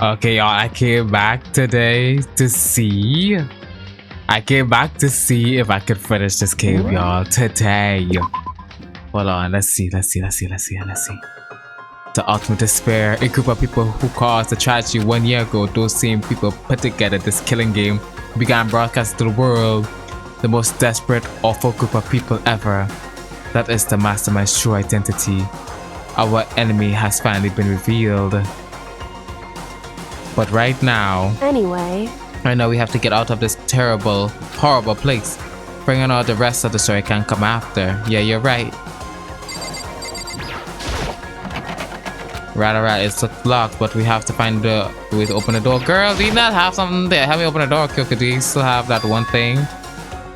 Okay, y'all, I came back today to see. I came back to see if I could finish this game, y'all, today. Hold on, let's see. The ultimate despair, a group of people who caused the tragedy 1 year ago. Those same people put together this killing game, began broadcasting to the world. The most desperate, awful group of people ever. That is the mastermind's true identity. Our enemy has finally been revealed. But right now, we have to get out of this terrible, horrible place. Bringing out the rest of the story can come after. Yeah, you're right. Right, it's locked, but we have to find the way to open the door. Girl, do you not have something there? Have me open the door, Kyoko. Do you still have that one thing?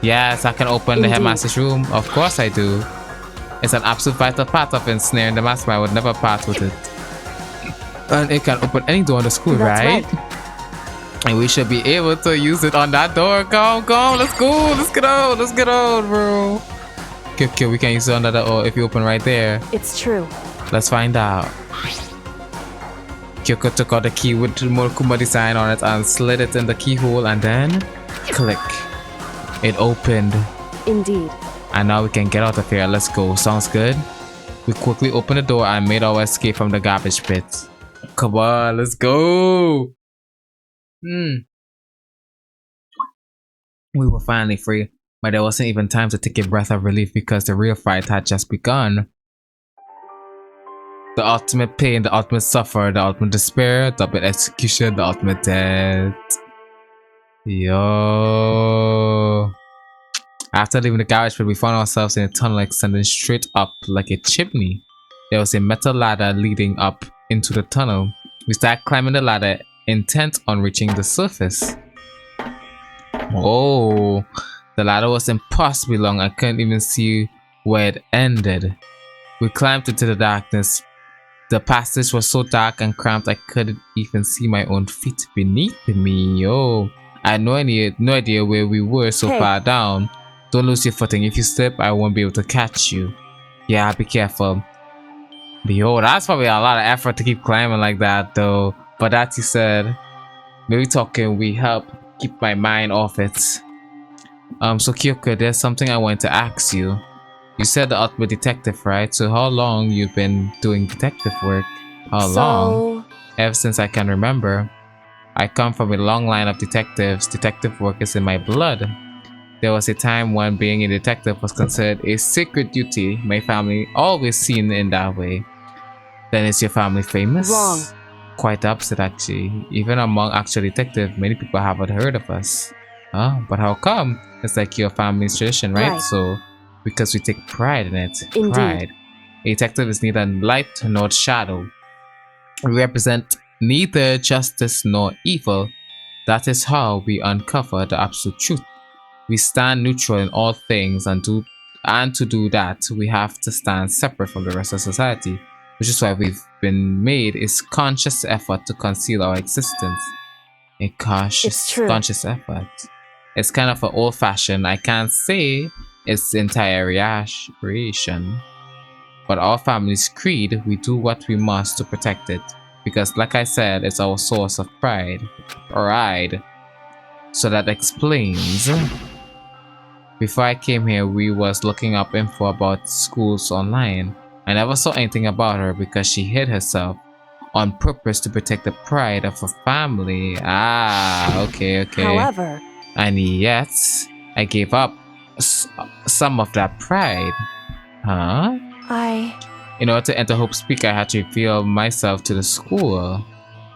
Yes, I can open the headmaster's room. Of course I do. It's an absolute vital part of ensnaring the master. I would never part with it. And it can open any door in the school, right? And we should be able to use it on that door. Go, let's go. Let's get out, bro. Okay, we can use it on that door if you open right there. It's true. Let's find out. Kyoko took out the key with the Morikuma design on it and slid it in the keyhole and then click. It opened. Indeed. And now we can get out of here. Let's go. Sounds good. We quickly opened the door and made our escape from the garbage pit. Come on, let's go. We were finally free, but there wasn't even time to take a breath of relief because the real fight had just begun. The ultimate pain, the ultimate suffer, the ultimate despair, the ultimate execution, the ultimate death. Yo. After leaving the garage pit, we found ourselves in a tunnel extending straight up like a chimney. There was a metal ladder leading up into the tunnel. We started climbing the ladder, intent on reaching the surface. Oh, the ladder was impossibly long. I couldn't even see where it ended. We climbed into the darkness. The passage was so dark and cramped I couldn't even see my own feet beneath me. Yo, I had no idea where we were so far down. Don't lose your footing. If you slip, I won't be able to catch you. Yeah, be careful. Yo, that's probably a lot of effort to keep climbing like that though. But that you said, maybe talking we help keep my mind off it. So Kyoko, there's something I want to ask you. You said the ultimate detective, right? So how long you've been doing detective work? How long? Ever since I can remember. I come from a long line of detectives. Detective work is in my blood. There was a time when being a detective was considered a sacred duty. My family always seen in that way. Then is your family famous? Wrong. Quite the opposite actually. Even among actual detectives, many people haven't heard of us. But how come? It's like your family's tradition, right? So, because we take pride in it. Indeed. Pride. A detective is neither light nor shadow. We represent neither justice nor evil. That is how we uncover the absolute truth. We stand neutral in all things, and to do that, we have to stand separate from the rest of society, which is why we've been made a conscious effort to conceal our existence. A conscious effort. It's kind of an old-fashioned. I can't say it's entire reaction, but our family's creed, we do what we must to protect it, because like I said, it's our source of pride. So that explains. Before I came here, we was looking up info about schools online. I never saw anything about her because she hid herself on purpose to protect the pride of her family. Okay. However, and yet I gave up some of that pride. In order to enter Hope's Peak, I had to reveal myself to the school.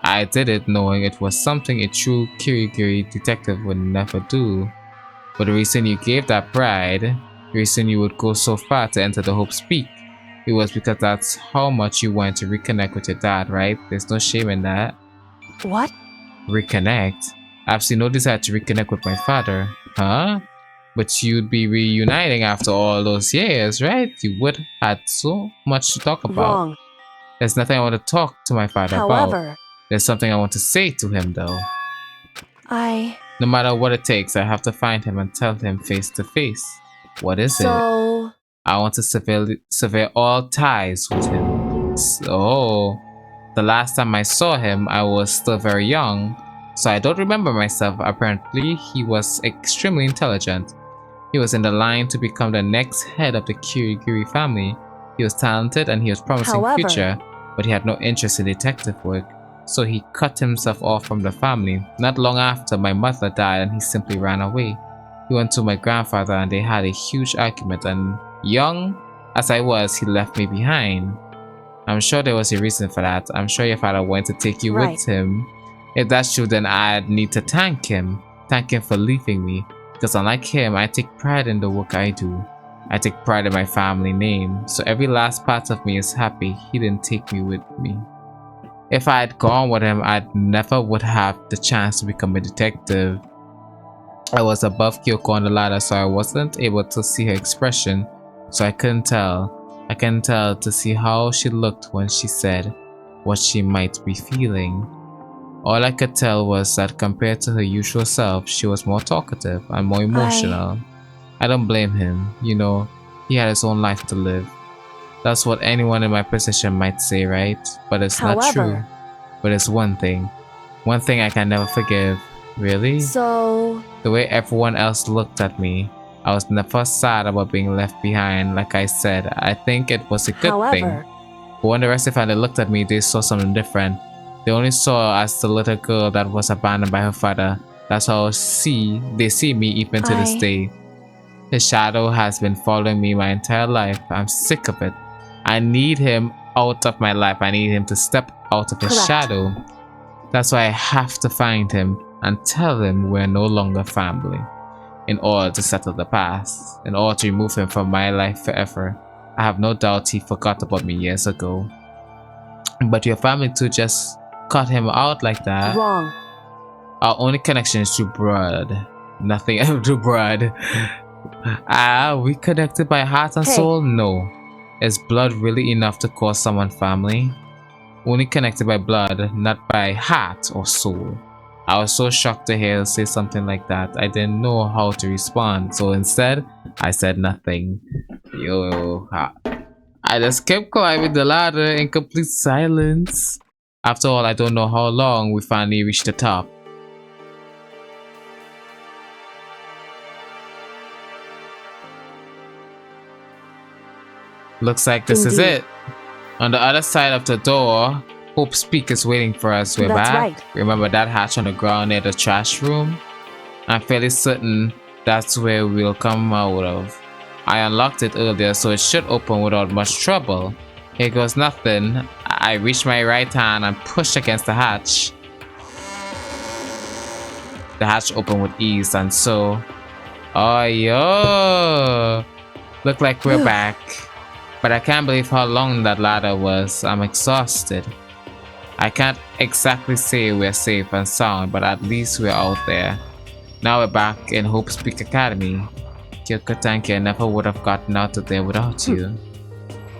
I did it knowing it was something a true Kirigiri detective would never do. But the reason you gave that pride, the reason you would go so far to enter the Hope's Peak, it was because that's how much you wanted to reconnect with your dad, right? There's no shame in that. What? Reconnect? I have seen no desire to reconnect with my father. But you'd be reuniting after all those years, right? You would have had so much to talk about. Wrong. There's nothing I want to talk to my father about. There's something I want to say to him though. No matter what it takes, I have to find him and tell him face to face. What is it? I want to sever all ties with him. So, The last time I saw him, I was still very young, so I don't remember myself. Apparently, he was extremely intelligent. He was in the line to become the next head of the Kirigiri family. He was talented and he was promising future, but he had no interest in detective work, so he cut himself off from the family. Not long after, my mother died and he simply ran away. He went to my grandfather and they had a huge argument, and young as I was, he left me behind. I'm sure there was a reason for that. I'm sure your father wanted to take you with him. If that's true, then I'd need to thank him. Thank him for leaving me. Because unlike him, I take pride in the work I do. I take pride in my family name. So every last part of me is happy he didn't take me with me. If I had gone with him, I never would have the chance to become a detective. I was above Kyoko on the ladder, so I wasn't able to see her expression. So I couldn't tell. I can tell to see how she looked when she said what she might be feeling. All I could tell was that compared to her usual self, she was more talkative and more emotional. I don't blame him, you know, he had his own life to live. That's what anyone in my position might say, right? But it's not true. But it's one thing I can never forgive. Really? So... The way everyone else looked at me. I was never sad about being left behind. Like I said, I think it was a good thing. But when the rest of the family looked at me, they saw something different. They only saw as the little girl that was abandoned by her father. That's how they see me even to this day. His shadow has been following me my entire life. I'm sick of it. I need him out of my life. I need him to step out of his shadow. That's why I have to find him and tell him we're no longer family. In order to settle the past. In order to remove him from my life forever. I have no doubt he forgot about me years ago. But your family too just cut him out like that. Wrong. Our only connection is through blood. Nothing else through blood. Are we connected by heart and soul? No. Is blood really enough to call someone family? Only connected by blood, not by heart or soul. I was so shocked to hear her say something like that. I didn't know how to respond, so instead, I said nothing. I just kept climbing the ladder in complete silence. After all, I don't know how long we finally reached the top. Looks like this is it. On the other side of the door, Hope's Peak is waiting for us. We're back. Remember that hatch on the ground near the trash room? I'm fairly certain that's where we'll come out of. I unlocked it earlier, so it should open without much trouble. Here goes nothing. I reach my right hand and push against the hatch. The hatch opened with ease, and so... Oh, yo! Look like we're back. But I can't believe how long that ladder was. I'm exhausted. I can't exactly say we're safe and sound, but at least we're out there. Now we're back in Hope's Peak Academy. Kyoko, thank you. I never would have gotten out of there without you.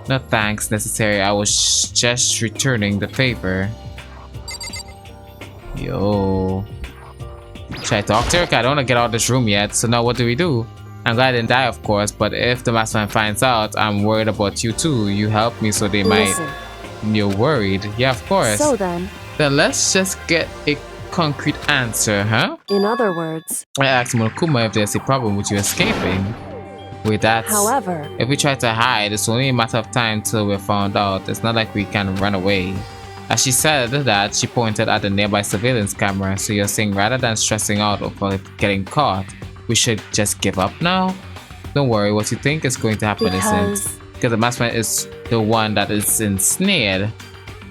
No thanks necessary. I was just returning the favor. Yo. Should I talk to her? I don't want to get out of this room yet. So now what do? I'm glad I didn't die, of course, but if the mastermind finds out, I'm worried about you too. You helped me, so they might... You're worried? Yeah, of course. So then let's just get a concrete answer, huh? In other words, I asked Monokuma if there's a problem with you escaping. Wait, that's... However, if we try to hide, it's only a matter of time till we're found out. It's not like we can run away. As she said that, she pointed at the nearby surveillance camera. So you're saying rather than stressing out over getting caught, we should just give up now? Don't worry, what you think is going to happen isn't. Because the mastermind is the one that is ensnared.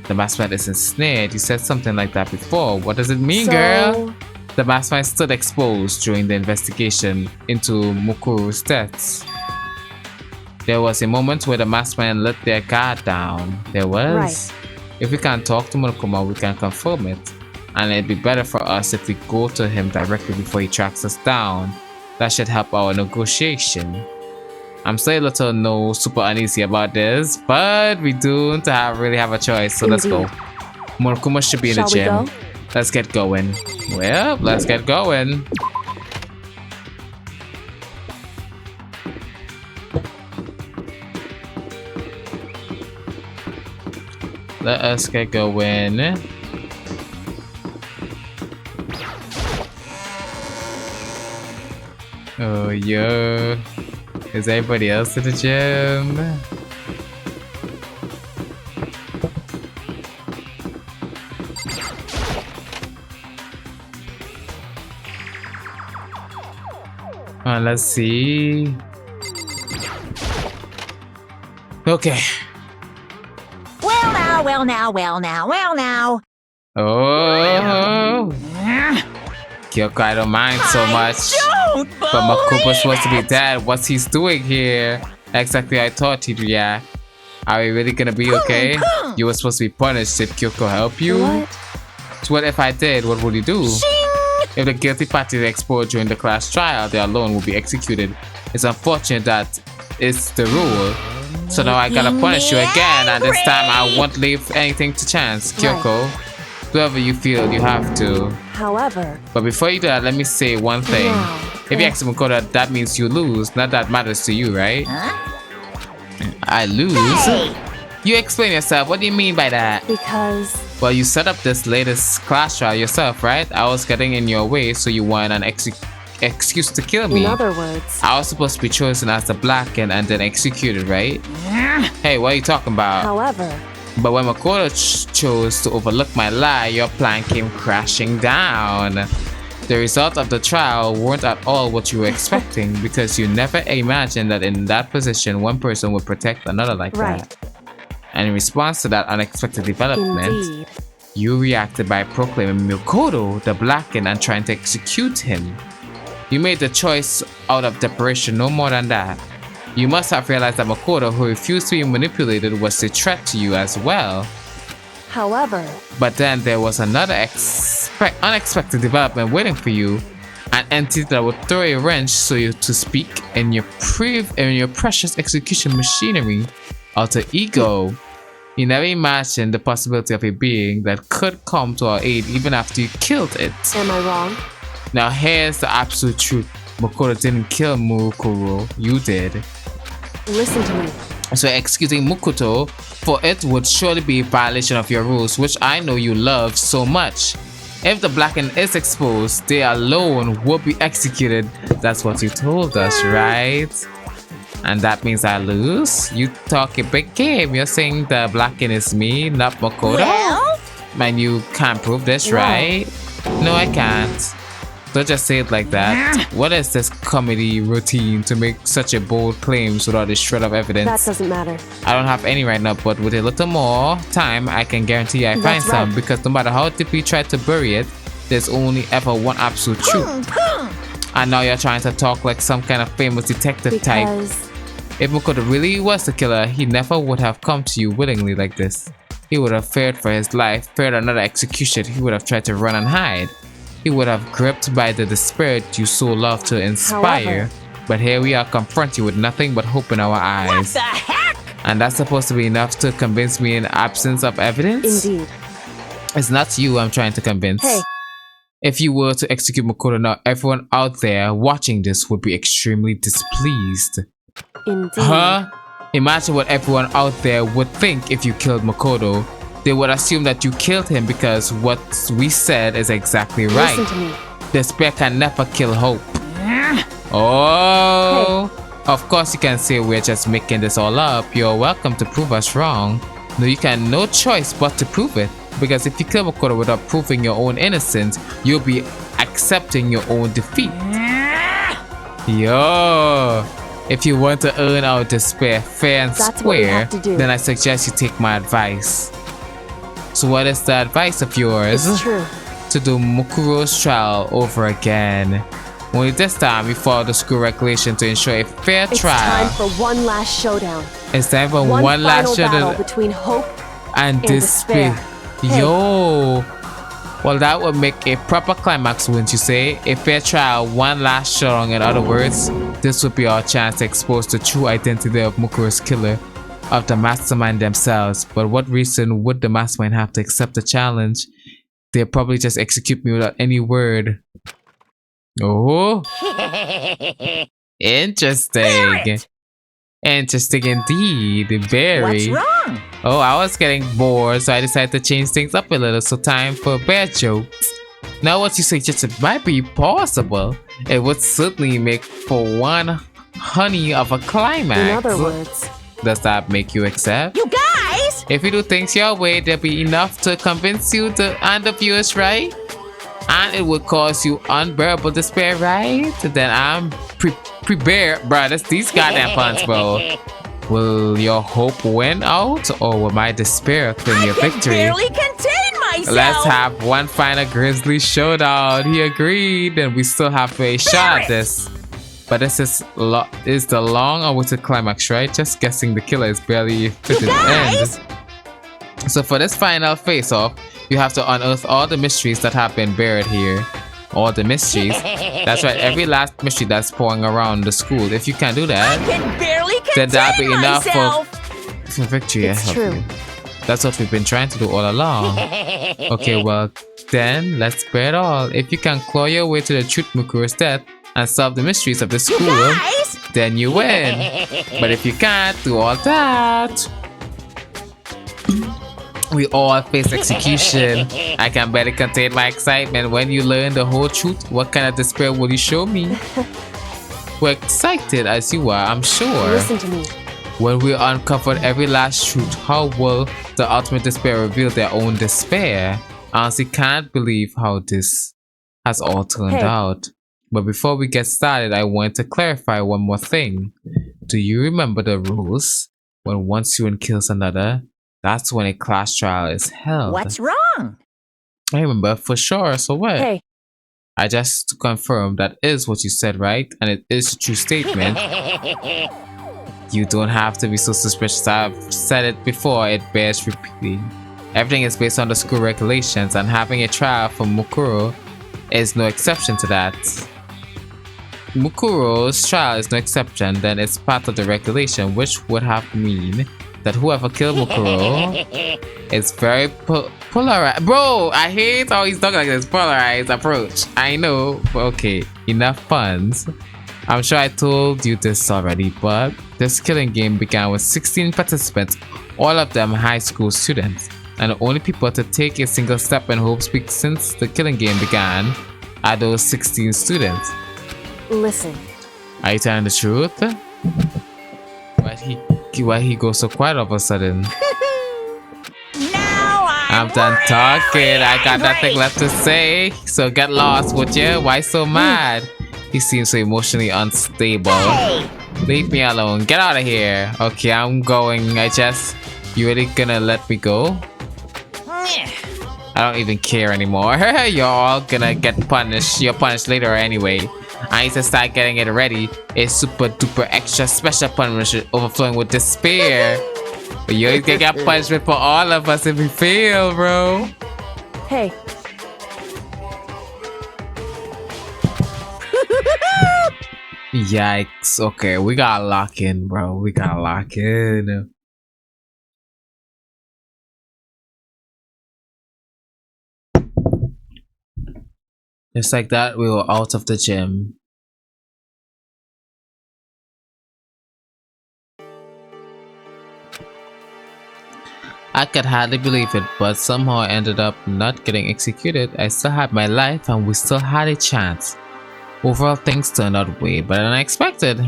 The mastermind is ensnared. You said something like that before. What does it mean, girl? The mastermind stood exposed during the investigation into Mukuru's deaths. There was a moment where the mastermind let their guard down. There was. If we can't talk to Monokuma, we can confirm it. And it'd be better for us if we go to him directly before he tracks us down. That should help our negotiation. I'm still a little super uneasy about this, but we don't really have a choice, so let's go. Monokuma should be in the gym. Let's get going. Well, let's get going. let us get going. Oh, yo. Is everybody else at the gym? Let's see. Okay. Well now, well now, well now, well now. Oh. Kyoko, I don't mind so much. But Makoto's supposed to be dead. What's he doing here? Exactly, I thought he'd react. Are we really gonna be okay? You were supposed to be punished. Did Kyoko help you? What? So what if I did? What would you do? If the guilty party is exposed during the class trial, they alone will be executed. It's unfortunate that it's the rule. So now I gotta punish you again, and this time I won't leave anything to chance. Kyoko, do whatever you feel you have to. However, but before you do that, let me say one thing. If you accept Makoto, that means you lose. Not that matters to you, right? I lose? Hey. You explain yourself. What do you mean by that? Because... well, you set up this latest class trial yourself, right? I was getting in your way, so you wanted an excuse to kill me. in other words... I was supposed to be chosen as the blackened and then executed, right? Hey, what are you talking about? However... but when Makoto chose to overlook my lie, your plan came crashing down. The result of the trial weren't at all what you were expecting because you never imagined that in that position one person would protect another like that. And in response to that unexpected development, Indeed. you reacted by proclaiming Makoto the blackened and trying to execute him. You made the choice out of desperation, no more than that. You must have realized that Makoto, who refused to be manipulated, was a threat to you as well. However... but then there was another unexpected development waiting for you. An entity that would throw a wrench, so to speak, in your precious execution machinery. Alter ego. You never imagined the possibility of a being that could come to our aid even after you killed it. Am I wrong? Now here's the absolute truth. Makoto didn't kill Mukuro. You did. Listen to me. So executing Makoto for it would surely be a violation of your rules, which I know you love so much. If the blackened is exposed, they alone will be executed. That's what you told us, right? And that means I lose? You talk a big game. You're saying the blackened is me, not Makoto? Well? Man, you can't prove this, right? No, I can't. Don't just say it like that. What is this comedy routine to make such a bold claims without a shred of evidence? That doesn't matter. I don't have any right now, but with a little more time, I can guarantee I find That's some. right. Because no matter how deep we try to bury it, there's only ever one absolute truth. And now you're trying to talk like some kind of famous detective type. If Makoto really was the killer, he never would have come to you willingly like this. He would have feared for his life, feared another execution. He would have tried to run and hide. He would have gripped by the despair you so love to inspire. However, but here we are confronting you with nothing but hope in our eyes. what the heck? And that's supposed to be enough to convince me in absence of evidence? Indeed. It's not you I'm trying to convince. Hey. If you were to execute Makoto now, everyone out there watching this would be extremely displeased. Indeed. Huh? Imagine what everyone out there would think if you killed Makoto. They would assume that you killed him because what we said is exactly right. Listen to me. Despair can never kill hope. Oh, hey. Of course you can say we're just making this all up. You're welcome to prove us wrong. No, you can no choice but to prove it. Because if you kill Makoto without proving your own innocence, you'll be accepting your own defeat. Yo, if you want to earn our despair fair and square, then I suggest you take my advice. So what is the advice of yours? It's true. To do Mukuro's trial over again. Only this time we follow the school regulation to ensure a fair trial. It's time for one last showdown. It's time for one last showdown between hope and despair. Hey. Yo. Well, that would make a proper climax, wouldn't you say? A fair trial, one last showdown. In other words, this would be our chance to expose the true identity of Mukuro's killer, of the mastermind themselves. But what reason would the mastermind have to accept the challenge? They'll probably just execute me without any word. Oh, interesting. Interesting indeed, very. What's wrong? Oh, I was getting bored, so I decided to change things up a little. So time for bear jokes. Now what you suggested might be possible. It would certainly make for one honey of a climax. In other words, Does that make you accept? You guys! If you do things your way, there'll be enough to convince you and the viewers, right? And it would cause you unbearable despair, right? Then I'm prepared, bruh. That's these goddamn puns, bro. Will your hope win out, or will my despair claim your I can victory? barely contain myself! Let's have one final grisly showdown. He agreed, and we still have a shot at this. But this is the long-awaited climax, right? Just guessing the killer is barely fit in the end. So for this final face-off, you have to unearth all the mysteries that have been buried here. All the mysteries. That's right, every last mystery that's pouring around the school. If you can do that, I can barely then contain that'll be enough myself! for victory. it's true. That's what we've been trying to do all along. Okay, well, then let's bear it all. If you can claw your way to the truth Mukuro's death and solve the mysteries of the school, Guys! then you win. But if you can't do all that, we all face execution. I can barely contain my excitement. When you learn the whole truth, what kind of despair will you show me? We're excited as you are, I'm sure. Listen to me. When we uncovered every last truth, how will the ultimate despair reveal their own despair? I honestly can't believe how this has all turned out. But before we get started, I want to clarify one more thing. Do you remember the rules? When one student kills another, that's when a class trial is held. What's wrong? I remember for sure, so what? Hey, I just confirmed that is what you said, right? And it is a true statement. You don't have to be so suspicious. I've said it before, it bears repeating. Everything is based on the school regulations, and having a trial for Mukuro is no exception to that. Mukuro's trial is no exception, then it's part of the regulation, which would have to mean that whoever killed Mukuro is very polarized. Bro, I hate how he's talking like this polarized approach. I know, but okay, enough puns. I'm sure I told you this already, but this killing game began with 16 participants, all of them high school students, and the only people to take a single step in Hope Speak since the killing game began are those 16 students. listen. Are you telling the truth? Why he goes so quiet all of a sudden? Now I'm done talking. I got nothing left to say. So get lost, would you? Why so mad? He seems so emotionally unstable. Hey! Leave me alone. Get out of here. Okay, I'm going. You really gonna let me go? I don't even care anymore. You're all gonna get punished. You're punished later anyway. I need to start getting it ready. A super duper extra special punishment overflowing with despair. But you're gonna get punishment for all of us if we fail, bro. Hey, Yikes. Okay, we gotta lock in, bro. We gotta lock in. Just like that, we were out of the gym. I could hardly believe it, but somehow I ended up not getting executed. I still had my life and we still had a chance. Overall, things turned out way better than I expected.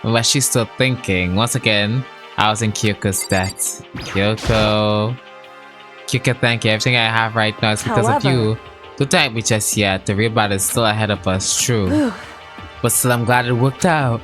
But she's still thinking. Once again, I was in Kyoko's debt. Kyoko, thank you. Everything I have right now is because of you. Don't thank me just yet. The real battle is still ahead of us, true. But still, I'm glad it worked out.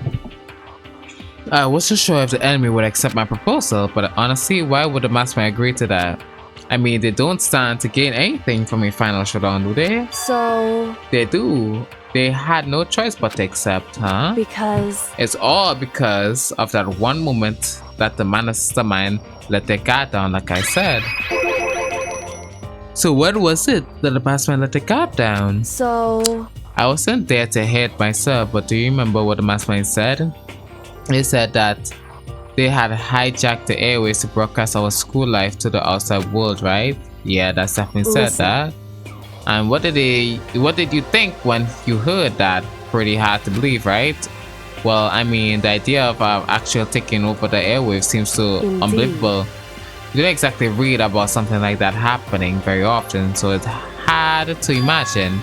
I wasn't sure if the enemy would accept my proposal, but honestly, why would the maskman agree to that? I mean, they don't stand to gain anything from a final showdown, do they? so They do. They had no choice but to accept, huh? because It's all because of that one moment that the mastermind let their guard down, like I said. So what was it that the mastermind let their guard down? so I wasn't there to hear it myself, but do you remember what the mastermind said? He said that they had hijacked the airways to broadcast our school life to the outside world, right? Yeah, that's definitely said that. And what did you think when you heard that? Pretty hard to believe, right? Well, I mean, the idea of actually taking over the airwaves seems so Indeed. unbelievable. You don't exactly read about something like that happening very often, so it's hard to imagine.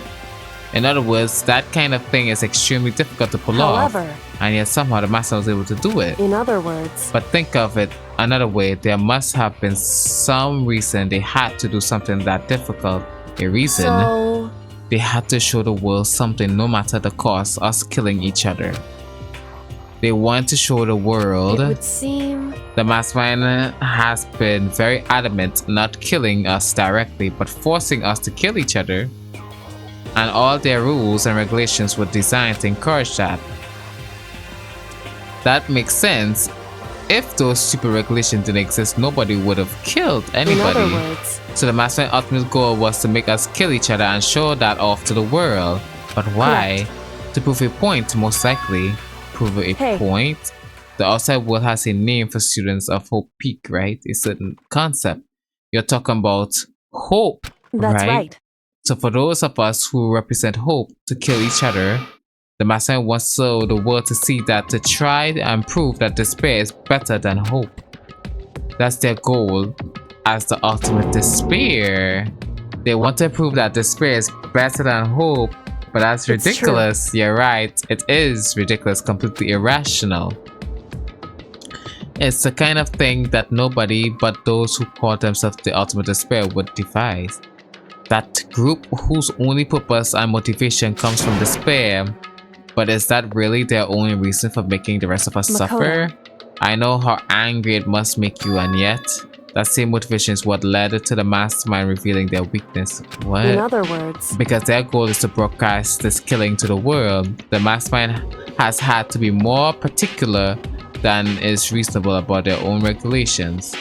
In other words, that kind of thing is extremely difficult to pull off, However, and yet somehow the master was able to do it. in other words, But think of it another way, there must have been some reason they had to do something that difficult. A reason so they had to show the world something no matter the cost, us killing each other. They want to show the world it would seem the mastermind has been very adamant not killing us directly but forcing us to kill each other. And all their rules and regulations were designed to encourage that. That makes sense. If those stupid regulations didn't exist, nobody would have killed anybody. in other words, So the master's ultimate goal was to make us kill each other and show that off to the world. But why? To prove a point, most likely. Prove a Hey. point? The outside world has a name for students of Hope Peak, right? A certain concept. You're talking about hope, that's right. So for those of us who represent hope to kill each other, the master wants the world to see that, to try and prove that despair is better than hope. That's their goal as the ultimate despair. They want to prove that despair is better than hope, but that's It's ridiculous. You're right. It is ridiculous, completely irrational. It's the kind of thing that nobody but those who call themselves the ultimate despair would devise. That group whose only purpose and motivation comes from despair. But is that really their only reason for making the rest of us suffer? I know how angry it must make you, and yet that same motivation is what led to the mastermind revealing their weakness. What? In other words, Because their goal is to broadcast this killing to the world, the mastermind has had to be more particular than is reasonable about their own regulations.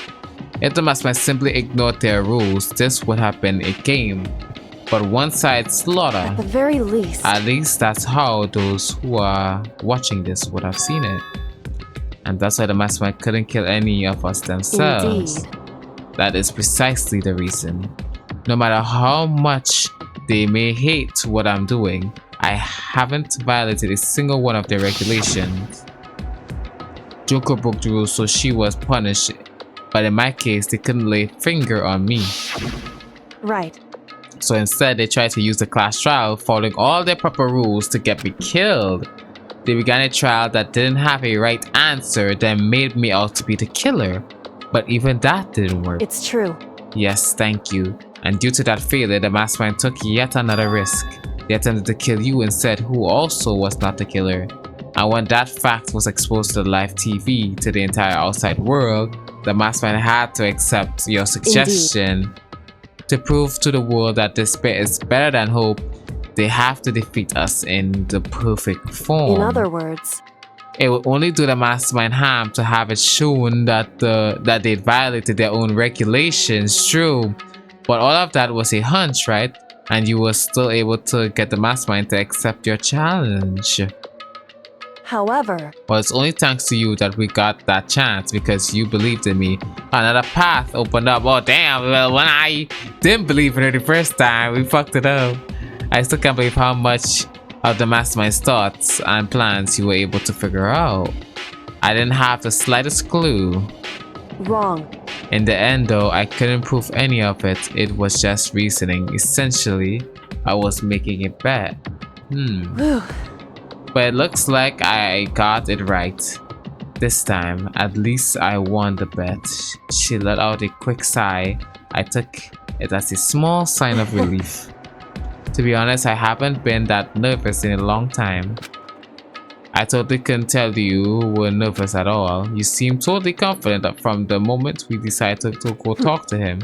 If the mastermind simply ignored their rules, this would have been a game, but one-sided slaughter. at the very least, At least that's how those who are watching this would have seen it. And that's why the mastermind couldn't kill any of us themselves. indeed, That is precisely the reason. No matter how much they may hate what I'm doing, I haven't violated a single one of their regulations. Joker broke the rules, so she was punished, but in my case, they couldn't lay a finger on me. right. So instead, they tried to use the class trial, following all their proper rules to get me killed. They began a trial that didn't have a right answer, then made me out to be the killer. But even that didn't work. It's true. Yes, thank you. And due to that failure, the mastermind took yet another risk. They attempted to kill you instead, who also was not the killer. And when that fact was exposed to live TV, to the entire outside world, the mastermind had to accept your suggestion. To prove to the world that despair is better than hope, they have to defeat us in the perfect form. In other words, It would only do the mastermind harm to have it shown that they violated their own regulations, true. But all of that was a hunch, right? And you were still able to get the mastermind to accept your challenge. however, Well, it's only thanks to you that we got that chance, because you believed in me. Another path opened up. Oh damn, well, when I didn't believe in it the first time, we fucked it up. I still can't believe how much of the mastermind's thoughts and plans you were able to figure out. I didn't have the slightest clue. wrong. In the end though, I couldn't prove any of it. It was just reasoning. Essentially, I was making a bet. Whew. But it looks like I got it right. This time, at least I won the bet. She let out a quick sigh. I took it as a small sign of relief. To be honest, I haven't been that nervous in a long time. I totally couldn't tell you were nervous at all. You seemed totally confident from the moment we decided to go talk to him.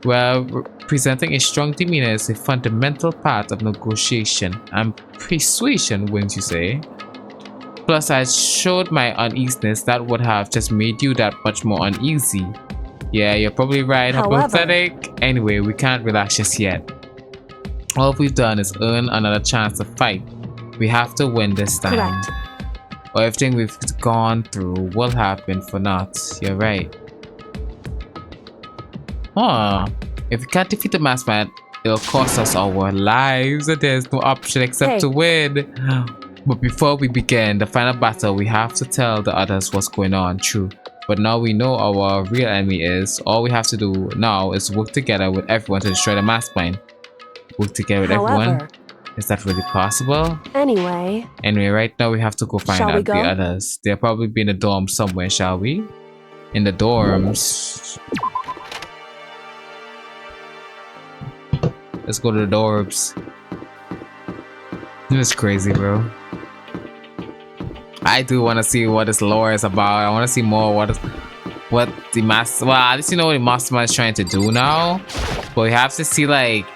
Well, presenting a strong demeanor is a fundamental part of negotiation and persuasion, wouldn't you say? Plus, I showed my uneasiness that would have just made you that much more uneasy. Yeah, you're probably right. How However- pathetic. Anyway, we can't relax just yet. All we've done is earn another chance to fight. We have to win this time. Correct. Or everything we've gone through will have been for naught. You're right. Huh. If we can't defeat the mastermind, it'll cost us our lives, and there's no option except Hey. to win. But before we begin the final battle, we have to tell the others what's going on. True. But now we know our real enemy is. All we have to do now is work together with everyone to destroy the mastermind. Work together with everyone? Is that really possible? Anyway, right now we have to go find out the others. They'll probably be in the dorm somewhere, shall we? In the dorms. Let's go to the dorms. This is crazy, bro. I do want to see what this lore is about. I want to see more what the master. Well, at least you know what the mastermind is trying to do now. But we have to see like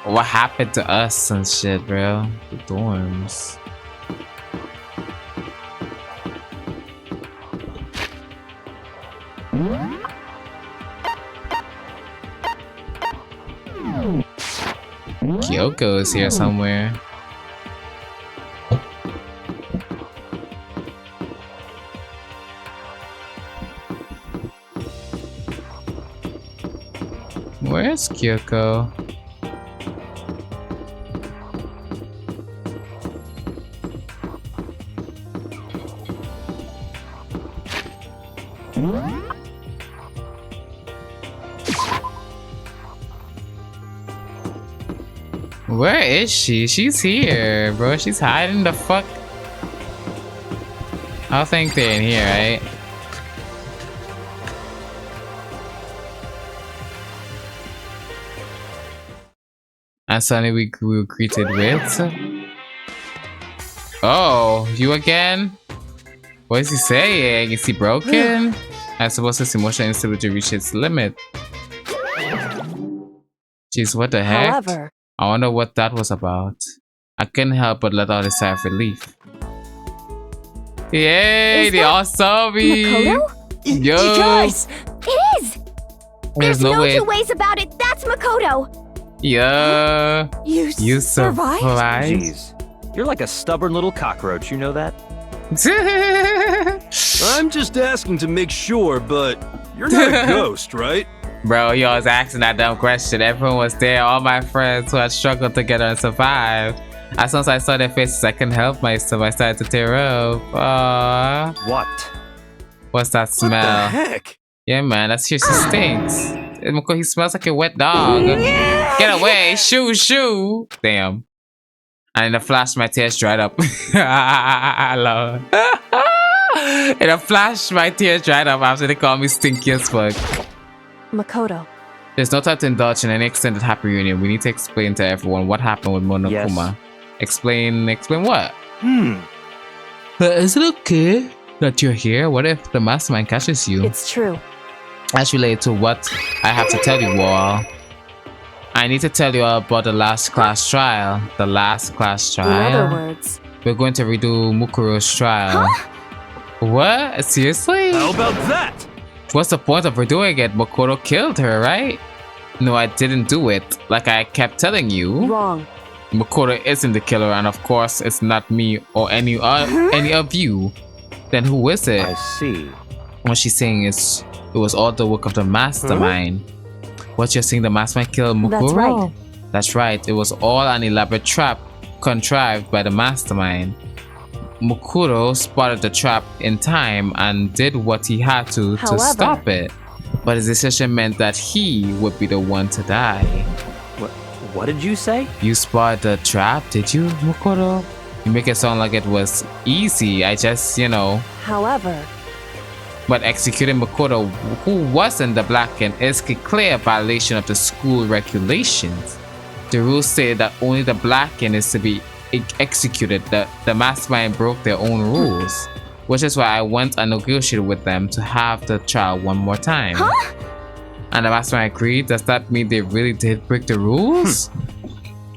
what happened to us and shit, bro. The dorms. Kyoko is here somewhere. Where's Kyoko? Where is she? She's here, bro. She's hiding the fuck. I think they're in here, right? And suddenly we were greeted with... Oh, you again? What is he saying? Is he broken? I suppose his emotional instability reached its limit. Jeez, what the heck? However, I wonder what that was about. I couldn't help but let out a sigh of relief. Yay, they all saw me! Makoto? Yo! Guys, it is! There's no way. two ways about it. That's Makoto. Yeah. You survived? Jeez, you're like a stubborn little cockroach, you know that? I'm just asking to make sure, but you're not a ghost, right? Bro, you always asking that dumb question. Everyone was there, all my friends who had struggled together and survived. As soon as I saw their faces, I couldn't help myself. I started to tear up. Aww. What? What's that smell? What the heck? Yeah, man, that seriously stinks. He smells like a wet dog. Get away! Shoo! Damn. And in a flash, my tears dried up. I love it. In a flash, my tears dried up after they called me stinky as fuck. Makoto. There's no time to indulge in any extended happy reunion. We need to explain to everyone what happened with Monokuma. Yes. Explain what? Is it okay that you're here? What if the mastermind catches you? It's true. That's related to what I have to tell you all. I need to tell you all about the last class trial. The last class trial? In other words, we're going to redo Mukuro's trial. Huh? What? Seriously? How about that? What's the point of redoing it? Makoto killed her, right? No, I didn't do it. Like I kept telling you. wrong. Makoto isn't the killer, and of course, it's not me or any of you. Then who is it? I see. What she's saying is, it was all the work of the mastermind. What you're saying, the mastermind killed Mukuro? That's right. That's right. It was all an elaborate trap contrived by the mastermind. Mukuro spotted the trap in time and did what he had to stop it. But his decision meant that he would be the one to die. What did you say? You spotted the trap, did you, Mukuro? You make it sound like it was easy. I just, you know. However, but executing Makoto, who wasn't the Blackened, is a clear violation of the school regulations. The rules say that only the Blackened is to be executed. The mastermind broke their own rules, which is why I went and negotiated with them to have the trial one more time. Huh? And the mastermind agreed. Does that mean they really did break the rules?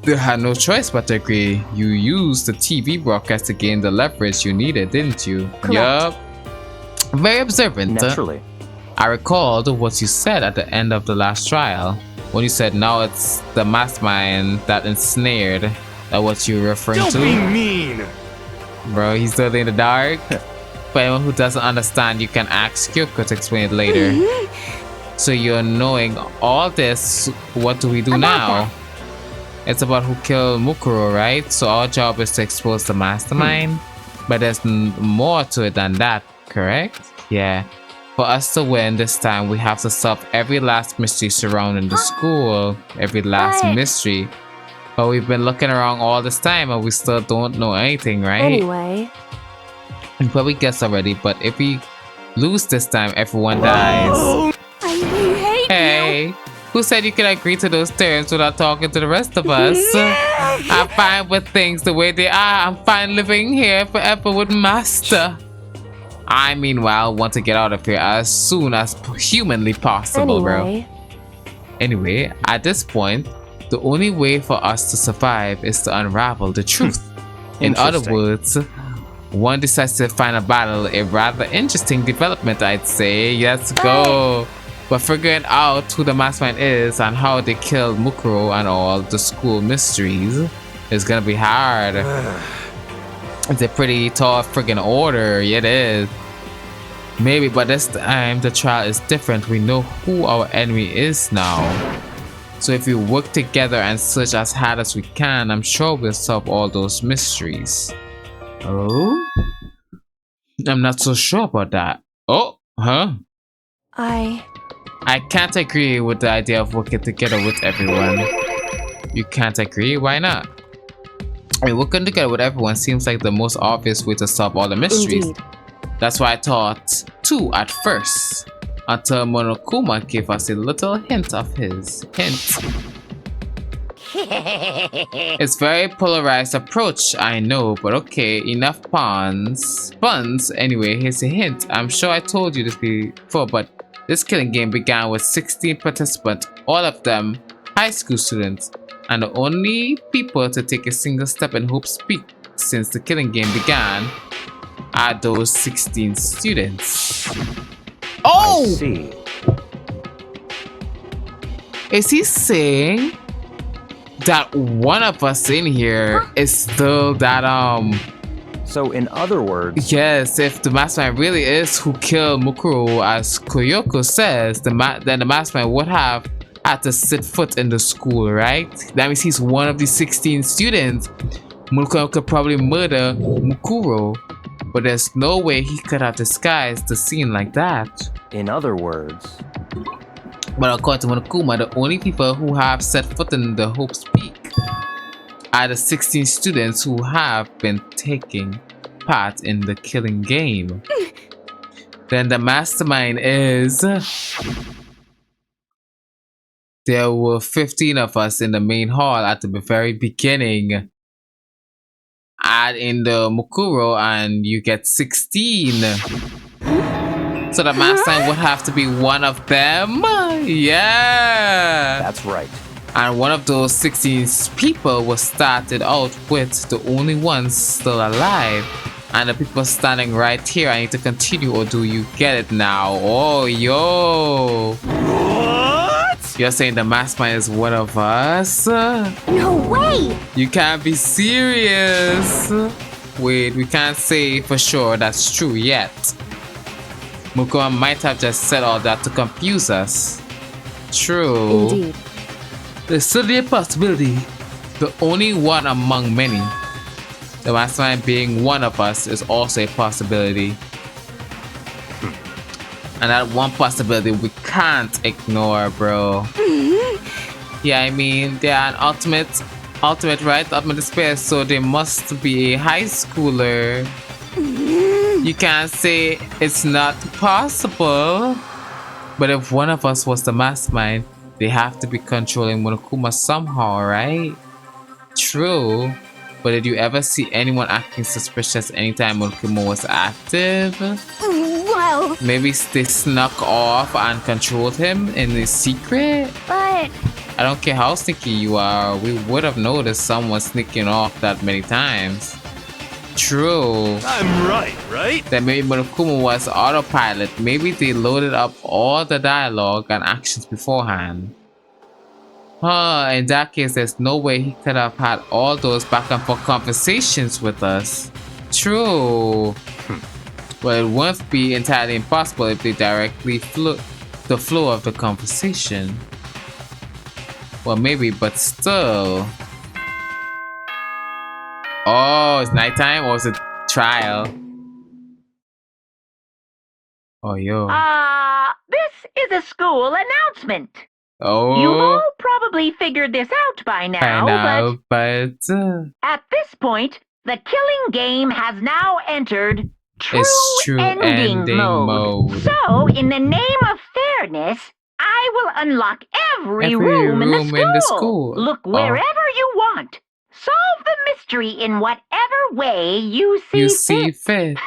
They had no choice but to agree. You used the TV broadcast to gain the leverage you needed, didn't you? Correct. Yup. Very observant. Naturally. I recalled what you said at the end of the last trial. When you said now it's the mastermind that ensnared. That what you're referring to? Don't be mean! Bro, he's still in the dark. For anyone who doesn't understand, you can ask Kyoko to explain it later. So you're knowing all this, what do we do now? It's about who killed Mukuro, right? So our job is to expose the mastermind. But there's more to it than that, correct? Yeah. For us to win this time, we have to solve every last mystery surrounding the school. Every last mystery. But we've been looking around all this time and we still don't know anything, right? Anyway. You probably guessed already, but if we lose this time, everyone dies. I hate Hey, who said you could agree to those terms without talking to the rest of us? I'm fine with things the way they are. I'm fine living here forever with Master. I, meanwhile, want to get out of here as soon as humanly possible, bro. Anyway, at this point, the only way for us to survive is to unravel the truth. In other words, one decides to find a battle, a rather interesting development, I'd say. Let's go. But figuring out who the mastermind is and how they killed Mukuro and all the school mysteries is gonna be hard. It's a pretty tall friggin' order. Yeah, it is. Maybe, but this time the trial is different. We know who our enemy is now. So if we work together and search as hard as we can, I'm sure we'll solve all those mysteries. Oh? I'm not so sure about that. Oh, huh? I can't agree with the idea of working together with everyone. You can't agree? Why not? I mean, working together with everyone seems like the most obvious way to solve all the mysteries. Indeed. That's why I thought two at first, until Monokuma gave us a little hint of his hint. It's very polarized approach, I know, but okay, enough puns. Anyway, here's a hint. I'm sure I told you this before, but this killing game began with 16 participants, all of them high school students, and the only people to take a single step in Hope's Peak since the killing game began are those 16 students. Oh! I see. Is he saying that one of us in here is still that So in other words, yes, if the mastermind really is who killed Mukuro, as Koyoko says, then the mastermind would have had to set foot in the school, right? That means he's one of the 16 students. Mukuro could probably murder Mukuro, but there's no way he could have disguised the scene like that. in other words, But according to Monokuma, the only people who have set foot in the Hope's Peak are the 16 students who have been taking part in the killing game. Then the mastermind is... There were 15 of us in the main hall at the very beginning. Add in the Mukuro and you get 16. So the mastermind would have to be one of them? Yeah! that's right. And one of those 16 people was started out with the only ones still alive. And the people standing right here, I need to continue, or do you get it now? Oh, yo! What? You're saying the mastermind is one of us? No way! You can't be serious! Wait, we can't say for sure that's true yet. Mukuro might have just said all that to confuse us. True. Indeed. There's certainly a possibility. The only one among many. The mastermind being one of us is also a possibility. And that one possibility we can't ignore, bro. Yeah, I mean, they are an ultimate right? Ultimate despair, so they must be a high schooler. You can't say it's not possible. But if one of us was the mastermind, they have to be controlling Monokuma somehow, right? True. But did you ever see anyone acting suspicious anytime Monokuma was active? Well, Maybe they snuck off and controlled him in a secret? but I don't care how sneaky you are, we would have noticed someone sneaking off that many times. True. I'm right? Then maybe Monokuma was autopilot. Maybe they loaded up all the dialogue and actions beforehand. In that case, there's no way he could have had all those back and forth conversations with us. True. Well, it won't be entirely impossible if they directly the flow of the conversation. Well, maybe, but still. Oh, it's nighttime or is it trial? Oh, yo. This is a school announcement. You've Oh, all probably figured this out by I now, know, but at this point, the killing game has now entered it's true ending mode. So, in the name of fairness, I will unlock every room in the school. Look wherever you want. Solve the mystery in whatever way you see fit.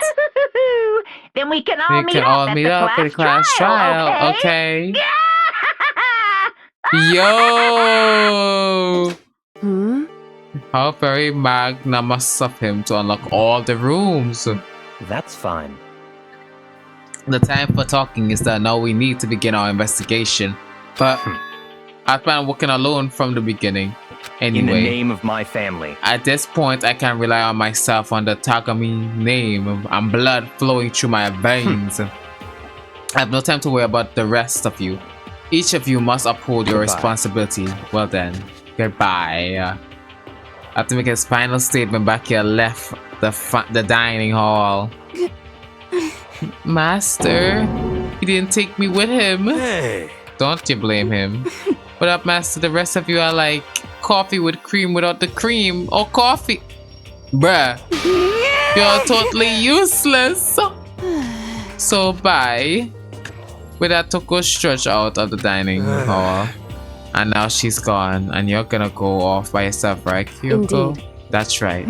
Then we can all We meet can up all at meet the up at the class trial, okay? Yo! Hmm? How very magnanimous of him to unlock all the rooms. That's fine. The time for talking is that now we need to begin our investigation. But I've been working alone from the beginning. In the Anyway, name of my family. at this point, I can rely on myself on the Tagami name and blood flowing through my veins. I have no time to worry about the rest of you. Each of you must uphold your Goodbye. responsibility. Well then, goodbye. After making his final statement, Bakia left the dining hall. Master, he didn't take me with him. Hey. Don't you blame him. What up, Master? The rest of you are like coffee with cream without the cream. Or coffee. Bruh. You're totally useless. So bye. With that, Toko stretched out of the dining hall. And now she's gone. And you're gonna go off by yourself, right, Kyoko? Indeed. That's right.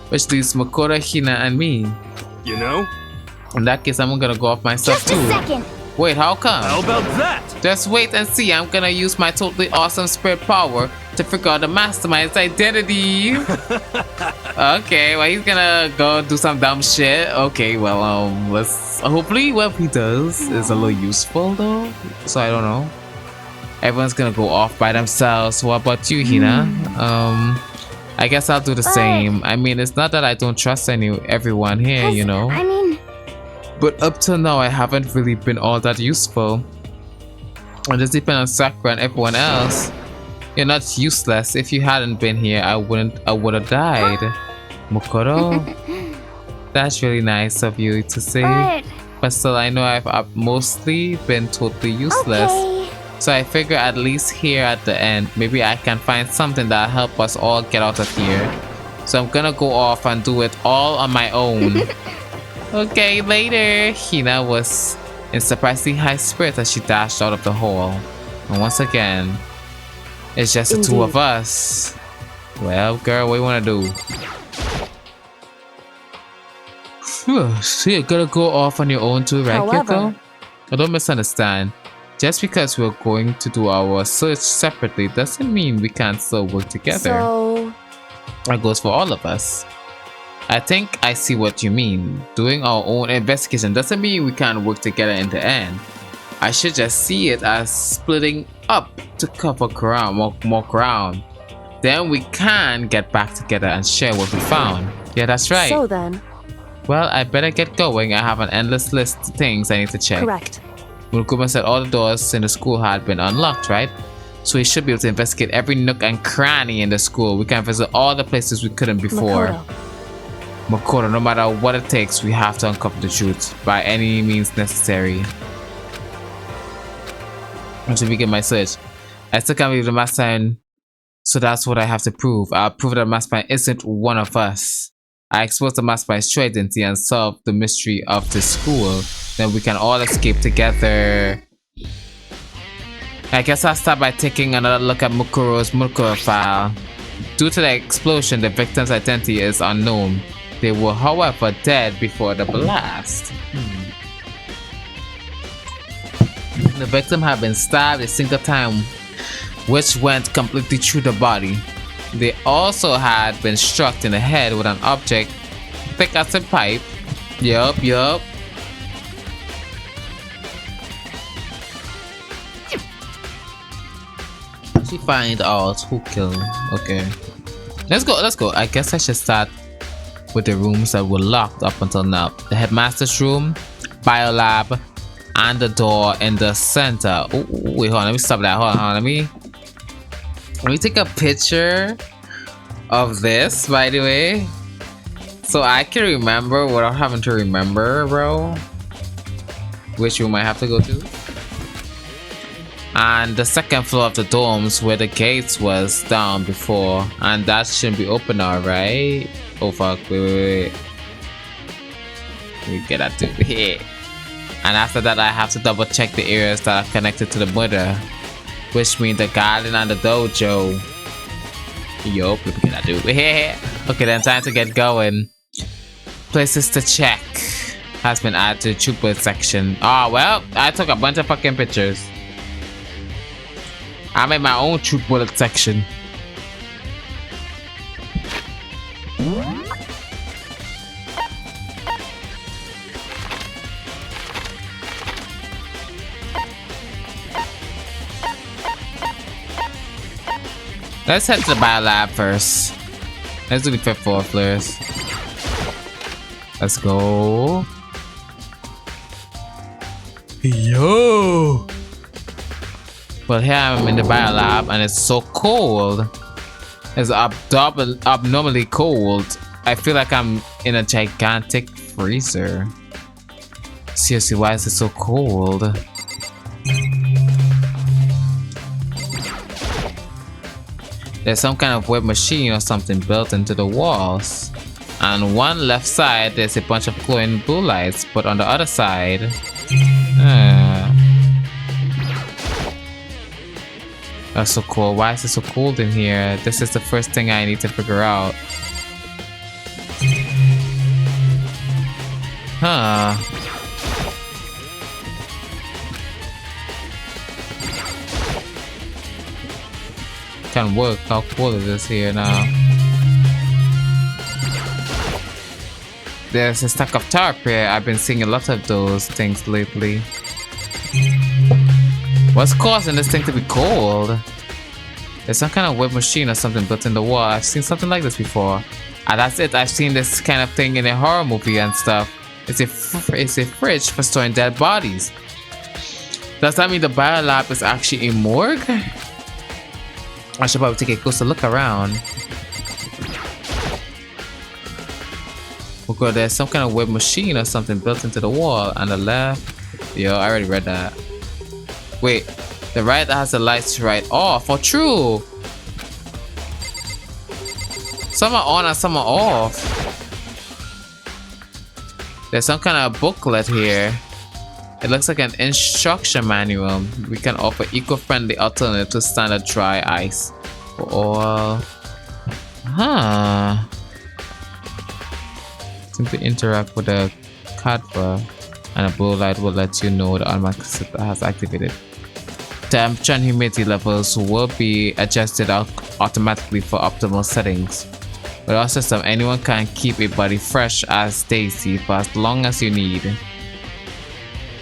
Which leaves Makoto, Hina, and me. You know, In that case, I'm gonna go off myself Just a too. second. Wait, how come? how about that? Just wait and see. I'm gonna use my totally awesome spirit power to figure out the mastermind's identity. Okay, well, he's gonna go do some dumb shit. Okay, well, let's hopefully what he does is a little useful though. So I don't know. Everyone's gonna go off by themselves. What about you, Hina? I guess I'll do the same. I mean, it's not that I don't trust everyone here, you know. I mean, But up till now, I haven't really been all that useful. And just depend on Sakura and everyone else. You're not useless. If you hadn't been here, I would have died. Makoto, that's really nice of you to say. But still, I know I've mostly been totally useless. So I figure at least here at the end, maybe I can find something that'll help us all get out of here. So I'm gonna go off and do it all on my own. Okay, later. Hina was in surprisingly high spirits as she dashed out of the hall. And once again, it's just the two of us. Well, girl, what do you want to do? So you're gonna go off on your own too, right, Kyoko? I don't misunderstand. Just because we're going to do our search separately doesn't mean we can't still work together. So, That goes for all of us. I think I see what you mean. Doing our own investigation doesn't mean we can't work together in the end. I should just see it as splitting up to cover ground, more ground. Then we can get back together and share what we found. Yeah, that's right. so then, Well, I better get going. I have an endless list of things I need to check. correct. Murukuma said all the doors in the school had been unlocked, right? So we should be able to investigate every nook and cranny in the school. We can visit all the places we couldn't before. Makoto, no matter what it takes, we have to uncover the truth by any means necessary. I should begin my search. I still can't believe the mastermind, so that's what I have to prove. I'll prove that the mastermind isn't one of us. I expose the mastermind's true identity and solve the mystery of the school. Then we can all escape together. I guess I'll start by taking another look at Mukuro's Mukuro file. Due to the explosion, the victim's identity is unknown. They were, however, dead before the blast. The victim had been stabbed a single time, which went completely through the body. They also had been struck in the head with an object thick as a pipe. Yup. She find out who killed. Okay. Let's go. I guess I should start with the rooms that were locked up until now. The headmaster's room, biolab, and the door in the center. Ooh, wait, hold on. Let me stop that. Hold on. Let me take a picture of this, by the way. So I can remember without having to remember, bro. Which room I have to go to. And the second floor of the domes where the gates was down before. And that shouldn't be open now, right? Oh fuck, wait. We get that to here. And after that I have to double check the areas that are connected to the murder. Which means the garden and the dojo. Yup, we get that to here. Okay, then time to get going. Places to check has been added to the trooper section. Oh well, I took a bunch of fucking pictures. I made my own troop bullet section. Let's head to the biolab first. Let's do the fifth floor first. Let's go. Yo! Well, here I'm in the biolab and it's so cold. It's abnormally cold. I feel like I'm in a gigantic freezer. Seriously, why is it so cold? There's some kind of web machine or something built into the walls. And on one left side, there's a bunch of glowing blue lights, but on the other side... That's so cool. Why is it so cold in here? This is the first thing I need to figure out. Huh. Can work. How cool is this here now? There's a stack of tarp here. I've been seeing a lot of those things lately. What's causing this thing to be cold? There's some kind of web machine or something built in the wall. I've seen something like this before. And that's it. I've seen this kind of thing in a horror movie and stuff. It's a fridge for storing dead bodies. Does that mean the biolab is actually a morgue? I should probably take a closer look around. Okay, there's some kind of web machine or something built into the wall on the left. Yo, I already read that. Wait, the right has the lights right off. Oh, true. Some are on and some are off. There's some kind of booklet here. It looks like an instruction manual. We can offer eco-friendly alternative to standard dry ice for all. Huh. Simply interact with the cadver and a blue light will let you know the automatic system has activated. Temperature and humidity levels will be adjusted automatically for optimal settings. With our system, anyone can keep a body fresh as Daisy for as long as you need.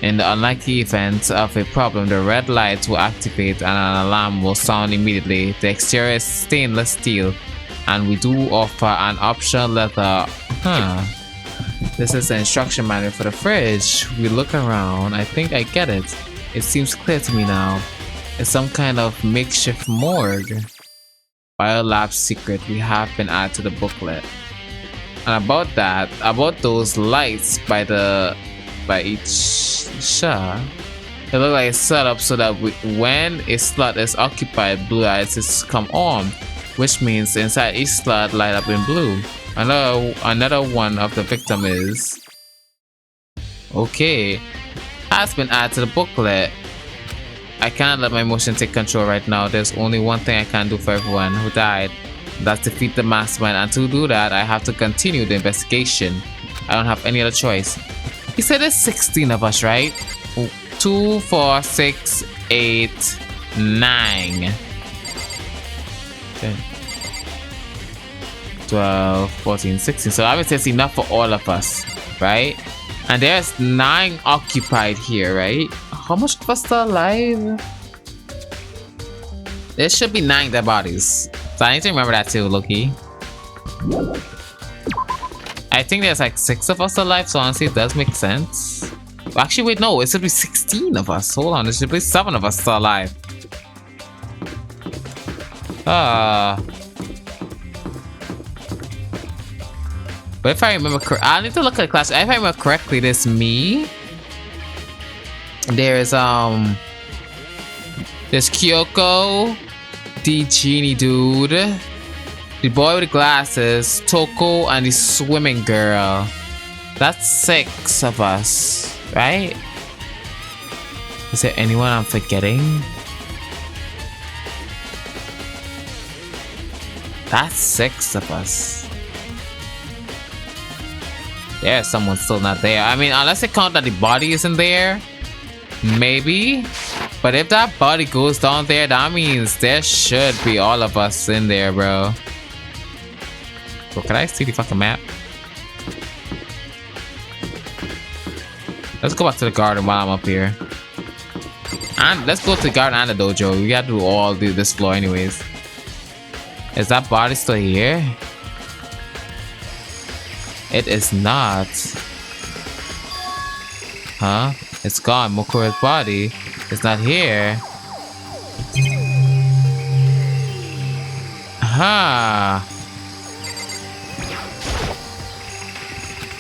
In the unlikely event of a problem, the red lights will activate and an alarm will sound immediately. The exterior is stainless steel and we do offer an optional leather. This is the instruction manual for the fridge. We look around. I think I get it. It seems clear to me now. It's some kind of makeshift morgue. Biolab secret we have been added to the booklet. And about those lights by each shot, it looks like it's set up so that when a slot is occupied, blue lights come on, which means inside each slot light up in blue. Another one of the victim is okay. Has been added to the booklet. I cannot let my emotion take control right now. There's only one thing I can do for everyone who died. That's defeat the mastermind, and to do that I have to continue the investigation. I don't have any other choice. He said there's 16 of us, right? 2, 4, 6, 8, 9. Okay. 12, 14, 16. So obviously it's enough for all of us, right? And there's 9 occupied here, right? How much of us still alive? There should be 9 dead bodies. So I need to remember that too, Loki. I think there's like 6 of us alive, so honestly it does make sense. Actually, wait, no, it should be 16 of us. Hold on, there should be 7 of us still alive. But if I remember I need to look at the class. If I remember correctly, this me. There's Kyoko, the genie dude, the boy with the glasses, Toko, and the swimming girl. That's 6 of us, right? Is there anyone I'm forgetting? That's 6 of us. There's someone still not there. I mean, unless they count that the body isn't there, maybe. But if that body goes down there, that means there should be all of us in there, bro. So can I see the fucking map? Let's go back to the garden while I'm up here. And let's go to the garden and the dojo. We gotta do all this floor anyways. Is that body still here? It is not. Huh? It's gone. Mokura's body is not here. Huh.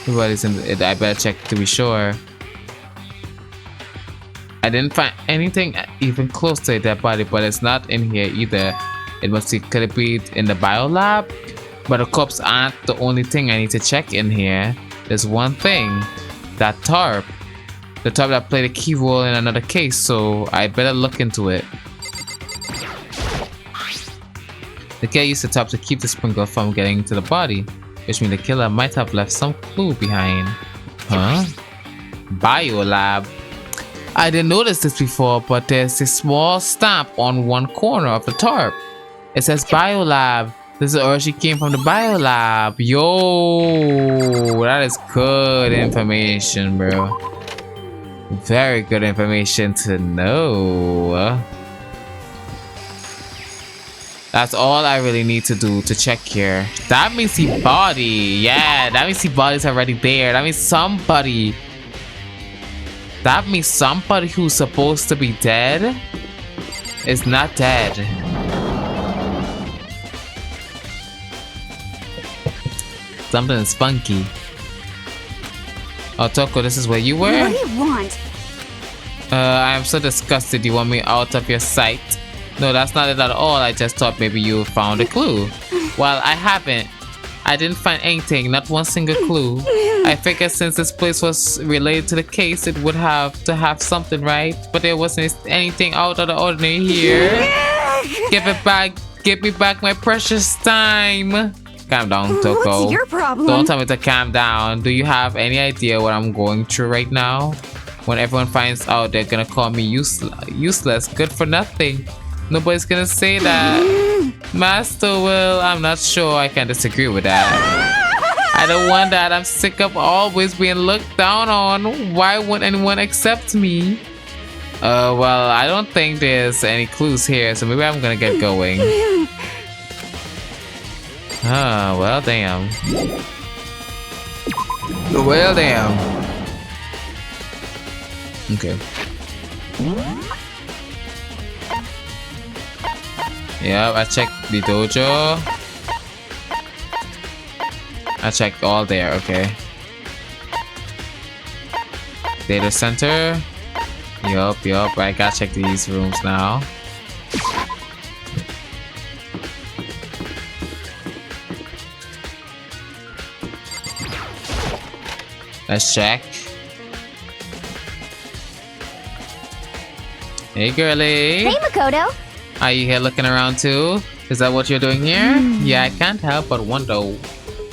Everybody's in it. I better check to be sure. I didn't find anything even close to that body, but it's not in here either. It must be, could it be in the bio lab? But the corpse aren't the only thing I need to check in here. There's one thing. That tarp. The tarp that played a key role in another case, so I better look into it. The killer used the tarp to keep the sprinkler from getting to the body, which means the killer might have left some clue behind. Huh? Bio lab. I didn't notice this before, but there's a small stamp on one corner of the tarp. It says Biolab. This is where she came from, the Biolab. Yo, that is good information, bro. Very good information to know. That's all I really need to do to check here. That means the body. Yeah, that means the body's already there. That means somebody. That means somebody who's supposed to be dead is not dead. Something is funky. Oh, Toko, this is where you were? What do you want? I'm so disgusted you want me out of your sight. No, that's not it at all. I just thought maybe you found a clue. Well, I haven't. I didn't find anything, not one single clue. I figured since this place was related to the case, it would have to have something, right? But there wasn't anything out of the ordinary here. Give it back. Give me back my precious time. Calm down, Toko. What's your problem? Don't tell me to calm down. Do you have any idea what I'm going through right now? When everyone finds out, they're gonna call me useless, good for nothing. Nobody's gonna say that. Master will. I'm not sure I can disagree with that. I don't want that. I'm sick of always being looked down on. Why won't anyone accept me? Well, I don't think there's any clues here, so maybe I'm gonna get going. Ah, well, damn. Well, damn. Okay. Yep, I checked the dojo. I checked all there, okay. Data center. Yup, I gotta check these rooms now. Let's check. Hey, girly. Hey, Makoto. Are you here looking around too? Is that what you're doing here? Yeah, I can't help but wonder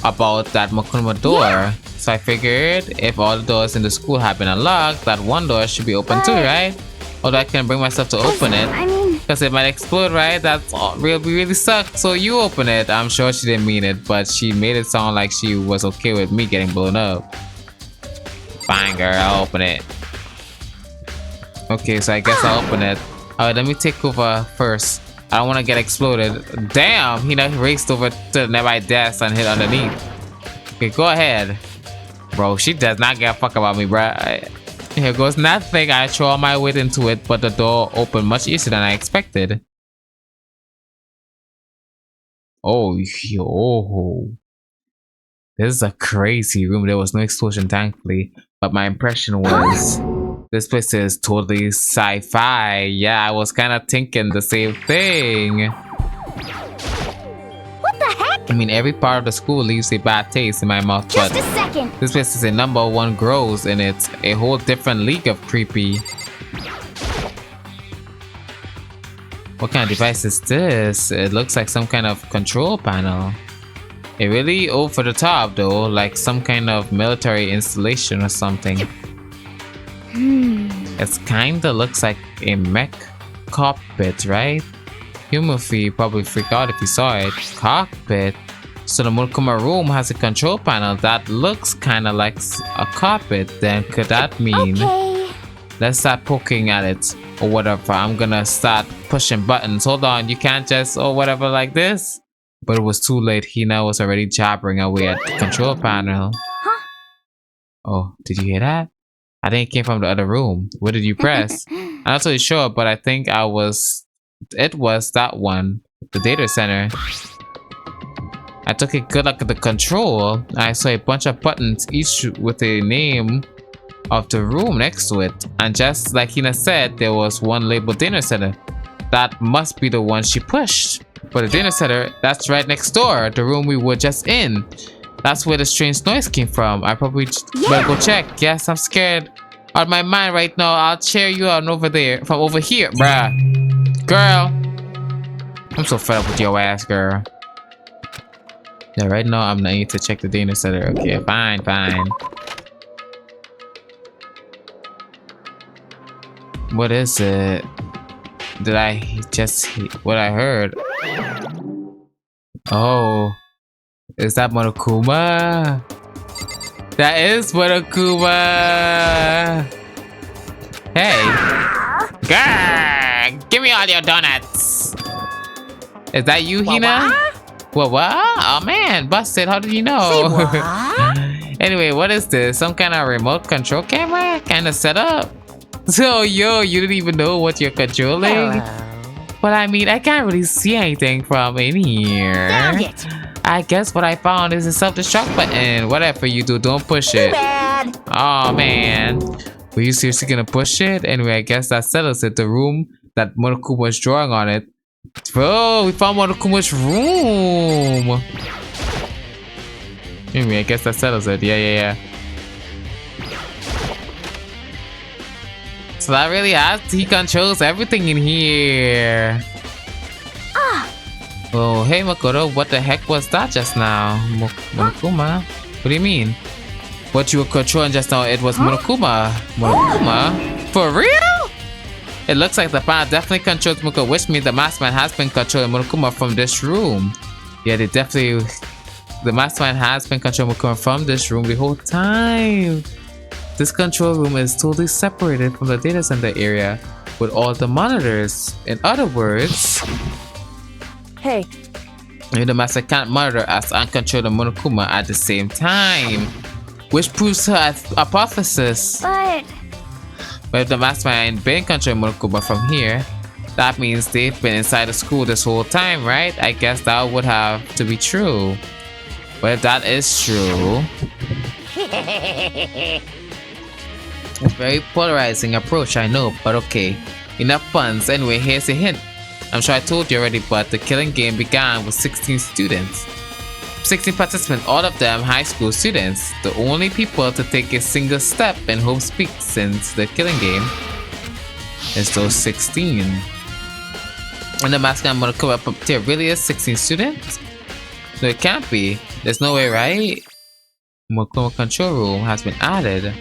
about that Makuma door. Yeah. So I figured if all the doors in the school have been unlocked, that one door should be open too, right? Although I can bring myself to open it. I mean, because it might explode, right? That's really sucks. So you open it. I'm sure she didn't mean it, but she made it sound like she was okay with me getting blown up. Fine, girl, I'll open it. Okay, so I guess I'll open it. Alright, let me take over first. I don't want to get exploded. Damn, he raced over to my desk and hit underneath. Okay, go ahead. Bro, she does not give a fuck about me, bro. Here goes nothing. I throw all my weight into it, but the door opened much easier than I expected. Oh, yo. This is a crazy room. There was no explosion, thankfully. But my impression was this place is totally sci-fi. Yeah, I was kind of thinking the same thing. What the heck? I mean, every part of the school leaves a bad taste in my mouth. Just but a second. this place is a #1 gross, and it's a whole different league of creepy. What kind of device is this? It looks like some kind of control panel. It really over the top though, like some kind of military installation or something. It kinda looks like a mech cockpit, right? Human probably freak out if you saw it. Cockpit? So the Monokuma room has a control panel that looks kinda like a cockpit. Then could that mean... Okay. Let's start poking at it or whatever. I'm gonna start pushing buttons. Hold on, you can't just or whatever like this. But it was too late. Hina was already jabbering away at the control panel. Huh? Oh, did you hear that? I think it came from the other room. What did you press? I'm not really sure, but I think it was that one. The data center. I took a good look at the control. I saw a bunch of buttons, each with a name of the room next to it. And just like Hina said, there was one labeled dinner center. That must be the one she pushed. But the dinner center, that's right next door, the room we were just in. That's where the strange noise came from. I probably better go check. Yes, I'm scared out of my mind right now. I'll cheer you out over there, from over here, bruh. Girl, I'm so fed up with your ass, girl. Yeah, right now I'm need to check the dinner center. Okay, fine. What is it? Did I just hear what I heard? Oh, is that Monokuma? That is Monokuma. Hey, girl, give me all your donuts. Is that you, Hina? What? Oh man, busted. How did you know? Anyway, what is this? Some kind of remote control camera kind of setup? So, yo, you didn't even know what you're controlling? Well, I mean, I can't really see anything from in here. Found it. I guess what I found is a self-destruct button. Whatever you do, don't push it. Bad. Oh, man. Were you seriously gonna push it? Anyway, I guess that settles it. The room that Monokuma was drawing on it. Bro, we found Monokuma's room. Anyway, I guess that settles it. Yeah. So that really he controls everything in here. Oh, hey Makoto, what the heck was that just now? Monokuma? What do you mean? What you were controlling just now, it was Monokuma. Monokuma? For real? It looks like the panel definitely controls Monokuma, which means the mastermind has been controlling Monokuma from this room. Yeah, the mastermind has been controlling Monokuma from this room the whole time. This control room is totally separated from the data center area with all the monitors. In other words, Hey, the master can't monitor us and control the Monokuma at the same time, which proves her hypothesis. But if the mastermind been controlling Monokuma from here, that means they've been inside the school this whole time, right? I guess that would have to be true. But if that is true, it's a very polarizing approach, I know, but okay. Enough puns. Anyway, here's a hint. I'm sure I told you already, but the killing game began with 16 students. 16 participants, all of them high school students. The only people to take a single step in home speak since the killing game is those 16. And the mask I'm gonna come up there really is 16 students? No, it can't be. There's no way, right? Monokuma control room has been added.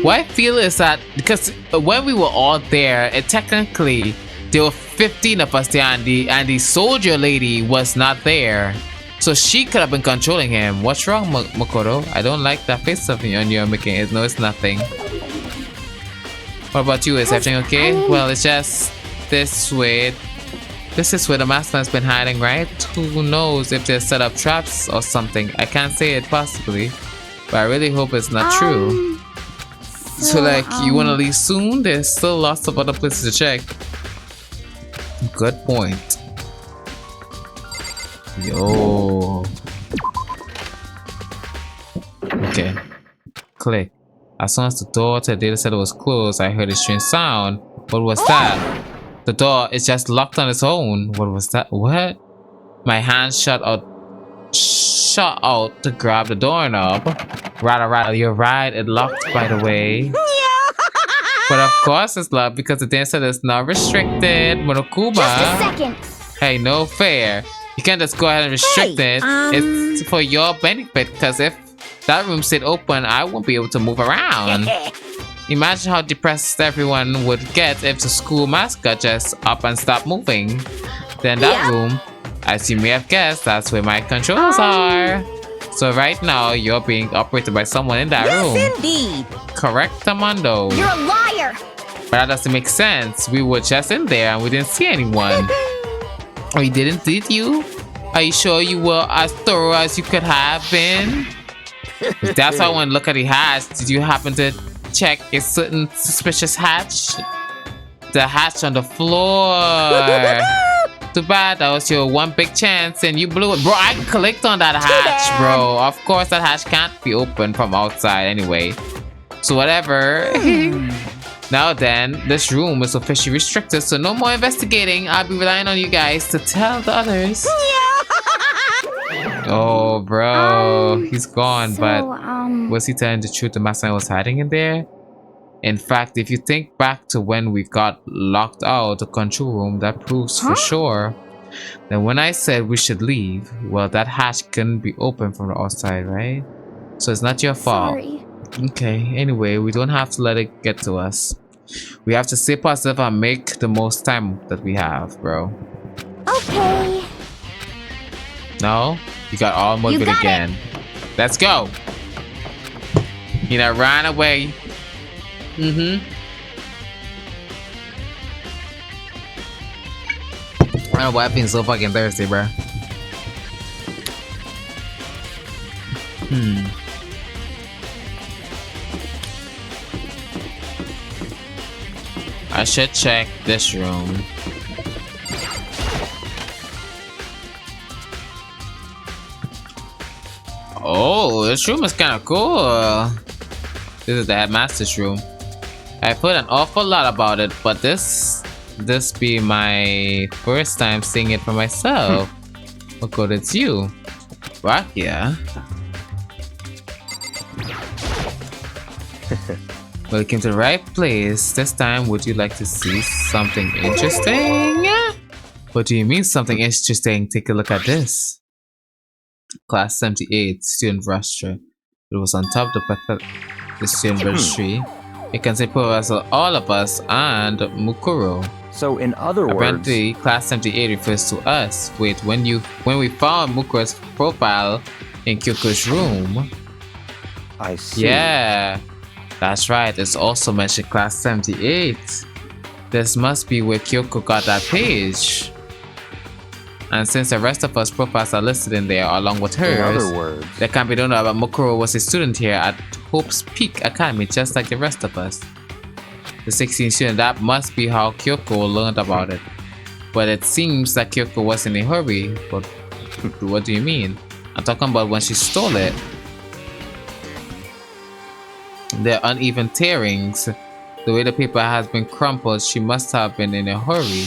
What I feel is that because when we were all there, technically there were 15 of us there, and the soldier lady was not there, so she could have been controlling him. What's wrong, Makoto? I don't like that face of you're making. No, it's nothing. What about you? Is everything okay? Well, it's just this way. This is where the mastermind's been hiding, right? Who knows if they set up traps or something? I can't say it possibly, but I really hope it's not true. So like, you wanna leave soon? There's still lots of other places to check. Good point. Yo. click. As soon as the door to the data center was closed, I heard a strange sound. What was that? The door is just locked on its own. What was that? What? My hand shot out to grab the doorknob. Rattle, you're right. It locked, by the way. But of course it's locked because the data center is not restricted. Monokuma. Just a second. Hey, no fair. You can't just go ahead and restrict it. It's for your benefit, because if that room stayed open, I won't be able to move around. Imagine how depressed everyone would get if the school mascot just up and stopped moving. Then that room, as you may have guessed, that's where my controls are. So right now, you're being operated by someone in that room. Yes, indeed. Correct, Tamando. You're a liar. But that doesn't make sense. We were just in there and we didn't see anyone. Oh, you didn't, did you? Are you sure you were as thorough as you could have been? If that's why I want to look at the hatch, did you happen to check a certain suspicious hatch? The hatch on the floor. Too bad, that was your one big chance and you blew it. Bro, I clicked on that hatch, bro. Of course, that hatch can't be opened from outside anyway. So whatever. Now then, this room is officially restricted, so no more investigating. I'll be relying on you guys to tell the others. Oh, bro. He's gone, but was he telling the truth? The mastermind was hiding in there? In fact, if you think back to when we got locked out of the control room, that proves for sure. Then when I said we should leave, well, that hatch couldn't be opened from the outside, right? So it's not your fault. Sorry. Okay, anyway, we don't have to let it get to us. We have to stay positive and make the most time that we have, bro. Okay. No? You got all motivated again. Let's go! You know, run away. I don't know why I've been so fucking thirsty, bro. I should check this room. Oh, this room is kind of cool. This is the headmaster's room. I put an awful lot about it, but this be my first time seeing it for myself. Oh god, it's you. Right, yeah. Well, you came to the right place. This time, would you like to see something interesting? What do you mean something interesting? Take a look at this. Class 78, student roster. It was on top of the student registry. It can say Professor all of us and Mukuro. So in other words, apparently class 78 refers to us. Wait, when we found Mukuro's profile in Kyoko's room. I see. Yeah, that's right. It's also mentioned class 78. This must be where Kyoko got that page. And since the rest of us profiles are listed in there along with hers, in other words, there can be no doubt that Mukuro was a student here at Hope's Peak Academy just like the rest of us. The 16th student, that must be how Kyoko learned about it. But it seems that Kyoko was in a hurry. But what do you mean? I'm talking about when she stole it. The uneven tearings, the way the paper has been crumpled, she must have been in a hurry.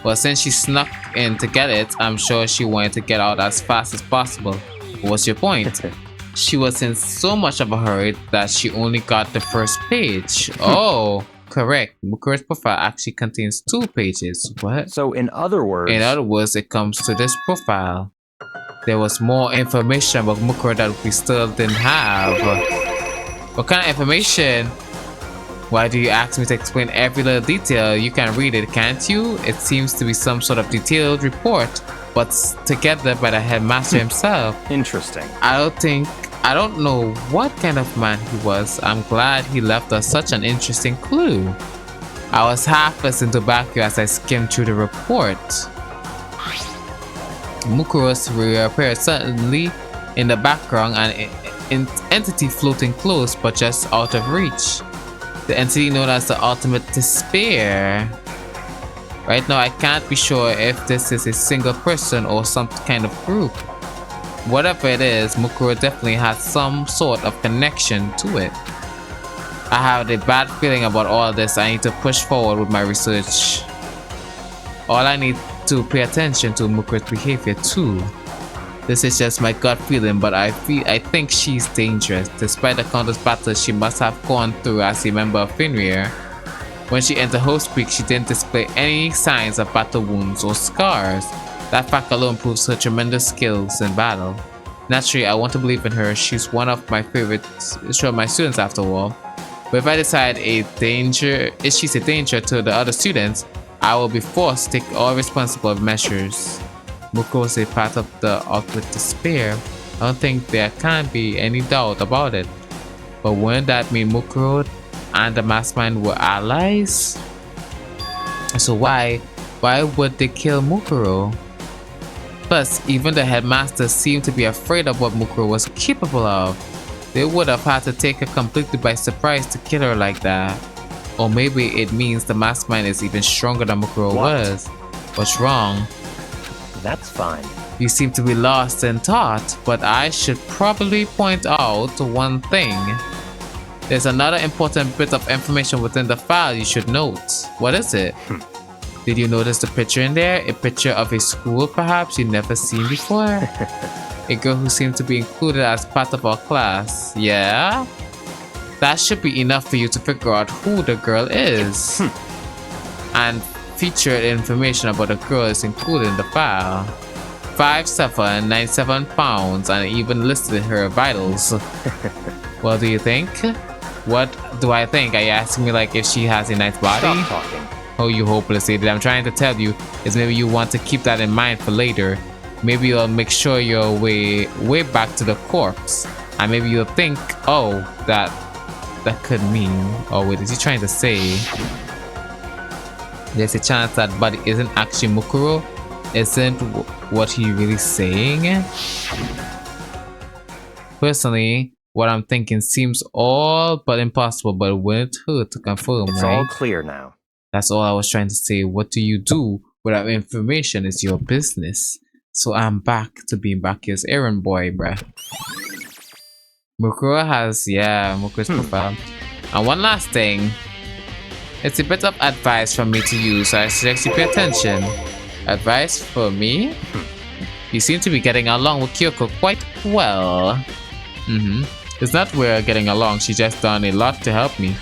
Well, since she snuck in to get it, I'm sure she wanted to get out as fast as possible. What's your point? She was in so much of a hurry that she only got the first page. Oh, correct. Mukuro's profile actually contains 2 pages. What? So in other words... In other words, it comes to this profile. There was more information about Mukuro that we still didn't have. What kind of information? Why do you ask me to explain every little detail? You can read it, can't you? It seems to be some sort of detailed report, but together by the headmaster himself. Interesting. I don't know what kind of man he was. I'm glad he left us such an interesting clue. I was half listening to back as I skimmed through the report. Mukuro's reappeared suddenly in the background, an entity floating close but just out of reach. The entity known as the Ultimate Despair. Right now, I can't be sure if this is a single person or some kind of group. whatever it is, Mukuro definitely has some sort of connection to it. I have a bad feeling about all this. I need to push forward with my research. All I need to pay attention to Mukuro's behavior too. This is just my gut feeling, but I think she's dangerous. Despite the countless battles she must have gone through as a member of Finrir, when she entered Host Creek, she didn't display any signs of battle wounds or scars. That fact alone proves her tremendous skills in battle. Naturally, I want to believe in her. She's one of my favorites, my students after all. But if I decide she's a danger to the other students, I will be forced to take all responsible measures. Mukuro is a part of the ultimate despair. I don't think there can be any doubt about it. But wouldn't that mean Mukuro and the mastermind were allies? So why would they kill Mukuro? Plus, even the headmaster seemed to be afraid of what Mukuro was capable of. They would have had to take her completely by surprise to kill her like that. Or maybe it means the mastermind is even stronger than Mukuro was. What's wrong? That's fine. You seem to be lost in thought, but I should probably point out one thing. There's another important bit of information within the file you should note. What is it? Did you notice the picture in there? A picture of a school perhaps you've never seen before? A girl who seemed to be included as part of our class. Yeah? That should be enough for you to figure out who the girl is. And featured information about the girl is included in the file. 5'7", 97 pounds, and even listed her vitals. What do you think? What do I think? Are you asking me like if she has a nice body? Stop talking. Oh, you hopeless idiot. I'm trying to tell you is maybe you want to keep that in mind for later. Maybe you'll make sure you're way back to the corpse. And maybe you'll think, oh, that could mean... Oh, wait, is he trying to say... There's a chance that body isn't actually Mukuro? Isn't what he really saying? Personally, what I'm thinking seems all but impossible, but it wouldn't hurt to confirm, It's right? all clear now. That's all I was trying to say. What do you do without information is your business. So I'm back to being Bakia's errand boy, bruh. Mukuro has, yeah, Mukuro's profile. And one last thing. It's a bit of advice from me to you, so I suggest you pay attention. Advice for me? You seem to be getting along with Kyoko quite well. It's not we're getting along, she just done a lot to help me.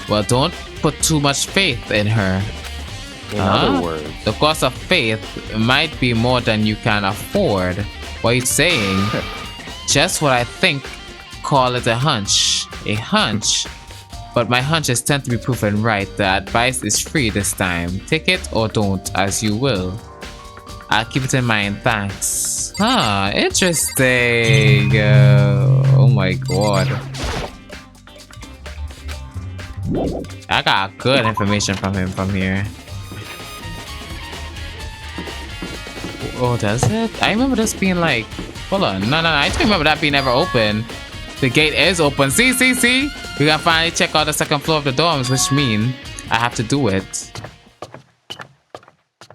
Well, don't put too much faith in her. In other words, the cost of faith might be more than you can afford. What are you saying? Just what I think. Call it a hunch. A hunch? But my hunches tend to be proven right. The advice is free this time. Take it or don't, as you will. I'll keep it in mind, thanks. Huh, interesting. Oh my god. I got good information from him from here. Oh, does it? I remember this being like... Hold on. No, I don't remember that being ever open. The gate is open. See? We gotta finally check out the second floor of the dorms, which means I have to do it.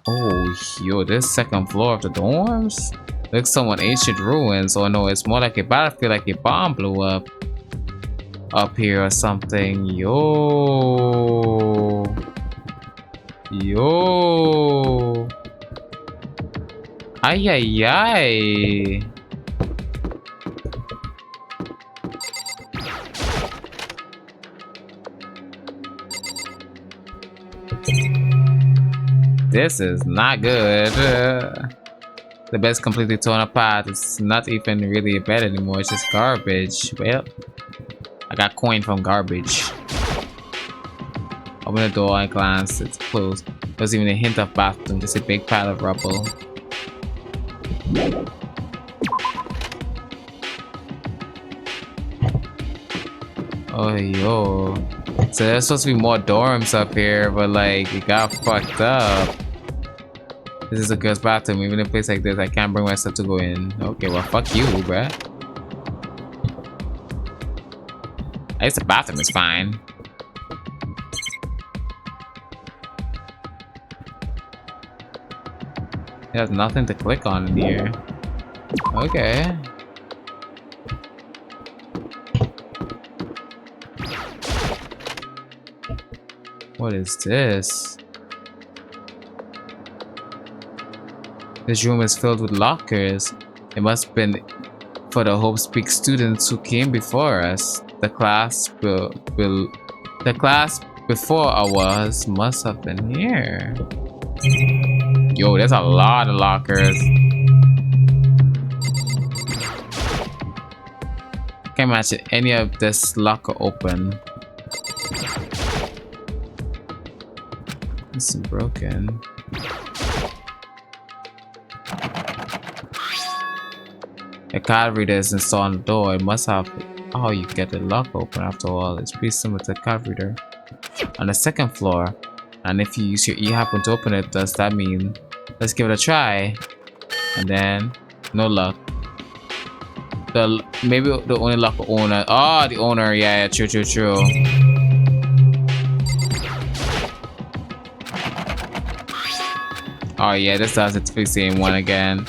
Oh, yo, this second floor of the dorms? Looks somewhat ancient ruins. Oh no, it's more like a battlefield, like a bomb blew up here or something. Yo. Ay. This is not good. The bed's completely torn apart. It's not even really a bed anymore. It's just garbage. Well, I got coin from garbage. Open the door and glance. It's closed. There's even a hint of bathroom. Just a big pile of rubble. Oh, yo. So there's supposed to be more dorms up here, but like, it got fucked up. This is a girl's bathroom. Even in a place like this, I can't bring myself to go in. Okay, well, fuck you, bruh. At least the bathroom is fine. There's nothing to click on in here. Okay. What is this? This room is filled with lockers. It must have been for the Hope Speak students who came before us. The class before ours must have been here. Yo, there's a lot of lockers. Can't imagine any of this locker open. It's broken. A card reader is installed on the door. It must have how you get the lock open. After all, it's pretty similar to a card reader. On the second floor, and if you use your e-happen to open it, does that mean? Let's give it a try. And then, no luck. Maybe the only lock owner. Oh, the owner. Yeah, true. Oh yeah, this does it to the same one again.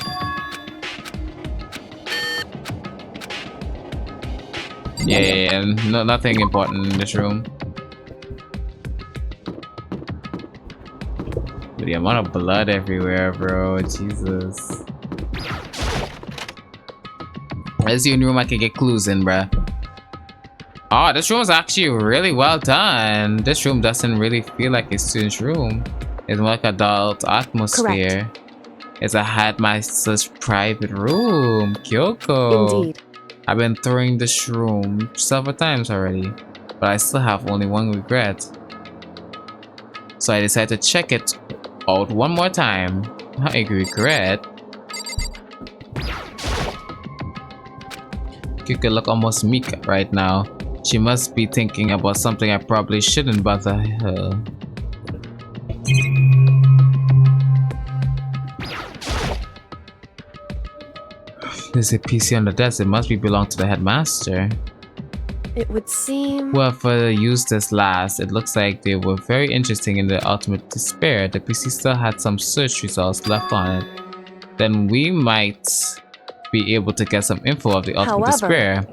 Yeah, no, nothing important in this room. But the amount of blood everywhere, bro. Jesus. This is the only room I can get clues in, bruh. Oh, this room is actually really well done. This room doesn't really feel like a student's room. It's more like adult atmosphere. Correct. It's a headmaster's private room. Kyoko. Indeed. I've been throwing this room several times already, but I still have only one regret. So I decided to check it out one more time. Not a regret. Kyoko look almost meek right now. She must be thinking about something I probably shouldn't bother her. There's a PC on the desk. It must belong to the headmaster. It would seem... Whoever used this last, it looks like they were very interesting in the ultimate despair. The PC still had some search results left on it. Then we might be able to get some info of the ultimate despair.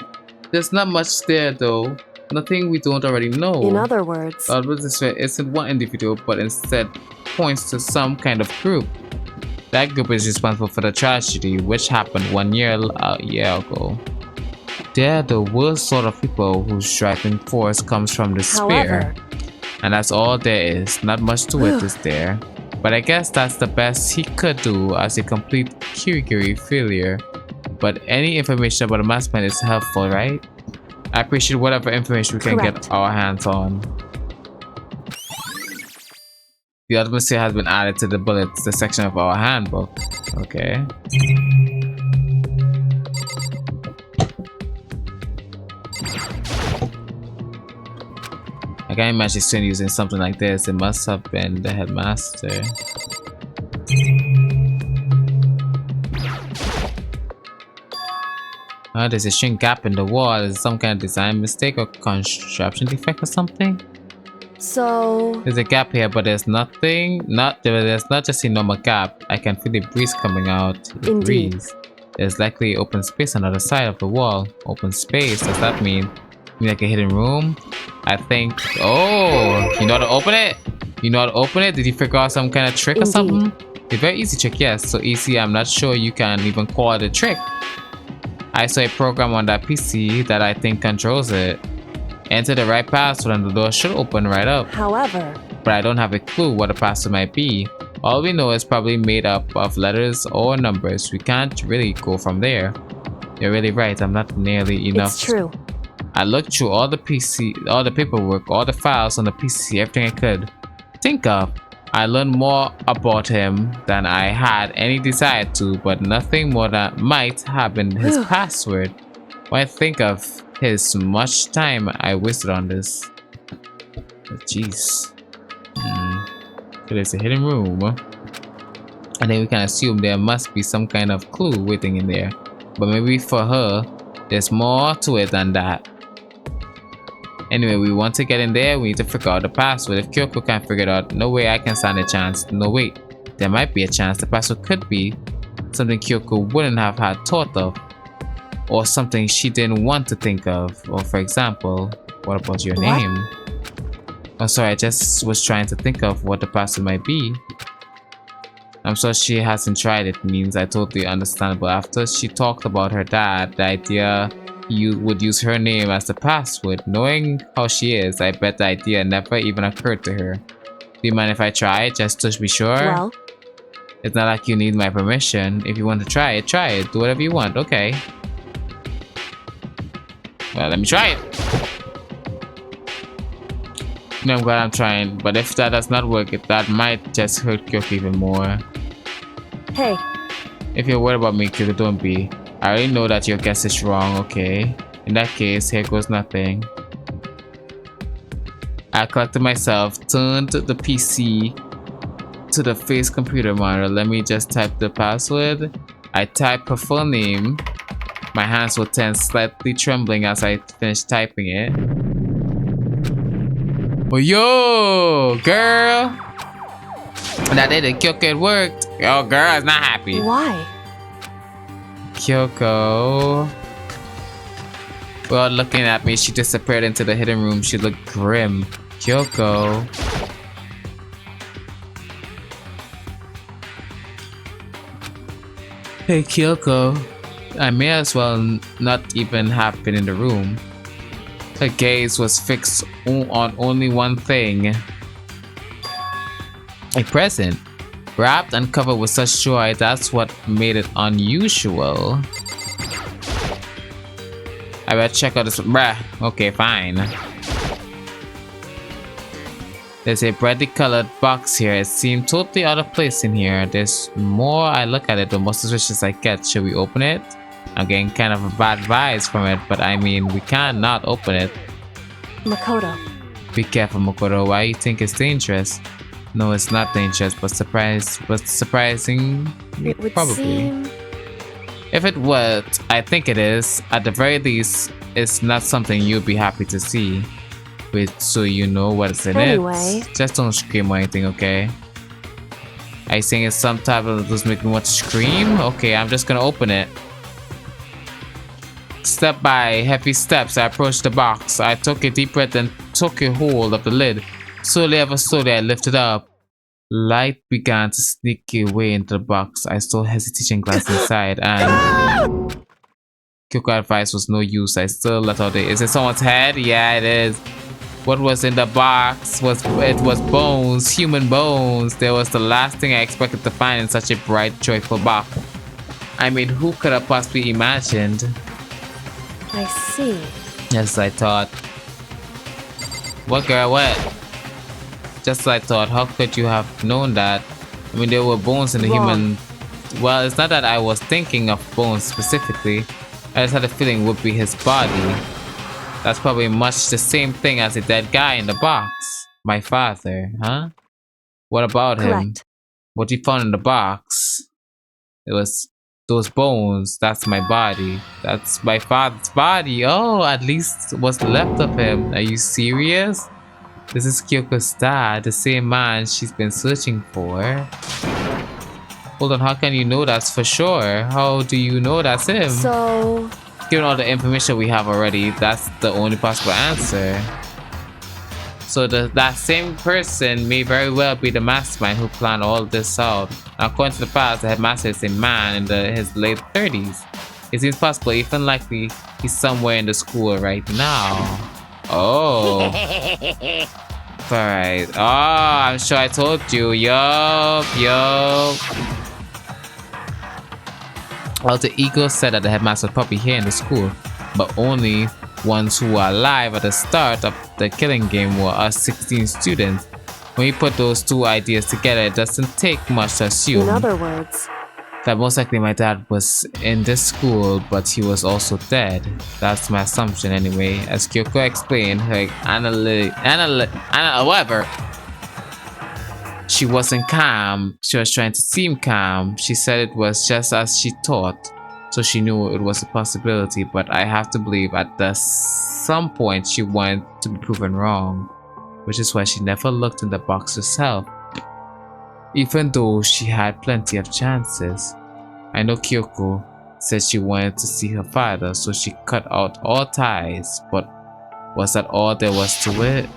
There's not much there though. Nothing we don't already know. In other words, the ultimate despair isn't one individual, but instead points to some kind of group. That group is responsible for the tragedy which happened 1 year ago. They're the worst sort of people whose driving force comes from despair. And that's all there is. Not much to it, is there? But I guess that's the best he could do as a complete Kirigiri failure. But any information about the mastermind is helpful, right? I appreciate whatever information we can get our hands on. The atmosphere has been added to the bullets, the section of our handbook. Okay. I can't imagine student using something like this. It must have been the headmaster. There's a shrink gap in the wall. Is some kind of design mistake or construction defect or something? So there's a gap here, but there's nothing. There's not just a normal gap. I can feel the breeze coming out. The breeze. There's likely open space on the other side of the wall. Open space. Does that mean like a hidden room? I think. Oh, you know how to open it? You know how to open it? Did you figure out some kind of trick or something? A very easy trick, yes. So easy, I'm not sure you can even call it a trick. I saw a program on that PC that I think controls it. Enter the right password and the door should open right up. However, but I don't have a clue what the password might be. All we know is probably made up of letters or numbers. We can't really go from there. You're really right. I'm not nearly enough. It's true. I looked through all the paperwork, all the files on the PC, everything I could think of. I learned more about him than I had any desire to, but nothing more that might have been his password. When I think of his much time I wasted on this. Jeez. So there's a hidden room. And then we can assume there must be some kind of clue waiting in there. But maybe for her, there's more to it than that. Anyway, we want to get in there. We need to figure out the password. If Kyoko can't figure it out, no way I can stand a chance. No, wait. there might be a chance the password could be something Kyoko wouldn't have had thought of, or something she didn't want to think of. Or for example, what about your name? Oh, sorry, I just was trying to think of what the password might be. I'm sure she hasn't tried it, means I totally understand, but after she talked about her dad, the idea you would use her name as the password, knowing how she is, I bet the idea never even occurred to her. Do you mind if I try it, just to be sure? Well, It's not like you need my permission. If you want to try it, try it. Do whatever you want, okay. Well, let me try it. No, I'm glad I'm trying, but if that does not work, that might just hurt Kyoko even more. hey, If you're worried about me, Kyoko, don't be. I already know that your guess is wrong, okay? In that case, here goes nothing. I collected myself, turned the PC to the face computer monitor. Let me just type the password. I typed her full name. My hands were tense, slightly trembling as I finished typing it. Oh, yo, girl! That did it, Kyoko, it worked. Yo, girl is not happy. why? Kyoko. Well, looking at me, she disappeared into the hidden room. She looked grim. Kyoko. Hey, Kyoko. I may as well not even have been in the room. Her gaze was fixed on only one thing. A present. Wrapped and covered with such joy, that's what made it unusual. I better check out this. Bruh. Okay, fine. There's a brightly colored box here. It seemed totally out of place in here. There's more I look at it, the more suspicious I get. Should we open it? I'm getting kind of a bad vibes from it, but I mean, we can't not open it. Makoto. Be careful, Makoto. Why you think it's dangerous? No, it's not dangerous, but surprising. It would Probably. seem... If it was, I think it is. At the very least, it's not something you'd be happy to see. Wait, so you know what's in Anyway. it? Just don't scream or anything, okay? Are you saying it's some type of just make me want to scream? Okay, I'm just gonna open it. Step by heavy steps, I approached the box. I took a deep breath and took a hold of the lid. Slowly, ever slowly, I lifted up. Light began to sneak away into the box. I still hesitating, glanced inside, and Kyoko advice was no use. I still let out the. Is it someone's head? Yeah, it is. What was in the box was bones, human bones. There was the last thing I expected to find in such a bright, joyful box. I mean, who could have possibly imagined? I see. Yes, I thought. What, girl? What? Just as I thought. How could you have known that? I mean, there were bones in the human. Well, it's not that I was thinking of bones specifically. I just had a feeling it would be his body. That's probably much the same thing as the dead guy in the box. My father, huh? What about him? Correct. What he found in the box? It was those bones. That's my body. That's my father's body. Oh, at least what's left of him. Are you serious? This is Kyoko's dad, the same man she's been searching for. Hold on, how can you know that's for sure? How do you know that's him? So... Given all the information we have already, that's the only possible answer. So that same person may very well be the mastermind who planned all this out. Now, according to the past, the headmaster is a man in his late 30s. It seems possible, even likely, he's somewhere in the school right now. Oh. Alright. Oh, I'm sure I told you. Yup. Alter Ego said that the headmaster was probably here in the school, but only ones who were alive at the start of the killing game were us 16 students. When you put those two ideas together, it doesn't take much to assume In other words... that most likely my dad was in this school, but he was also dead. That's my assumption anyway. As Kyoko explained, her whatever. She wasn't calm. She was trying to seem calm. She said it was just as she thought, so she knew it was a possibility, but I have to believe at some point she wanted to be proven wrong, which is why she never looked in the box herself. even though she had plenty of chances. I know Kyoko said she wanted to see her father, so she cut out all ties, but was that all there was to it?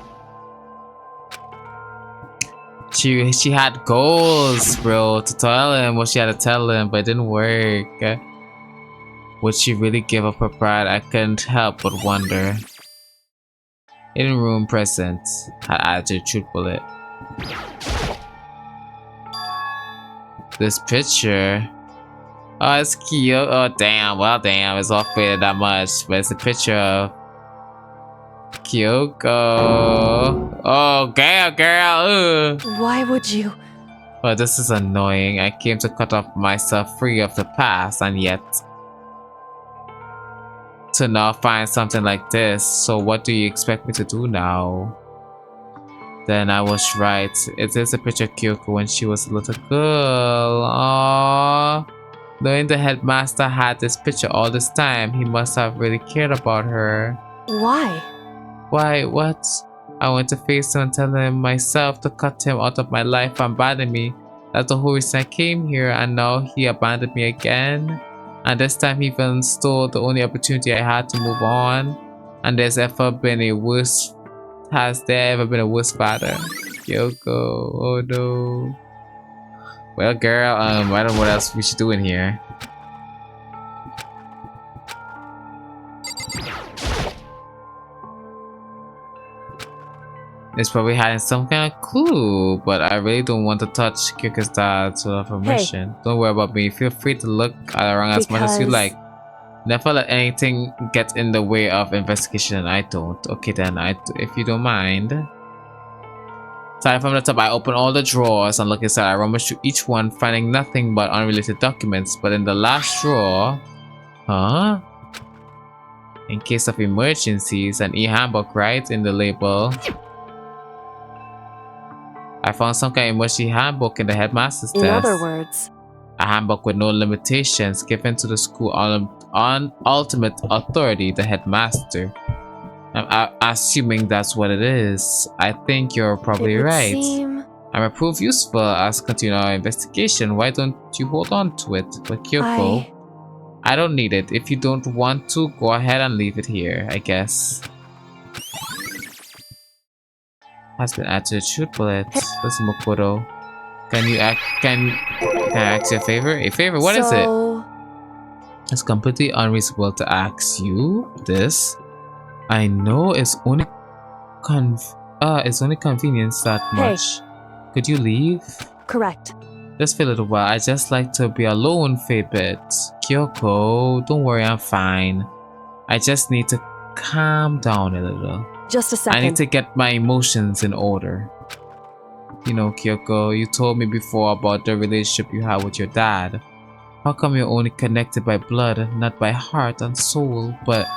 She had goals, bro, to tell him what she had to tell him, but it didn't work. Would she really give up her pride? I couldn't help but wonder. Hidden room present had added a truth bullet. This picture. Oh, it's cute. Oh, damn. Well, damn. It's off faded that much, but it's a picture of Kyoko. Oh, girl. Why would you? Well, this is annoying. I came to cut off myself free of the past, and yet to now find something like this. So what do you expect me to do now? Then I was right. It is a picture of Kyoko when she was a little girl. Aww. Knowing the headmaster had this picture all this time, he must have really cared about her. Why? Why, what? I went to face him and tell him myself to cut him out of my life and abandon me. That's the whole reason I came here, and now he abandoned me again. And this time he even stole the only opportunity I had to move on. And has there ever been a worse father? Kyoko, oh no. Well, girl, I don't know what else we should do in here. It's probably hiding some kind of clue, but I really don't want to touch Kyoko's dad without permission. Hey. Don't worry about me. Feel free to look around as much as you like. Never let anything get in the way of investigation. I don't. Okay then, if you don't mind. Starting from the top, I open all the drawers and look inside. I rummage through each one, finding nothing but unrelated documents. But in the last drawer, in case of emergencies, an e-handbook right in the label. I found some kind of emergency handbook in the headmaster's desk. In other words, a handbook with no limitations given to the school on ultimate authority, the headmaster. I'm assuming that's what it is. I think you're probably right. I'm a proof useful as continue our investigation. Why don't you hold on to it? But Kyoko, I don't need it. If you don't want to, go ahead and leave it here, I guess. Has been added to the truth bullet. Listen, Makoto. Can I ask you a favor? A favor? What is it? It's completely unreasonable to ask you this. I know it's only convenience that much. Could you leave? Correct. Just for a little while. I just like to be alone for a bit. Kyoko, don't worry, I'm fine. I just need to calm down a little. Just a second. I need to get my emotions in order. You know, Kyoko, you told me before about the relationship you had with your dad. How come you're only connected by blood, not by heart and soul? But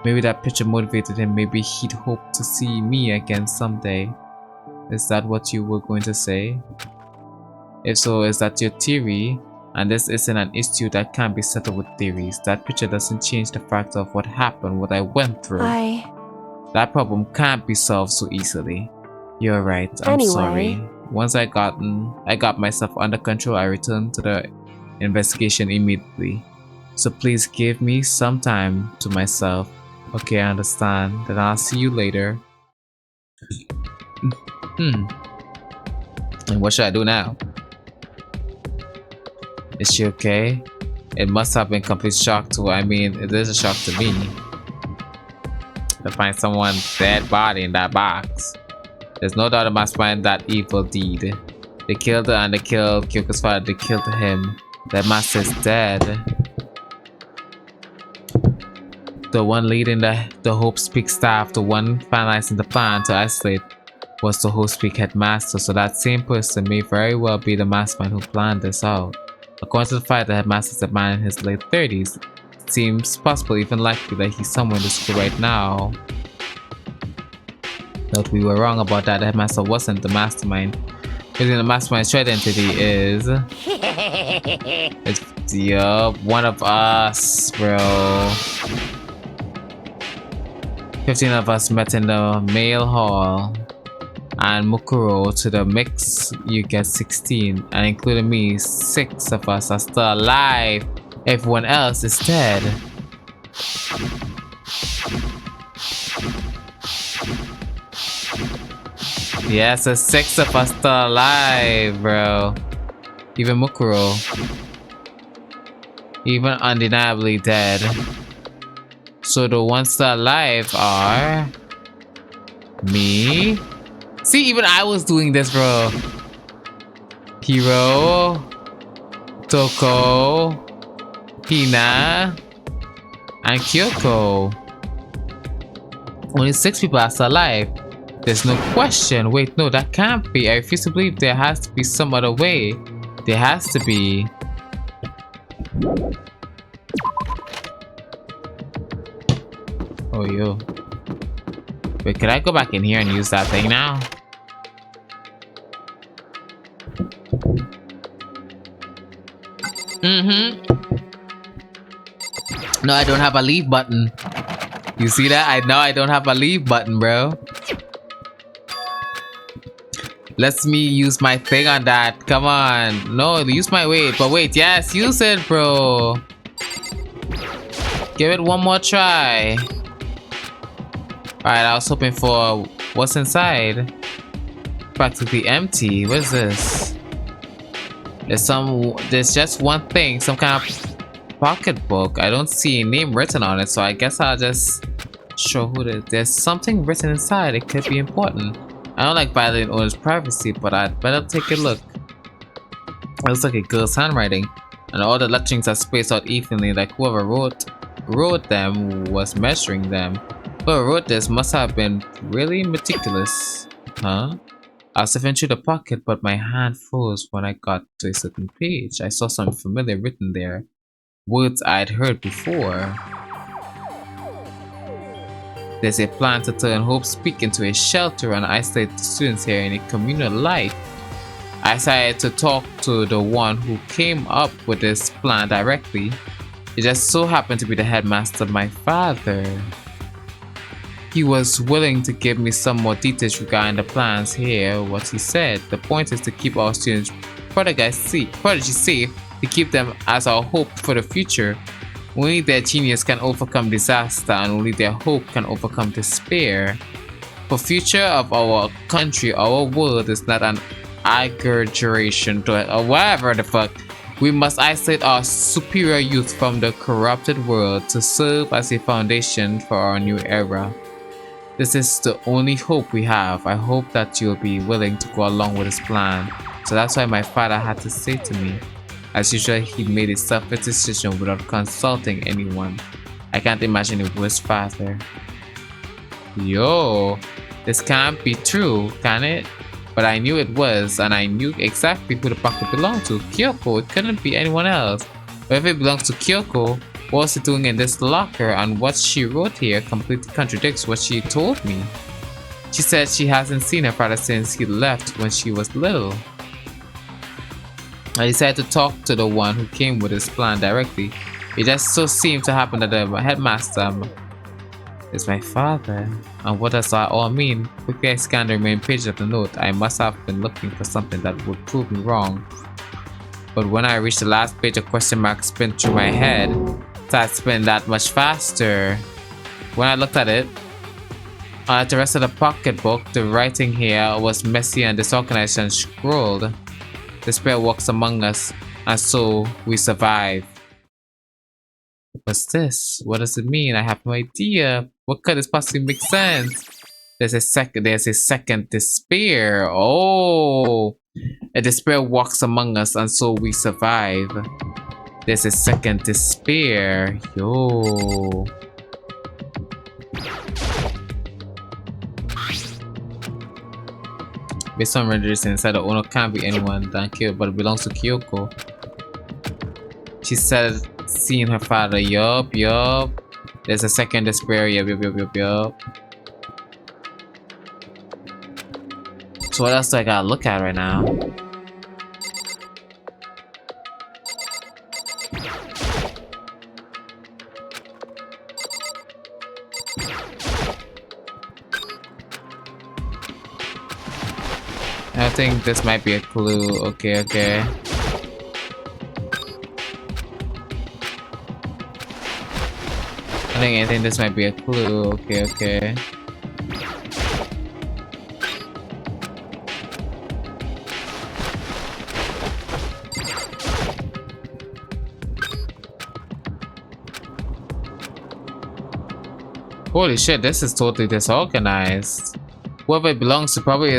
maybe that picture motivated him. Maybe he'd hope to see me again someday. Is that what you were going to say? If so, is that your theory? And this isn't an issue that can't be settled with theories. That picture doesn't change the fact of what happened, what I went through. That problem can't be solved so easily. You're right, I'm sorry. Once I got myself under control, I returned to the investigation immediately. So please give me some time to myself. Okay, I understand. Then I'll see you later. And what should I do now? Is she okay? It must have been complete shock to her. I mean, it is a shock to me. To find someone's dead body in that box. There's no doubt about behind that evil deed. They killed her and they killed Kyoko's father. They killed him. That master's dead. The one leading the Hope Speak staff, the one finalizing the plan to isolate, was the Hope Speak headmaster. So that same person may very well be the mastermind who planned this out. According to the fact that the headmaster is a man in his late 30s, it seems possible, even likely, that he's somewhere in the school right now. But we were wrong about that. The headmaster wasn't the mastermind. Because the mastermind's true identity is... it's one of us, bro. 15 of us met in the mail hall. and Mukuro to the mix, you get 16. And including me, 6 of us are still alive. Everyone else is dead. Yeah, so 6 of us still alive, bro. Even Mukuro. Even undeniably dead. So the ones still alive are... me. See, even I was doing this, bro. Hiro, Toko, Hina, and Kyoko. Only 6 people are still alive. There's no question. Wait, no, that can't be. I refuse to believe there has to be some other way. There has to be. Oh, yo. Wait, can I go back in here and use that thing now? No, I don't have a leave button. You see that? I know I don't have a leave button, bro. Let me use my thing on that. Come on. No, use my weight. But wait, yes, use it, bro. Give it one more try. Alright, I was hoping for what's inside. Practically empty. What is this? There's just one thing, some kind of pocketbook. I don't see a name written on it, so I guess I'll just show who it is. There's something written inside. It could be important. I don't like violating owner's privacy, but I'd better take a look. It looks like a girl's handwriting, and all the letterings are spaced out evenly, like whoever wrote them was measuring them. Whoever wrote this must have been really meticulous. Huh? I was sifting through the pocket, but my hand froze when I got to a certain page. I saw something familiar written there. Words I'd heard before. There's a plan to turn Hope Speak into a shelter and isolate the students here in a communal life. I decided to talk to the one who came up with this plan directly. It just so happened to be the headmaster, my father. He was willing to give me some more details regarding the plans here. What he said, the point is to keep our students prodigy safe, to keep them as our hope for the future. Only their genius can overcome disaster, and only their hope can overcome despair. For future of our country, our world is not an exaggeration to it, or whatever the fuck. We must isolate our superior youth from the corrupted world to serve as a foundation for our new era. This is the only hope we have. I hope that you'll be willing to go along with this plan. So that's why my father had to say to me. As usual, he made a selfish decision without consulting anyone. I can't imagine a worse father. Yo, this can't be true, can it? But I knew it was, and I knew exactly who the pocket belonged to. Kyoko, it couldn't be anyone else. But if it belongs to Kyoko, what was it doing in this locker? And what she wrote here completely contradicts what she told me. She said she hasn't seen her father since he left when she was little. I decided to talk to the one who came with this plan directly. It just so seemed to happen that the headmaster is my father. And what does that all mean? Quickly I scanned the remaining pages of the note. I must have been looking for something that would prove me wrong. But when I reached the last page, a question mark spun through my head. Started spinning that much faster. When I looked at it, at the rest of the pocketbook, the writing here was messy and disorganized and scrawled. Despair walks among us, and so we survive. What's this? What does it mean? I have no idea. What could this possibly make sense? There's a second despair. Oh, a despair walks among us, and so we survive. There's a second despair. Yo. Based on renders inside, the owner can't be anyone than Kyoko, but it belongs to Kyoko. She said, seeing her father. Yup. There's a second despair. Yup. So what else do I gotta look at right now? I think this might be a clue. Okay, okay. I think this might be a clue. Okay, okay. Holy shit, this is totally disorganized. Whoever it belongs to probably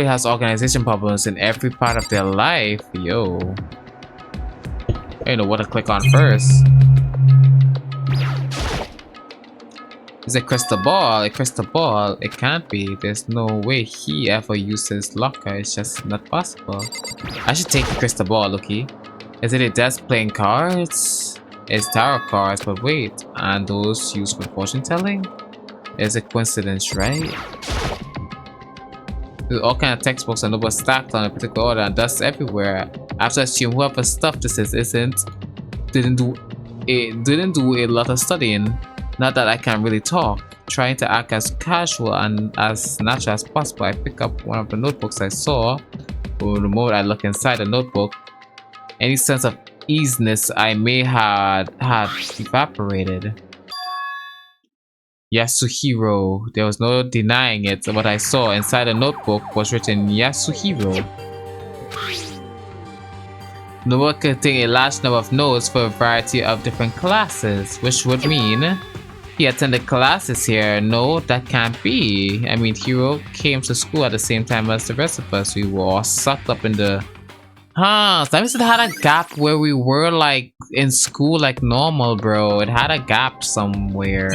has organization problems in every part of their life. Yo. I don't know what to click on first. Is it crystal ball? A crystal ball? It can't be. There's no way he ever uses locker. It's just not possible. I should take the crystal ball, okay? Is it a desk playing cards? It's tarot cards, but wait, and those used for fortune telling? It's a coincidence, right? There's all kind of textbooks and numbers stacked on a particular order and dust everywhere. I have to assume whoever stuff this is didn't do a lot of studying. Not that I can really talk. Trying to act as casual and as natural as possible, I pick up one of the notebooks I saw. But the moment I look inside the notebook, any sense of easiness I may had evaporated. Yasuhiro. There was no denying it. What I saw inside the notebook was written Yasuhiro. The book contained a large number of notes for a variety of different classes, which would mean he attended classes here. No, that can't be. I mean, Hiro came to school at the same time as the rest of us. We were all sucked up in the... Huh, so that means it had a gap where we were like in school like normal, bro. It had a gap somewhere.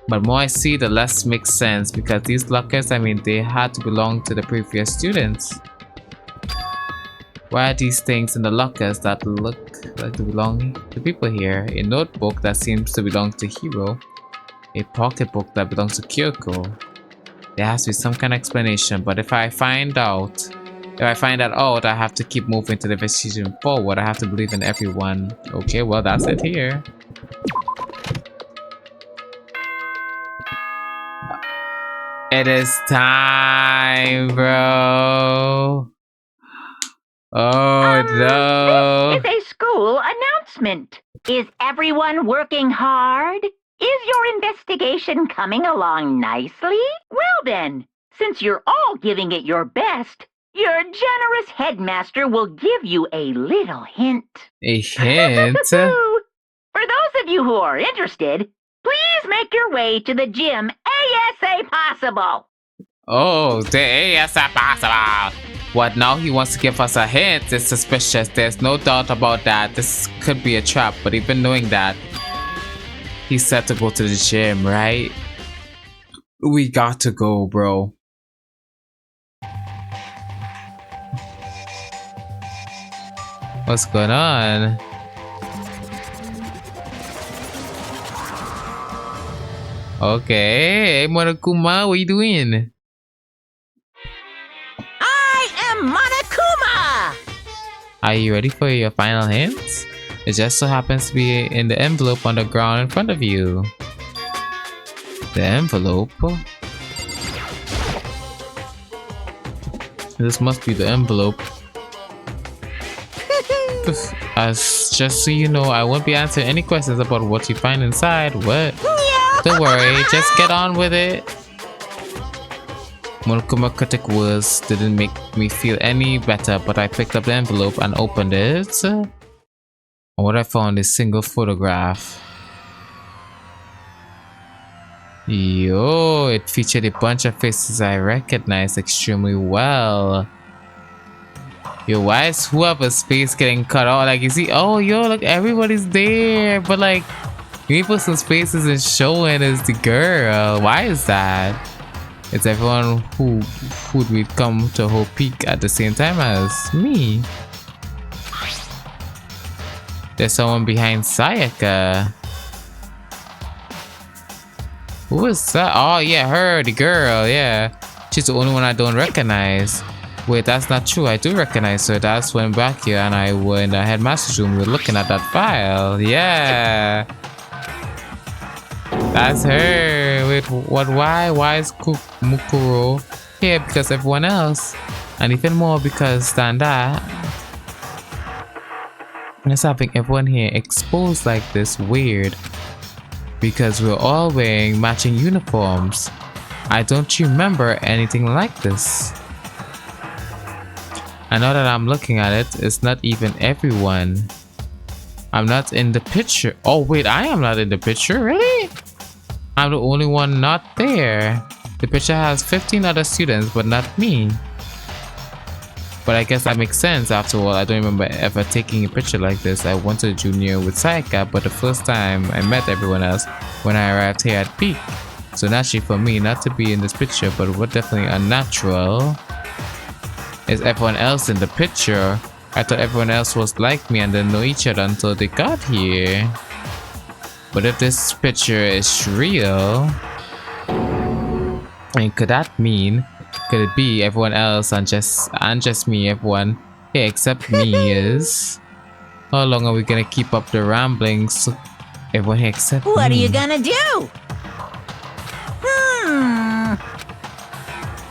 But more I see, the less makes sense, because these lockers, I mean, they had to belong to the previous students. Why are these things in the lockers that look like they belong to people here? A notebook that seems to belong to Hiro. A pocketbook that belongs to Kyoko. There has to be some kind of explanation, but if I find that out, I have to keep moving to the investigation forward. I have to believe in everyone. Okay, well, that's it here. It is time, bro. Oh no. This is a school announcement. Is everyone working hard? Is your investigation coming along nicely? Well then, since you're all giving it your best, your generous headmaster will give you a little hint. A hint? For those of you who are interested, please make your way to the gym ASA possible. Oh, the ASA possible. What, now he wants to give us a hint? It's suspicious. There's no doubt about that. This could be a trap, but even knowing that, he's set to go to the gym, right? We got to go, bro. What's going on? Okay, hey Monokuma, what are you doing? I am Monokuma! Are you ready for your final hints? It just so happens to be in the envelope on the ground in front of you. The envelope? This must be the envelope. As just so you know, I won't be answering any questions about what you find inside. What? Don't worry, just get on with it. Monokuma's cryptic words didn't make me feel any better, but I picked up the envelope and opened it. And what I found is a single photograph. Yo, it featured a bunch of faces I recognized extremely well. Yo, why is whoever's face getting cut out? Like, you see, oh, yo, look, everybody's there, but like, people's faces is showing is the girl. Why is that? It's everyone who would come to a whole peak at the same time as me. There's someone behind Sayaka. Who is that? Oh yeah, her, the girl, yeah. She's the only one I don't recognize. Wait, that's not true. I do recognize her. That's when back here and I were in the headmaster's room. We were looking at that file. Yeah. That's her. Wait, why is Mukuro here because everyone else, and even more because than that, just having everyone here exposed like this weird because we're all wearing matching uniforms. I don't remember anything like this. And now that I'm looking at it, it's not even everyone. I'm not in the picture. Oh wait, I am not in the picture, really? I'm the only one not there. The picture has 15 other students, but not me. But I guess that makes sense. After all, I don't remember ever taking a picture like this. I went to junior with Sayaka, but the first time I met everyone else when I arrived here at Peak. So naturally for me not to be in this picture, but what definitely unnatural is everyone else in the picture. I thought everyone else was like me and didn't know each other until they got here. But if this picture is real, and could that mean, could it be everyone else and just me, everyone here except me is? How long are we gonna keep up the ramblings? Everyone here except What me. are you gonna do?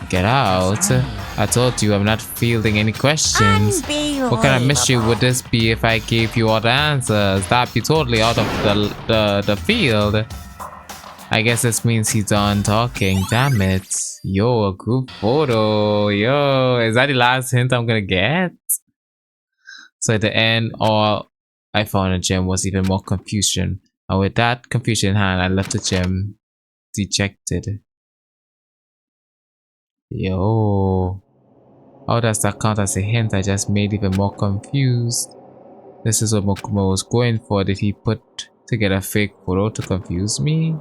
Get out. I told you I'm not fielding any questions. What kind of mystery would this be if I gave you all the answers? That'd be totally out of the field. I guess this means he's done talking. Damn it. Yo, a group photo. Yo, is that the last hint I'm gonna get? So at the end, all I found in the gym was even more confusion. And with that confusion in hand, I left the gym dejected. Yo. How does that count as a hint? I just made even more confused. This is what Mokumo was going for. Did he put together a fake photo to confuse me?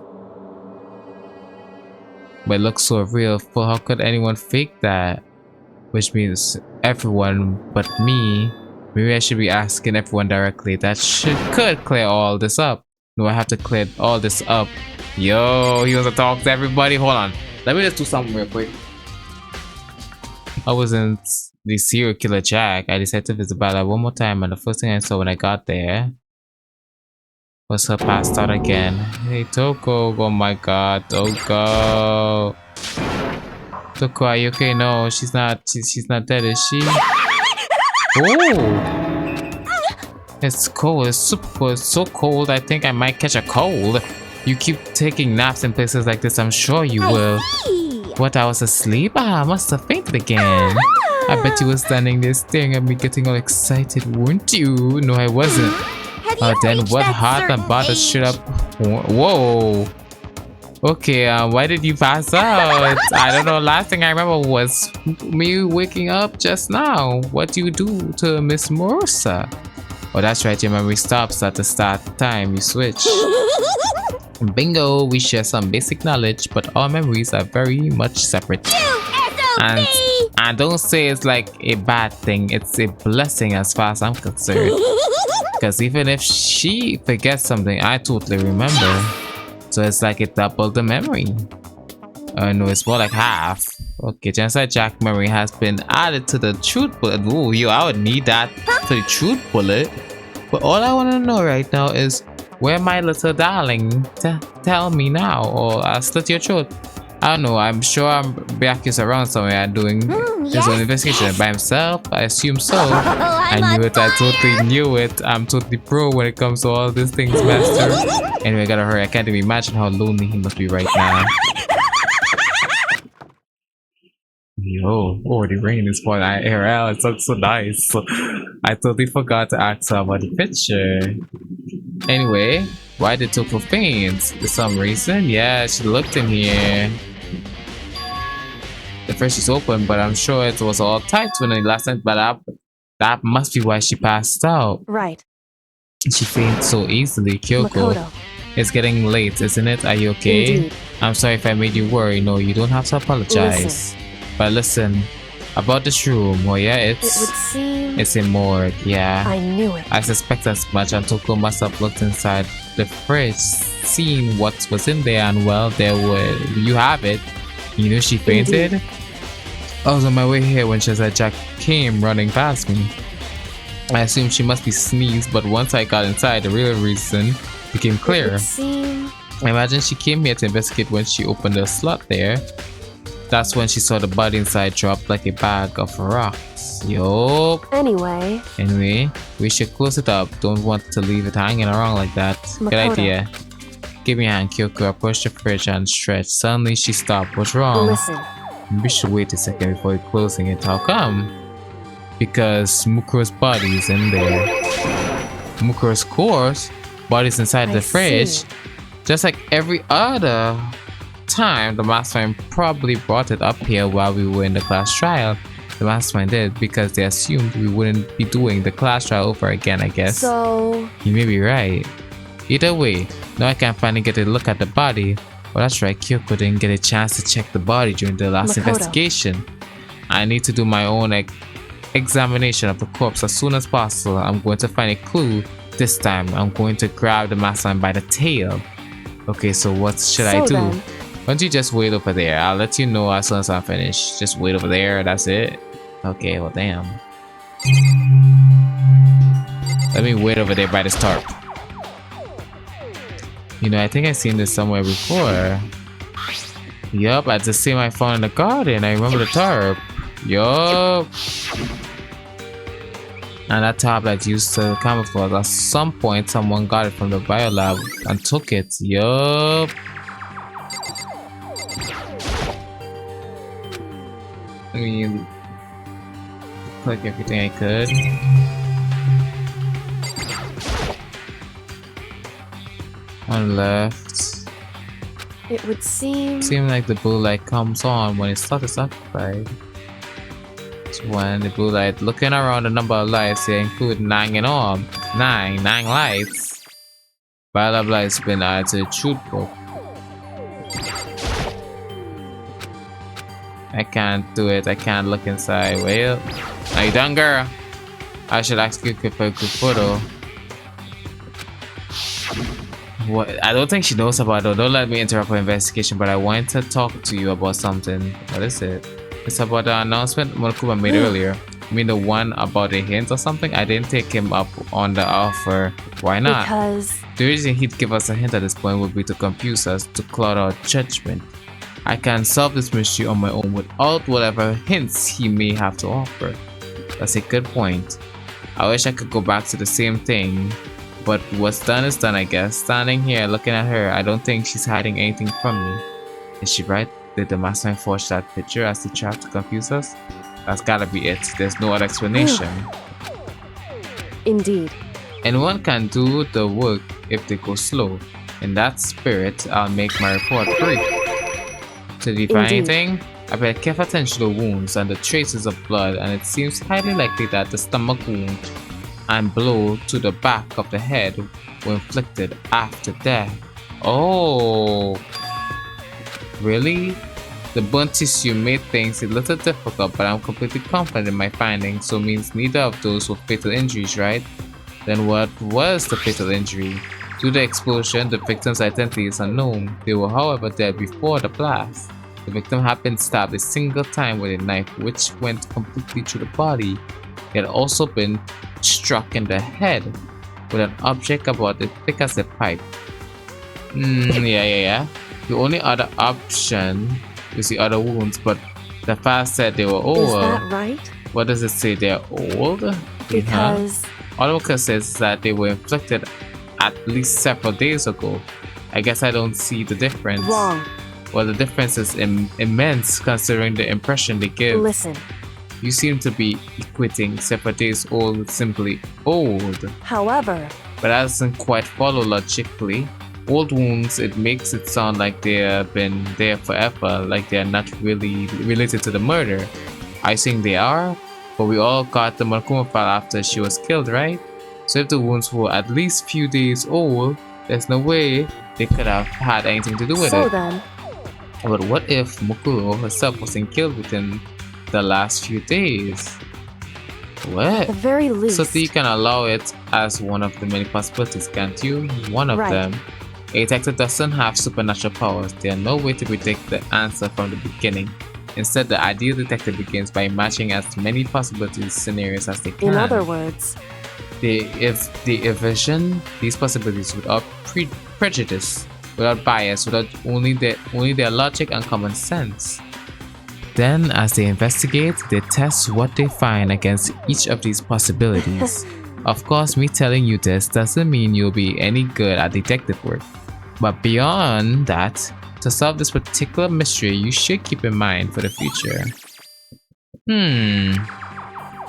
But it looks so real. For how could anyone fake that? Which means everyone but me. Maybe I should be asking everyone directly. That could clear all this up. No, I have to clear all this up. Yo, he wants to talk to everybody. Hold on. Let me just do something real quick. I wasn't the serial killer Jack. I decided to visit Bala one more time, and the first thing I saw when I got there was her passed out again. Hey Toko, oh my god, Toko. Toko, are you okay? No, she's not dead, is she? Oh! It's cold, it's super cold, it's so cold I think I might catch a cold. You keep taking naps in places like this, I'm sure you will. What, I was asleep? I must have fainted again. I bet you were standing there staring at me getting all excited, weren't you? No, I wasn't. Then what heart and bother should up? Whoa. Okay, why did you pass out? I don't know, last thing I remember was me waking up just now. What do you do to Miss Morosa? Oh, that's right, your memory stops at the start time you switch. Bingo, we share some basic knowledge, but our memories are very much separate. And don't say it's like a bad thing, it's a blessing as far as I'm concerned. Because even if she forgets something, I totally remember. So it's like it doubled the memory. No, it's more like half. Okay, Genocide Jack memory has been added to the truth bullet. Ooh, yo, I would need that for the truth bullet. But all I want to know right now is, where my little darling? Tell me now, or I'll slit your throat. I don't know, I'm sure Byaku's around somewhere doing his own investigation by himself. I assume so. I knew it, I totally knew it. I'm totally pro when it comes to all these things, master. Anyway, I gotta hurry. I can't even imagine how lonely he must be right now. Yo, oh, the rain is falling. IRL, it looks so nice. I totally forgot to ask her about the picture. Anyway, why did Toko faint? For some reason? Yeah, she looked in here. The fridge is open, but I'm sure it was all tight when the last night, but that must be why she passed out. Right. She fainted so easily. Kyoko, Makoto. it's getting late, isn't it? Are you okay? Indeed. I'm sorry if I made you worry. No, you don't have to apologize. But listen, about this room, oh yeah, It would seem... it's a morgue, yeah. I knew it. I suspect as much, and Toko must have looked inside the fridge, seen what was in there, and well, you have it. You know she fainted? Indeed. I was on my way here when Shazai Jack came running past me. I assumed she must be sneezed, but once I got inside, the real reason became It clear. would seem... I imagine she came here to investigate when she opened the slot there. That's when she saw the body inside drop like a bag of rocks. Yup. Anyway, We should close it up. Don't want to leave it hanging around like that. Good Makoto. idea. Give me a hand, Kyoko. Approached the fridge and stretched. Suddenly she stopped. What's wrong? listen. We should wait a second before closing it. How come? Because Mukuro's body is in there. Mukuro's corpse body's inside I the fridge. see. Just like every other time, the mastermind probably brought it up here while we were in the class trial. The mastermind did because they assumed we wouldn't be doing the class trial over again, I guess. So, You may be right. Either way, now I can finally get a look at the body. Well, that's right, Kyoko didn't get a chance to check the body during the last Makoto. investigation. I need to do my own examination of the corpse as soon as possible. I'm going to find a clue. This time, I'm going to grab the mastermind by the tail. Okay, so what should I do? then. Why don't you just wait over there? I'll let you know as soon as I'm finished. Just wait over there, that's it. Okay, well damn. Let me wait over there by this tarp. You know, I think I've seen this somewhere before. Yup, that's the same I found in the garden. I remember the tarp. Yup. And that tarp that's used to camouflage. At some point, someone got it from the biolab and took it. Yup. I mean, click everything I could. On left. it would seem. Seems like the blue light comes on when it's slot is occupied. So when the blue light, looking around the number of lights, they include 9 in all. 9 lights. Biolab lights been added to the truth book. I can't do it. I can't look inside. Well, are you done, girl? I should ask you for a good photo. What? I don't think she knows about it. Don't let me interrupt her investigation, but I wanted to talk to you about something. What is it? It's about the announcement Monokuma made earlier. I mean the one about a hint or something? I didn't take him up on the offer. Why not? Because. The reason he'd give us a hint at this point would be to confuse us, to cloud our judgment. I can solve this mystery on my own without whatever hints he may have to offer. That's a good point. I wish I could go back to the same thing, but what's done is done, I guess. Standing here looking at her, I don't think she's hiding anything from me. Is she right? Did the mastermind forge that picture as the trap to confuse us? That's gotta be it. There's no other explanation. Indeed. Anyone can do the work if they go slow. In that spirit, I'll make my report brief. To define Indeed. anything, I paid careful attention to the wounds and the traces of blood, and it seems highly likely that the stomach wound and blow to the back of the head were inflicted after death. Oh, really? The burnt tissue made things a little difficult, but I'm completely confident in my findings, so it means neither of those were fatal injuries, right? Then what was the fatal injury? Due to the explosion, the victim's identity is unknown. They were, however, dead before the blast. The victim had been stabbed a single time with a knife, which went completely through the body. He had also been struck in the head with an object about as thick as a pipe. Yeah. The only other option is the other wounds, but the file said they were old. Is that right? What does it say? They're old? Because. All it says that they were inflicted at least several days ago. I guess I don't see the difference. Wrong. Well, the difference is immense considering the impression they give. Listen. You seem to be equating several days old with simply old. However. But that doesn't quite follow logically. Old wounds, it makes it sound like they have been there forever, like they are not really related to the murder. I think they are, but we all got the Monokuma file after she was killed, right? So if the wounds were at least few days old, there's no way they could have had anything to do with So it. then. But what if Mukuro herself wasn't killed within the last few days? What? At the very least. So you can allow it as one of the many possibilities, can't you? One of Right. them. A detective doesn't have supernatural powers. There's no way to predict the answer from the beginning. Instead, the ideal detective begins by matching as many possibilities scenarios as they can. In other words. They envision these possibilities without prejudice. without bias, without only their logic and common sense. Then, as they investigate, they test what they find against each of these possibilities. Of course, me telling you this doesn't mean you'll be any good at detective work. But beyond that, to solve this particular mystery, you should keep in mind for the future.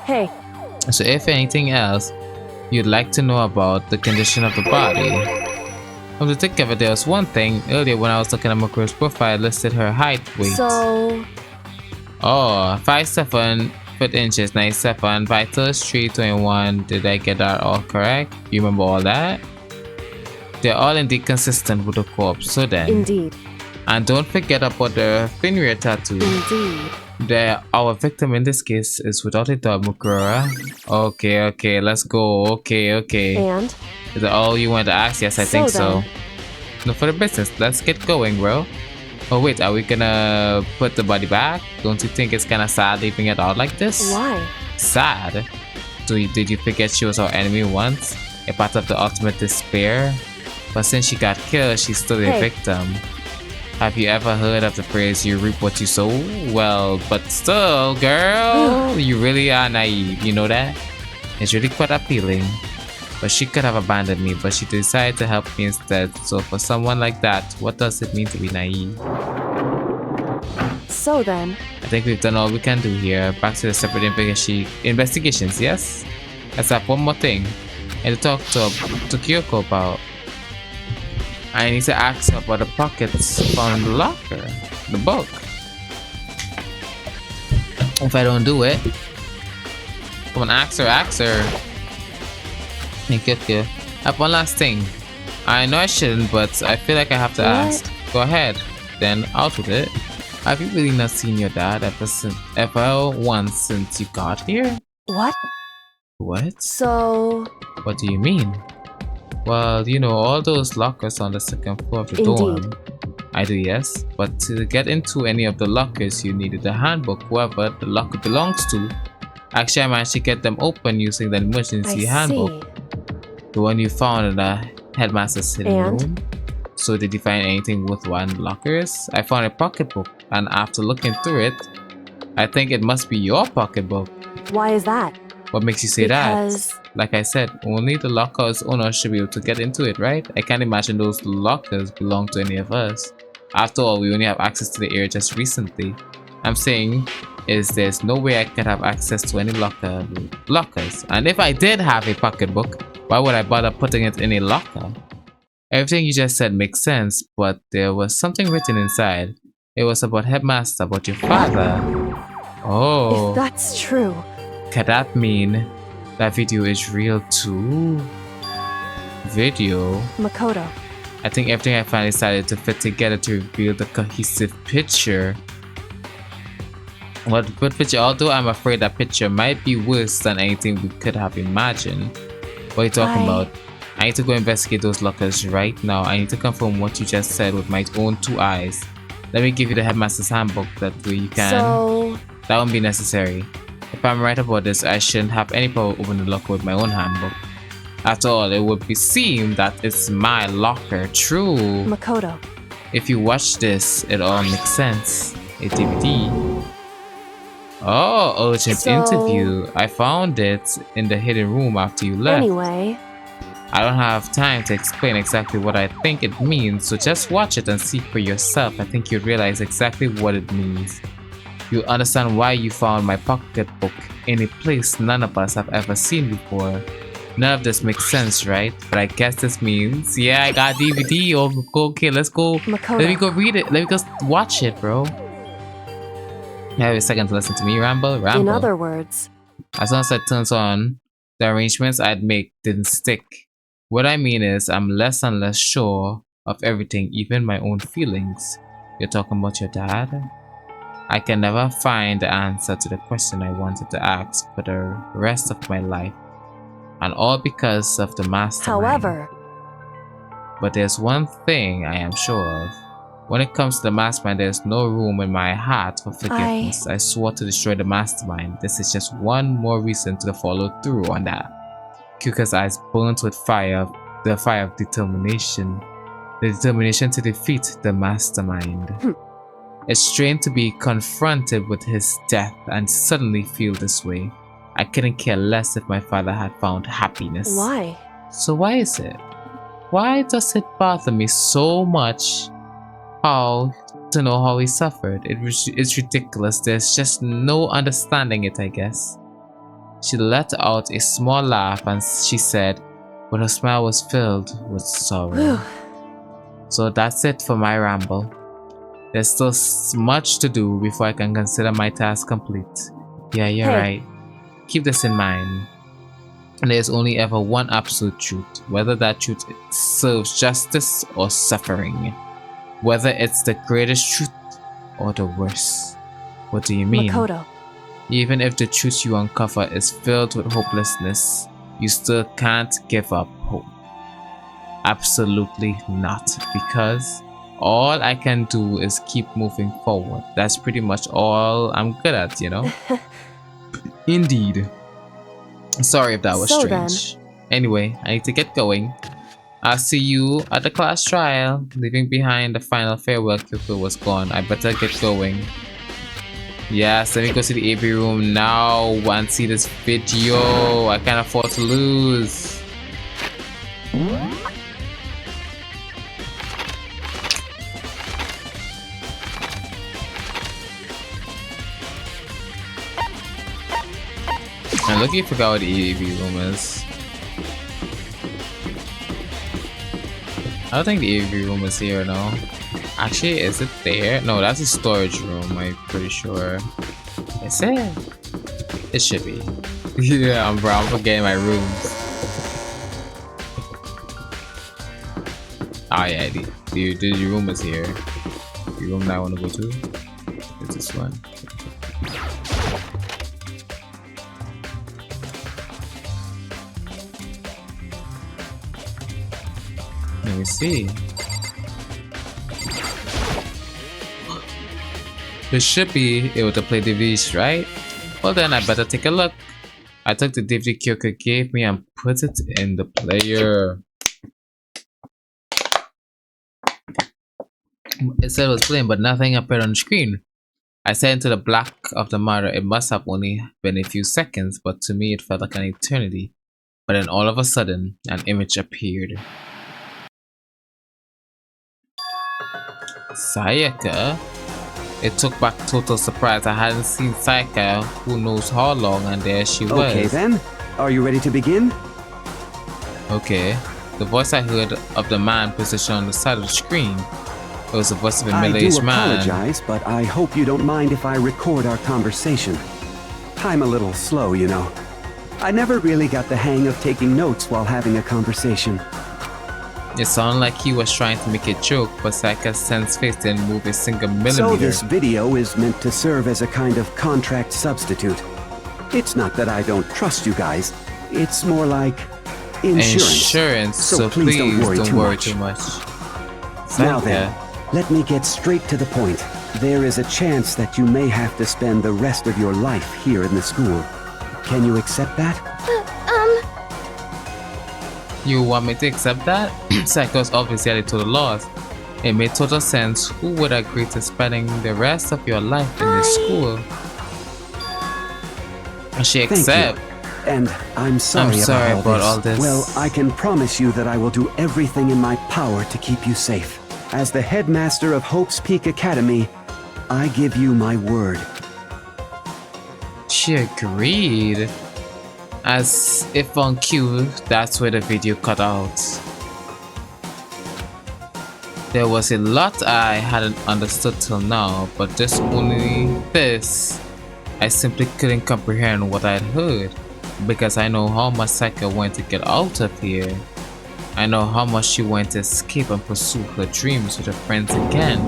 Hey. So if anything else you'd like to know about the condition of the body. Come to think of it, there was one thing earlier when I was looking at Makuro's profile, listed her height, weight. So... Oh, 5'7" inches, 97, vitals 321. Did I get that all correct? You remember all that? They're all indeed consistent with the corpse, so then. Indeed. And don't forget about the finger tattoo. Indeed. Our victim in this case is without a doubt Mukura. Okay, let's go. Okay. And? Is that all you wanted to ask? Yes, I think so. Then. No, for the business. Let's get going, bro. Oh wait, are we gonna put the body back? Don't you think it's kinda sad leaving it out like this? Why? Sad? Did you forget she was our enemy once? A part of the ultimate despair? But since she got killed, she's still a victim. Have you ever heard of the phrase, you reap what you sow? Well, but still, girl, you really are naive, you know that? It's really quite appealing. But she could have abandoned me, but she decided to help me instead. So for someone like that, what does it mean to be naive? So then... I think we've done all we can do here. Back to the separate investigations, yes? Let's have one more thing. I need to talk to Kyoko about. I need to ask her about the pockets found in the locker. The book. If I don't do it, come on, ask her. Thank you. I have one last thing. I know I shouldn't, but I feel like I have to ask. Go ahead. Then out with it. Have you really not seen your dad ever once since you got here? What? What? So... What do you mean? Well, you know, all those lockers on the second floor of the dorm. I do, yes. But to get into any of the lockers, you needed a handbook, whoever the locker belongs to. Actually, I managed to get them open using the emergency handbook. The one you found in the headmaster's hidden room. So did you find anything worthwhile in the lockers? I found a pocketbook, and after looking through it, I think it must be your pocketbook. Why is that? What makes you say that? Like I said, only the locker's owner should be able to get into it, right? I can't imagine those lockers belong to any of us. After all, we only have access to the area just recently. I'm saying is there's no way I could have access to any lockers. And if I did have a pocketbook, why would I bother putting it in a locker? Everything you just said makes sense, but there was something written inside. It was about Headmaster, about your father. Oh. If that's true. Could that mean that video is real too? Video? Makoto. I think everything I finally decided to fit together to reveal the cohesive picture. What good picture? Although I'm afraid that picture might be worse than anything we could have imagined. What are you talking about? I need to go investigate those lockers right now. I need to confirm what you just said with my own two eyes. Let me give you the headmaster's handbook, that way you can. So... That won't be necessary. If I'm right about this, I shouldn't have any power over the locker with my own handbook. After all, it would be seem that it's my locker. True. Makoto. If you watch this, it all makes sense. A DVD. Oh, urgent interview. I found it in the hidden room after you left. Anyway. I don't have time to explain exactly what I think it means, so just watch it and see for yourself. I think you'll realize exactly what it means. You'll understand why you found my pocketbook in a place none of us have ever seen before. None of this makes sense, right? But I guess this means, yeah, I got DVD. Okay, let's go. Makoto. Let me go read it. Let me go watch it, bro. You have a second to listen to me ramble. In other words, as soon as it turns on, the arrangements I'd make didn't stick. What I mean is, I'm less and less sure of everything, even my own feelings. You're talking about your dad? I can never find the answer to the question I wanted to ask for the rest of my life. And all because of the mastermind. However. But there's one thing I am sure of. When it comes to the mastermind, there's no room in my heart for forgiveness. I swore to destroy the mastermind. This is just one more reason to follow through on that. Kyuka's eyes burnt with fire, the fire of determination. the determination to defeat the mastermind. It's strange to be confronted with his death and suddenly feel this way. I couldn't care less if my father had found happiness. Why? So why is it? Why does it bother me so much to know how he suffered? It's ridiculous. There's just no understanding it, I guess. She let out a small laugh and she said, but her smile was filled with sorrow. So that's it for my ramble. There's still much to do before I can consider my task complete. Yeah, you're right. Keep this in mind. There's only ever one absolute truth, whether that truth serves justice or suffering. Whether it's the greatest truth or the worst. What do you mean? Makoto. Even if the truth you uncover is filled with hopelessness, you still can't give up hope. Absolutely not, because all I can do is keep moving forward. That's pretty much all I'm good at, you know? Indeed. Sorry if that was strange. Anyway, I need to get going. I'll see you at the class trial. Leaving behind the final farewell, Kyoko was gone. I better get going. Yes, let me go to the AV room now and see this video. I can't afford to lose. And look, you forgot what the AV room is. I don't think the AV room is here now. Actually, is it there? No, that's a storage room, I'm pretty sure. Is it? It should be. Yeah, I'm forgetting my rooms. Oh yeah, the room is here. The room that I want to go to is this one. Let me see. It should be able to play DVDs, right? Well then, I better take a look. I took the DVD Kyoko gave me and put it in the player. It said it was playing, but nothing appeared on the screen. I stared into the black of the monitor. It must have only been a few seconds, but to me it felt like an eternity. But then all of a sudden, an image appeared. Sayaka? It took back total surprise. I hadn't seen Sayaka who knows how long, and there she was. Okay then, are you ready to begin? Okay. The voice I heard of the man positioned on the side of the screen. It was the voice of a middle-aged man. I do apologize, but I hope you don't mind if I record our conversation. I'm a little slow, you know. I never really got the hang of taking notes while having a conversation. It sounded like he was trying to make a joke, but Sayaka's tense face didn't move a single millimeter. So this video is meant to serve as a kind of contract substitute. It's not that I don't trust you guys. It's more like insurance. So please don't worry too much. Now then, let me get straight to the point. There is a chance that you may have to spend the rest of your life here in the school. Can you accept that? You want me to accept that? Sayaka's obviously at a total loss. It made total sense. Who would agree to spending the rest of your life in this school? And she accepts. And I'm sorry about all this. Well, I can promise you that I will do everything in my power to keep you safe. As the headmaster of Hope's Peak Academy, I give you my word. She agreed. As if on cue, that's where the video cut out. There was a lot I hadn't understood till now, but I simply couldn't comprehend what I'd heard, because I know how much Sayaka wanted to get out of here. I know how much she wanted to escape and pursue her dreams with her friends again.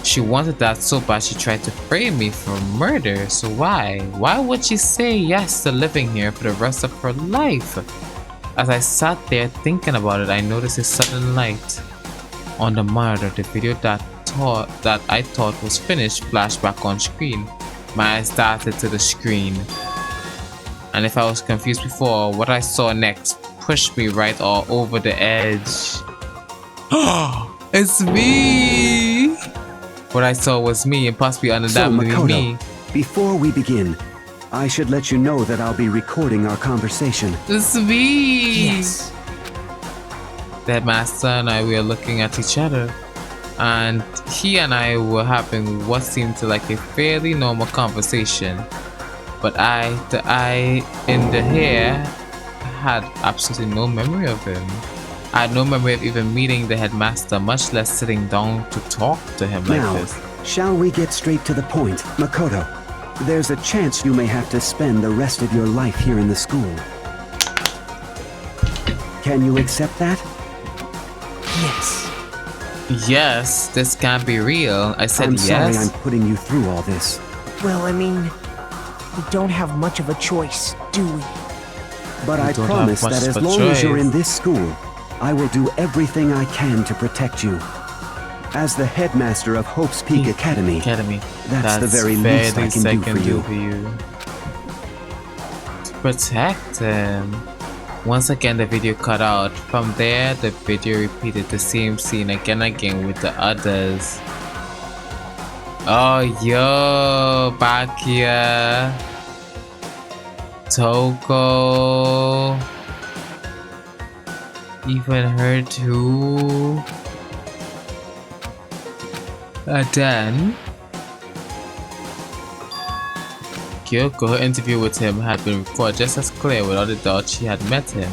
She wanted that so bad she tried to frame me for murder, so why? Why would she say yes to living here for the rest of her life? As I sat there thinking about it, I noticed a sudden light. On the monitor, the video that I thought was finished flashed back on screen. My eyes darted to the screen. And if I was confused before, what I saw next pushed me right all over the edge. It's me! What I saw was me, and possibly undoubtedly So, Makoto, me. Before we begin, I should let you know that I'll be recording our conversation. It's me! Yes. The headmaster and I were looking at each other, and he and I were having what seemed to like a fairly normal conversation. But the eye in the hair had absolutely no memory of him. I had no memory of even meeting the headmaster, much less sitting down to talk to him like this. Shall we get straight to the point? Makoto, there's a chance you may have to spend the rest of your life here in the school. Can you accept that? Yes. Yes, this can't be real. I said I'm sorry yes. I'm putting you through all this. Well, I mean, we don't have much of a choice, do we? But I don't promise have much that as of a long as you're choice. in this school, I will do everything I can to protect you. As the headmaster of Hope's Peak Academy, that's the very least I can do for you. To protect him. Once again, the video cut out. From there, the video repeated the same scene again and again with the others. Oh, yo, back here. Toko. Even her too. Then Kyoko, her interview with him had been recorded just as clear without a doubt she had met him.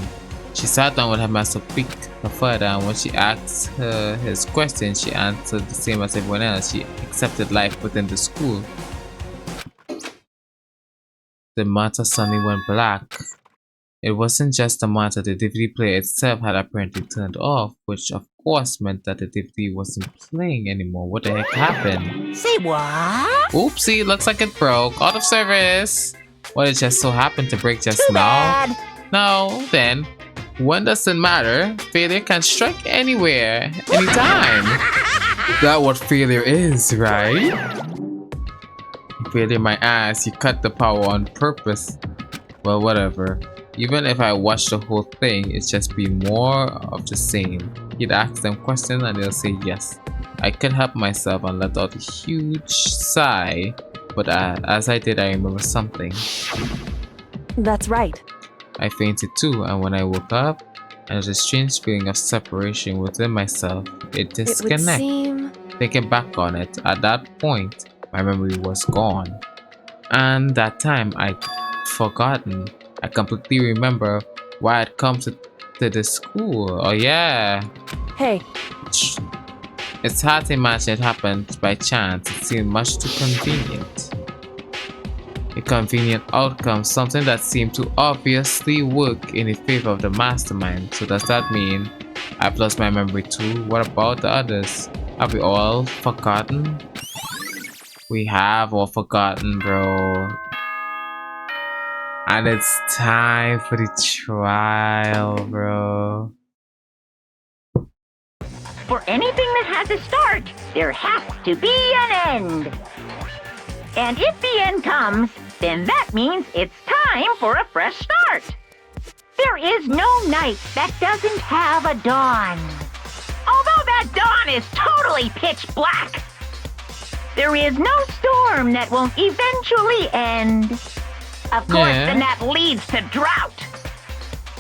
She sat down with her master Peak further, and when she asked her his question, she answered the same as everyone else. She accepted life within the school. The monitor suddenly went black. It wasn't just the monitor, the DVD player itself had apparently turned off, which of course meant that the DVD wasn't playing anymore. What the heck happened? Say what? Oopsie, looks like it broke. Out of service. Well, it just so happened to break just Too now. bad. No, then. When doesn't matter. Failure can strike anywhere, anytime. That's what failure is, right? Failure my ass, you cut the power on purpose. Well, whatever. Even if I watch the whole thing, it's just be more of the same. He'd ask them questions and they'll say yes. I could help myself and let out a huge sigh, but as I did, I remember something. That's right. I fainted too, and when I woke up, there was a strange feeling of separation within myself. It It would disconnected. seem... Thinking back on it, at that point, my memory was gone. And that time, I'd forgotten. I completely remember why I'd come to the school. Oh yeah. Hey, It's hard to imagine it happened by chance. It seemed much too convenient. A convenient outcome, something that seemed to obviously work in the favor of the mastermind. So does that mean I've lost my memory too? What about the others? Have we all forgotten? We have all forgotten, bro. And it's time for the trial, bro. For anything that has a start, there has to be an end. And if the end comes, then that means it's time for a fresh start. There is no night that doesn't have a dawn. Although that dawn is totally pitch black, there is no storm that won't eventually end. Of course, Yeah. then that leads to drought.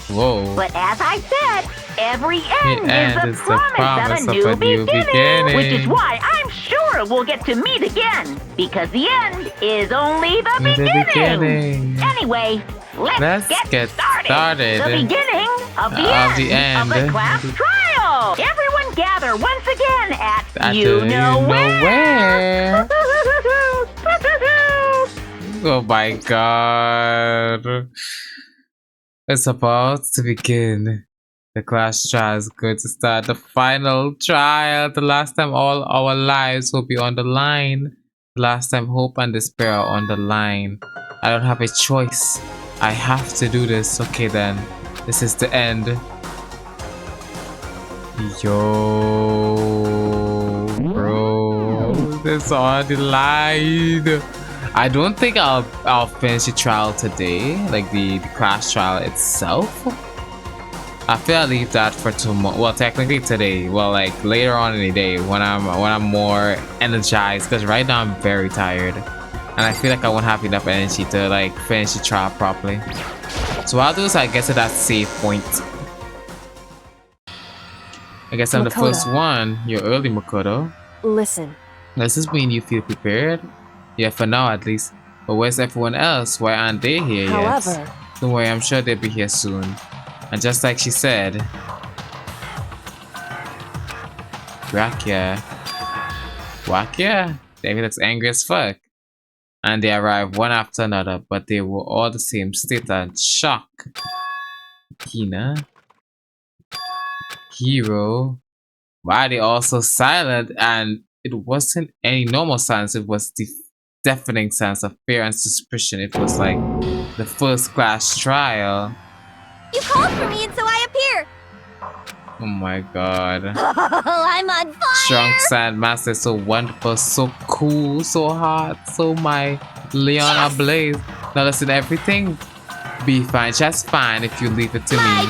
Whoa. But as I said, every end is the the promise of a new beginning. Which is why I'm sure we'll get to meet again. Because the end is only the beginning. Anyway, let's get started. The beginning of the end of the class trial. Everyone gather once again at you know where. Oh my god. It's about to begin. The class trial is going to start. The final trial. The last time all our lives will be on the line. The last time hope and despair are on the line. I don't have a choice. I have to do this. Okay then. This is the end. Yo, bro. This on the line. I don't think I'll finish the trial today, like the class trial itself. I feel I'll leave that for tomorrow. Well, technically today. Well, like later on in the day when I'm more energized. Because right now I'm very tired, and I feel like I won't have enough energy to like finish the trial properly. So what I'll do is I get to that save point. I guess I'm the first one. You're early, Makoto. Listen. Does this mean you feel prepared? Yeah, for now at least. But where's everyone else? Why aren't they here yet? Don't worry, I'm sure they'll be here soon. And just like she said, Wakia, David looks angry as fuck. And they arrived one after another, but they were all the same state and shock. Hina, Hero, why are they all so silent? And it wasn't any normal silence, it was the deafening sense of fear and suspicion. It was like the first class trial. You called for me and so I appear. Oh my god. I'm on fire. Strong Sandmaster is so wonderful, so cool, so hot, so my Leon ablaze. Now listen, everything be fine, just fine if you leave it to me.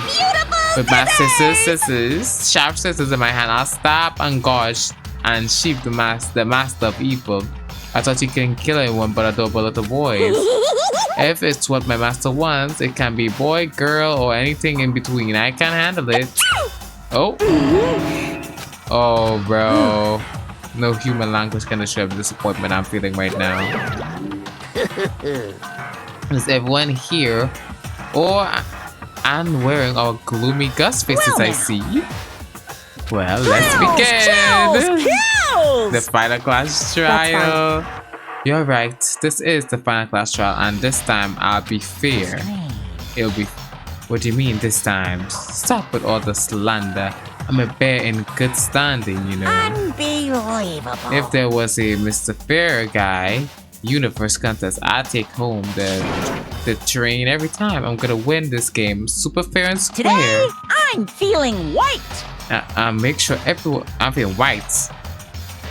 With my scissors, sharp scissors in my hand, I'll stab and gouge and sheep the master of evil. I thought you can kill anyone but adore little boys. If it's what my master wants, it can be boy, girl, or anything in between. I can handle it. Oh. Oh, bro. No human language can describe the disappointment I'm feeling right now. Is everyone here? Or I'm wearing our gloomy gust faces, I see. Well, let's begin. The final class trial. You're right. This is the final class trial, and this time I'll be fair. It'll be. What do you mean this time? Stop with all the slander. I'm a bear in good standing, you know. Unbelievable. If there was a Mr. Fair guy universe contest, I'd take home the train every time. I'm gonna win this game, super fair and square. Today, I'm feeling white. Make sure everyone. I'm feeling white.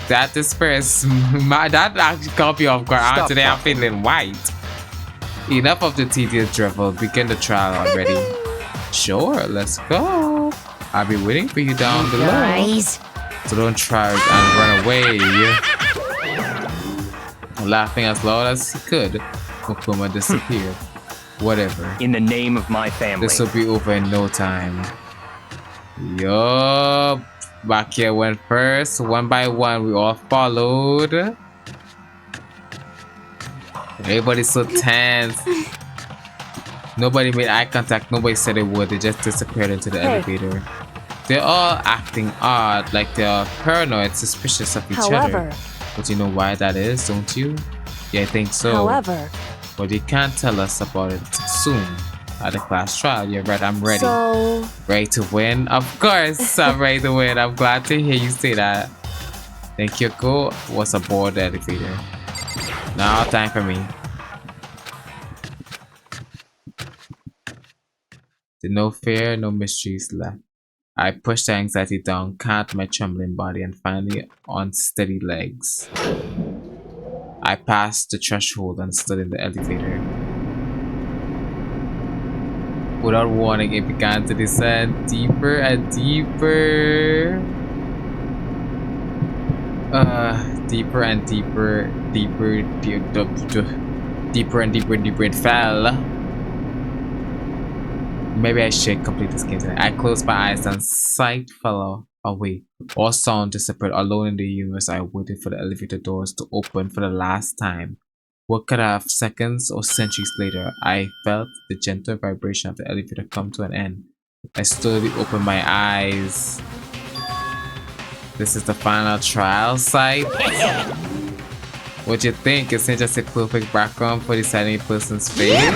That disperse that actually caught me off guard. Today I'm feeling white. Enough of the tedious drivel. Begin the trial already. Sure, let's go. I'll be waiting for you down below. Guys. So don't try and run away. Laughing as loud as he could, Mokuma disappeared. Whatever. In the name of my family. This will be over in no time. Yup. Back here went first. One by one, we all followed. Everybody's so tense. Nobody made eye contact. Nobody said they would. They just disappeared into the elevator. They're all acting odd, like they're paranoid, suspicious of each other. But you know why that is, don't you? Yeah, I think so. But you can't tell us about it soon. At the class trial, you're right, I'm ready. So... Ready to win? Of course, I'm ready to win. I'm glad to hear you say that. Then Kyoko was aboard the elevator. Now, time for me. No fear, no mysteries left. I pushed the anxiety down, calmed my trembling body, and finally on steady legs. I passed the threshold and stood in the elevator. Without warning, it began to descend deeper and deeper. Deeper and deeper, deeper and deeper it fell. Maybe I should complete this game today. I closed my eyes and sight fell away. All sound disappeared. Alone in the universe, I waited for the elevator doors to open for the last time. What could have seconds or centuries later, I felt the gentle vibration of the elevator come to an end. I slowly opened my eyes. This is the final trial site. What do you think? Isn't it just a perfect background for deciding a person's fate?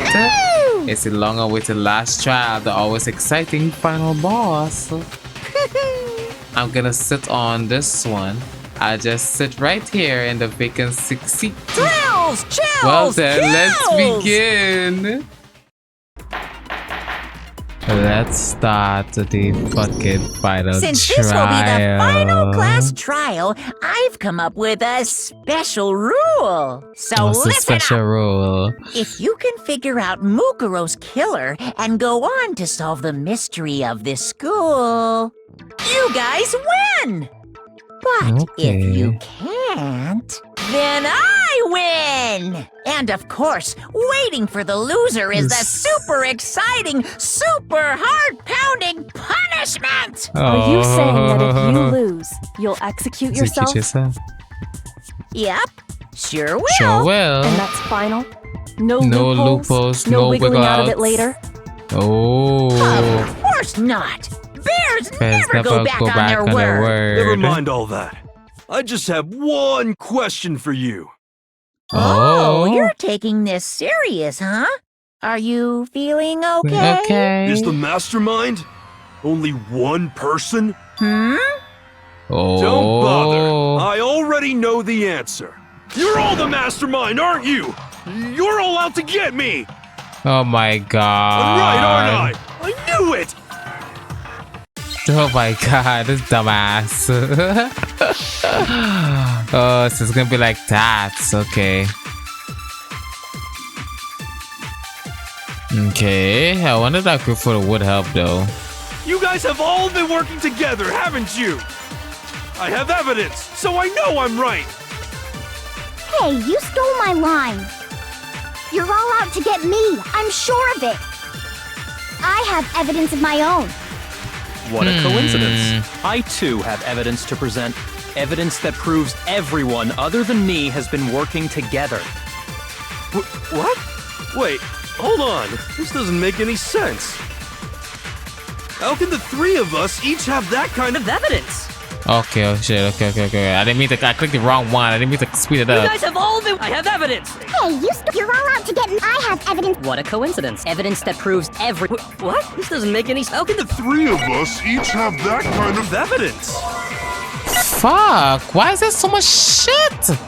It's a long-awaited last trial, the always exciting final boss. I'm gonna sit on this one. I'll just sit right here in the vacant seat. Chills! Well then, let's begin. Let's start the fucking final Since trial. this will be the final class trial, I've come up with a special rule. So What's the listen special up. rule? If you can figure out Mukuro's killer and go on to solve the mystery of this school, you guys win! But if you can't, then I win! And of course, waiting for the loser is the super exciting, super heart-pounding punishment! Are you saying that if you lose, you'll execute yourself? Yep, sure will. Sure will. And that's final? No loopholes, no no wiggling out of wiggle it later? Oh. Of course not! Bears Bears never go back on their word! Never mind all that. I just have one question for you. Oh, you're taking this serious, huh? Are you feeling okay? Okay. Is the mastermind only one person? Hmm? Oh. Don't bother. I already know the answer. You're all the mastermind, aren't you? You're all out to get me. Oh my god. I'm right, aren't I? I knew it. Oh my god, this dumbass. Oh, so it's gonna be like that. Okay. Okay, I wonder if that group photo would help though. You guys have all been working together, haven't you? I have evidence, so I know I'm right. Hey, you stole my line. You're all out to get me. I'm sure of it. I have evidence of my own. What a coincidence. I too have evidence to present. Evidence that proves everyone other than me has been working together. What? Wait, hold on. This doesn't make any sense. How can the three of us each have that kind of evidence? Okay, oh shit, okay. I didn't mean to, I clicked the wrong one. I didn't mean to speed it up. You guys have all been. I have evidence. Hey, you're all out to get me. I have evidence. What a coincidence. Evidence that proves every. What? This doesn't make any sense. How can the three of us each have that kind of evidence? Fuck, why is there so much shit?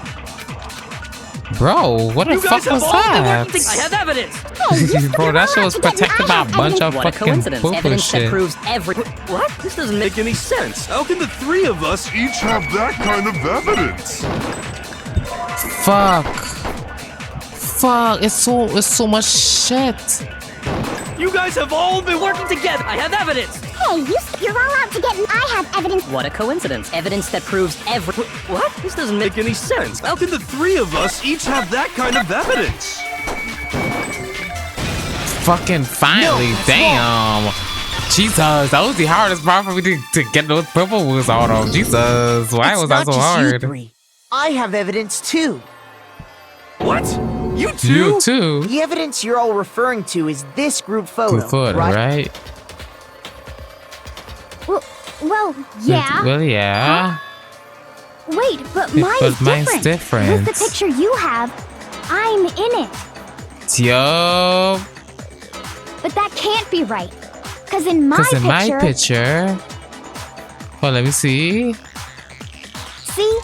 Bro, what the fuck was that? I have evidence. Hey, bro, that shit was protected by a bunch of fucking evidence shit. that proves every. What? This doesn't make any sense. How can the three of us each have that kind of evidence? Fuck, it's so much shit. You guys have all been working together. I have evidence. Hey, you're all out to get me. I have evidence. What a coincidence. Evidence that proves every. What? This doesn't make any sense. How can the three of us each have that kind of evidence? Fucking finally, no, damn. Jesus, that was the hardest part for me to get those purple woods out of. Jesus, why was that so hard? You three. I have evidence too. What? You too? You too? The evidence you're all referring to is this group photo. Group photo, right? Well, yeah. Well, yeah. Huh? Wait, but mine's different. With the picture you have, I'm in it. Yo. But that can't be right. Because in my picture... Well, let me see. See?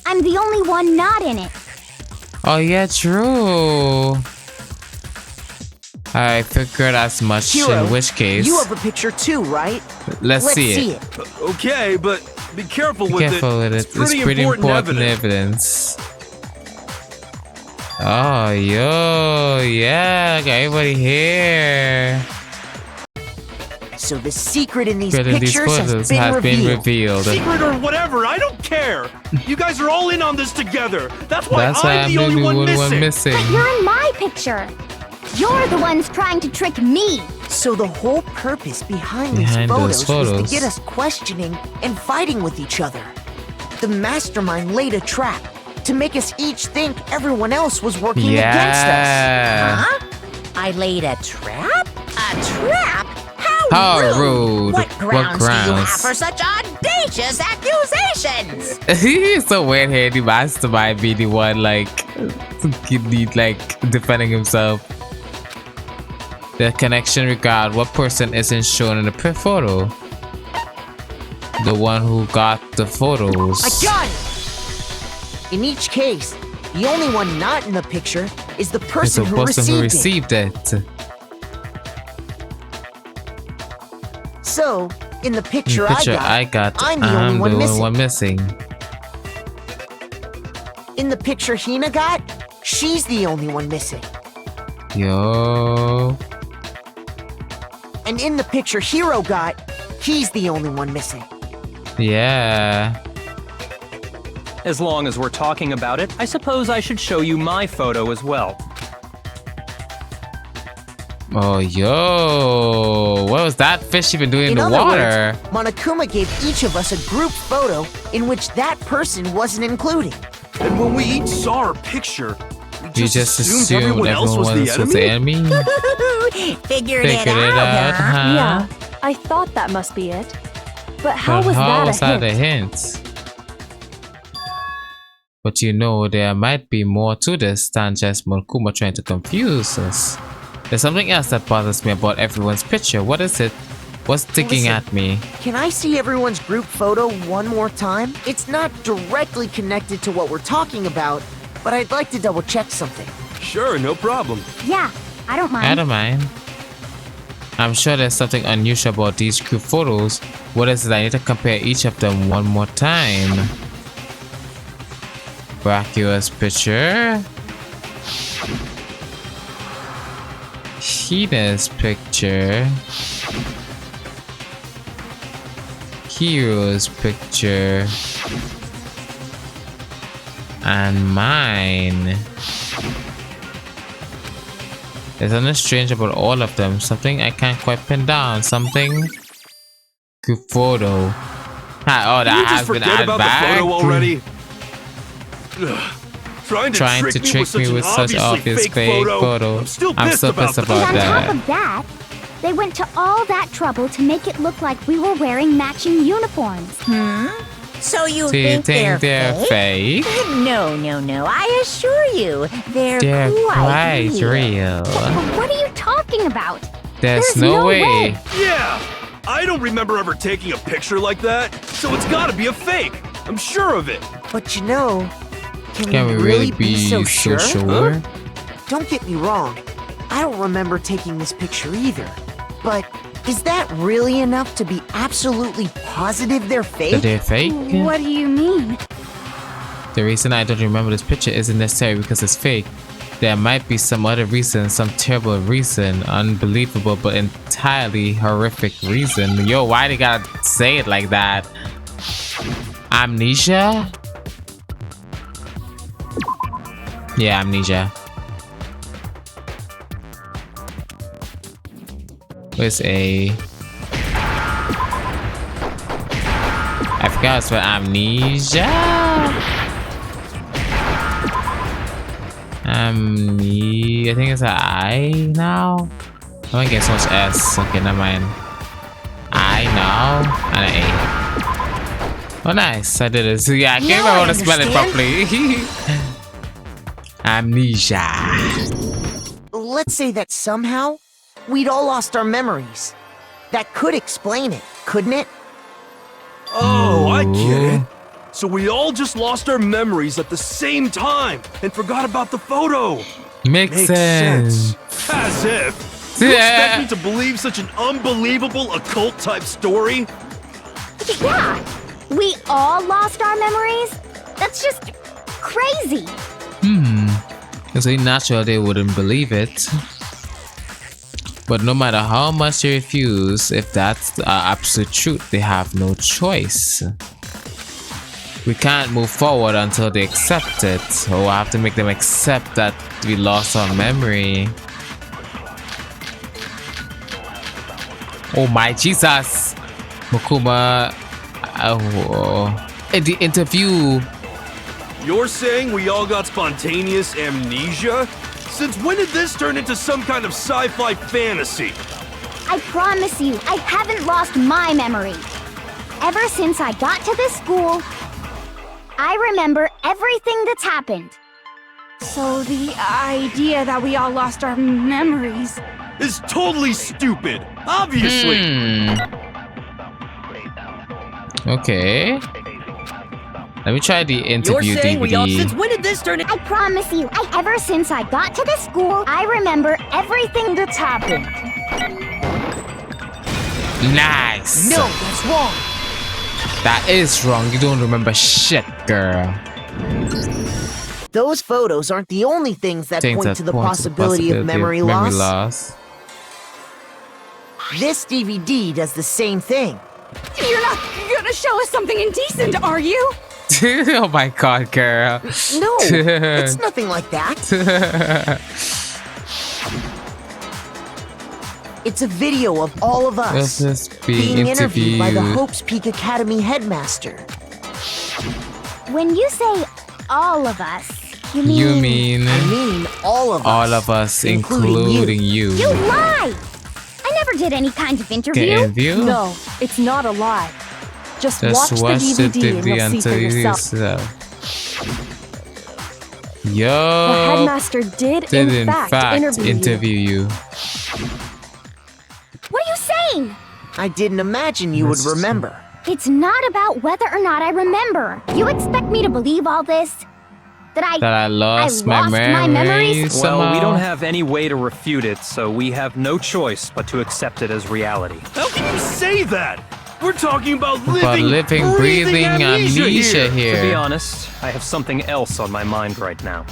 I'm the only one not in it. Oh, yeah, true. I figured as much, Hero, in which case... You have a picture too, right? Let's see it. Okay, but be careful with it. It's pretty important evidence. Oh, yo, yeah, got everybody here. So the secret in these pictures has been revealed. Secret or whatever, I don't care. You guys are all in on this together. That's why I'm the only one missing. But you're in my picture. You're the ones trying to trick me. So the whole purpose behind these photos was to get us questioning and fighting with each other. The mastermind laid a trap to make us each think everyone else was working against us. Huh? I laid a trap? A trap? How rude. What grounds do you have for such audacious accusations? He's so weird-headed. He mastermind be the one like defending himself. The connection regard what person isn't shown in the photo. The one who got the photos. I got it! In each case, the only one not in the picture is the person who received it. So, in the picture, I got, I'm the only one missing. In the picture Hina got, she's the only one missing. Yo. And in the picture Hiro got, he's the only one missing. Yeah. As long as we're talking about it, I suppose I should show you my photo as well. Oh, yo. What was that fish even doing in the water? Words, Monokuma gave each of us a group photo in which that person wasn't included. And when we each saw our picture, we just assumed everyone else was the enemy? Figured it out, huh? Yeah, I thought that must be it. But how was that a hint? But you know, there might be more to this than just Monokuma trying to confuse us. There's something else that bothers me about everyone's picture. What is it? What's sticking at me? Can I see everyone's group photo one more time? It's not directly connected to what we're talking about, but I'd like to double check something. Sure, no problem. Yeah, I don't mind. I don't mind. I'm sure there's something unusual about these group photos. What is it? I need to compare each of them one more time. Brachio's picture. Hina's picture. Hiro's picture. And mine. There's something strange about all of them. Something I can't quite pin down. Something. Group photo. Oh, that has been added back. The photo already? Trying to trick me with such obvious fake photo. I'm still pissed about that. And on top of that, they went to all that trouble to make it look like we were wearing matching uniforms. So you think they're fake? No. I assure you, they're quite real. What are you talking about? There's no way. Yeah! I don't remember ever taking a picture like that, so it's gotta be a fake. I'm sure of it. But you know, can we really be so sure? Huh? Don't get me wrong. I don't remember taking this picture either. But is that really enough to be absolutely positive they're fake? That they're fake? What do you mean? The reason I don't remember this picture isn't necessarily because it's fake. There might be some other reason, some terrible reason, unbelievable but entirely horrific reason. Yo, why they gotta say it like that? Amnesia? Yeah, amnesia. Where's A? I forgot it's for amnesia. I think it's an I now. I'm gonna get so much S. Okay, never mind. I now and an A. Oh, nice! I did it. So yeah, I can't remember how to spell it properly. Amnesia. Let's say that somehow we'd all lost our memories. That could explain it, couldn't it? Oh, I get it. So we all just lost our memories at the same time and forgot about the photo. Makes sense. As if. You expect me to believe such an unbelievable occult type story? Yeah. We all lost our memories? That's just crazy. It's really natural they wouldn't believe it. But no matter how much they refuse, if that's the absolute truth, they have no choice. We can't move forward until they accept it. So I have to make them accept that we lost our memory. Oh my Jesus! Monokuma. In the interview. You're saying we all got spontaneous amnesia? Since when did this turn into some kind of sci-fi fantasy? I promise you, I haven't lost my memory. Ever since I got to this school, I remember everything that's happened. So the idea that we all lost our memories is totally stupid, obviously. Okay. Let me try the interview DVD. Since when did this turn I promise you, ever since I got to this school, I remember everything that's happened. Nice. Yikes. No, that's wrong. That is wrong. You don't remember shit, girl. Those photos aren't the only things that point to the possibility of memory loss. This DVD does the same thing. You're not gonna show us something indecent, are you? Oh my god, girl. No, it's nothing like that. It's a video of all of us being interviewed by the Hope's Peak Academy headmaster. When you say all of us, you mean I mean all of us. All of us, including you. You lie! I never did any kind of interview. No, it's not a lie. Just watch the DVD and you'll see for yourself. Yo, the headmaster did in fact interview you. What are you saying? I didn't imagine you would remember. It's not about whether or not I remember. You expect me to believe all this? That I lost my memories? Well, we don't have any way to refute it, so we have no choice but to accept it as reality. How can you say that? We're talking about living, breathing amnesia here. To be honest, I have something else on my mind right now.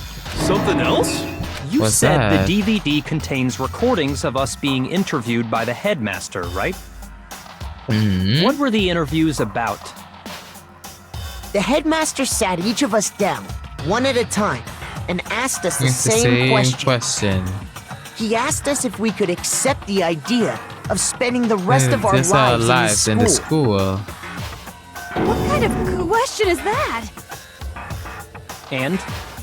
Something else? You said the DVD contains recordings of us being interviewed by the headmaster, right? What were the interviews about? The headmaster sat each of us down, one at a time, and asked us the same question. He asked us if we could accept the idea of spending the rest of our lives in the school. What kind of question is that? And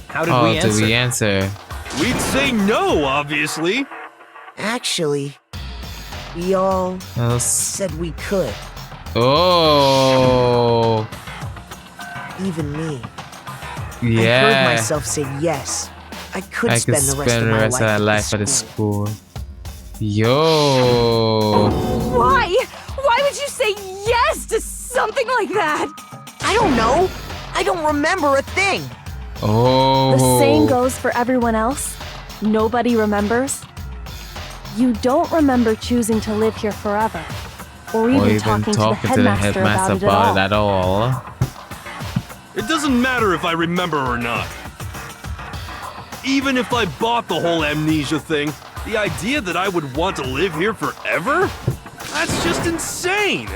how did we answer? We'd say no, obviously. Actually, we all said we could. Oh. Even me. Yeah. I heard myself say yes. I could spend the rest of my life at the school. Yo. Why? Why would you say yes to something like that? I don't know. I don't remember a thing. Oh. The same goes for everyone else. Nobody remembers. You don't remember choosing to live here forever, or even talking to the headmaster about it at all. It doesn't matter if I remember or not. Even if I bought the whole amnesia thing, the idea that I would want to live here forever? That's just insane!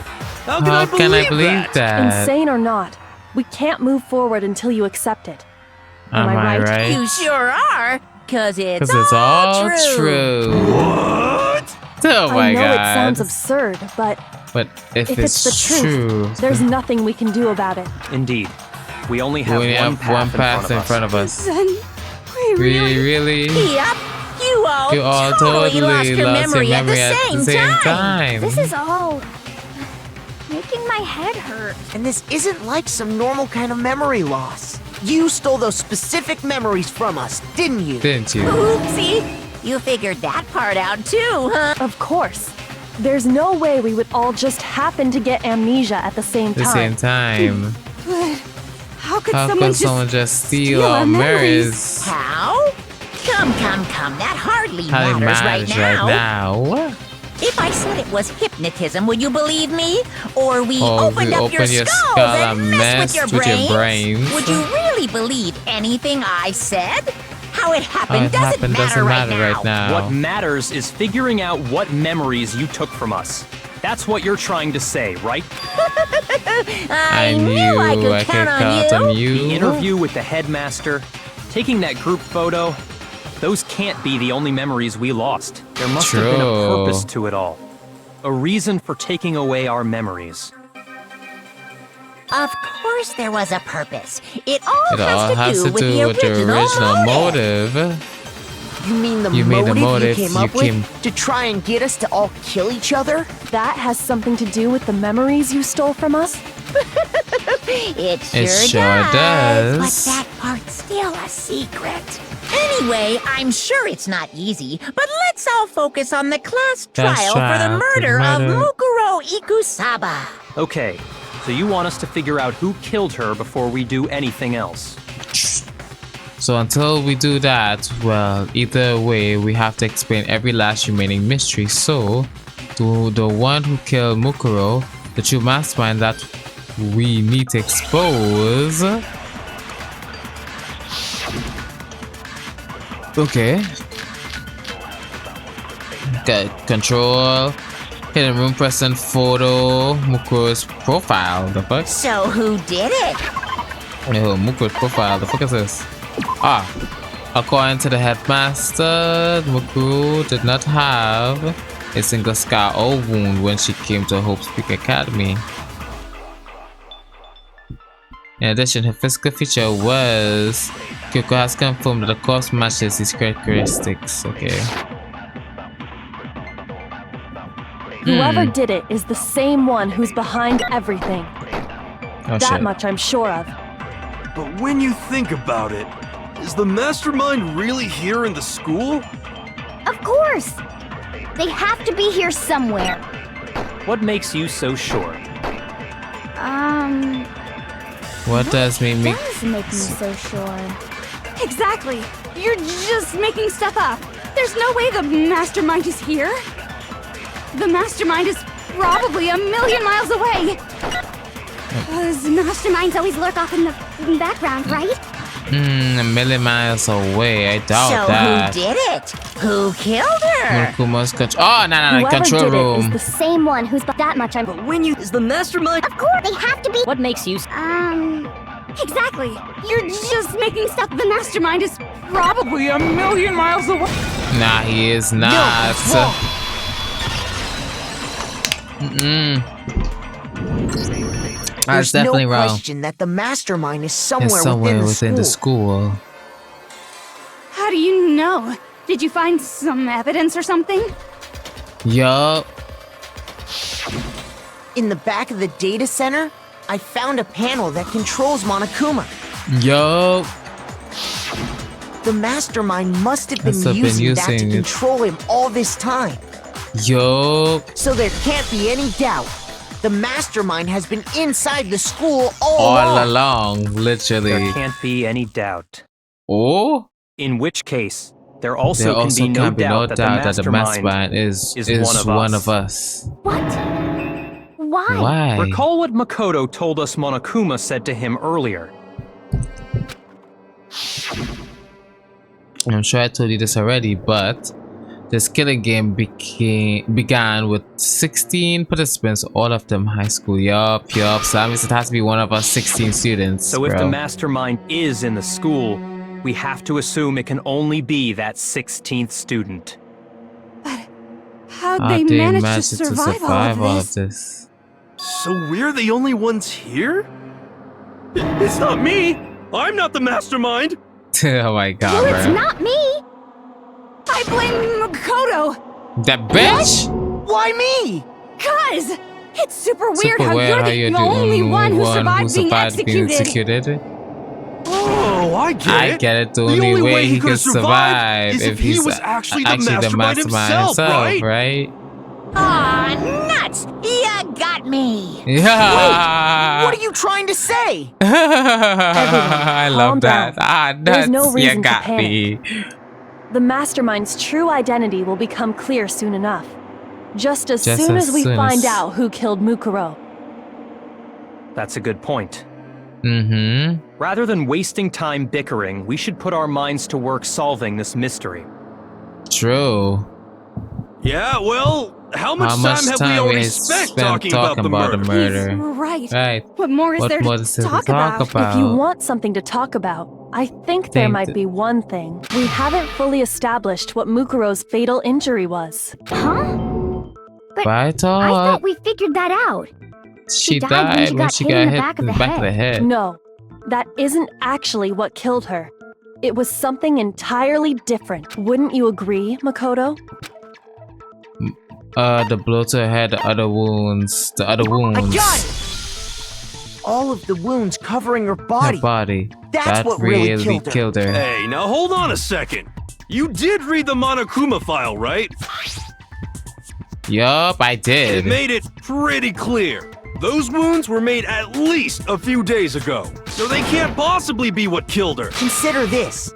How can I believe that? Insane or not, we can't move forward until you accept it. Am I right? You sure are, because it's all true. What? Oh my god. I know it sounds absurd, but if it's the truth, there's nothing we can do about it. Indeed. We only have one path in front of us. Then we really? Yep. You all totally lost your memory at the same time. This is all making my head hurt. And this isn't like some normal kind of memory loss. You stole those specific memories from us, didn't you? Oopsie. You figured that part out too, huh? Of course. There's no way we would all just happen to get amnesia at the same time. But how could someone just steal our memories? How? Come. That hardly matters right now. If I said it was hypnotism, would you believe me? Or we opened up your skull and messed with your brains? Would you really believe anything I said? How it happened doesn't matter right now. What matters is figuring out what memories you took from us. That's what you're trying to say, right? I knew I could count on you. The interview with the headmaster, taking that group photo, those can't be the only memories we lost. There must have been a purpose to it all. A reason for taking away our memories. Of course there was a purpose. It all has to do with the original motive. You mean the motive you came up with to try and get us to all kill each other? That has something to do with the memories you stole from us? It sure does. But that part's still a secret. Anyway, I'm sure it's not easy, but let's all focus on the class trial for the murder of Mukuro Ikusaba. Okay, so you want us to figure out who killed her before we do anything else. So until we do that, well, either way, we have to explain every last remaining mystery. So, to the one who killed Mukuro, the true mastermind that we need to expose. Okay. Control. Hidden room present photo. Mukuro's profile. The fuck? So who did it? Oh, Mukuro's profile. The fuck is this? Ah. According to the headmaster, Mukuro did not have a single scar or wound when she came to Hope's Peak Academy. In addition, her physical feature was... Kyoko has confirmed that the corpse matches his characteristics. Okay. Whoever did it is the same one who's behind everything. Oh, that much I'm sure of. But when you think about it, is the mastermind really here in the school? Of course! They have to be here somewhere. What makes you so sure? What does make me so sure? Exactly! You're just making stuff up. There's no way the mastermind is here. The mastermind is probably a million miles away. Those masterminds always lurk off in the background, right? A million miles away. I doubt that. So who did it? Who killed her? Oh, no, control room. Is the same one who's that much I'm. But when you is the mastermind. Of course, they have to be. What makes you? Exactly. You're just making stuff. The mastermind is probably a million miles away. Nah, he is not. That's definitely wrong. There's no question that the mastermind is somewhere within the school. How do you know? Did you find some evidence or something? Yup. In the back of the data center, I found a panel that controls Monokuma. Yup. The mastermind must have been using that to control him all this time. Yup. So there can't be any doubt. The mastermind has been inside the school all along, literally. There can't be any doubt. Oh? In which case, there also can be no doubt that the mastermind is one of us. What? Why? Recall what Makoto told us Monokuma said to him earlier. I'm sure I told you this already, but this killing game began with 16 participants, all of them high school. Yup. So that means it has to be one of us 16 students. So if the mastermind is in the school, we have to assume it can only be that 16th student. But how'd they manage to survive all of this? So we're the only ones here? It's not me! I'm not the mastermind! Oh my god, well, it's not me! I blame Makoto! That bitch? What? Why me? Cause it's super weird how you're the only one who survived being executed. Oh, I get it. The only way he could survive is if he was actually the mastermind himself, right? Aw, nuts! You got me! Yeah! Wait, what are you trying to say? I love that. Nuts! There's no reason you got to panic. me. The mastermind's true identity will become clear soon enough. Just as soon as we find out who killed Mukuro. That's a good point. Mm-hmm. Rather than wasting time bickering, we should put our minds to work solving this mystery. True. Yeah, well, how much time have we already spent talking about the murder? He's right. What more is there to talk about? If you want something to talk about, I think there might be one thing. We haven't fully established what Mukuro's fatal injury was. Huh? But I thought we figured that out. She died when she got hit in the back of the head. No, that isn't actually what killed her. It was something entirely different. Wouldn't you agree, Makoto? The blow to her head, the other wounds. I got it! All of the wounds covering her body. That's what really killed her. Hey, now hold on a second. You did read the Monokuma file, right? Yup, I did. It made it pretty clear. Those wounds were made at least a few days ago, so they can't possibly be what killed her. Consider this.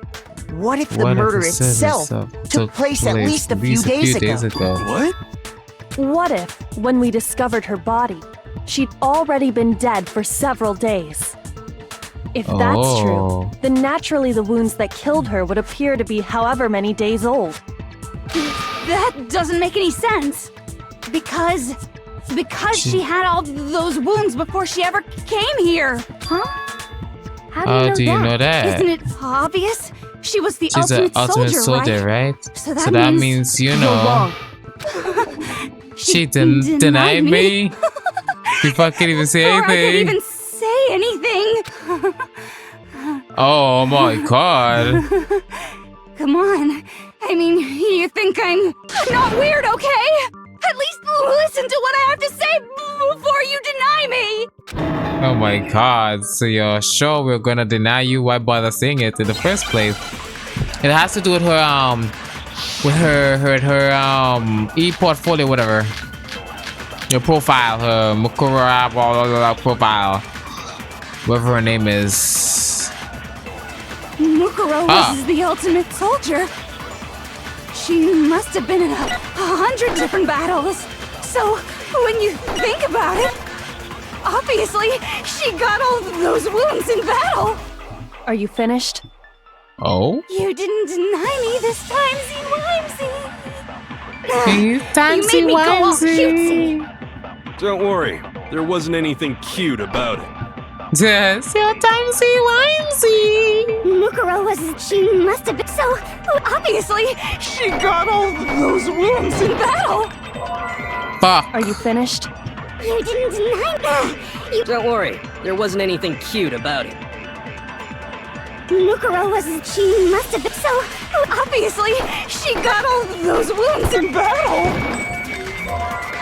What if the murder itself took place at least a few days ago? What? What if, when we discovered her body, she'd already been dead for several days? If that's true, then naturally the wounds that killed her would appear to be however many days old. That doesn't make any sense. Because she had all those wounds before she ever came here. Huh? How do you know that? Isn't it obvious? She was the She's ultimate an ultimate soldier, right? So that means you know. She denied me. Before I could even say anything. I could even say anything. Oh my god. Come on. I mean, you think I'm not weird, okay? At least listen to what I have to say before you deny me. Oh my god. So you're sure we're gonna deny you? Why bother saying it in the first place? It has to do with her e-portfolio, whatever. Your profile, her Mukura profile. Whatever her name is. Mukuro was the ultimate soldier. She must have been in 100 different battles. So, when you think about it, obviously, she got all those wounds in battle. Are you finished? Oh? You didn't deny me this time, Timesy-wimesy. You made me go all cutesy. Don't worry, there wasn't anything cute about it. Yes, your timesy-wimesy. Mukuro she must have been so... Obviously, she got all those wounds in battle. Fuck. Are you finished? You didn't deny me. Don't worry, there wasn't anything cute about it. Mukuro she must have been so... Obviously, she got all those wounds in battle.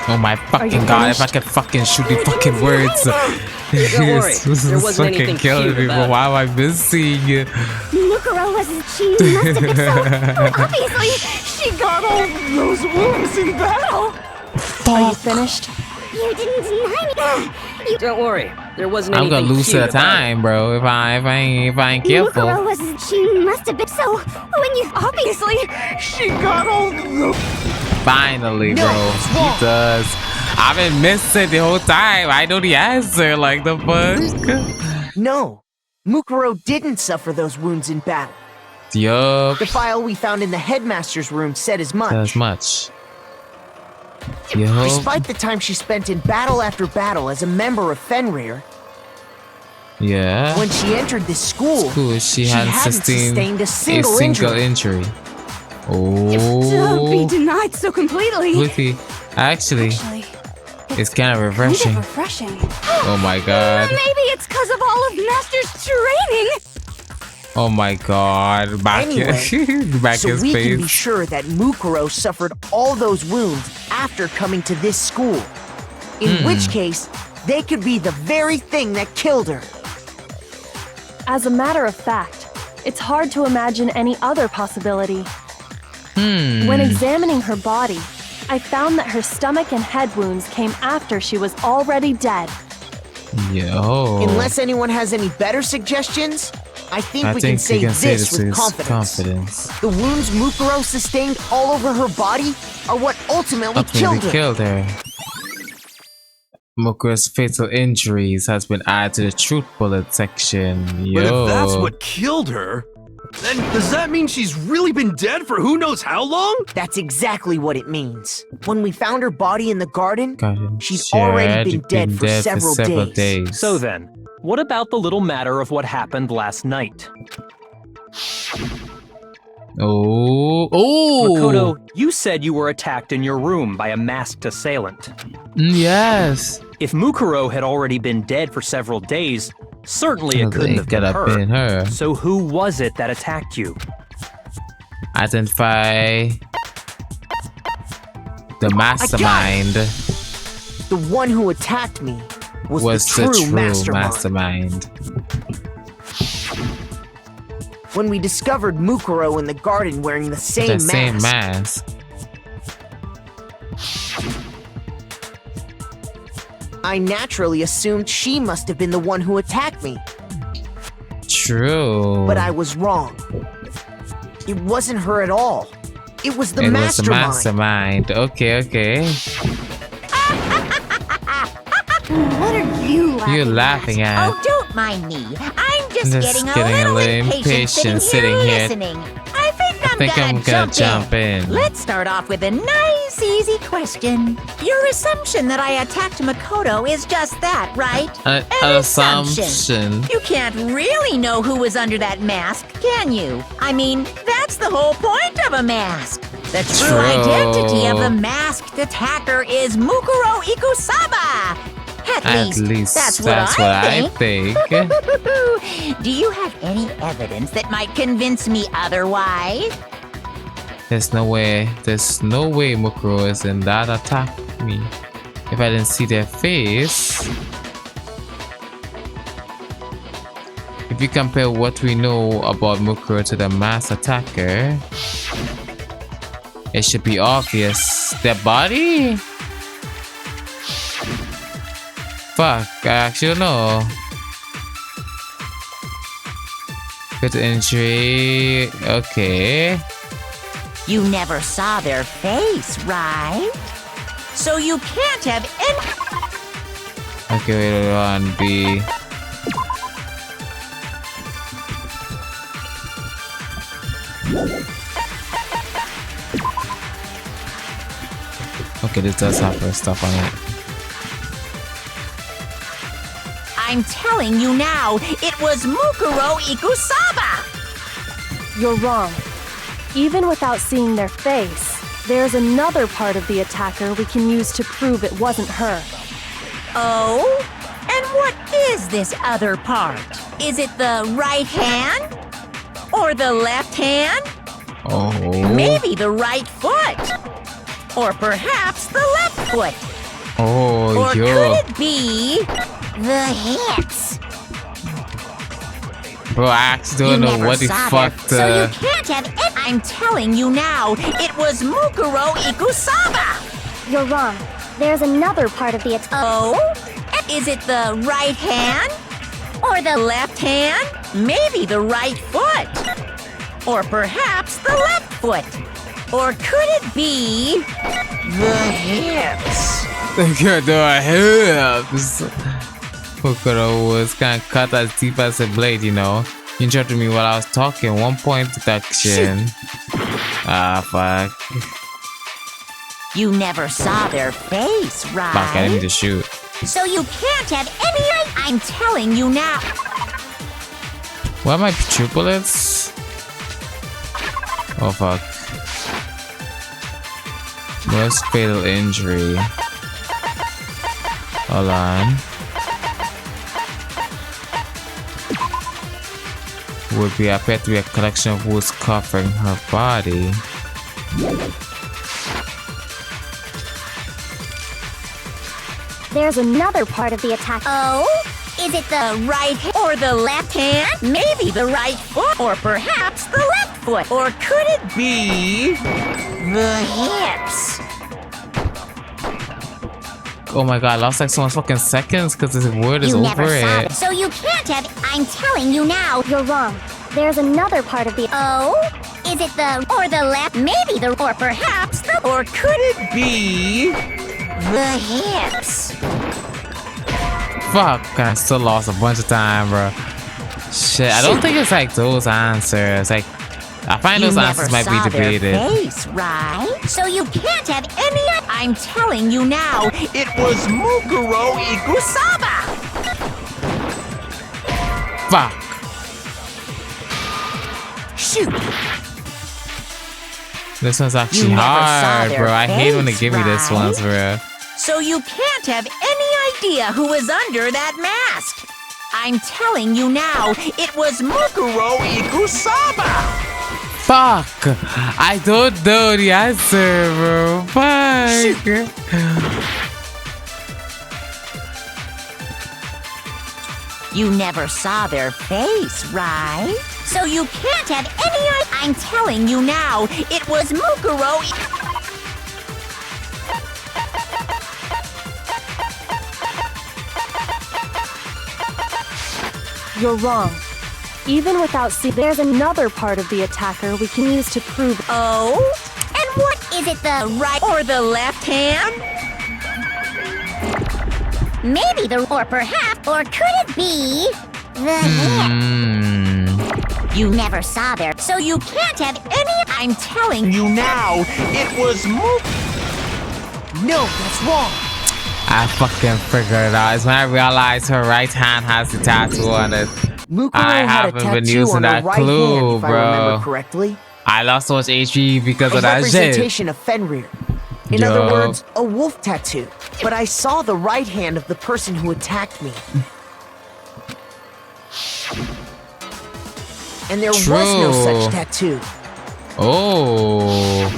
Oh my fucking god, if I could fucking shoot the fucking words. Don't worry, there wasn't anything cute about it. Why am I missing? Mukuro she must have been so... Obviously, she got all those wounds in battle. Are you finished? You didn't deny me. Don't worry, there wasn't I'm anything gonna lose to the time, bro. If I ain't careful. Mukuro she must have been so... When you... Obviously, she got all those... Finally, bro. He does. I've been missing the whole time. I know the answer. Like the fuck. No, Mukuro didn't suffer those wounds in battle. Yup. The file we found in the headmaster's room said as much. Despite the time she spent in battle after battle as a member of Fenrir, when she entered this school, she hadn't sustained a single injury. To be denied so completely. Actually, it's kind of refreshing. Oh my god. Maybe it's because of all of Master's training. Oh my god. Back anyway, back so his we face. can be sure that Mukuro suffered all those wounds after coming to this school. In which case, they could be the very thing that killed her. As a matter of fact, it's hard to imagine any other possibility. When examining her body, I found that her stomach and head wounds came after she was already dead. Yo. Unless anyone has any better suggestions, I think we can say this with confidence. The wounds Mukuro sustained all over her body are what ultimately killed her. Mukuro's fatal injuries has been added to the truth bullet section. Yo. But if that's what killed her, then does that mean she's really been dead for who knows how long? That's exactly what it means. When we found her body in the garden, she'd already been dead for several days. So then, what about the little matter of what happened last night? Makoto, you said you were attacked in your room by a masked assailant. Yes. If Mukuro had already been dead for several days, certainly it couldn't have been her. So who was it that attacked you? Identify the mastermind. The one who attacked me was the true mastermind. When we discovered Mukuro in the garden wearing the same mask. I naturally assumed she must have been the one who attacked me. True. But I was wrong. It wasn't her at all. It was the mastermind. Okay. you laughing at? Oh, don't mind me. I'm just getting a little impatient sitting here listening. I think I'm gonna jump in. Let's start off with a nice, easy question. Your assumption that I attacked Makoto is just that, right? An assumption. You can't really know who was under that mask, can you? I mean, that's the whole point of a mask. The true identity of the masked attacker is Mukuro Ikusaba. At least that's what I think. Do you have any evidence that might convince me otherwise? There's no way Mukuro is in that attack me. If I didn't see their face. If you compare what we know about Mukuro to the mass attacker, it should be obvious. Their body? Fuck, I actually don't know. Good injury. Okay. You never saw their face, right? So you can't have any. Okay, wait on B. Okay, this does have her stuff on it. I'm telling you now, it was Mukuro Ikusaba! You're wrong. Even without seeing their face, there's another part of the attacker we can use to prove it wasn't her. Oh? And what is this other part? Is it the right hand? Or the left hand? Oh. Maybe the right foot? Or perhaps the left foot? Oh, or could it be the hips? Bro, I actually don't know what the fuck So you can't have it. I'm telling you now, it was Mukuro Ikusaba! You're wrong. There's another part of the attack. Oh? Is it the right hand? Or the left hand? Maybe the right foot? Or perhaps the left foot? Or could it be the hips? The hips! Mukuro was kind of cut as deep as a blade, you know. You interrupted me while I was talking. 1 point deduction. Ah, fuck. You never saw their face, right? Fuck, I didn't need to shoot. So you can't have any. I'm telling you now. What are my true bullets? Oh, fuck. Most fatal injury. Hold on. Would be appear to be a collection of wounds covering her body. There's another part of the attack. Oh? Is it the right or the left hand? Maybe the right foot or perhaps the left foot. Or could it be the hips? Oh my god, I lost like so much fucking seconds because this word is over it. So you can't have. I'm telling you now. You're wrong. There's another part of the. Oh? Is it the or the left? Maybe the or perhaps the. Or could it be the hips? Fuck, I still lost a bunch of time, bro. Shit, I don't think it's like those answers. Like, I find those answers might be debated. Face, right? So you can't have any. I'm telling you now, it was Mukuro Ikusaba. Fuck. Shoot. This one's actually hard, bro. I hate when they give me this ones, bro. So you can't have any idea who was under that mask. I'm telling you now, it was Mukuro Ikusaba. Fuck! I don't know the answer, bro. Fuck! You never saw their face, right? So you can't have any. I'm telling you now, it was Mukuro. You're wrong. Even without there's another part of the attacker we can use to prove. Oh? And what is it, the right or the left hand? Maybe the or perhaps. Or could it be the You never saw there, so you can't have any. I'm telling you now, it was No, that's wrong. I fucking figured it out. It's when I realized her right hand has the tattoo on it. I haven't been using that clue, bro. I remember correctly. I lost so much HP because of that shit. Representation of Fenrir. In other words, a wolf tattoo. But I saw the right hand of the person who attacked me. And there was no such tattoo. Oh.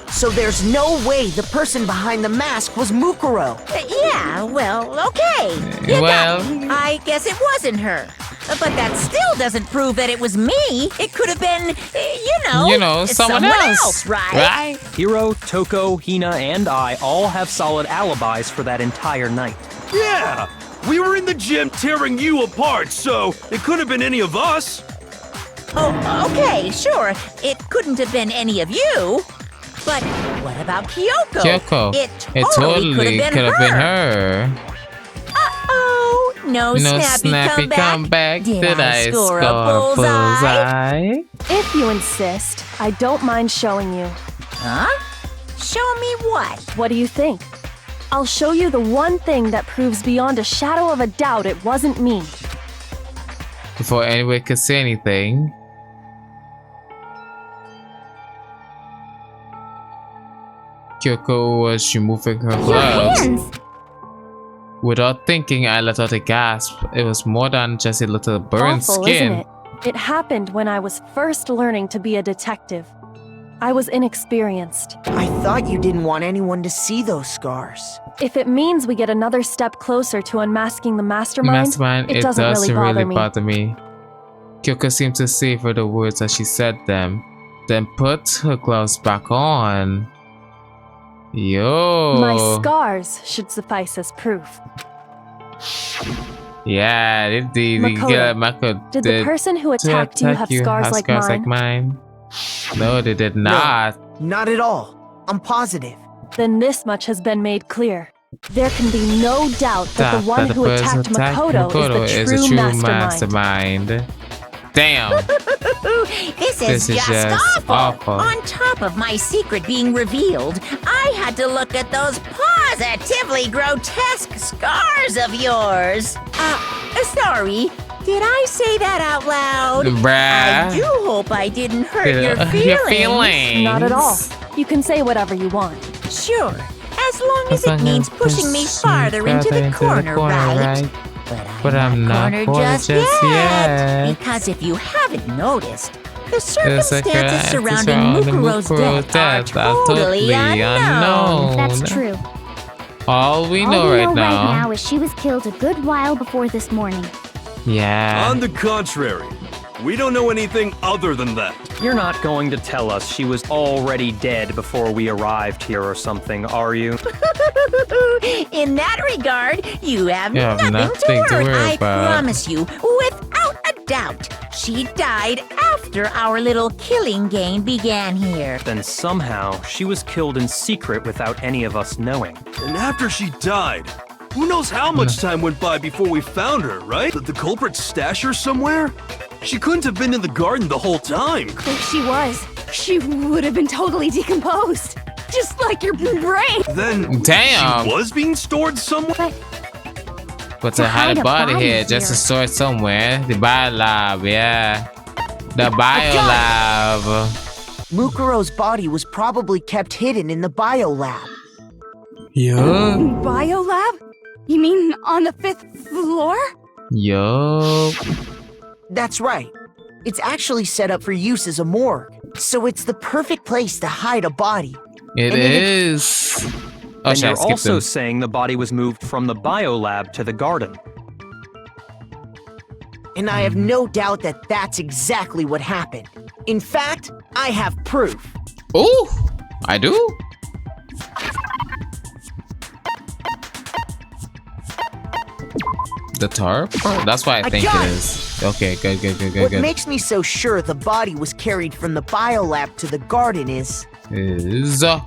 So there's no way the person behind the mask was Mukuro. Yeah, well, okay. I guess it wasn't her. But that still doesn't prove that it was me. It could have been, someone else, right? Hiro, Toko, Hina, and I all have solid alibis for that entire night. Yeah! We were in the gym tearing you apart, so it couldn't have been any of us. Oh, okay, sure. It couldn't have been any of you. But what about Kyoko? It totally could have been her. Uh-oh. No snappy comeback. Did I score a bullseye? If you insist, I don't mind showing you. Huh? Show me what? What do you think? I'll show you the one thing that proves beyond a shadow of a doubt it wasn't me. Before anyone could say anything, Kyoko was removing her gloves. Without thinking, I let out a gasp. It was more than just a little burned skin. Isn't it? It happened when I was first learning to be a detective. I was inexperienced. I thought you didn't want anyone to see those scars. If it means we get another step closer to unmasking the mastermind, it doesn't really bother me. Kyoko seemed to savor the words as she said them, then put her gloves back on. Yo. My scars should suffice as proof. Yeah, did the person who attacked you have scars like mine? No, they did not. No, not at all. I'm positive. Then this much has been made clear. There can be no doubt that the one who attacked Makoto is the true mastermind. Damn. This is just awful. On top of my secret being revealed, I had to look at those positively grotesque scars of yours. Sorry. Did I say that out loud? Bruh. I do hope I didn't hurt your feelings. Not at all. You can say whatever you want. Sure. As long as it means pushing me farther into the corner, right? But I'm not cornered just yet. Because if you haven't noticed, the circumstances surrounding Mukuro's death are totally unknown. That's true. All we know right now is she was killed a good while before this morning. Yeah. On the contrary, we don't know anything other than that. You're not going to tell us she was already dead before we arrived here or something, are you? In that regard, you have nothing to worry I promise you, without a doubt, she died after our little killing game began here. Then somehow, she was killed in secret without any of us knowing. And after she died, who knows how much time went by before we found her, right? Did the culprit stash her somewhere? She couldn't have been in the garden the whole time. If she was, she would have been totally decomposed. Just like your brain. Then damn. She was being stored somewhere? But to hide a body here, just to store it somewhere. The bio lab, yeah. The bio lab. Mukuro's body was probably kept hidden in the bio lab. Yeah. Bio lab? You mean on the 5th floor? Yup. That's right. It's actually set up for use as a morgue, so it's the perfect place to hide a body. It is. And you're also saying the body was moved from the biolab to the garden. And I have no doubt that that's exactly what happened. In fact, I have proof. Oh, I do? The tarp? That's why I think it is. Okay, good. What makes me so sure the body was carried from the biolab to the garden is the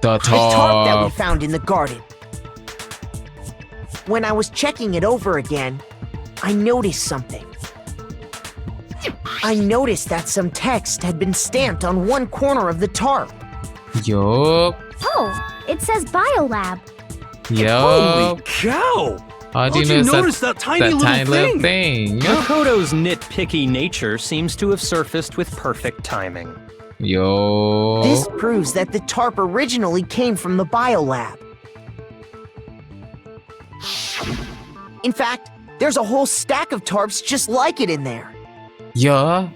tarp that we found in the garden. When I was checking it over again, I noticed something. I noticed that some text had been stamped on one corner of the tarp. Yup. Oh, it says Biolab. Yup. Holy cow! How do How'd you notice that tiny little thing? Makoto's nitpicky nature seems to have surfaced with perfect timing. Yo. This proves that the tarp originally came from the Biolab. In fact, there's a whole stack of tarps just like it in there. Yeah.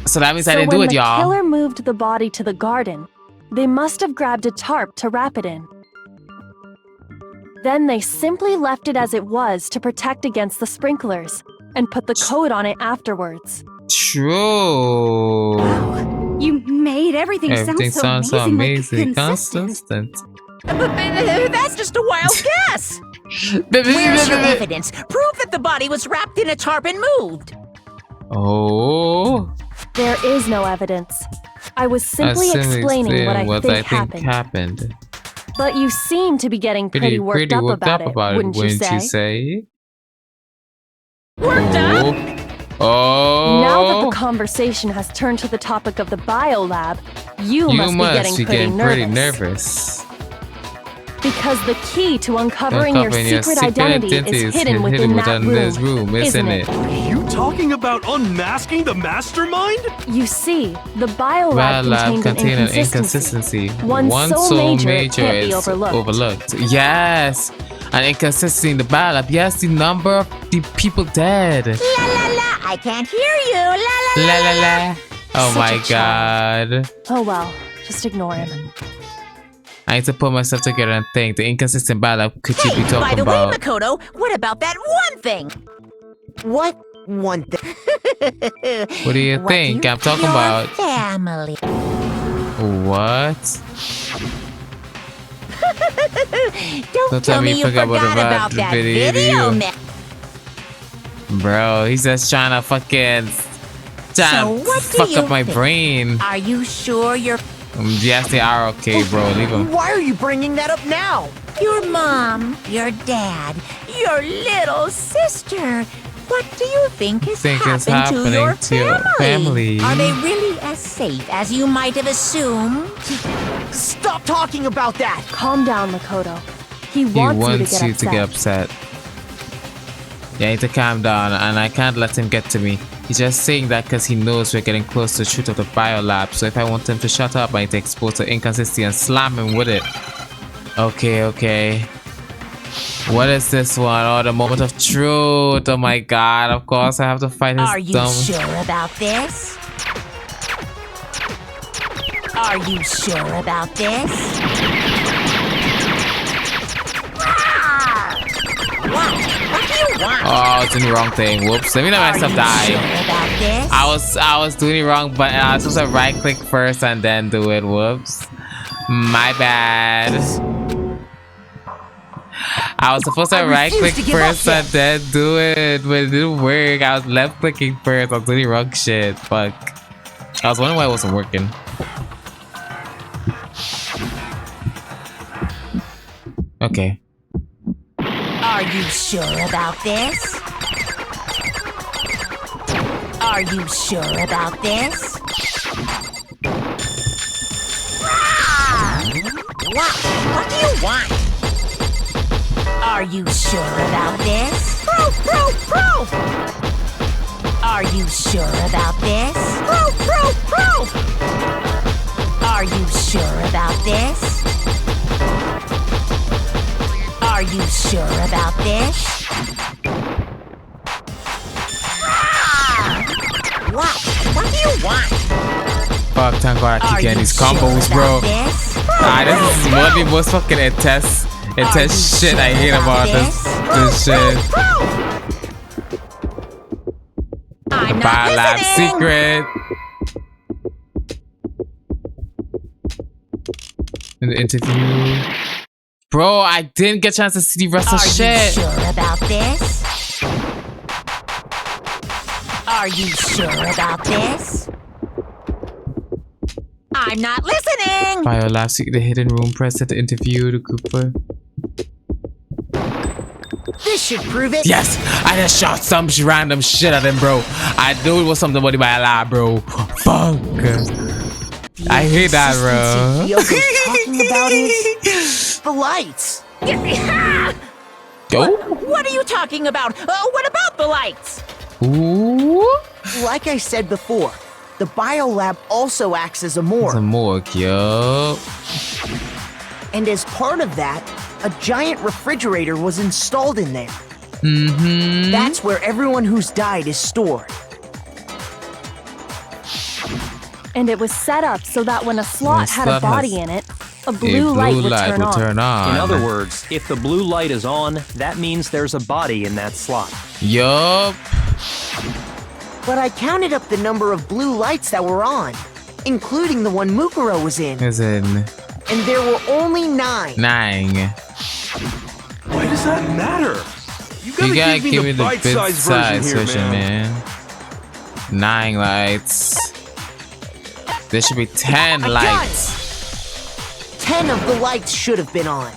So that means I didn't do it, y'all. When the killer moved the body to the garden, they must have grabbed a tarp to wrap it in. Then they simply left it as it was to protect against the sprinklers, and put the coat on it afterwards. True. Wow. You made everything sound so amazing. Consistent. That's just a wild guess. Where's your evidence? Prove that the body was wrapped in a tarp and moved. Oh. There is no evidence. I was simply explaining what I think happened. But you seem to be getting pretty worked up about it, wouldn't you say? Worked up? Oh. Now that the conversation has turned to the topic of the Biolab, you must be getting pretty nervous. Because the key to uncovering your secret identity is hidden within that room, isn't it? Are you talking about unmasking the mastermind? You see, the Biolab contained an inconsistency. One so major it can't be overlooked. Yes! An inconsistency in the Biolab. Yes, the number of the people dead. La la la, I can't hear you. La la la la la. Oh my god. Oh well, just ignore him. I need to put myself together and think. The inconsistent Biolab could you be talking about? By the way, Makoto, what about that one thing? What one thing? What do you think I'm talking about? Family. What? Don't tell me you forgot about that video, man. Bro, he's just trying to fucking fuck up my brain. Are you sure you're... Yes, they are okay, bro. Leave him. Why are you bringing that up now? Your mom, your dad, your little sister. What do you think is happening to your family? Are they really as safe as you might have assumed? Stop talking about that! Calm down, Makoto. He wants you to get upset. Yeah, I need to calm down, and I can't let him get to me. He's just saying that because he knows we're getting close to the truth of the Biolab. So if I want him to shut up, I need to expose the inconsistency and slam him with it. Okay, okay. What is this one? Oh, the moment of truth. Oh my god. Of course, I have to fight his Are you sure about this? Are you sure about this? What do you want? Oh, I was doing the wrong thing. Whoops. Let me let myself die. Sure I was doing it wrong, but I was supposed to right click first and then do it. Whoops. My bad. I was supposed to right click first and then do it, but it didn't work. I was left clicking first. I was doing the wrong shit. Fuck. I was wondering why it wasn't working. Okay. Are you sure about this? Are you sure about this? What do you want? Are you sure about this? Proof! Are you sure about this? Proof! Are you sure about this? Are you sure about this? What do you want? Fuck, thank god I keep getting these combos, bro. This is one of the most fucking intense shit I hate about this shit. I'm Biolab secret. In the interview. Bro, I didn't get a chance to see the rest of shit. Are you sure about this? Are you sure about this? I'm not listening! Biolab secret, the hidden room, press at the interview, the group. This should prove it. Yes, I just shot some random shit at him, bro. I knew it was something about my lab, bro. Fuck. I hate that, bro. Kyoko's talking about is the lights. Yo? What are you talking about? What about the lights? Ooh. Like I said before, the biolab also acts as a morgue. It's a morgue, yo. And as part of that, a giant refrigerator was installed in there. Mm-hmm. That's where everyone who's died is stored. And it was set up so that when a slot had a body in it, a blue light would turn on. In other words, if the blue light is on, that means there's a body in that slot. Yup. But I counted up the number of blue lights that were on, including the one Mukuro was in. And there were only 9. 9. Why does that matter? You gotta give me the bite-sized version, man. 9 lights. There should be 10 lights. 10 of the lights should have been on.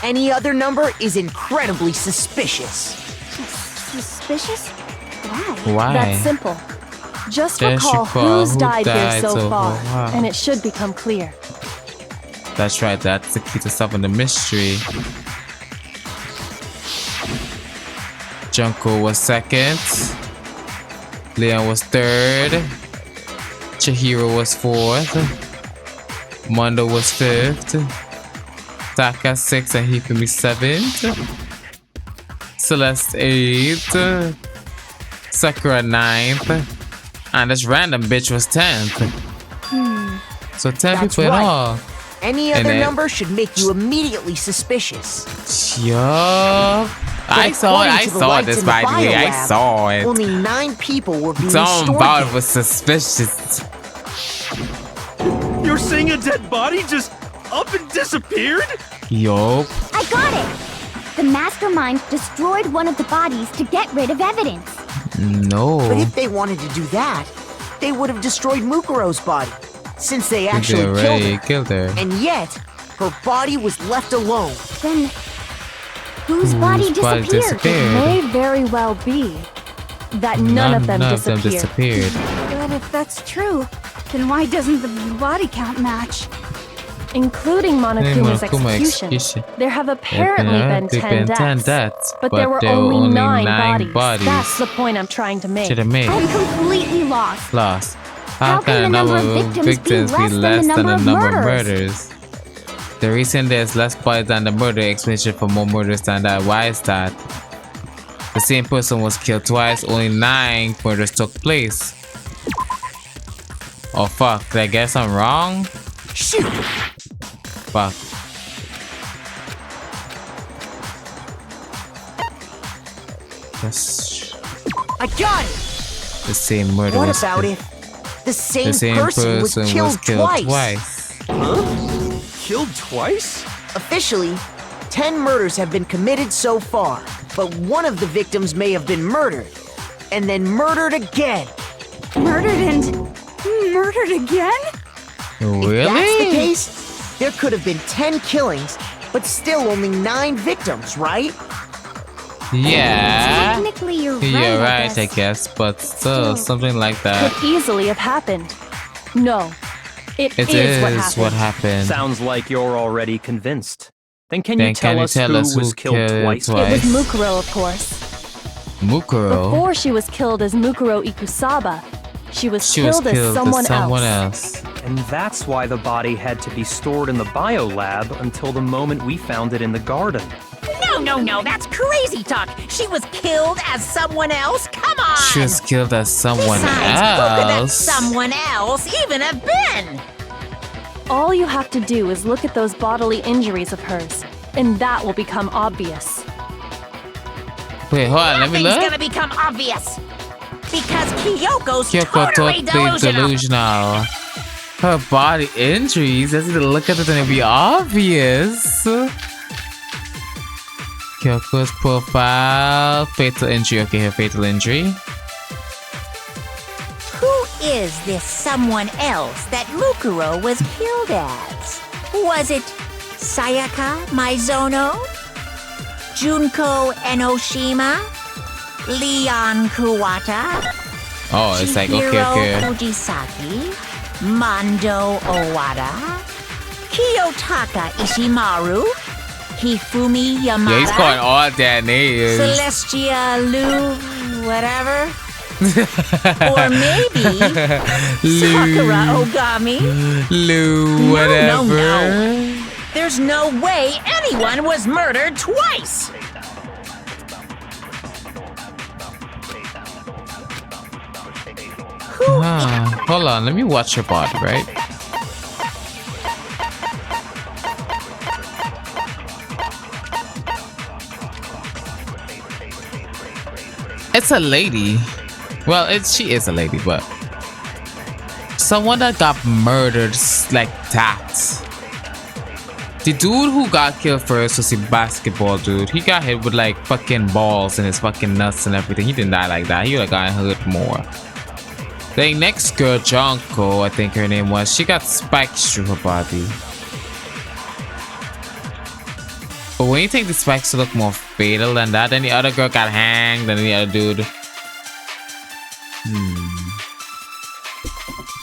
Any other number is incredibly suspicious. Suspicious? Why? That's simple. Just recall who's died here so far, and it should become clear. That's right, that's the key to solving the mystery. Junko was 2nd. Leon was 3rd. Chihiro was 4th. Mondo was 5th. Taka 6th and Hifumi 7th. Celeste 8th. Sakura 9th. And this random bitch was 10th. So 10 people in all. Any other number should make you immediately suspicious. Yup. I saw this, by the way. I saw it. Only 9 people were being Something about stored it was suspicious. You're saying a dead body just up and disappeared? Yup. I got it! The mastermind destroyed one of the bodies to get rid of evidence. No. But if they wanted to do that, they would have destroyed Mukuro's body, since they actually killed her. And yet, her body was left alone. Then, whose body disappeared? It may very well be that none of them disappeared. But if that's true, then why doesn't the body count match? Including Monokuma's execution. There have apparently been 10 deaths, but there were only 9 bodies. That's the point I'm trying to make. I'm completely lost. How can the number of victims be less than the number of murders? The reason there's less bodies than the murder explanation for more murders than that. Why is that? The same person was killed twice, only 9 murders took place. Oh fuck, did I guess I'm wrong? Shoot! Fuck. I got it! The same murder What was about killed. it? The same person was killed twice. Huh? Killed twice? Officially, 10 murders have been committed so far, but one of the victims may have been murdered, and then murdered again. Murdered and murdered again? Really? If that's the case, there could have been 10 killings, but still only 9 victims, right? Yeah. Technically, you're right, I guess, but still, something like that. Could easily have happened. No, it is what happened. Sounds like you're already convinced. Then can you tell us who was killed twice? It was Mukuro, of course. Mukuro? Before she was killed as Mukuro Ikusaba, she was killed as someone else. And that's why the body had to be stored in the biolab until the moment we found it in the garden. No, that's crazy talk. She was killed as someone else? Come on! She was killed as someone Who could that else? someone else even have been? All you have to do is look at those bodily injuries of hers, and that will become obvious. Wait, hold on, let me look. Nothing's gonna become obvious. Because Kyoko's Kyoko totally delusional. Her body injuries, let's look at it and it'll be obvious. Kyoko's profile, fatal injury. Okay, her fatal injury. Who is this someone else that Mukuro was killed as? Was it Sayaka Maizono? Junko Enoshima, Leon Kuwata. Oh, it's like, okay. Fujisaki, Mondo Owada, Kiyotaka Ishimaru, Hifumi Yamada. Yeah, he's calling all their names. Celestia Lu, whatever. Or maybe Sakura Ogami. Lu, whatever. No. There's no way anyone was murdered twice. Hold on, let me watch your body, right? It's a lady. Well, she is a lady, but someone that got murdered like that. The dude who got killed first was the basketball dude. He got hit with like fucking balls and his fucking nuts and everything. He didn't die like that. He would have gotten hurt more. The next girl, Junko, I think her name was, she got spikes through her body. But when you think the spikes look more fatal than that, then the other girl got hanged and the other dude.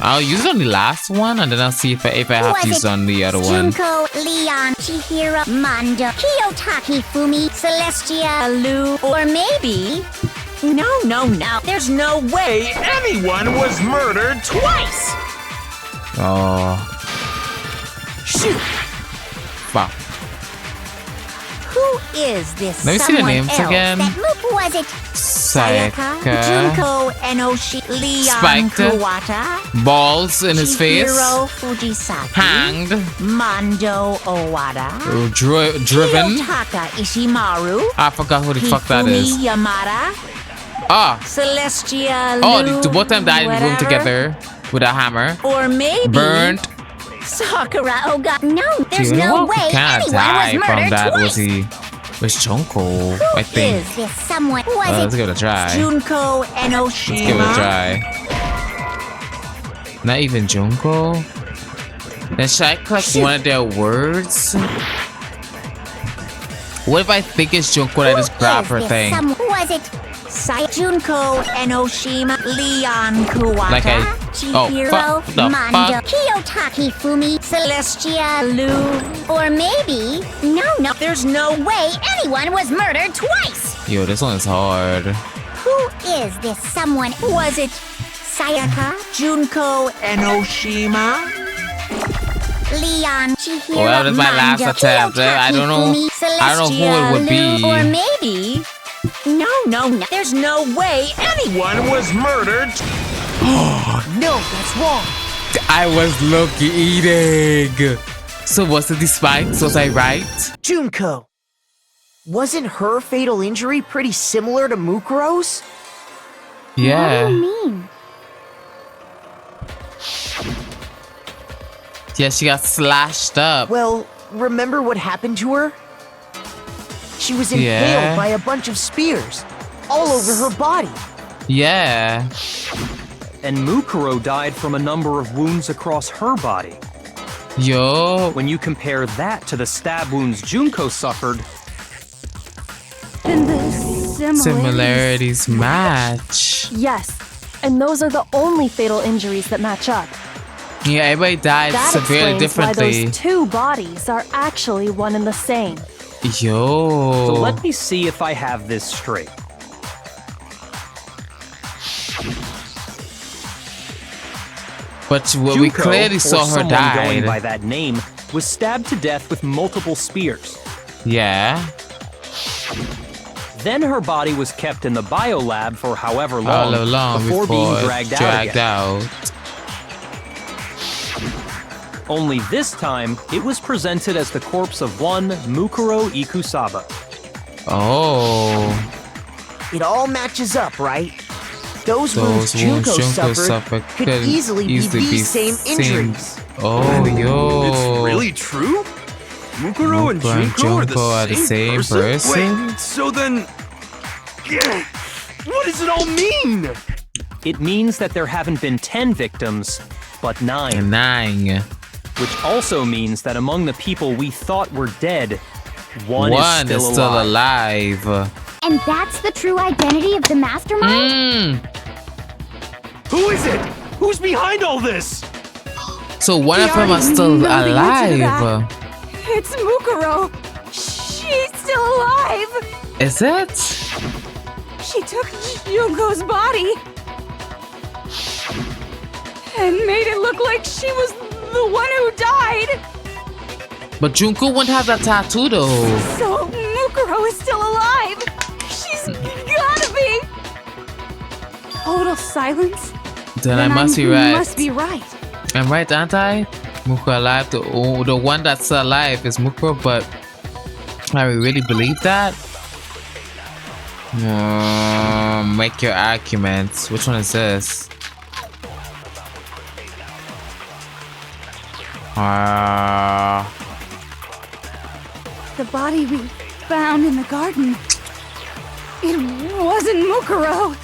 I'll use it on the last one and then I'll see if I have to use it on the other one. Junko, Leon, Chihiro, Mondo, Kiyotaki, Fumi, Celestia, Lu, or maybe... No. There's no way anyone was murdered twice. Oh. Shoot. Fuck. Who is this? Let me see the names else? again. Was it Sayaka, Junko Enoshi, Leon Kuwata, balls in his face, Fujisaki, hanged, Mondo Owada, driven, Kiyotaka Ishimaru, I forgot who the fuck that is. Yamada, Oh, Celestia Lu, the both of them died in the room together with a hammer. Or maybe burnt. Sakura Oga. No, there's no way anyone die was from murdered that. twice. Was Junko, I think. Is this someone? Was Let's give it a try. Junko Enoshima. Let's give it a try. Not even Junko. Then should I collect one of their words? What if I think it's Junko and I just grab her thing? Was it Junko Enoshima, Leon Kuwata, Like Chihiro, Mondo, Kiyotaki, Fumi, Celestia, Lu, or maybe... No, there's no way anyone was murdered twice! Yo, this one is hard. Who is this someone? Was it Sayaka? Junko Enoshima? Leon, Chihiro, Well, that's my last Mondo, attempt. I don't know who it would be. Or maybe... No. There's no way anyone was murdered. No, that's wrong. I was lucky eating. So was it the spikes? Was I right? Junko. Wasn't her fatal injury pretty similar to Mukuro's? Yeah. What do you mean? Yeah, she got slashed up. Well, remember what happened to her? She was impaled by a bunch of spears all over her body. Yeah. And Mukuro died from a number of wounds across her body. Yo. When you compare that to the stab wounds Junko suffered, then the similarities match. Yes, and those are the only fatal injuries that match up. Yeah, everybody died That severely explains differently. why those two bodies are actually one and the same. Yo. So let me see if I have this straight. But Junko, we clearly saw her someone die. Going by that name, was stabbed to death with multiple spears. Yeah. Then her body was kept in the biolab for however long, before being dragged out again. Only this time, it was presented as the corpse of one Mukuro Ikusaba. Oh. It all matches up, right? Those wounds Junko suffered could easily be these same injuries. Oh, yo. It's really true? Mukuro and Junko are the same person? Wait, so then... What does it all mean? It means that there haven't been 10 victims, but 9. 9. Which also means that among the people we thought were dead, One is still alive. And that's the true identity of the mastermind? Who is it? Who's behind all this? So one of them is still alive. It's Mukuro. She's still alive. Is it? She took Junko's body and made it look like she was the one who died. But Junko wouldn't have that tattoo though. So Mukuro is still alive. She's gotta be. Total silence. Then I must be right. Must be right. I'm right, aren't I? Mukuro alive. The one that's still alive is Mukuro, but I really believe that? Make your arguments. Which one is this? The body we found in the garden. It wasn't Mukuro.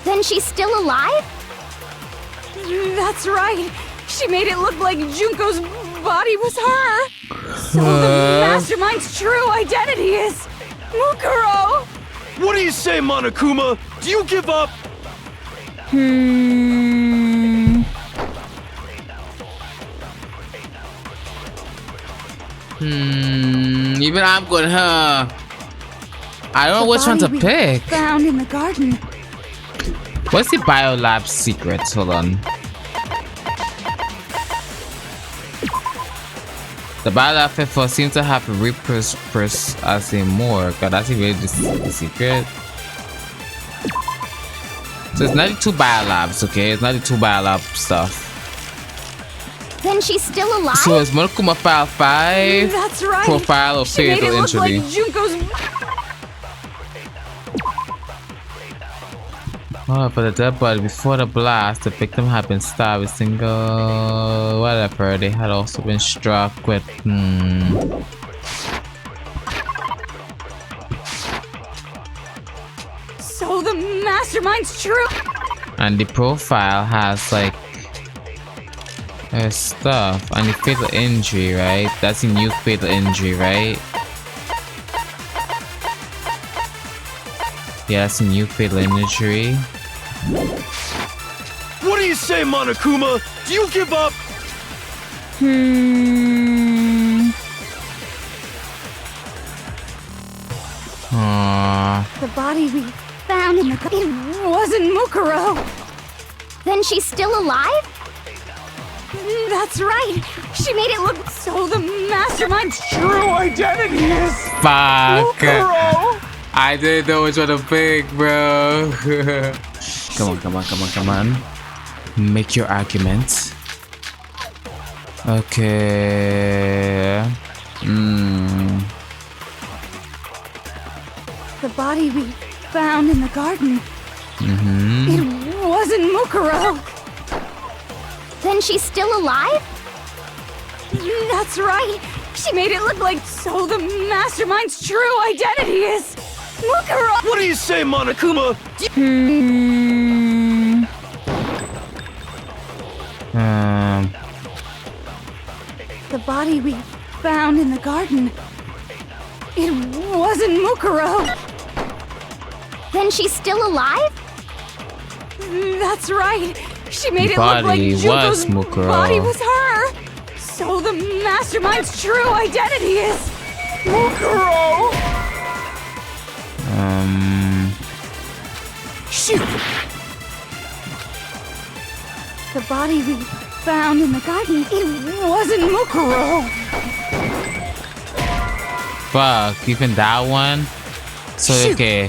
Then she's still alive? That's right. She made it look like Junko's body was her. So the mastermind's true identity is Mukuro. What do you say, Monokuma? Do you give up? Even I'm going, huh? I don't know which one to pick. Found in the garden. What's the biolab secret? Hold on. The biolab fifth seems to have a repurpose as a morgue. God, that's really the secret. So it's 92 biolabs, okay? It's 92 biolab stuff. Then she's still alive? So it's Monokuma file 5. That's right. Profile of fatal injury. Like Junko's... Oh, for the dead body, before the blast, the victim had been stabbed with single... whatever. They had also been struck with... So the mastermind's true. And the profile has like... stuff. And the fatal injury, right? That's a new fatal injury, right? Yeah, that's a new fatal injury. What do you say, Monokuma? Do you give up? The body we found in the garden. It wasn't Mukuro. Then she's still alive? That's right. She made it look so the mastermind's true identity is Fuck. Mukuro. I didn't know which one to pick, bro. Come on. Make your arguments. Okay. The body we found in the garden. It wasn't Mukuro. Then she's still alive? That's right. She made it look like so the mastermind's true identity is Mukuro. What do you say, Monokuma? The body we found in the garden. It wasn't Mukuro. Then she's still alive? That's right. She made it look like Junko's body was her. So the mastermind's true identity is Mukuro. Shoot! The body we found in the garden, it wasn't Mukuro. Fuck, even that one? So, okay.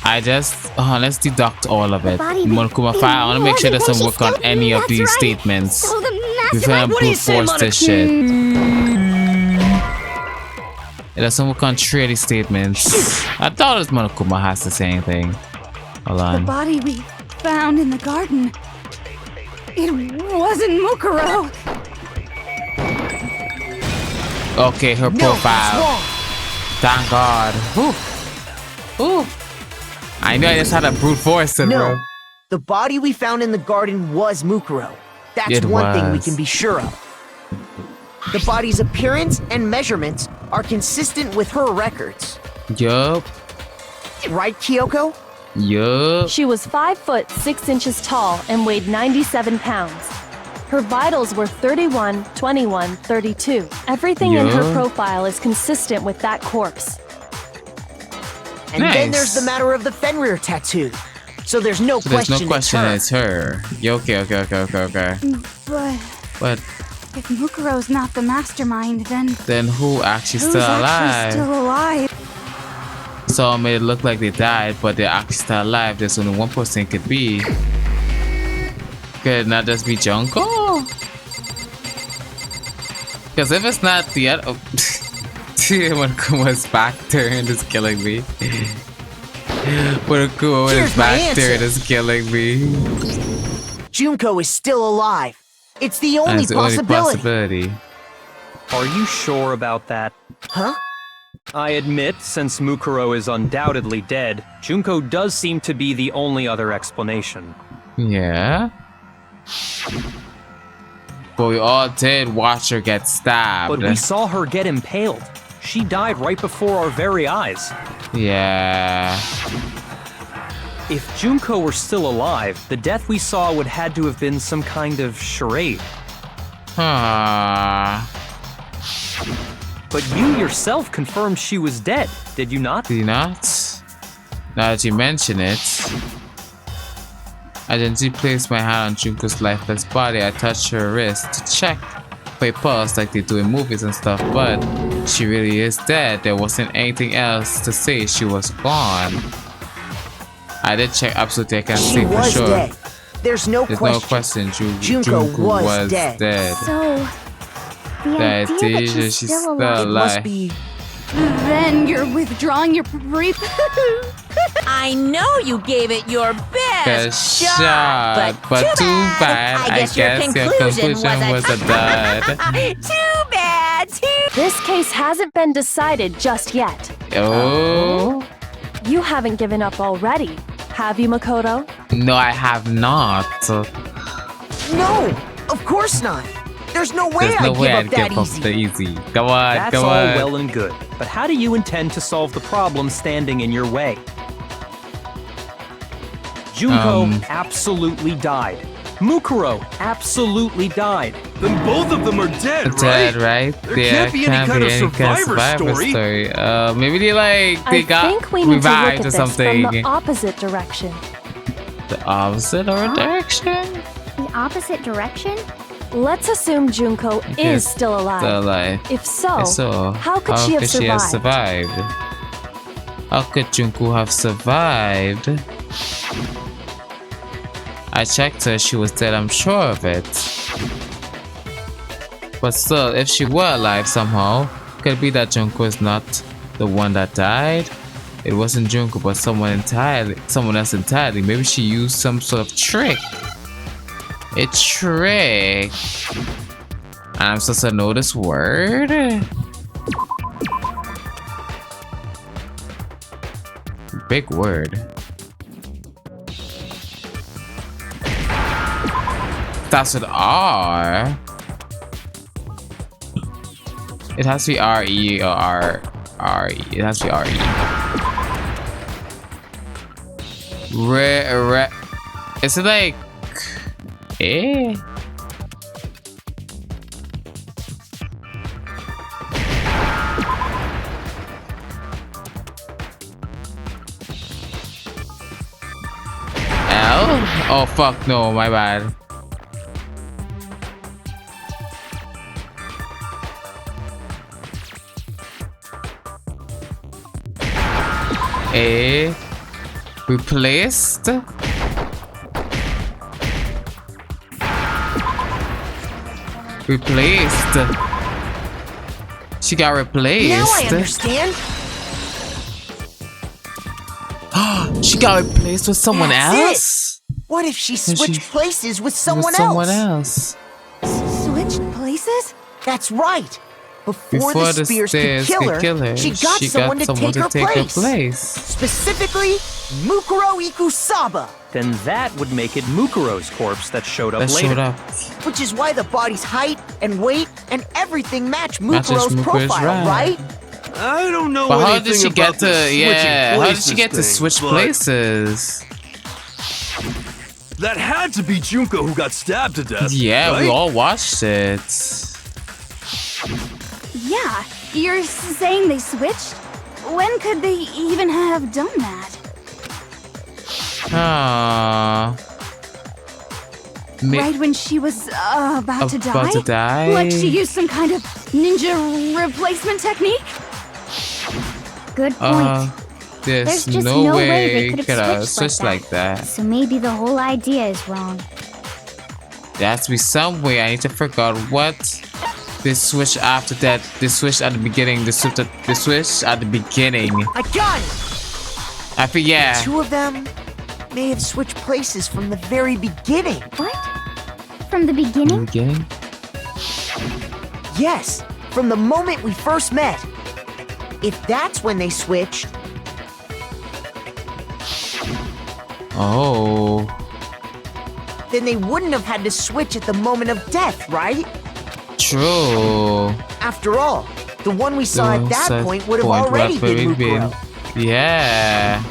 I just... let's deduct all of it. Monokuma 5, I want to make sure it doesn't work on any of these statements. So the We're gonna brute force this shit. It doesn't work on 3 of these statements. I thought it was Monokuma has to say anything. Hold on. The body we found in the garden, it wasn't Mukuro. Okay, her profile. Thank God. Ooh. I knew I just had a brute force it, bro. The body we found in the garden was Mukuro. That's one thing we can be sure of. The body's appearance and measurements are consistent with her records. Yup. Right, Kyoko? Yup. She was 5 foot 6 inches tall and weighed 97 pounds. Her vitals were 31, 21, 32. Everything in her profile is consistent with that corpse. And then there's the matter of the Fenrir tattoo. So there's no question it's her. Okay. But if Mukuro's not the mastermind, then who actually who's still alive? Actually still alive? So it made it look like they died, but they're actually still alive. There's only one person it could be. Could it not just be Junko? Because if it's not the other... when Kuma's back turn is killing me. When Kuma's back turn is killing me. Junko is still alive. It's the only possibility. Are you sure about that? Huh? I admit, since Mukuro is undoubtedly dead, Junko does seem to be the only other explanation. Yeah? But we all did watch her get stabbed. But we saw her get impaled. She died right before our very eyes. Yeah. If Junko were still alive, the death we saw would had to have been some kind of charade. But you yourself confirmed she was dead, did you not? Did you not? Now that you mention it, I gently placed my hand on Junko's lifeless body. I touched her wrist to check for a pulse like they do in movies and stuff, but she really is dead. There wasn't anything else to say she was gone. I did check absolutely, I can say for sure. Dead. There's no question. Junko was dead. So, the idea that she's still alive must be... Then you're withdrawing your brief. I know you gave it your best shot, but too bad. I guess your conclusion was a dud. Too bad. This case hasn't been decided just yet. Oh? You haven't given up already, have you, Makoto? No, I have not. No, of course not. There's no way I'd give up that easy. Come on, That's all well and good, but how do you intend to solve the problem standing in your way? Junko absolutely died. Mukuro absolutely died. Then both of them are dead, right? Dead, right? There can't be any kind of survivor story. Maybe they got revived or something. From the opposite direction. The opposite direction? The opposite direction? Let's assume Junko is still alive. If so, how could she have survived? How could Junko have survived? I checked her, she was dead, I'm sure of it. But still, if she were alive somehow, could it be that Junko is not the one that died? It wasn't Junko, but someone else entirely. Maybe she used some sort of trick. A trick. And I'm supposed to know this word? Big word. That's with R. It has to be R-E or R-E. It has to be R-E. Is it like... Eh? L? Oh fuck no, my bad. A replaced. She got replaced. Now I understand. She got replaced with someone else? What if she switched places with someone else? Switched places? That's right. Before the spears could kill her, she got someone to take her place. Specifically, Mukuro Ikusaba. Then that would make it Mukuro's corpse that showed up later. Which is why the body's height and weight and everything match Mukuro's profile, right? I don't know but how anything did she about get to how did she get to thing, switch places? That had to be Junko who got stabbed to death. Yeah, right? we all watched it. Yeah, you're saying they switched? When could they even have done that? Right when she was about to die? Like she used some kind of ninja replacement technique? Good point. There's just no way they could have switched like that. So maybe the whole idea is wrong. There has to be some way. I need to figure out what they switched after that. They switched at the beginning. They switched at the beginning. I got it! I think, yeah. The two of them may have switched places from the very beginning. What? From the beginning? The beginning? Yes, from the moment we first met. If that's when they switched. Oh. Then they wouldn't have had to switch at the moment of death, right? True. After all, the one we saw at that point would have already been Mukuro. Yeah.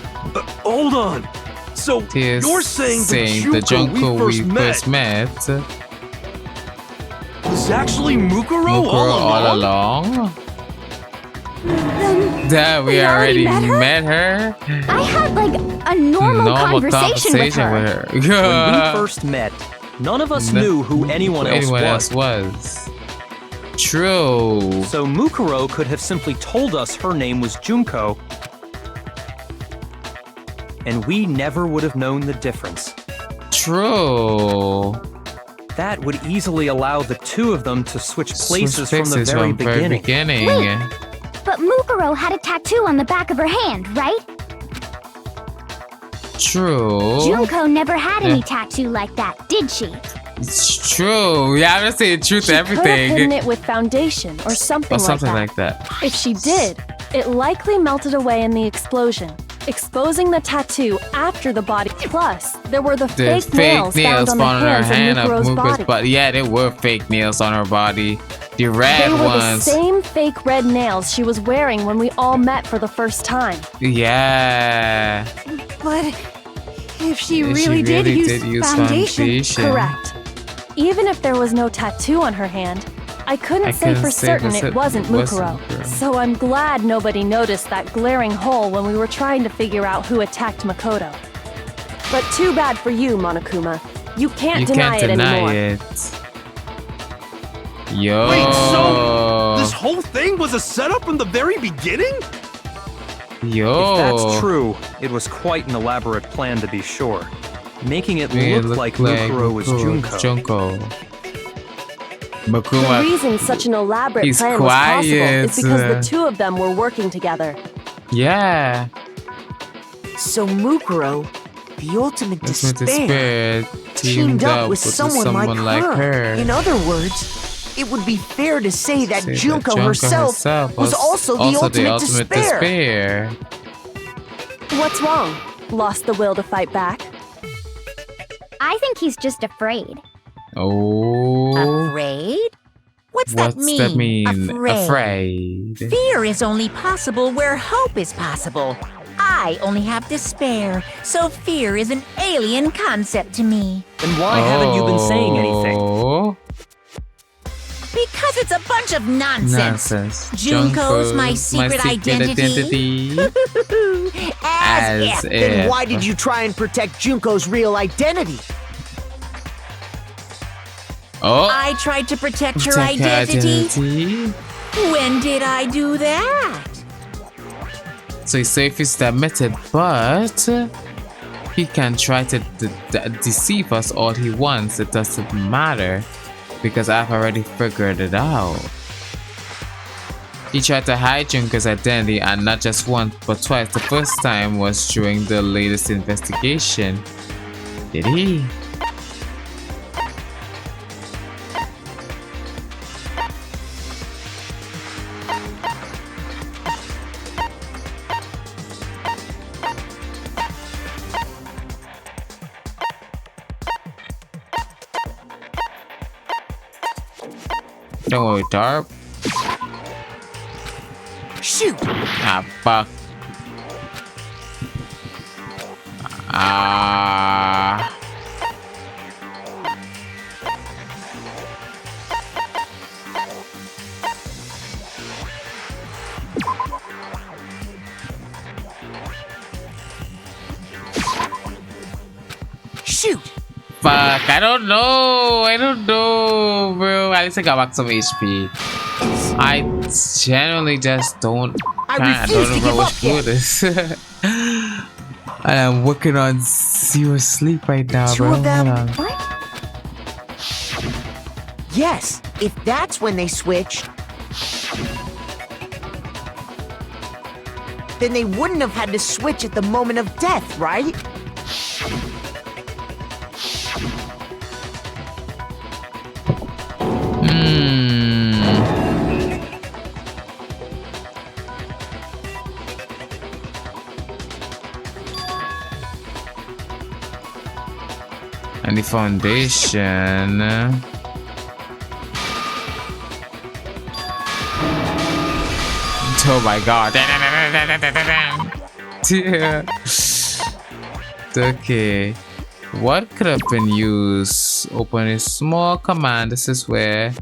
Hold on. So you're saying the Junko we first met was actually Mukuro all along? That we already met her? I had like a normal conversation with her. When we first met, none of us knew who anyone else was. True. So Mukuro could have simply told us her name was Junko, and we never would have known the difference. True. That would easily allow the two of them to switch places from the very beginning. Wait, but Mukuro had a tattoo on the back of her hand, right? True. Junko never had any tattoo like that, did she? It's true. Yeah, I'm gonna say the truth to everything. She could have hidden it with foundation or something like that. If she did, it likely melted away in the explosion, exposing the tattoo after the body. Plus, there were the fake nails found on the hands of Mukuro's body. Yeah, there were fake nails on her body. The red ones. They were the same fake red nails she was wearing when we all met for the first time. Yeah. But if she really did use foundation. Correct. Even if there was no tattoo on her hand, I couldn't say for certain it wasn't Mukuro. So I'm glad nobody noticed that glaring hole when we were trying to figure out who attacked Makoto. But too bad for you, Monokuma. You can't deny it anymore. Yo. Wait, so this whole thing was a setup from the very beginning? Yo. If that's true, it was quite an elaborate plan to be sure, making it look like Mukuro was Junko. The reason such an elaborate plan was possible is because the two of them were working together. Yeah. So Mukuro, the ultimate despair, teamed up with someone like her. In other words, it would be fair to say that Junko herself was also the ultimate despair. What's wrong? Lost the will to fight back? I think he's just afraid. Oh. Afraid? What's that mean? Afraid. Fear is only possible where hope is possible. I only have despair, so fear is an alien concept to me. Then why haven't you been saying anything? Because it's a bunch of nonsense. Junko's my secret identity. As if. Then why did you try and protect Junko's real identity? I tried to protect her identity. When did I do that? So he's safe is admitted, but he can try to deceive us all he wants. It doesn't matter because I've already figured it out. He tried to hide Junko's identity, and not just once but twice. The first time was during the latest investigation. Did he? Don't worry, Tarp. Shoot! Ah, fuck. Ah. Shoot! Fuck, I don't know, bro. At least I got back some HP. I generally just don't. I don't remember which food is. And I'm working on zero sleep right now, Two bro. of them? Yes, if that's when they switched, then they wouldn't have had to switch at the moment of death, right? And the foundation. Oh my god. Yeah. Okay. What could have been used? Open a small command. This is where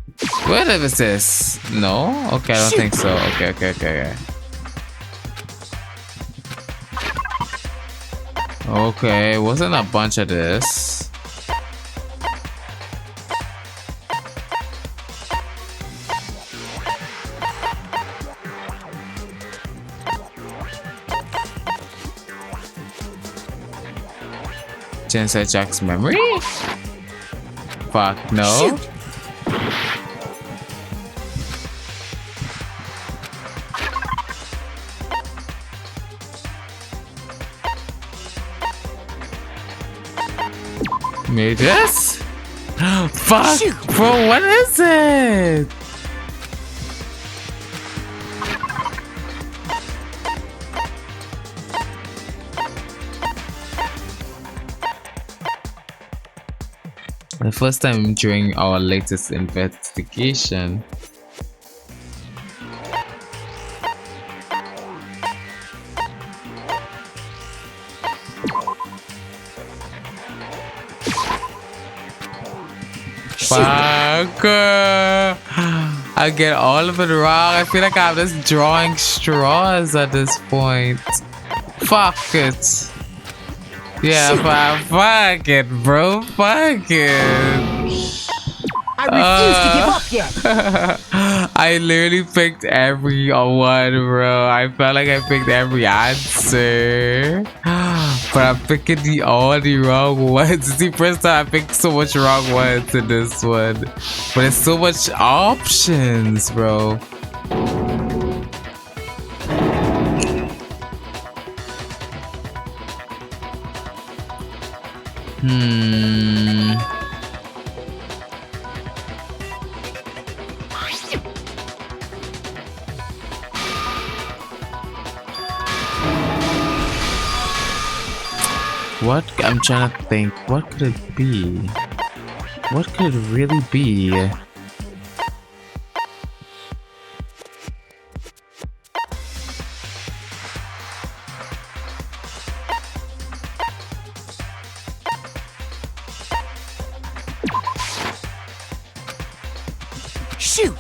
is this? No? Okay, I don't think so. Okay. Okay, wasn't a bunch of this. Inside Jack's memory? Fuck, no. Shoot. Made this? Fuck, Shoot. bro, what is it? The first time during our latest investigation. Fuck. I get all of it wrong. I feel like I'm just drawing straws at this point. Fuck it. Yeah, fuck it, bro. Fuck it. I refuse to give up yet. I literally picked every one, bro. I felt like I picked every answer. But I'm picking all the wrong ones. It's the first time I picked so much wrong ones in this one. But there's so much options, bro. What? I'm trying to think. What could it be? What could it really be? Shoot!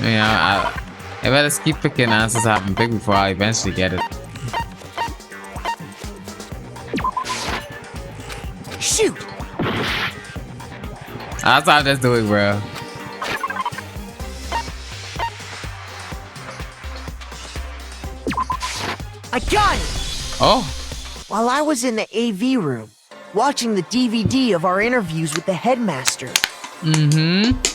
Yeah, I better just keep picking answers I haven't picked before I eventually get it. Shoot! That's what I'm just doing, bro. I got it! Oh! While I was in the AV room, watching the DVD of our interviews with the headmaster. Mm-hmm.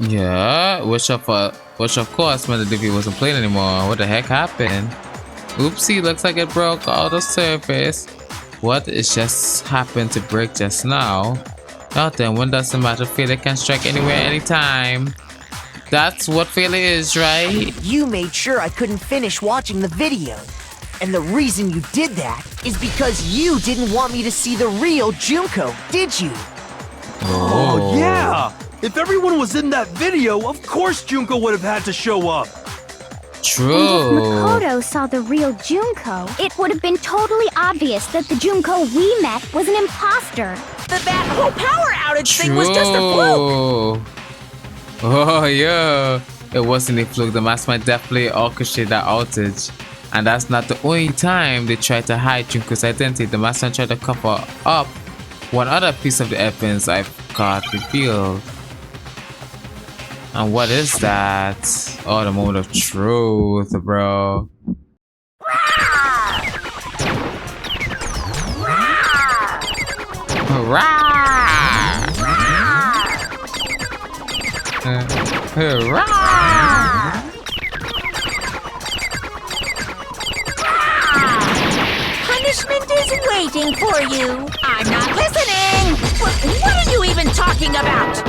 Yeah, which of course meant the DVD wasn't playing anymore. What the heck happened? Oopsie, looks like it broke all the surface. What? It just happened to break just now. Now then, when doesn't matter, failure can strike anywhere, anytime. That's what failure is, right? You made sure I couldn't finish watching the video. And the reason you did that is because you didn't want me to see the real Junko, did you? Oh, yeah! If everyone was in that video, of course Junko would have had to show up. And if Makoto saw the real Junko, it would have been totally obvious that the Junko we met was an imposter. That whole power outage thing was just a fluke! Oh, yeah. It wasn't a fluke. The mastermind definitely orchestrated that outage. And that's not the only time they tried to hide Junko's identity. The mastermind tried to cover up one other piece of the evidence I got revealed. And what is that? Oh, the moment of truth, bro. Punishment is waiting for you. I'm not listening. What are you even talking about?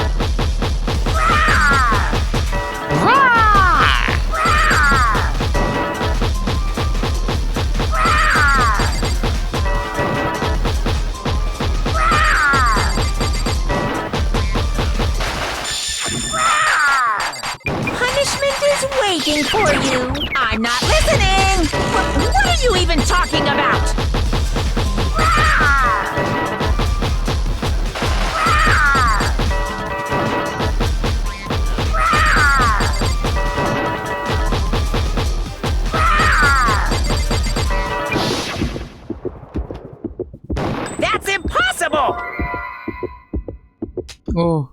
Punishment is waiting for you. I'm not listening. What are you even talking about? That's impossible! Oh.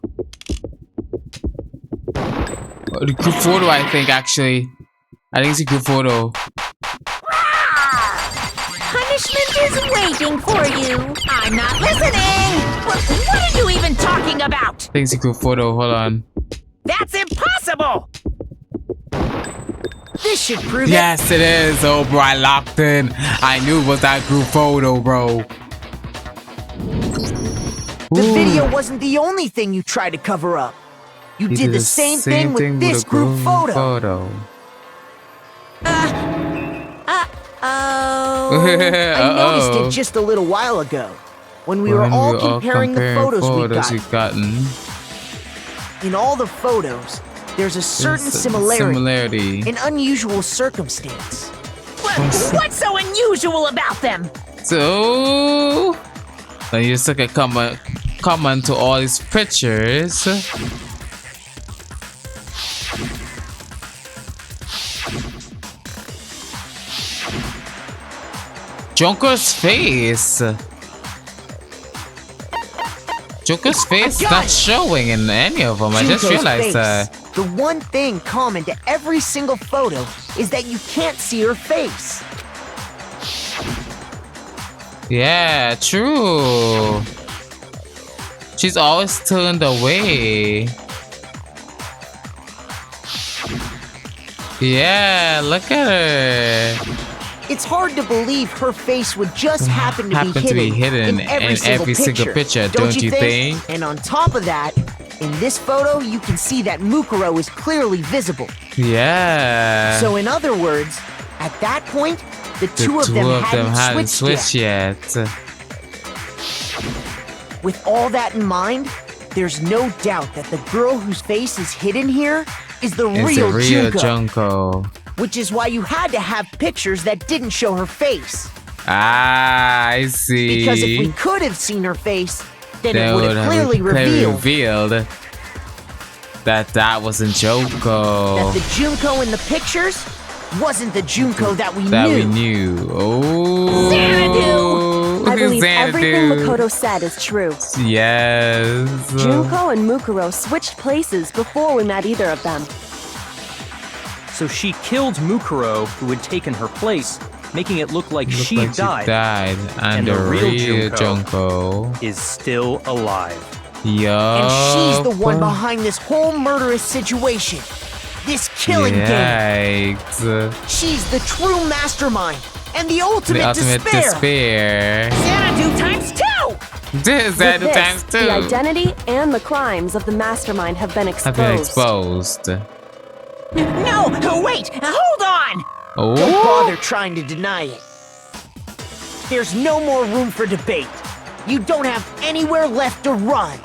The group photo, I think, actually. I think it's a group photo. Punishment is waiting for you. I'm not listening. What are you even talking about? I think it's a group photo. Hold on. That's impossible! This should prove Yes, it is. Oh, bro, I locked in. I knew it was that group photo, bro. The video wasn't the only thing you tried to cover up. You did the same thing with this group photo. I noticed it just a little while ago when we were all comparing the photos we've gotten. In all the photos, there's a certain similarity, an unusual circumstance. What's so unusual about them? So, then you just took a comment to all these pictures. Junko's face. Junko's face not showing in any of them. I just realized that. The one thing common to every single photo is that you can't see her face. Yeah, true. She's always turned away. Yeah, look at her. It's hard to believe her face would just happen to be hidden in every single picture, don't you think? And on top of that, in this photo, you can see that Mukuro is clearly visible. Yeah. So in other words, at that point, the two of them hadn't switched yet. With all that in mind, there's no doubt that the girl whose face is hidden here is the real Junko. Which is why you had to have pictures that didn't show her face. Ah, I see. Because if we could have seen her face, then it would have clearly revealed that wasn't Junko. That the Junko in the pictures wasn't the Junko that we knew. Oh. Xanadu! I believe everything Makoto said is true. Yes. Junko and Mukuro switched places before we met either of them. So she killed Mukuro, who had taken her place, making it look like she died. And the real Junko is still alive. Yup. And she's the one behind this whole murderous situation. This killing game. She's the true mastermind and the ultimate despair. Xanadu times 2! Xanadu times 2. The identity and the crimes of the mastermind have been exposed. No, wait, hold on! Oh. Don't bother trying to deny it. There's no more room for debate. You don't have anywhere left to run.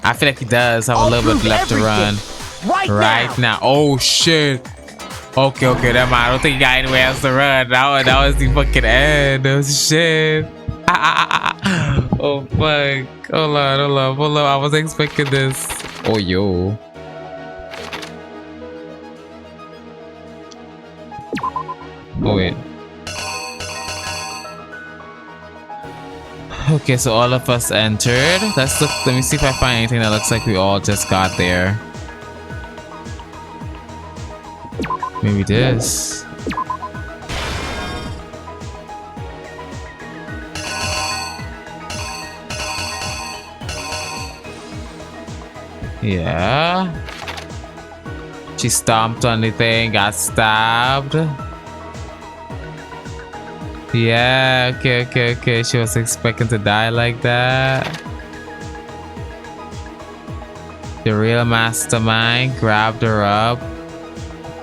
I feel like he does have a little bit left to run. Right now. Oh shit. Okay, never mind. I don't think he got anywhere else to run. That was the fucking end. Oh shit. Oh fuck. Hold on. I was expecting this. Oh yo. Oh wait. Okay, so all of us entered. Let's look. Let me see if I find anything that looks like we all just got there. Maybe this. Yeah. She stomped on the thing, got stabbed. Yeah, okay. She was expecting to die like that. The real mastermind grabbed her up,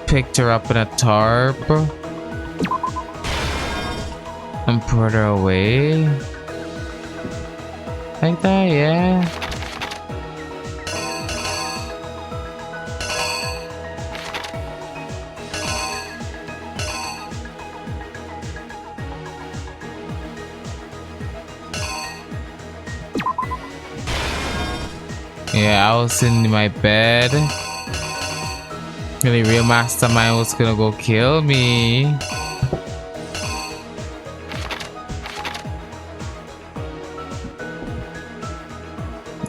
picked her up in a tarp, and put her away. Like that, yeah. Yeah, I was in my bed. The real mastermind was gonna go kill me.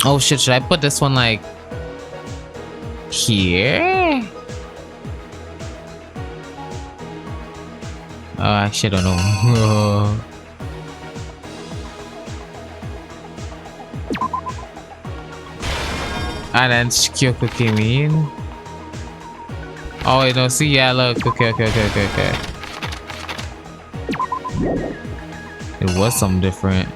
Oh shit, should I put this one like here? Oh, actually I don't know. And then Kyoko came in. Oh wait, no, see, yeah, look. Okay. It was something different.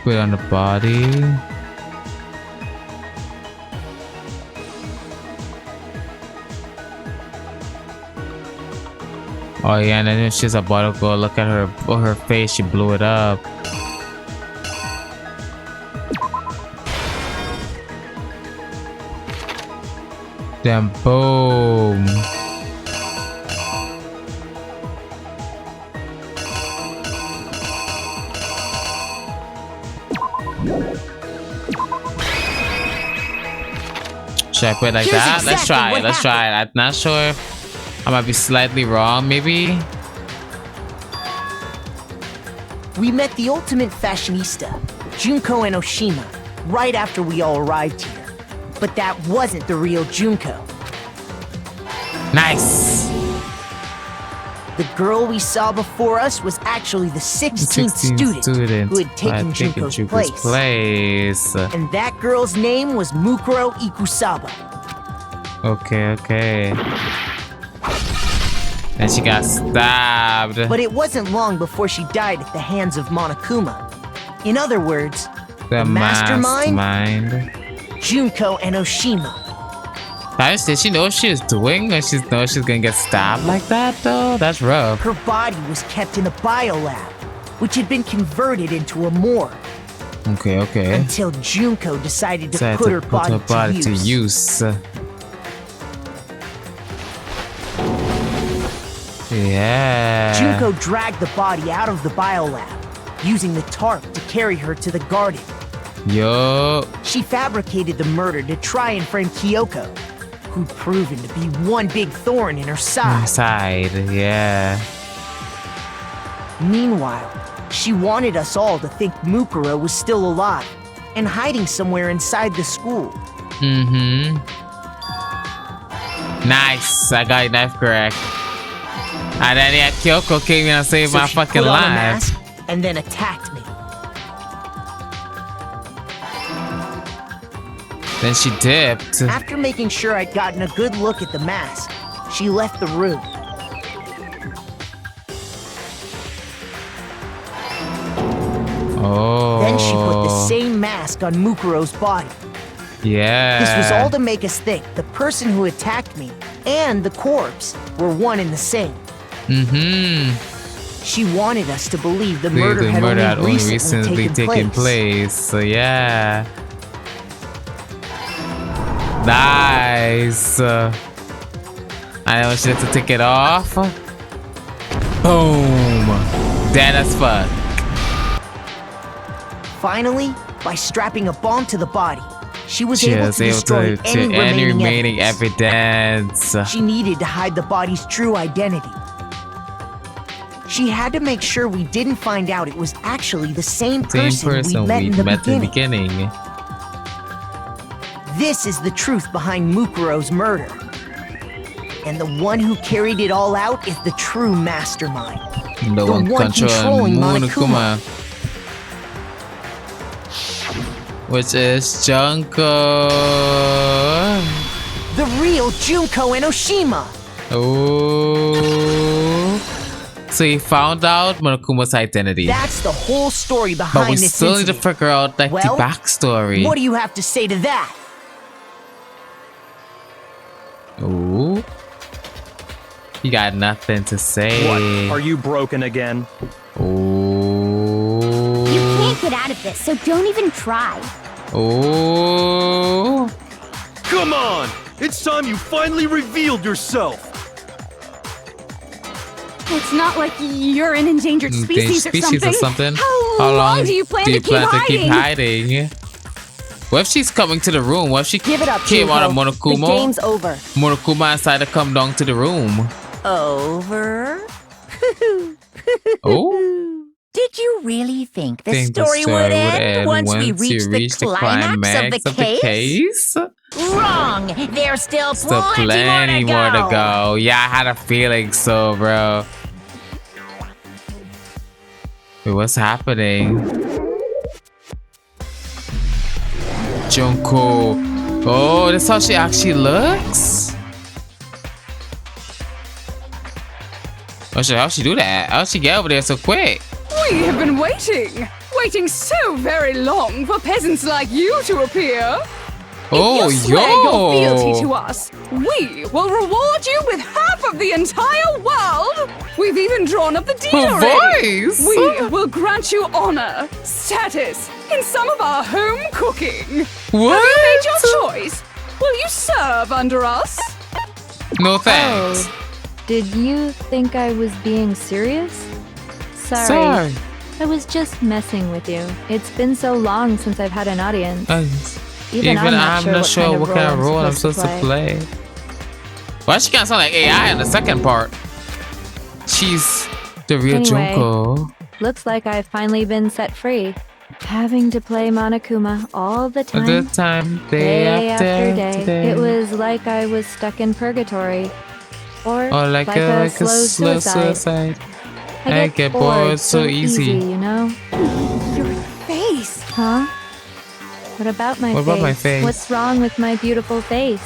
Put it on the body. Oh yeah, and then when she's about to go look at her face, she blew it up. Then boom. Should I put it like that? Let's try it. I'm not sure. I might be slightly wrong, maybe. We met the ultimate fashionista, Junko and Oshima, right after we all arrived here. But that wasn't the real Junko. Nice. The girl we saw before us was actually the 16th student who had taken Junko's place. And that girl's name was Mukuro Ikusaba. Okay. And she got stabbed. But it wasn't long before she died at the hands of Monokuma. In other words, the mastermind, Junko and Oshima. Did she know what she was doing? Or she know she's gonna get stabbed like that though? That's rough. Her body was kept in a biolab, which had been converted into a morgue. Okay. Until Junko decided to put her body to use. Yeah. Junko dragged the body out of the biolab, using the tarp to carry her to the garden. Yo. She fabricated the murder to try and frame Kyoko, who'd proven to be one big thorn in her side. Yeah. Meanwhile, she wanted us all to think Mukuro was still alive and hiding somewhere inside the school. Nice. I got your knife correct. And then yeah, Kyoko came in and saved my fucking life. life. And then attacked me. Then she dipped. After making sure I'd gotten a good look at the mask, she left the room. Oh. Then she put the same mask on Mukuro's body. Yeah. This was all to make us think the person who attacked me and the corpse were one and the same. She wanted us to believe the murder had only recently taken place. So yeah. Nice. I want you to take it off. Boom. Dead as fuck. Finally, by strapping a bomb to the body, she was able to destroy any remaining evidence she needed to hide the body's true identity. She had to make sure we didn't find out it was actually the same person we met in the beginning. This is the truth behind Mukuro's murder. And the one who carried it all out is the true mastermind. The one controlling Monokuma. Which is Junko. The real Junko Enoshima. Oh. So he found out Monokuma's identity. That's the whole story behind this incident. But we still need to figure out like the backstory. What do you have to say to that? Oh. You got nothing to say. What? Are you broken again? Oh. You can't get out of this, so don't even try. Oh. Come on! It's time you finally revealed yourself! It's not like you're an endangered species or something. How long do you plan to keep hiding? What if she's coming to the room? What if she Give it up, came out of Monokuma? The game's over. Monokuma decided to come down to the room. Over? Oh? Did you really think the story would end once we reached the climax of the case? Wrong! There's still plenty more to go. Yeah, I had a feeling so, bro. Wait, what's happening? Junko. Oh, that's how she actually looks? Oh, how'd she do that? How'd she get over there so quick? We have been waiting so very long for peasants like you to appear. Oh, if you swear your fealty to us, we will reward you with half of the entire world. We've even drawn up the deal already. We will grant you honor, status, in some of our home cooking. What? Have you made your choice? Will you serve under us? No thanks. Oh, did you think I was being serious? Sorry. I was just messing with you. It's been so long since I've had an audience. Even I'm not sure what kind of role I'm supposed to play. Well, she kind of sound like AI in the second part. She's the real Junko. Looks like I've finally been set free. Having to play Monokuma all the time. Day after day. It was like I was stuck in purgatory. Or like a slow suicide. I get bored so easy. You know? Your face. Huh? What about my face? What's wrong with my beautiful face?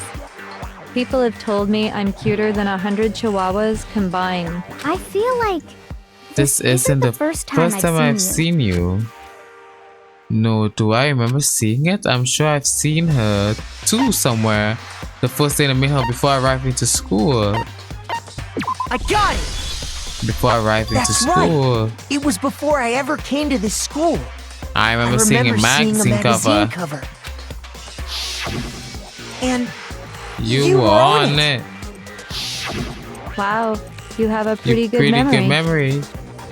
People have told me I'm cuter than 100 chihuahuas combined. I feel like this isn't the first time I've seen you. No, do I remember seeing it? I'm sure I've seen her too somewhere. The first day I met her before arriving to school. I got it! Before arriving to school. Right. It was before I ever came to this school. I remember seeing a magazine cover. And you were on it. Wow, you have a pretty good memory.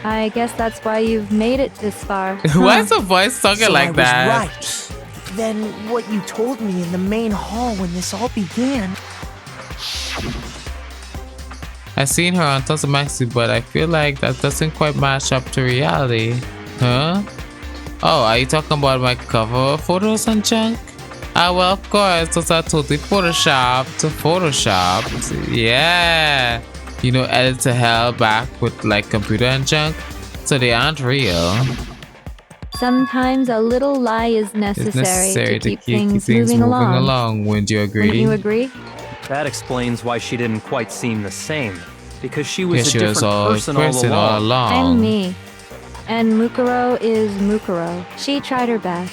I guess that's why you've made it this far. Why is the voice talking like that? Right. than what you told me in the main hall when this all began. I've seen her on Toastmasters, but I feel like that doesn't quite match up to reality. Huh? Oh, are you talking about my cover photos and junk? Ah, well, of course, those are totally photoshopped. Yeah. You know, edit to hell back with like computer and junk, so they aren't real. Sometimes a little lie is necessary to keep things moving along. Wouldn't you agree? Wouldn't you agree? That explains why she didn't quite seem the same. Because she was a different person all along. I'm me. And Mukuro is Mukuro. She tried her best.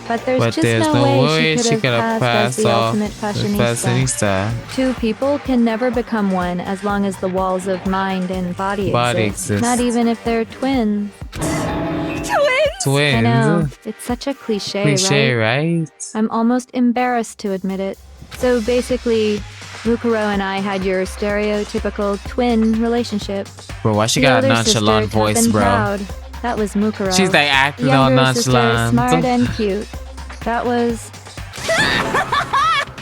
But there's no way she could have passed as the ultimate fashionista. Two people can never become one as long as the walls of mind and body exist. Not even if they're twins. Twins? I know. It's such a cliche, right? I'm almost embarrassed to admit it. So basically, Mukuro and I had your stereotypical twin relationship. Bro, why she got a nonchalant voice, bro? Proud. That was Mukuro. She's like acting all nonchalant. Smart and cute. That was...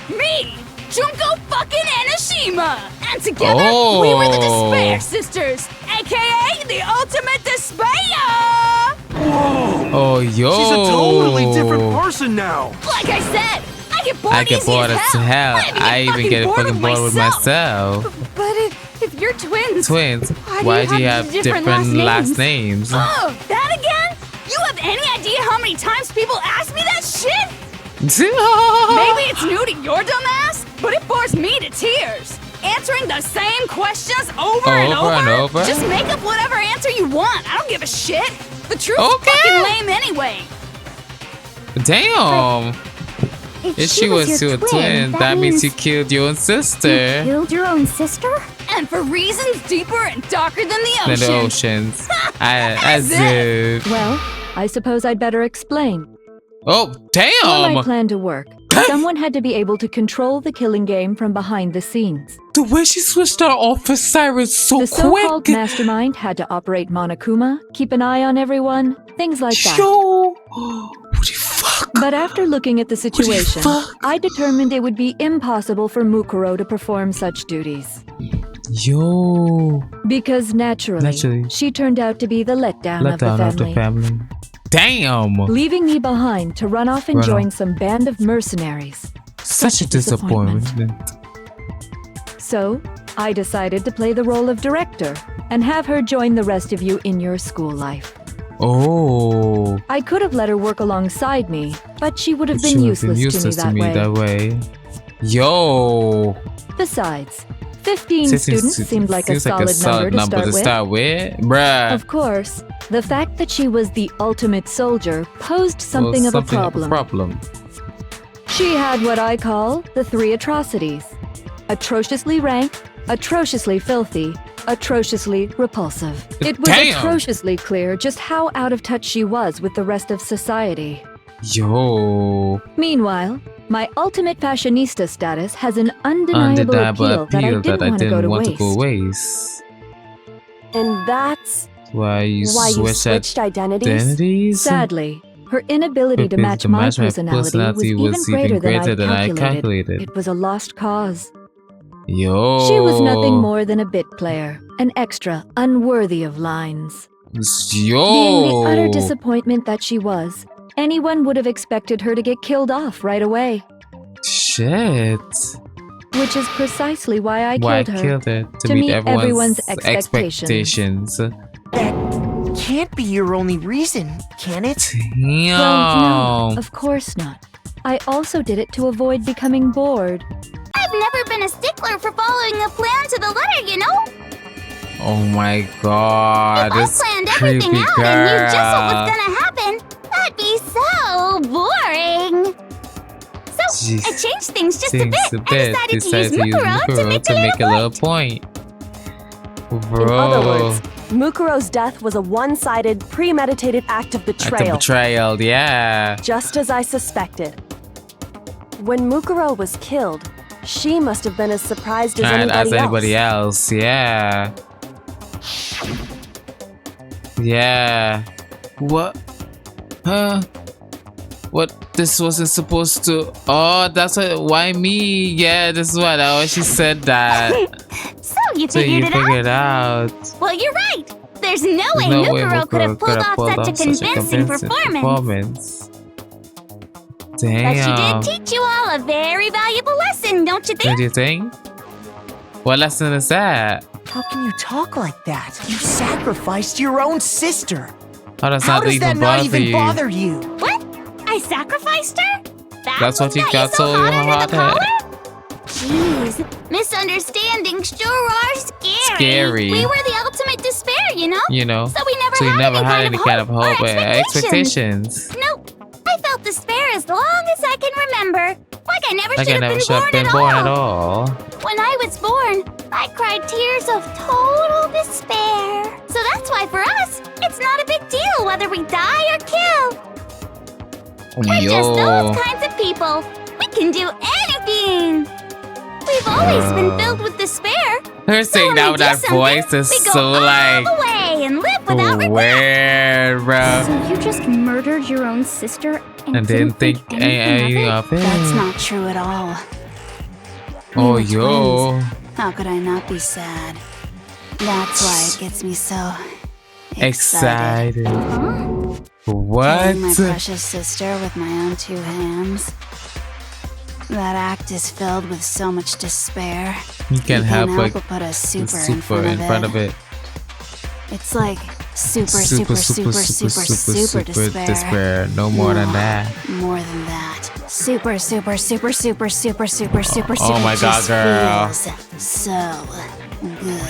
Me! Junko fucking Enoshima! And together, we were the Despair Sisters, aka the Ultimate Despair! Whoa! Oh, yo! She's a totally different person now! Like I said, I get bored as hell. I even get fucking bored with myself. But if you're twins... Why do you have different last names? Oh, that again? You have any idea how many times people ask me that shit? Maybe it's new to your dumb ass, but it bores me to tears. Answering the same questions over and over? Just make up whatever answer you want. I don't give a shit. The truth is fucking lame anyway. Damn. If she was your twin, that means you killed your own sister. You killed your own sister? And for reasons deeper and darker than the ocean. Than the oceans. As if. Well, I suppose I'd better explain. Oh, damn! For my plan to work, someone had to be able to control the killing game from behind the scenes. The way she switched her off for sirens so quick! The so-called mastermind had to operate Monokuma, keep an eye on everyone, things like that. Yo! What the fuck? But after looking at the situation, I determined it would be impossible for Mukuro to perform such duties. Yo! Because naturally, she turned out to be the letdown of the family. Damn! Leaving me behind to run off and join some band of mercenaries. Such a disappointment. So, I decided to play the role of director and have her join the rest of you in your school life. Oh. I could have let her work alongside me, but she would have been useless to me that way. Yo. Besides, 15 students seemed like a solid number to start with. Bruh. Of course, the fact that she was the ultimate soldier posed something of a problem. She had what I call the 3 atrocities. Atrociously rank, atrociously filthy, atrociously repulsive. It was atrociously clear just how out of touch she was with the rest of society. Yo. Meanwhile, my ultimate fashionista status has an undeniable appeal that I didn't want to go waste. And that's why you switched identities? Sadly, her inability to match my personality was even greater than I calculated. It was a lost cause. Yo. She was nothing more than a bit player, an extra unworthy of lines. Yo. Being the utter disappointment that she was, anyone would have expected her to get killed off right away. Shit. Which is precisely why I killed her. To meet everyone's expectations. That can't be your only reason, can it? Damn. Well, no, of course not. I also did it to avoid becoming bored. I've never been a stickler for following a plan to the letter, you know? Oh my god, if I planned everything out and knew just what was gonna happen, that'd be so boring. So I changed things just a bit and decided to use Mukuro to make a little point. Bro. In other words, Mukuro's death was a one-sided, premeditated act of betrayal. Yeah. Just as I suspected. When Mukuro was killed, she must have been as surprised as anybody else. Yeah. Yeah. What? Huh? What? This wasn't supposed to. Oh, that's what. Why me? Yeah, this is what. Oh, she said that. So you figured it out. Well, you're right. There's no way Mukuro could have pulled off such a convincing performance. Damn. But she did teach you all a very valuable lesson, don't you think? Don't you think? What lesson is that? How can you talk like that? You sacrificed your own sister. How does that even not even bother you? What? I sacrificed her? That's what you got so hot at. Jeez, misunderstandings sure are scary. We were the ultimate despair, you know? So we never had any kind of hope or expectations. Nope. I felt despair as long as I can remember. Like I never should have been born at all. When I was born, I cried tears of total despair. So that's why for us, it's not a big deal whether we die or kill. We're just those kinds of people. We can do anything. We've always been filled with despair. Her saying that with that voice is so like away and live without weird, bro. So you just murdered your own sister and didn't think anything of it? That's not true at all. Oh, yo. How could I not be sad? That's why it gets me so excited. What? Killing my precious sister with my own two hands. That act is filled with so much despair. You can't help but put a super in front of it. It's like super despair. No more than that. More than that. Super. Oh my god, girl. Feels so good.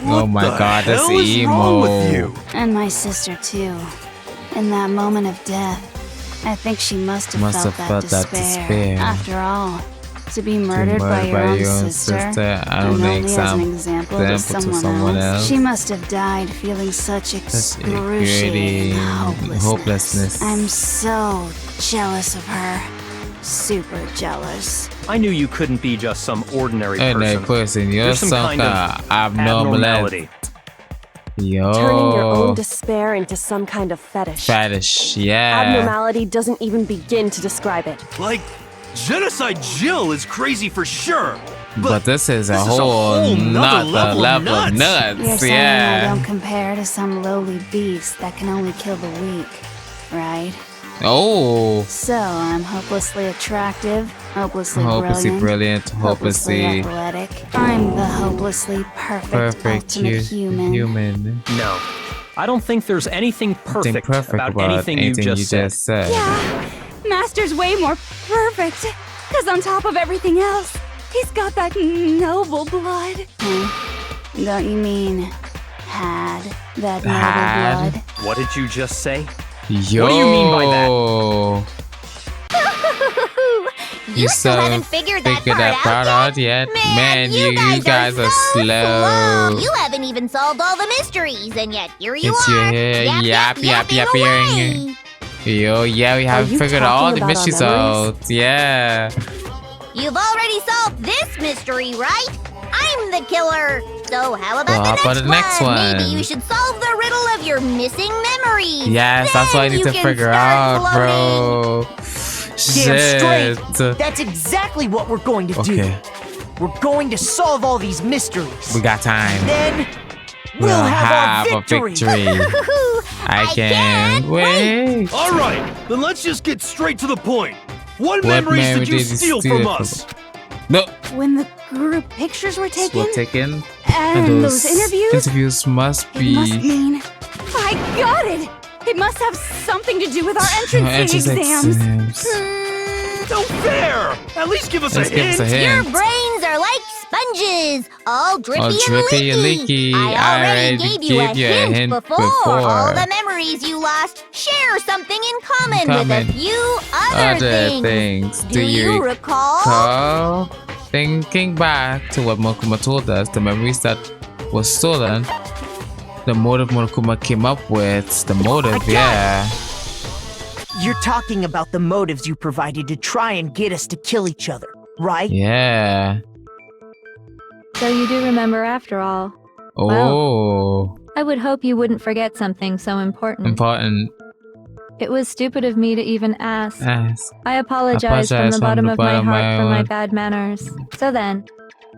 Oh my god, that's emo. And my sister too. In that moment of death, I think she must have felt that despair. After all, to be murdered by your own sister I don't think as an example to someone else. She must have died feeling such excruciating hopelessness. I'm so jealous of her. Super jealous. I knew you couldn't be just some ordinary person. You're some kind of abnormality. Yo. Turning your own despair into some kind of fetish. Yeah. Abnormality doesn't even begin to describe it. Like, Genocide Jill is crazy for sure. But this is a whole nother level of nuts. You're saying I don't compare to some lowly beast that can only kill the weak, right? Oh. So I'm hopelessly attractive, hopelessly brilliant, hopelessly athletic. I'm the hopelessly perfect ultimate human. No, I don't think there's anything perfect about anything you just said. Yeah, Master's way more perfect. Cause on top of everything else, he's got that noble blood. Don't you mean had that noble blood? What did you just say? Yo. What do you mean by that? You still haven't figured that part out yet? Man, you guys are slow. You haven't even solved all the mysteries, and yet here you are. Yapping. Yo, yeah, we haven't figured all the mysteries out. Yeah. You've already solved this mystery, right? I'm the killer. So how about the next one? Maybe you should solve the riddle of your missing memories. Yes, that's what I need to figure out, bro. Damn straight. That's exactly what we're going to do. We're going to solve all these mysteries. We got time. Then we'll have a victory. I can't wait. All right, then let's just get straight to the point. What memories did you steal from us? No. When the group pictures were taken? And those interviews must be... It must mean... I got it! It must have something to do with our entrance exams. No fair! At least give us a hint. Your brains are like sponges, all drippy and leaky. I already gave you a hint before. All the memories you lost share something in common with a few other things. Do you recall? Thinking back to what Monokuma told us, the memories that was stolen, the motive Monokuma came up with, the motive, yeah. You're talking about the motives you provided to try and get us to kill each other, right? Yeah. So you do remember after all. Oh. Well, I would hope you wouldn't forget something so important. It was stupid of me to even ask. I apologize from the bottom of my heart for my bad manners. So then,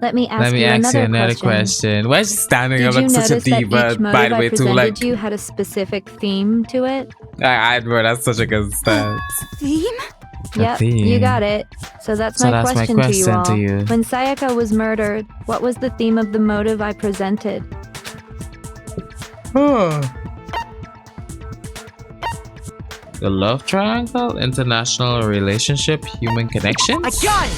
let me ask you another question. Why is she standing up like such a diva? By the way, too, like you had a specific theme to it. I bro, that's such a good stance. Theme? Yep, you got it. So that's my question to you all. When Sayaka was murdered, what was the theme of the motive I presented? The love triangle, international relationship, human connections? I got it!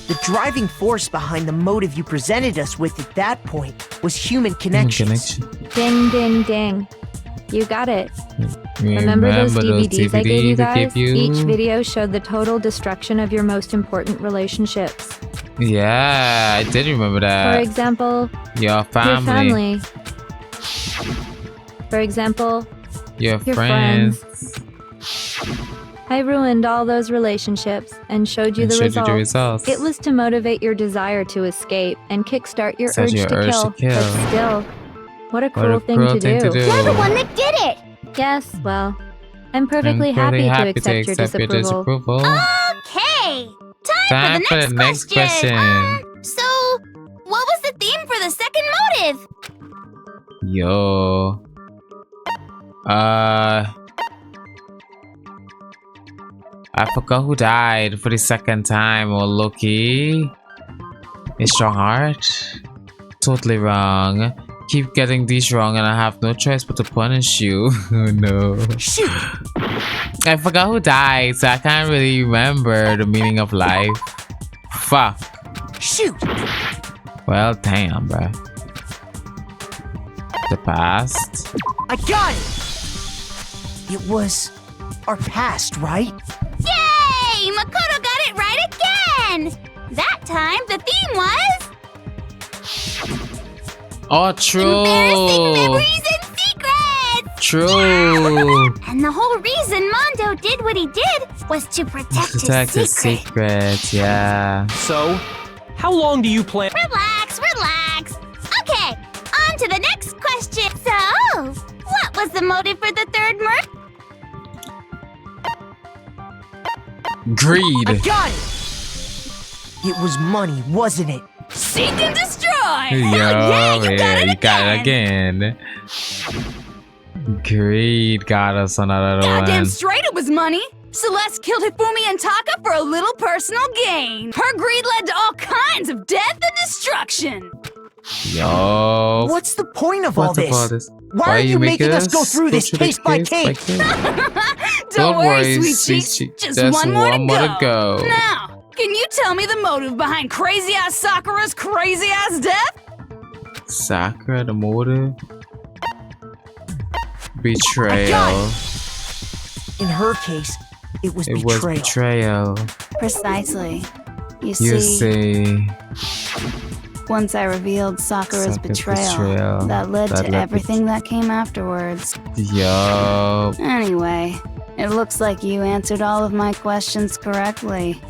The driving force behind the motive you presented us with at that point was human connections. Ding, ding, ding. You got it. Remember those DVDs I gave you guys? Each video showed the total destruction of your most important relationships. Yeah, I did remember that. For example, your family. For example, your friends. I ruined all those relationships and showed you the results. It was to motivate your desire to escape and kickstart your urge to kill. But still, what a cruel thing to do. You're the one that did it! Yes, well, I'm perfectly happy to accept your disapproval. Okay! Time for the next question! So, what was the theme for the second motive? Yo. I forgot who died for the second time. Oh, Loki. A strong heart? Totally wrong. Keep getting these wrong and I have no choice but to punish you. Oh no. Shoot! I forgot who died, so I can't really remember the meaning of life. Fuck. Shoot! Well, damn, bro. The past. I got it! It was our past, right? Yay! Makoto got it right again! That time, the theme was... Oh, true! Embarrassing memories and secrets! True! And the whole reason Mondo did what he did was to protect his secret. Yeah. So, how long do you plan? Relax, relax! Okay, on to the next question. So, what was the motive for the third murder? Greed. I got it! It was money, wasn't it? Seek and destroy! Yo, yeah, you got it again. Greed got us on another one. Goddamn straight it was money! Celeste killed Hifumi and Taka for a little personal gain. Her greed led to all kinds of death and destruction. Yo. What's the point of all this? Why are you making us go through this case by case? Don't worry, sweet cheeks. Just one more to go. Now, can you tell me the motive behind crazy-ass Sakura's crazy-ass death? Sakura, the motive? Betrayal. In her case, it was betrayal. Precisely. You see, once I revealed Sakura's betrayal, that led to everything that came afterwards. Yo. Anyway, it looks like you answered all of my questions correctly.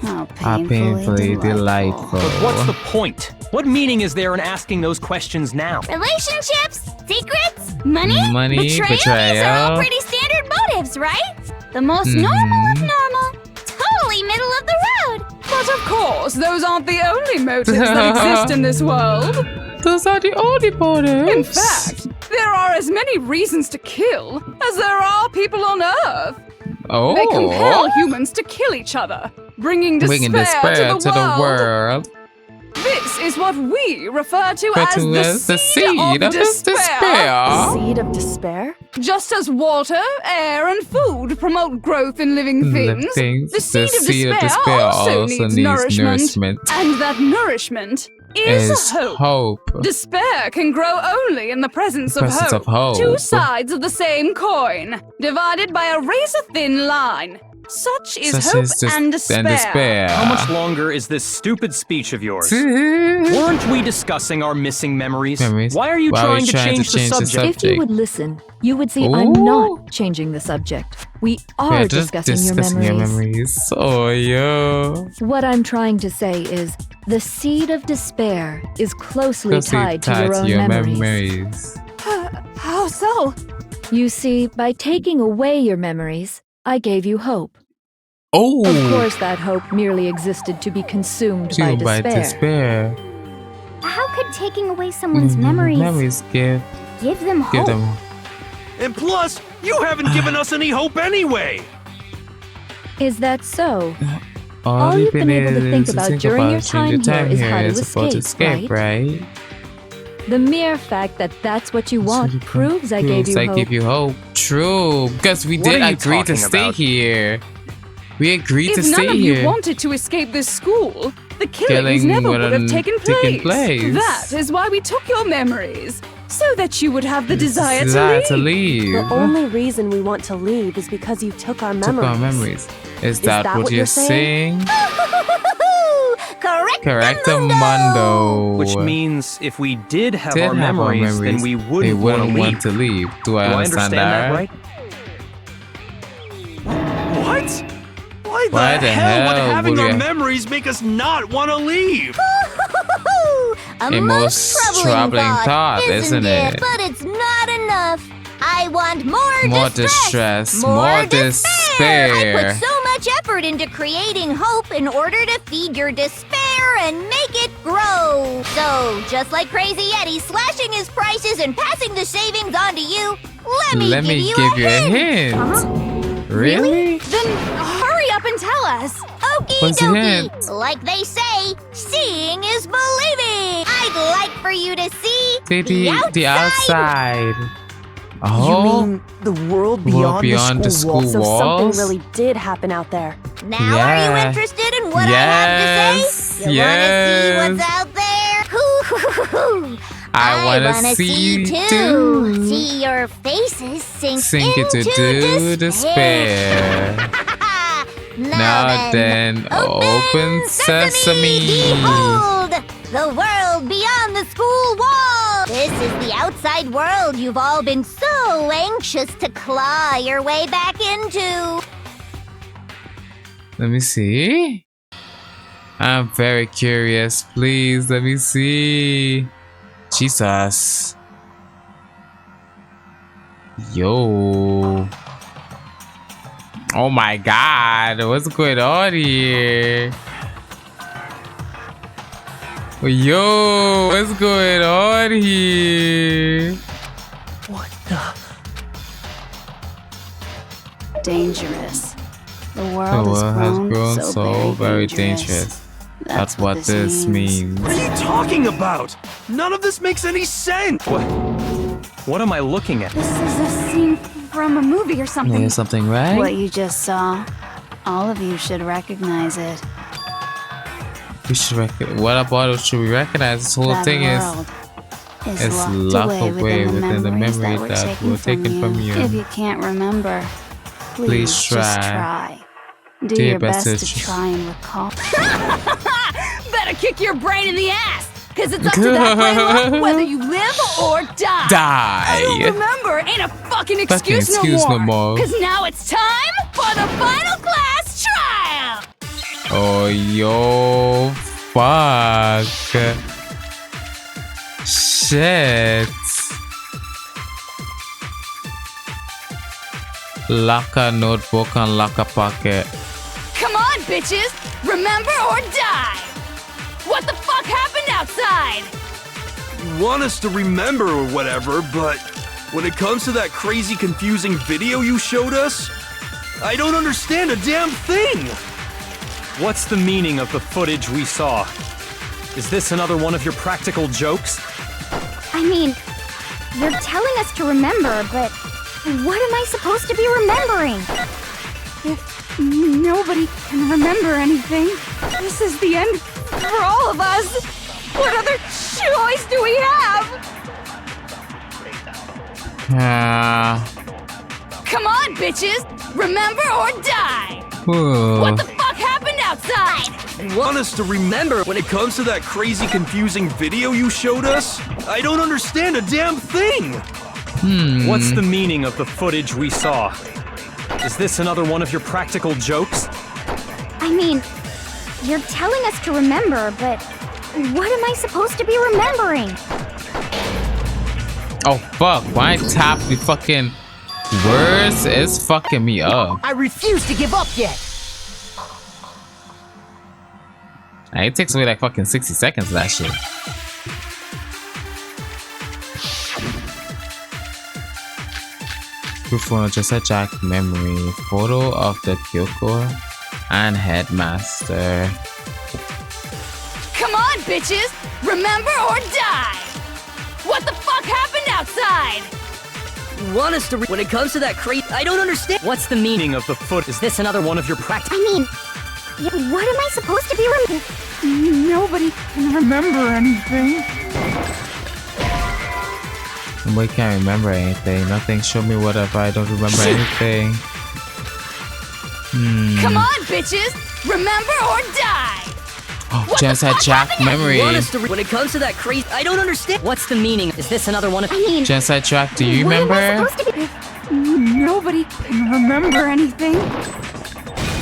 How painfully delightful. But what's the point? What meaning is there in asking those questions now? Relationships, secrets, money, betrayal. These are all pretty standard motives, right? The most normal of normal. Totally middle of the road. But of course, those aren't the only motives that exist in this world. Those are the only motives. In fact, there are as many reasons to kill as there are people on Earth. Oh. They compel humans to kill each other, bringing despair to the world. This is what we refer to as the seed of despair. Seed of despair? Just as water, air, and food promote growth in living things, the seed of despair also needs nourishment. And that nourishment is hope. Despair can grow only in the presence of hope. Two sides of the same coin, divided by a razor-thin line. Such is hope and despair. How much longer is this stupid speech of yours? Weren't we discussing our missing memories? Why are you trying to change the subject? If you would listen, you would see I'm not changing the subject. We are discussing your memories. Oh, yo. What I'm trying to say is the seed of despair is closely tied to your own memories. How so? You see, by taking away your memories, I gave you hope. Oh! Of course, that hope merely existed to be consumed by despair. How could taking away someone's memories give them hope? And plus, you haven't given us any hope anyway! Is that so? All you've been able to think about during your time here is how to escape, right? The mere fact that that's what you want proves I gave you hope. True, because we did agree to stay here. We agreed to stay here. If none of you wanted to escape this school, the killings never would have taken place. That is why we took your memories, so that you would have the desire to leave. The only reason we want to leave is because you took our memories. Is that what you're saying? Correctamundo. Which means if we did have our memories, then we wouldn't want to leave. Do I understand that right? What? Why the hell would having our memories make us not want to leave? A most troubling thought, isn't it? But it's not enough. I want more distress, more despair. I put so much effort into creating hope in order to feed your despair and make it grow. So, just like Crazy Yeti slashing his prices and passing the savings on to you, let me give you a hint. Really? Then hurry up and tell us. Okie dokie. Like they say, seeing is believing. I'd like for you to see the outside. You mean the world beyond the school walls? So something really did happen out there. Now are you interested in what I have to say? You wanna see what's out there? I wanna see you too. See your faces sink into despair. Now then, open sesame. Behold, the world beyond the school wall. This is the outside world you've all been so anxious to claw your way back into. Let me see. I'm very curious. Please, let me see. Jesus. Yo. Oh my God. What's going on here? Yo, what's going on here? What the? Dangerous. The world has grown so very dangerous. That's what this means. What are you talking about? None of this makes any sense. What am I looking at? This is a scene from a movie or something. There's something right? What you just saw, all of you should recognize it. We should what about it should we recognize? This whole thing is locked away within the memory that were taken from you. If you can't remember, please try. Do your best to try and recall. Better kick your brain in the ass, because it's up to that brain whether you live or die. I don't remember ain't a fucking excuse no more. Because now it's time for the final class trial. Oh, yo, fuck. Shit. Lock a notebook and lock a pocket. Come on, bitches! Remember or die! What the fuck happened outside? You want us to remember or whatever, but when it comes to that crazy, confusing video you showed us, I don't understand a damn thing! What's the meaning of the footage we saw? Is this another one of your practical jokes? I mean, you're telling us to remember, but what am I supposed to be remembering? If nobody can remember anything, this is the end for all of us. What other choice do we have? Come on, bitches! Remember or die! What the fuck happened outside? You want us to remember when it comes to that crazy, confusing video you showed us? I don't understand a damn thing! What's the meaning of the footage we saw? Is this another one of your practical jokes? I mean, you're telling us to remember, but what am I supposed to be remembering? Oh fuck, why tap the fucking Words is fucking me up. I refuse to give up yet. It takes away like fucking 60 seconds of that shit. Proof for just a Jack memory. Photo of the Kyoko and headmaster. Come on, bitches! Remember or die! What the fuck happened outside? You want us to when it comes to that crate, I don't understand. What's the meaning of the foot? Is this another one of your practice? I mean, what am I supposed to be remembering? Nobody can remember anything. Nobody can't remember anything. Nothing. Show me what if I don't remember anything. Come on, bitches! Remember or die! Just had Jack memory. When it comes to that crate, I don't understand. What's the meaning? Is this another one of Just had Jack, do you remember? Nobody can remember anything.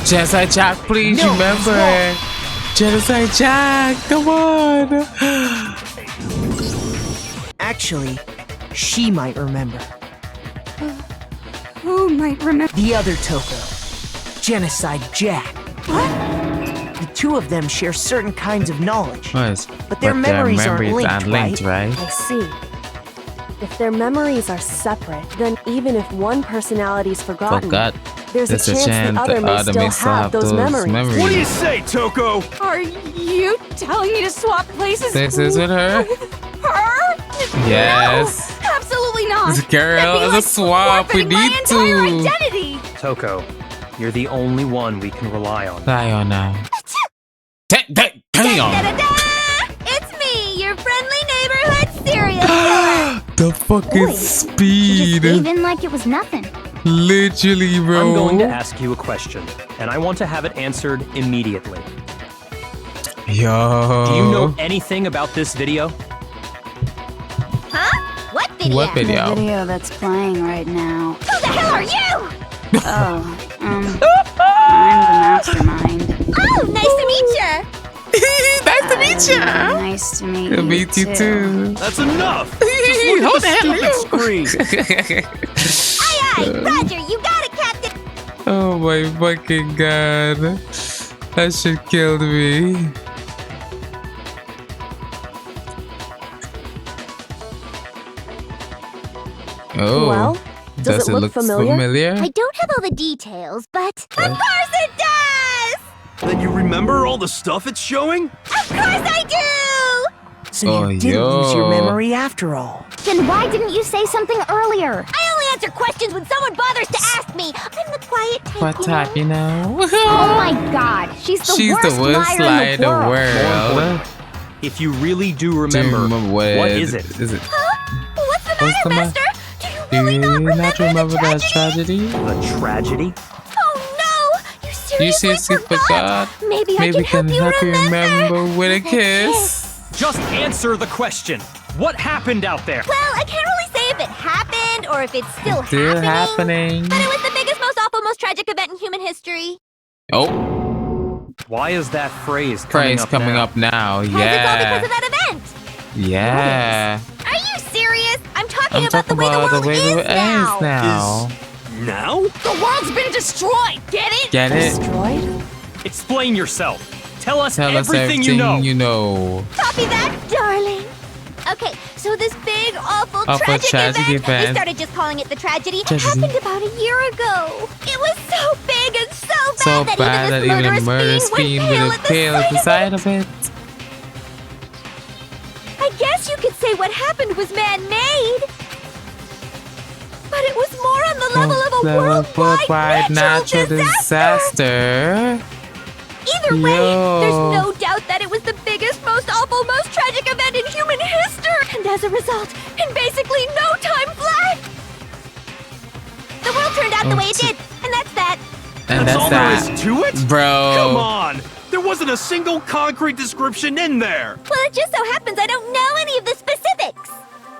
Genocide Jack, please remember. Genocide Jack, come on. Actually, she might remember. Who might remember? The other Toko. Genocide Jack. What? The two of them share certain kinds of knowledge. Nice. But their memories aren't linked, right? I see. If their memories are separate, then even if one personality's forgotten, there's a chance the other may still have those memories. What do you say, Toko? Are you telling me to swap places This is with her? Her? Yes. No, absolutely not. Girl, as a swap, we need to. Identity. Toko, you're the only one we can rely on. Rely on now. Damn. It's me, your friendly neighborhood serial killer. The fucking speed. You just gave in like it was nothing. Literally, bro. I'm going to ask you a question, and I want to have it answered immediately. Yo. Do you know anything about this video? Huh? What video? What video? The video that's playing right now. Who the hell are you? I'm the mastermind. Oh, nice to meet ya. Nice to meet you. Nice to meet you. To meet you too. That's enough. Just look at the stupid screen. Aye, Roger, you got it, Captain. Oh my fucking god. That shit killed me. Oh. Well, does it look familiar? I don't have all the details, but of course it does! Then you remember all the stuff it's showing? Of course I do! So you didn't lose your memory after all. Then why didn't you say something earlier? I only answer questions when someone bothers to ask me. I'm the quiet type. What type, you know? Oh my god, she's the worst liar in the world. If you really do remember, what is it? Huh? What's the matter, Master? Do you really not remember that tragedy? The tragedy? Oh no! You seriously forgot? Maybe I can help you remember with a kiss. Just answer the question. What happened out there? Well, I can't really say if it happened or if it's still happening. But it was the biggest, most awful, most tragic event in human history. Oh. Why is that phrase coming up now? Yeah. It's all because of that event. Yeah. Are you serious? I'm talking about the way the world is now. Now? The world's been destroyed. Get it? Get it? Destroyed? Explain yourself. Tell us everything you know. Copy that, darling. Okay, so this big, awful tragic event, they started just calling it the tragedy. It happened about a year ago. It was so big and so bad that even this murderous fiend would have pale at the sight of it. I guess you could say what happened was man-made. But it was more on the level of a worldwide natural disaster. Either way, there's no doubt that it was the biggest, most awful, most tragic event in human history. And as a result, in basically no time flat, the world turned out the way it did. And that's that. And that's all there is to it? Bro. Come on. There wasn't a single concrete description in there. Well, it just so happens I don't know any of the specifics.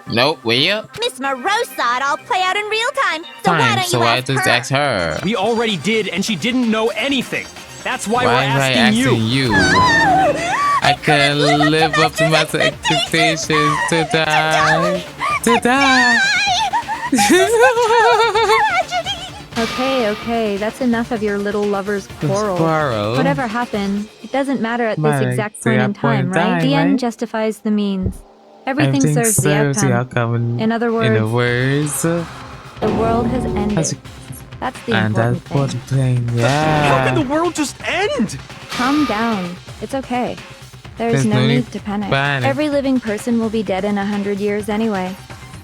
Nope, will you? Miss Morose saw it all play out in real time. So why don't you ask her? We already did, and she didn't know anything. That's why we're asking you. I couldn't live up to my expectations to die. To die. Okay, that's enough of your little lover's quarrel. Whatever happened, it doesn't matter at this exact point in time, right? The end justifies the means. Everything serves the outcome. In other words, the world has ended. That's the important thing. Yeah. How can the world just end? Calm down. It's okay. There's no need to panic. Every living person will be dead in 100 years anyway.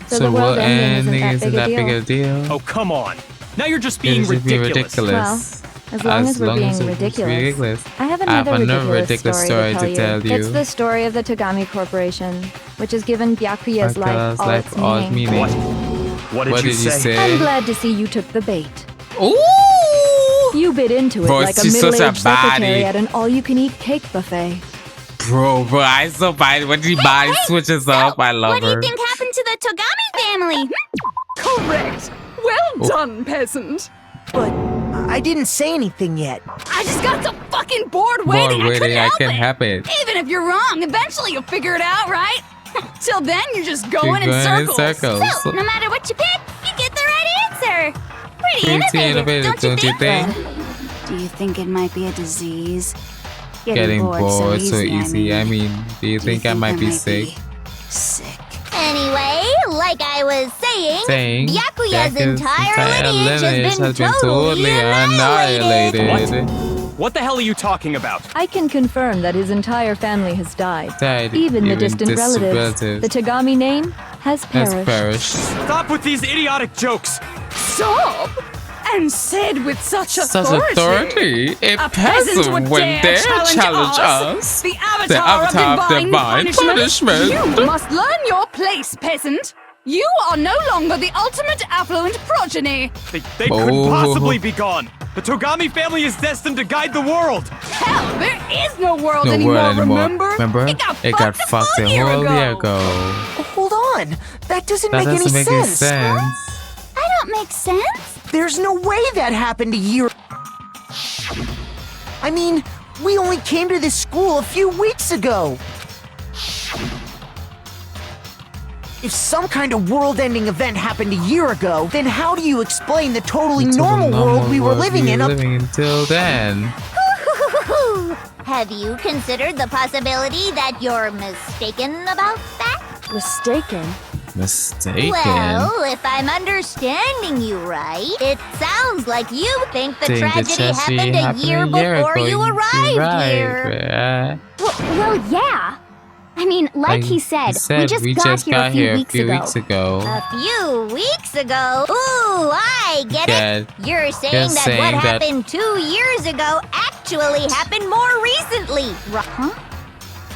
So the world ending isn't that big a deal. Oh, come on. Now you're just being ridiculous. Well, as long as we're being ridiculous. I have another ridiculous story to tell you. It's the story of the Togami Corporation, which has given Byakuya's life all its meaning. What did you say? I'm glad to see you took the bait. Ooh! You bit into it like a middle-aged secretary at an all-you-can-eat cake buffet. Bro, I'm so bad. When your body switches up, I love her. What do you think happened to the Togami family? Correct. Well done, peasant. But I didn't say anything yet. I just got so fucking bored waiting. I couldn't help it. Even if you're wrong, eventually you'll figure it out, right? Till then, you're just going in circles. So, no matter what you pick, you get the right answer. Pretty innovative, don't you think? Do you think it might be a disease? Getting bored so easy. I mean, do you think I might be sick? Anyway, like I was saying Byakuya's entire lineage has been totally annihilated. What the hell are you talking about? I can confirm that his entire family has died. Even the distant relatives. The Togami name has perished. Stop with these idiotic jokes. Stop! And said with such authority. A peasant would dare challenge us. The avatar of divine punishment. You must learn your place, peasant. You are no longer the ultimate affluent progeny. They couldn't possibly be gone. The Togami family is destined to guide the world. Hell, there is no world anymore, remember? It got fucked a whole year ago. Hold on. That doesn't make any sense. I don't make sense. There's no way that happened a year. I mean, we only came to this school a few weeks ago. If some kind of world-ending event happened a year ago, then how do you explain the totally normal world we were living in until then? Have you considered the possibility that you're mistaken about that? Mistaken? Well, if I'm understanding you right, it sounds like you think the tragedy happened a year before you arrived here. Well, yeah. I mean, like he said, we just got here a few weeks ago. A few weeks ago? Ooh, I get it. You're saying that what happened 2 years ago actually happened more recently, huh?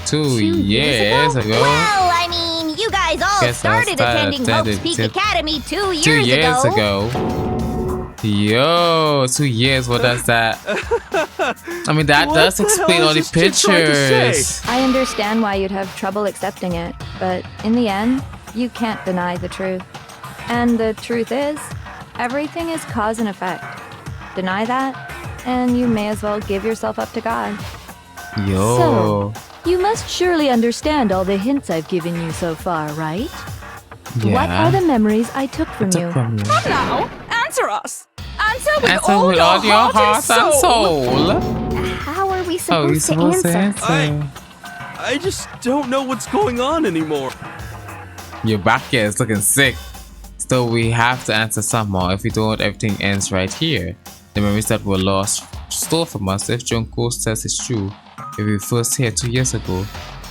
2 years ago? Well, I mean, you guys all started attending Hope's Peak Academy 2 years ago. Yo, 2 years, what does that? I mean, that does explain all the pictures. I understand why you'd have trouble accepting it, but in the end, you can't deny the truth. And the truth is, everything is cause and effect. Deny that, and you may as well give yourself up to God. Yo. So, you must surely understand all the hints I've given you so far, right? Yeah. What are the memories I took from you? Come now, answer us. Answer with all your heart and soul. How are we supposed to answer? I just don't know what's going on anymore. Your back here is looking sick. Still, we have to answer somehow. If we don't, everything ends right here. The memories that were lost, stole from us. If Junko's test is true, if we first here 2 years ago,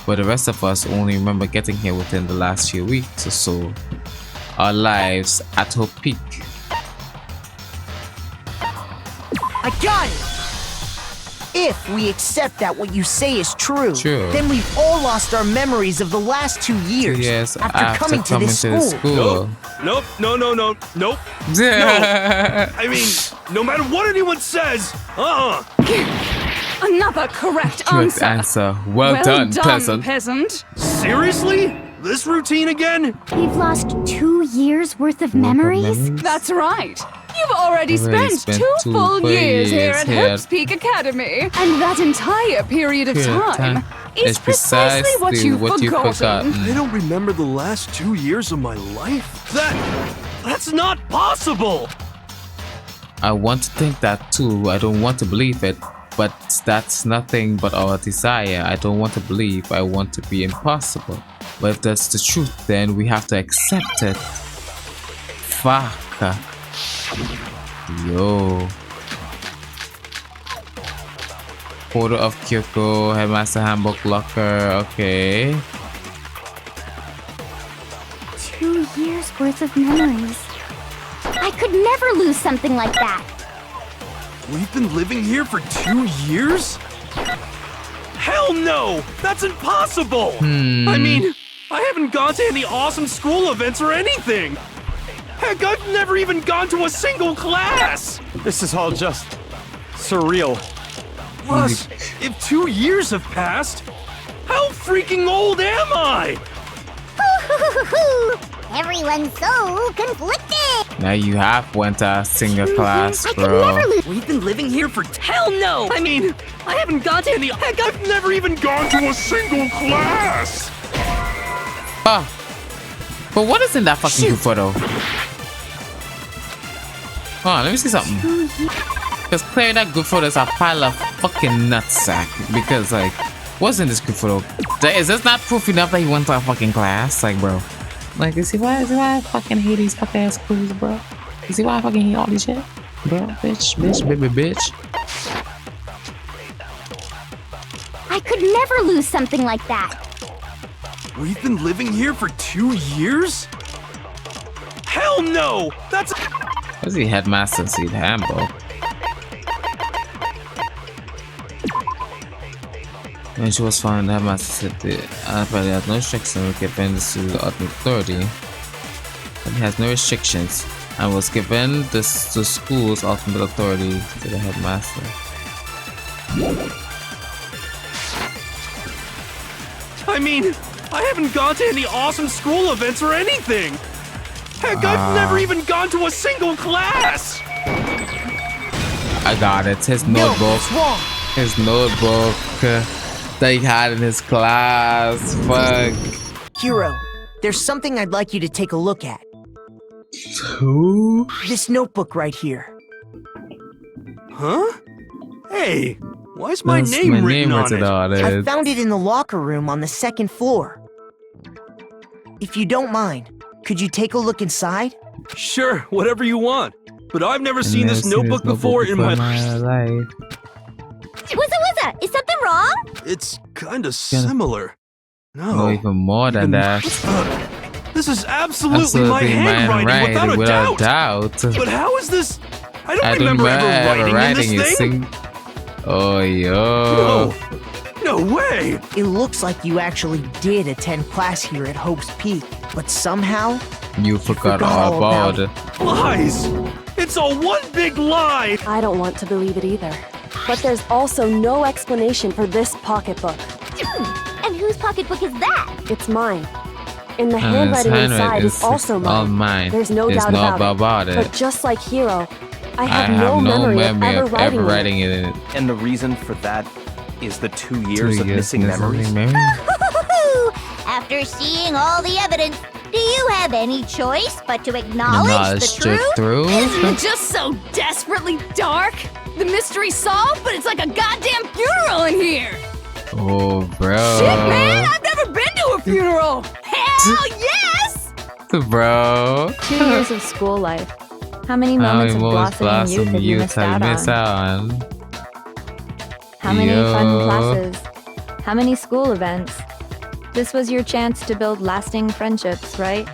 but the rest of us only remember getting here within the last few weeks or so. Our lives at Hope Peak. I got it! If we accept that what you say is true, then we've all lost our memories of the last 2 years, after coming to this school. Nope. No. I mean, no matter what anyone says, Another correct answer. Well done, peasant. Seriously? This routine again? We've lost 2 years worth of memories? That's right. You've already spent 2 full years here at Hope's Peak Academy. And that entire period of time is precisely what you've forgotten. I don't remember the last 2 years of my life? That's not possible! I want to think that too. I don't want to believe it, but that's nothing but our desire. I don't want to believe. I want to be impossible. But if that's the truth, then we have to accept it. Fuck. Yo. Photo of Kyoko, Headmaster Handbook Locker. Okay. 2 years worth of memories. I could never lose something like that. We've been living here for 2 years? Hell no! That's impossible! I mean, I haven't gone to any awesome school events or anything! Heck, I've never even gone to a single class! This is all just surreal. Plus, if 2 years have passed, how freaking old am I? Everyone's so conflicted. Now you have went to a single class, bro. We've been living here for hell no! I mean, I haven't gone to any. Heck, I've never even gone to a single class. But what is in that fucking group photo? Hold on, let me see something. Because clearly that group photo is a pile of fucking nutsack. Because like, what's in this group photo? Is this not proof enough that he went to a fucking class? Like, bro. Like, you see why I fucking hate these fucking ass schools, bro? You see why I fucking hate all this shit? Bro, bitch, baby, bitch. I could never lose something like that. We've been living here for 2 years? Hell no! That's. What's the Headmaster Seat Handbook? When she was found, the Headmaster said that but it had no restrictions given to the ultimate authority. But it has no restrictions and was given the school's ultimate authority to the Headmaster. I mean, I haven't gone to any awesome school events or anything. Heck, I've never even gone to a single class. I got it. His notebook. His notebook that he had in his class. Fuck. Hiro, there's something I'd like you to take a look at. Who? This notebook right here. Huh? Hey, why is my name written on it? I found it in the locker room on the 2nd floor. If you don't mind, could you take a look inside? Sure, whatever you want. But I've never seen this notebook before in my life. What's is something wrong? It's kinda similar. No, even more than that. This is absolutely my handwriting without a doubt. But how is this? I don't remember ever writing in this thing. Oh, yo. No way! It looks like you actually did attend class here at Hope's Peak, but somehow you forgot all about it. Lies! It's all one big lie! I don't want to believe it either. But there's also no explanation for this pocketbook. And whose pocketbook is that? It's mine. And the handwriting inside is also mine. All mine. There's no doubt about it. But just like Hiro, I have no memory of ever writing it. And the reason for that is the 2 years of missing memories. After seeing all the evidence, do you have any choice but to acknowledge the truth? Isn't it just so desperately dark? The mystery's solved, but it's like a goddamn funeral in here! Oh, bro. Shit, man! I've never been to a funeral! Hell yes! Bro. 2 years of school life. How many moments of blossoming youth have you missed out on? How many fun classes? How many school events? This was your chance to build lasting friendships, right?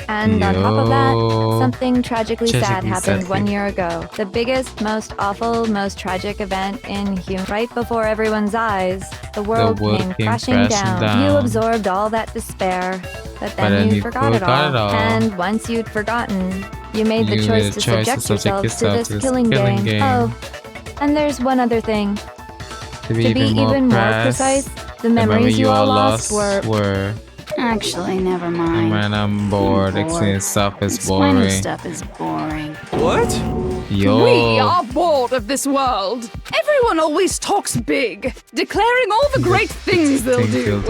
And on top of that, something tragically sad happened 1 year ago. The biggest, most awful, most tragic event in human. Right before everyone's eyes, the world came crashing down. You absorbed all that despair, but then you forgot it all. And once you'd forgotten, you made the choice to subject yourself to this killing game. Oh, and there's one other thing. To be even more precise, the memories you all lost were... Actually, never mind. Man, I'm bored. Explaining stuff is boring. Explaining stuff is boring. What? Yo. We are bored of this world. Everyone always talks big, declaring all the great things they'll do.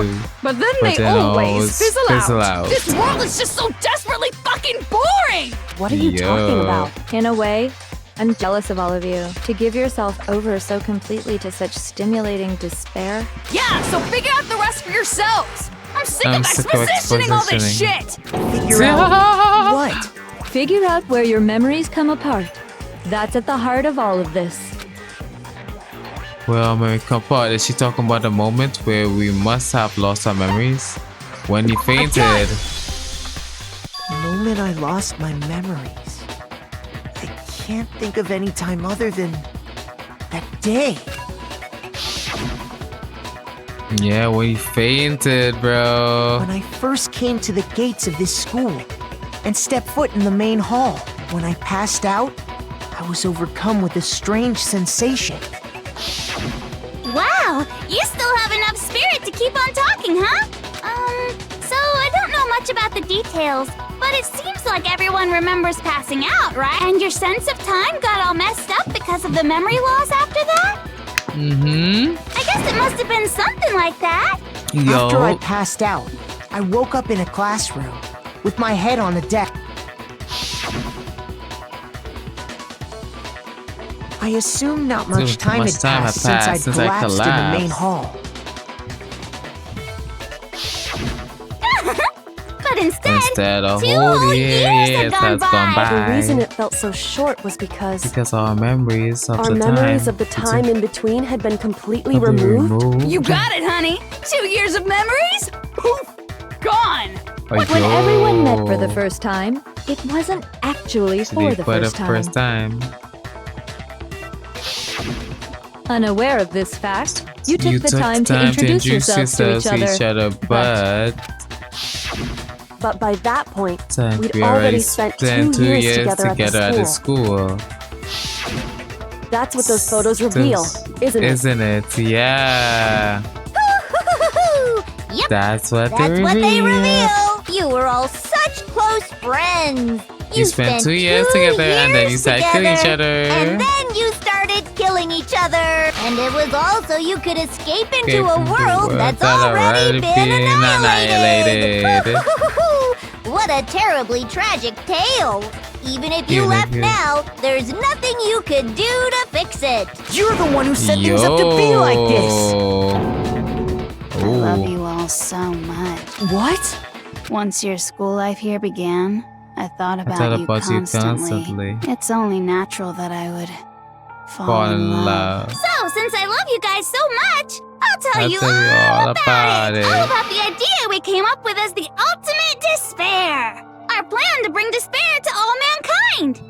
But then they always fizzle out. This world is just so desperately fucking boring! What are you talking about? In a way, I'm jealous of all of you. To give yourself over so completely to such stimulating despair. Yeah, so figure out the rest for yourselves. I'm sick of expositioning all this shit. Figure out what? Figure out where your memories come apart. That's at the heart of all of this. Well, memory come apart. Is she talking about the moment where we must have lost our memories? When he fainted. The moment I lost my memories. I can't think of any time other than that day. Yeah, when he fainted, bro. When I first came to the gates of this school and stepped foot in the main hall, when I passed out, I was overcome with a strange sensation. Wow, you still have enough spirit to keep on talking, huh? So I don't know much about the details, but it seems like everyone remembers passing out, right? And your sense of time got all messed up because of the memory loss after that? Mm-hmm. I guess it must have been something like that. After I passed out, I woke up in a classroom with my head on the deck. I assume not much time had passed since I collapsed in the main hall. But instead a 2 whole whole years year had gone by. The reason it felt so short was because our memories of the time in between had been completely removed. You got it, honey. 2 years of memories? Poof! Gone! When everyone met for the first time, it wasn't actually for the first time. Unaware of this fact, you took the time to introduce yourselves to each other. But by that point, we'd already spent 2 years together at the school. That's what those photos reveal, isn't it? Isn't it? Yeah. Yep, That's what they reveal. You were all such close friends. You spent 2 years together and then you started killing each other. And then you started killing each other. And it was all so you could escape into a world that's already been annihilated. What a terribly tragic tale. Even if you left now, there's nothing you could do to fix it. You're the one who set things up to be like this. I love you all so much. What? Once your school life here began, I thought about you constantly. It's only natural that I would fall in love. So, since I love you guys so much, I'll tell you all about it. All about the idea we came up with as the ultimate despair. Our plan to bring despair to all mankind.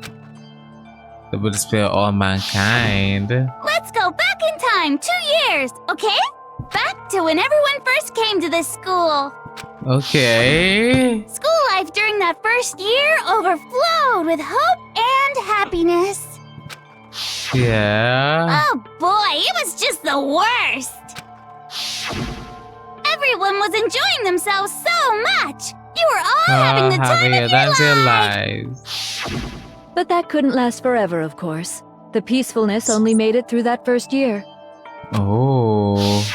To bring despair to all mankind. Let's go back in time 2 years, okay? Back to when everyone first came to this school. Okay. School life during that first year overflowed with hope and happiness. Yeah. Oh boy, it was just the worst. Everyone was enjoying themselves so much. You were all having the time of your lives. But that couldn't last forever, of course. The peacefulness only made it through that first year. Oh.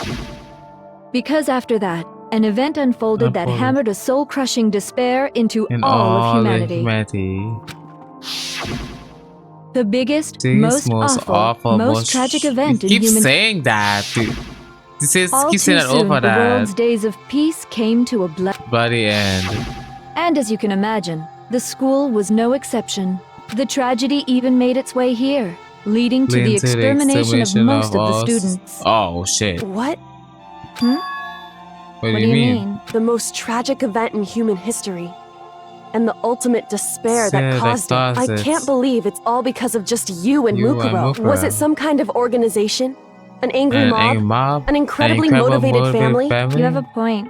Because after that, an event unfolded that hammered a soul-crushing despair into all of humanity. The biggest, most awful, most tragic event in human history. Keep saying that, dude. All too soon, the world's days of peace came to a bloody end. And as you can imagine, the school was no exception. The tragedy even made its way here, leading to the extermination of most of the students. Oh, shit. What? What do you mean? The most tragic event in human history. And the ultimate despair that caused it. I can't believe it's all because of just you and Mukuro. Was it some kind of organization? An angry mob? An incredibly motivated family? You have a point.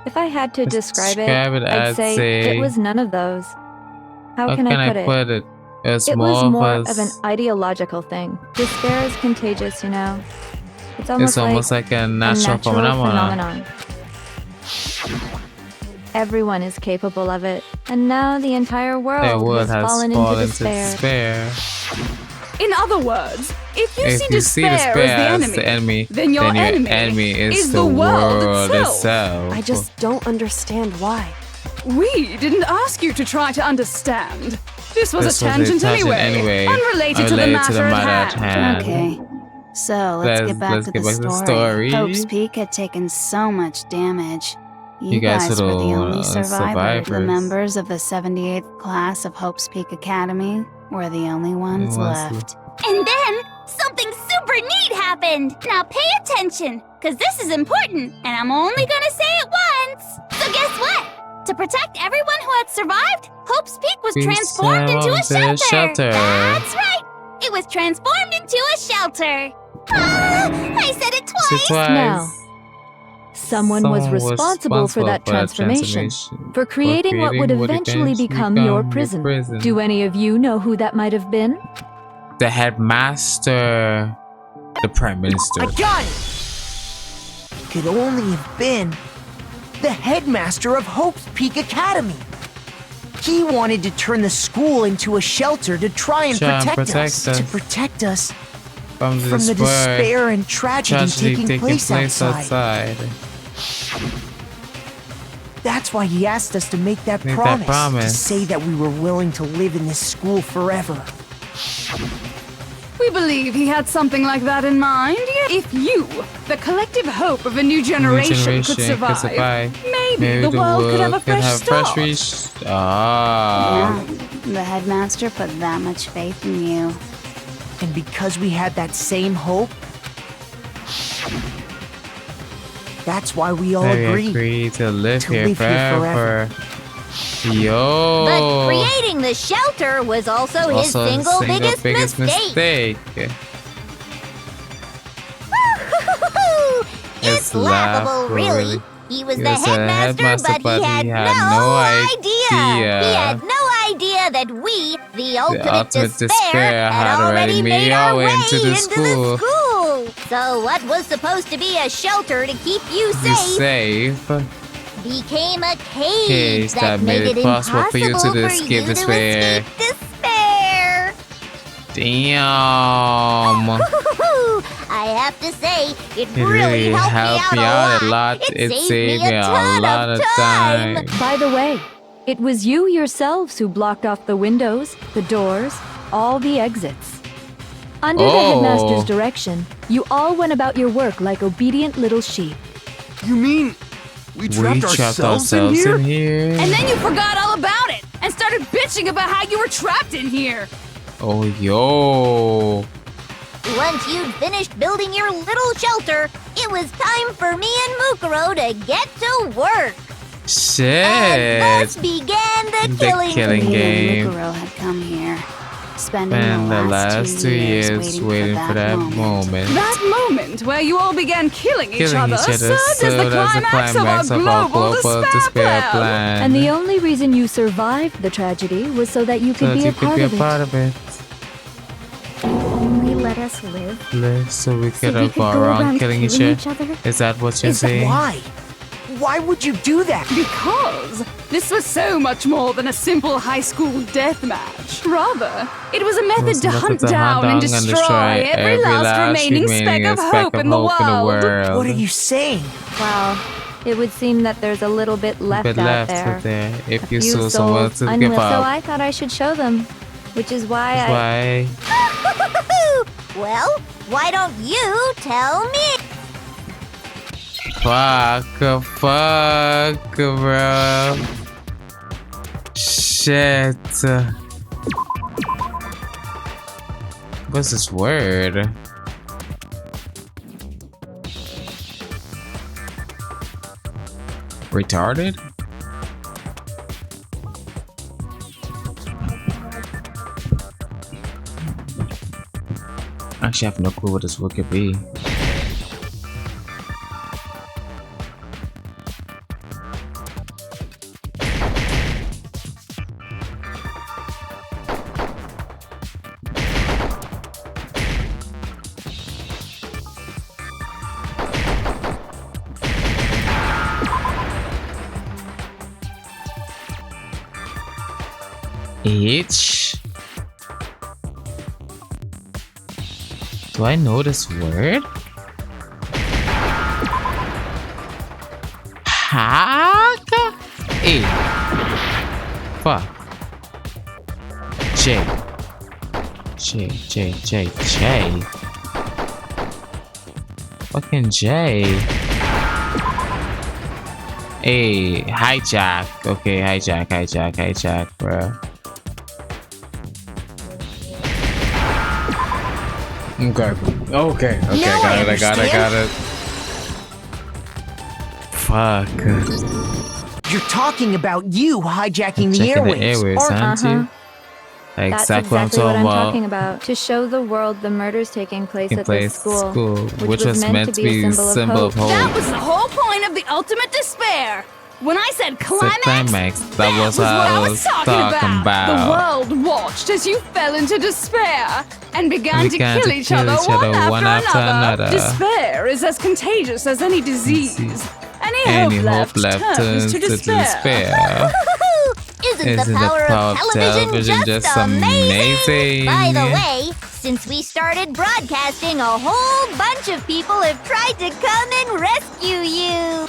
If I had to describe it, I'd say it was none of those. How can I put it? It was more of an ideological thing. Despair is contagious, you know. It's almost like a natural phenomenon. Everyone is capable of it, and now the entire world has fallen into despair. In other words, if you see despair as the enemy, then your enemy is the world itself. I just don't understand why. We didn't ask you to try to understand. This was a tangent anyway. Unrelated to the matter at hand. Okay. So, let's get back to the story. Hope's Peak had taken so much damage. You guys were the only survivors. The members of the 78th class of Hope's Peak Academy were the only ones left. And then, something super neat happened! Now pay attention, because this is important, and I'm only gonna say it once! So guess what? To protect everyone who had survived, Hope's Peak was transformed into a shelter! That's right! It was transformed into a shelter! Ah, I said it twice! Now, someone was responsible for that transformation, for creating what would eventually become your prison. Do any of you know who that might have been? The headmaster. The prime minister. I got it! It could only have been the headmaster of Hope's Peak Academy. He wanted to turn the school into a shelter to try and protect us. To protect us from the despair and tragedy taking place outside. That's why he asked us to make that promise. To say that we were willing to live in this school forever. We believe he had something like that in mind. If you, the collective hope of a new generation, could survive, maybe the world could have a fresh start. Yeah, the headmaster put that much faith in you. And because we had that same hope, that's why we all agreed to live here forever. Yo! But creating the shelter was also his single biggest mistake. It's laughable, really. He was the headmaster, but he had no idea. He had no idea that we, the ultimate despair, had already made our way into the school. So what was supposed to be a shelter to keep you safe became a cage that made it impossible for you to escape despair. Damn. I have to say, it really helped me out a lot. It saved me a ton of time. By the way, it was you yourselves who blocked off the windows, the doors, all the exits. Under the headmaster's direction, you all went about your work like obedient little sheep. You mean we trapped ourselves in here? And then you forgot all about it and started bitching about how you were trapped in here. Oh, yo. Once you'd finished building your little shelter, it was time for me and Mukuro to get to work. Shit. And thus began the killing game. Mukuro had come here, spending the last 2 years waiting for that moment. That moment where you all began killing each other served as the climax of our global despair plan. And the only reason you survived the tragedy was so that you could be a part of it. Only let us live so we could go around killing each other? Is that what you're saying? Why? Why would you do that? Because this was so much more than a simple high school death match. Rather, it was a method to hunt down and destroy every last remaining speck of hope in the world. What are you saying? Well, it would seem that there's a little bit left out there. If you saw someone to give up. So I thought I should show them, which is why Well, why don't you tell me? Fuck, bro. Shit. What's this word? Retarded? Actually, I have no clue what this word could be. H. Do I know this word? Hack? Fuck. Fucking J. Hey, hijack. Okay, hijack, bro. Okay, I got it. Fuck. You're talking about you hijacking the airwaves, aren't you? That's exactly what I'm talking about. To show the world the murders taking place at this school, which was meant to be a symbol of hope. That was the whole point of the ultimate despair. When I said climax, that was what I was talking about. The world watched as you fell into despair and began to kill each other one after another. Despair is as contagious as any disease. Any hope left turns to despair. Isn't the power of television just amazing? By the way, since we started broadcasting, a whole bunch of people have tried to come and rescue you.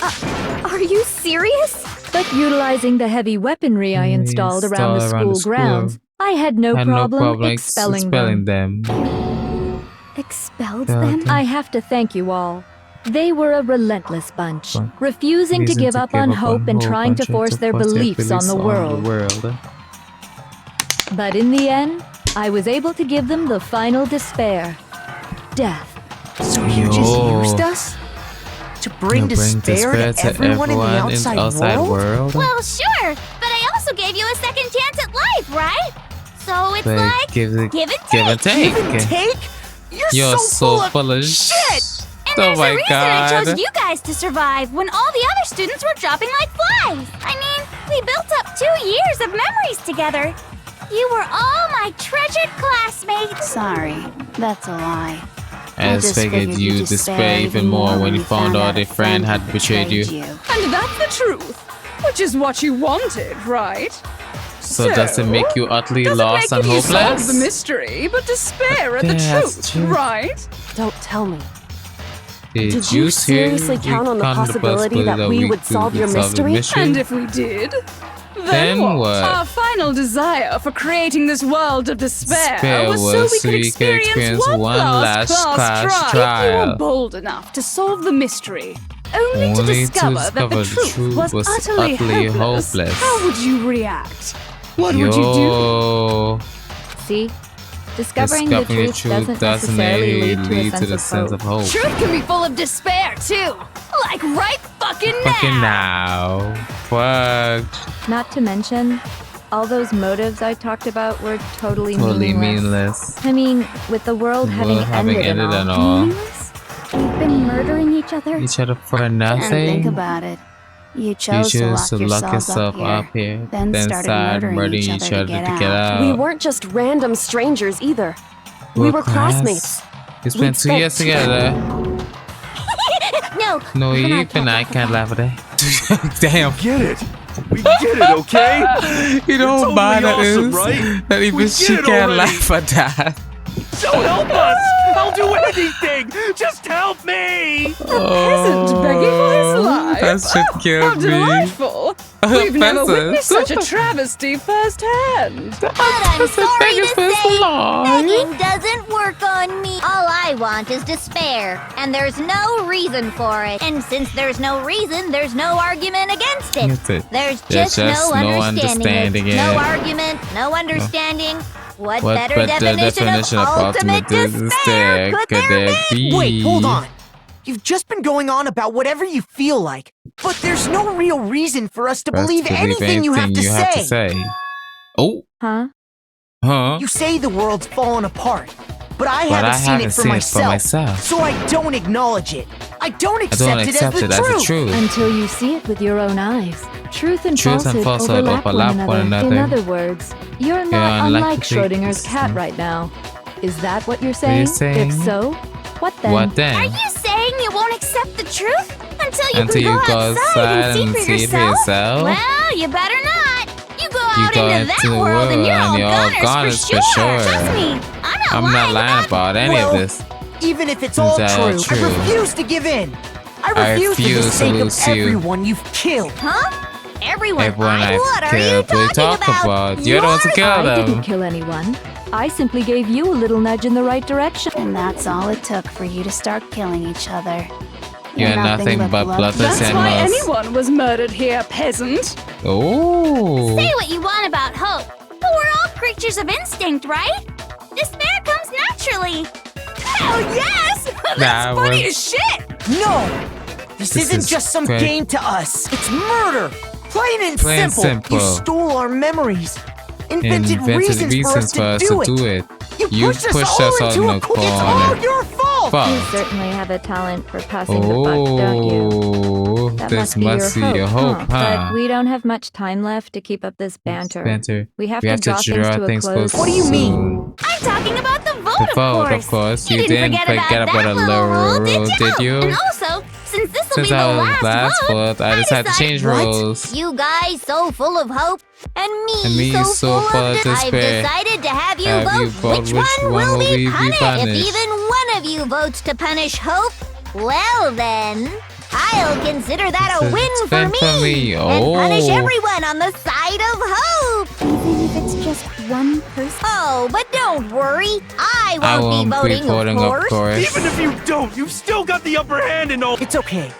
Are you serious? But utilizing the heavy weaponry I installed around the school grounds, I had no problem expelling them. Expelled them? I have to thank you all. They were a relentless bunch, refusing to give up on hope and trying to force their beliefs on the world. But in the end, I was able to give them the final despair. Death. So you just used us? To bring despair to everyone in the outside world? Well, sure, but I also gave you a second chance at life, right? So it's like give and take. Give and take? Give and take? You're so full of shit! And there's a reason I chose you guys to survive when all the other students were dropping like flies. I mean, we built up 2 years of memories together. You were all my treasured classmates. Sorry, that's a lie. I just figured you'd despair even more when you found out a friend had betrayed you. And that's the truth, which is what you wanted, right? So does it make you utterly lost and hopeless? Solve the mystery, but despair at the truth, right? Don't tell me. Did you seriously count on the possibility that we would solve your mystery? And if we did, then what? Our final desire for creating this world of despair was so we could experience one last class trial. If you were bold enough to solve the mystery, only to discover that the truth was utterly hopeless, how would you react? What would you do? See? Discovering the truth doesn't necessarily lead to the sense of hope. Truth can be full of despair, too. Like right fucking now. Fuck. Not to mention, all those motives I talked about were totally meaningless. I mean, with the world having ended and all. Meaningless? We've been murdering each other? For nothing? Think about it. You chose to lock yourself up here, then started murdering each other to get out. We weren't just random strangers either. We were classmates. We spent 2 years together. No, even I can't laugh at that. Damn. Get it. We get it, okay? You don't totally buy that awesome, is right? that even she can't laugh at that. So help us! I'll do anything! Just help me! A peasant begging for his life? That shit killed me. How delightful! We've never witnessed such a travesty firsthand. But I'm sorry to say, begging doesn't work on me. All I want is despair, and there's no reason for it. And since there's no reason, there's no argument against it. There's just no understanding it. No argument, no understanding. What better definition of ultimate despair could there be? Wait, hold on. You've just been going on about whatever you feel like, but there's no real reason for us to believe anything you have to say. Oh. Huh? You say the world's fallen apart, but I haven't seen it for myself, so I don't acknowledge it. I don't accept it as the truth. Until you see it with your own eyes. Truth and falsehood overlap one another. In other words, you're not unlike Schrodinger's cat right now. Is that what you're saying? If so, what then? Are you saying you won't accept the truth until you can go outside and see for yourself? Well, you better not. You go out into that world and you're all goners for sure. Trust me, I'm not lying about any of this. Even if it's all true, I refuse to give in. I refuse for the sake of everyone you've killed. Huh? Everyone I've what are you killed. talking about? You're the one to kill I them. didn't kill anyone. I simply gave you a little nudge in the right direction. And that's all it took for you to start killing each other. You're nothing but bloodless That's why animals. anyone was murdered here, peasant. Oh. Say what you want about hope, but we're all creatures of instinct, right? Despair comes naturally. Hell yes! That's funny as shit! No! This isn't just some game to us. It's murder! Plain and simple. You stole our memories. Invented reasons for us to do it. You pushed us all into a corner. It's all your fault! You certainly have a talent for passing the buck, don't you? That this must be your hope, huh? But we don't have much time left to keep up this banter. We have to draw things to a close. What do you mean? I'm talking about the vote, of course. You didn't forget about a little rule, did you? And also, since this will be the last vote, I decided to change rules. You guys so full of hope, and me, so full of despair. I've decided to have you vote which one will be punished. If even one of you votes to punish hope, well then, I'll consider that a win for me. And punish everyone on the side of hope. Even if it's just one person? Oh, but don't worry. I won't be voting, of course. Even if you don't, you've still got the upper hand and all. It's okay.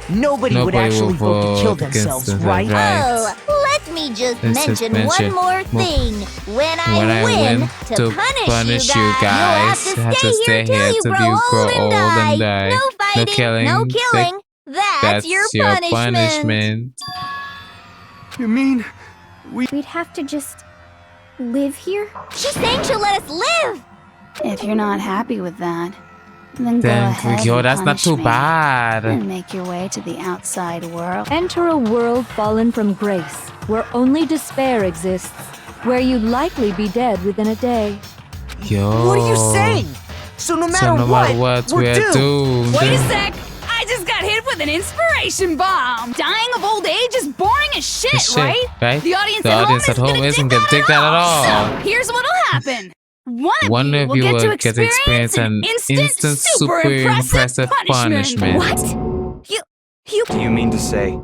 Nobody would actually vote to kill themselves, right? Oh, let me just mention one more thing. When I win to punish you guys, you have to stay here till you grow old and die. No fighting, no killing. That's your punishment. You mean we'd have to just live here? She's saying she'll let us live. If you're not happy with that, then go ahead that's not too bad. And make your way to the outside world. Enter a world fallen from grace, where only despair exists, where you'd likely be dead within a day. What are you saying? So no matter what, we're doomed. Wait a sec! I just got hit with an inspiration bomb! Dying of old age is boring as shit, right? The audience at home isn't gonna dig that at all. So here's what'll happen. One of you will get to experience an instant super impressive punishment. What? Do you mean to say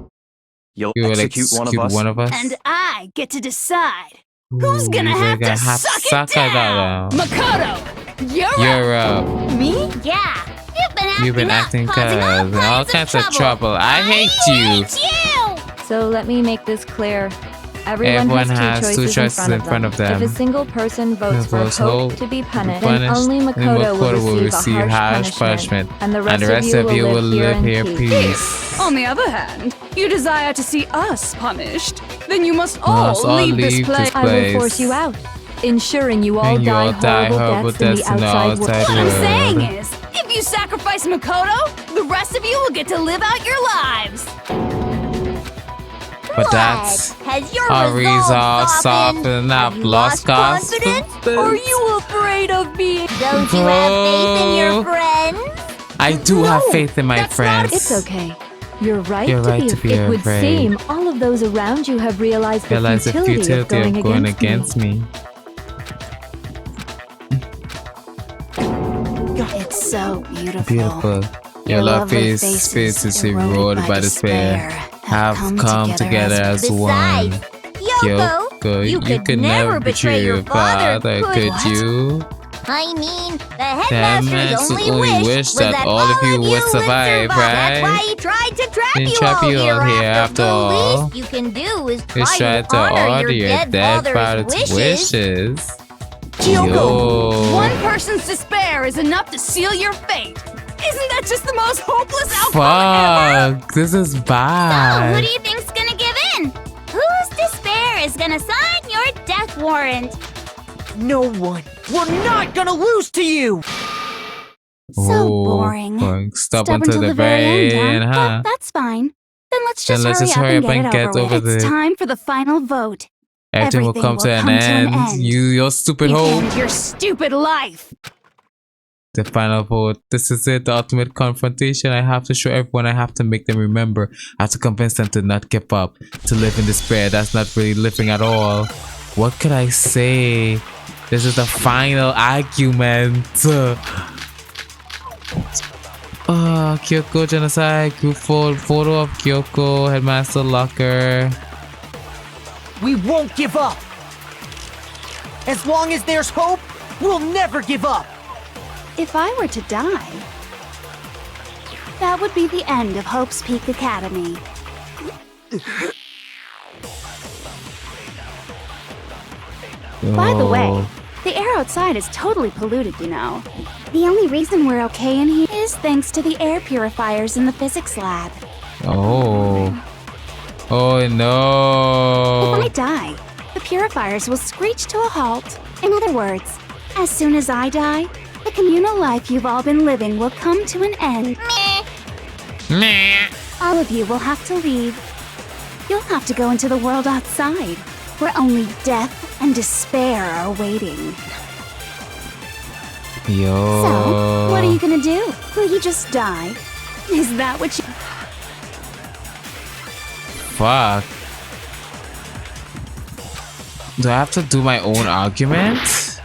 you'll execute one of us? And I get to decide who's gonna have to suck it down. Makoto, you're up. Me? Yeah. You've been acting causing all kinds of trouble. I hate you. So let me make this clear. Everyone has two choices in front of them. If a single person votes for hope to be punished, then only Makoto will receive a harsh punishment, and the rest of you will live here in peace. On the other hand, you desire to see us punished, then you must all leave this place. I will force you out, ensuring you all die horrible deaths in the outside world. What I'm saying is, if you sacrifice Makoto, the rest of you will get to live out your lives. But that's has your our resolve softened up. Lost confidence? Are you afraid of being? Don't you have faith in your friends? I do have faith in my friends. It's okay. You're right to be afraid. It would seem all of those around you have realized the futility of going against me. It's so beautiful. Beautiful. Your lovely faces eroded by despair have come together as one. Yoko, you could never betray your father, could you? I mean, the headmaster's only wish that all of you would survive, right? That's why he tried to trap you all here after all. The least you can do is try to honor your dead father's wishes. Kyoko, one person's despair is enough to seal your fate. Isn't that just the most hopeless outcome ever? This is bad. So, who do you think's gonna give in? Whose despair is gonna sign your death warrant? No one. We're not gonna lose to you! So boring. Stubborn to the very end, huh? Well, that's fine. Then let's just hurry up and get over this. It's time for the final vote. Everything will come to an end. Your stupid hope. And your stupid life. The final vote. This is it. The ultimate confrontation. I have to show everyone. I have to make them remember. I have to convince them to not give up. To live in despair. That's not really living at all. What could I say? This is the final argument. Kyoko genocide. Group photo of Kyoko. Headmaster locker. We won't give up. As long as there's hope, we'll never give up. If I were to die, that would be the end of Hope's Peak Academy. By the way, the air outside is totally polluted, you know. The only reason we're okay in here is thanks to the air purifiers in the physics lab. Oh. Oh no. If I die, the purifiers will screech to a halt. In other words, as soon as I die, the communal life you've all been living will come to an end. Meh. All of you will have to leave. You'll have to go into the world outside, where only death and despair are waiting. Yo. So, what are you gonna do? Will you just die? Is that what you... Fuck. Do I have to do my own argument?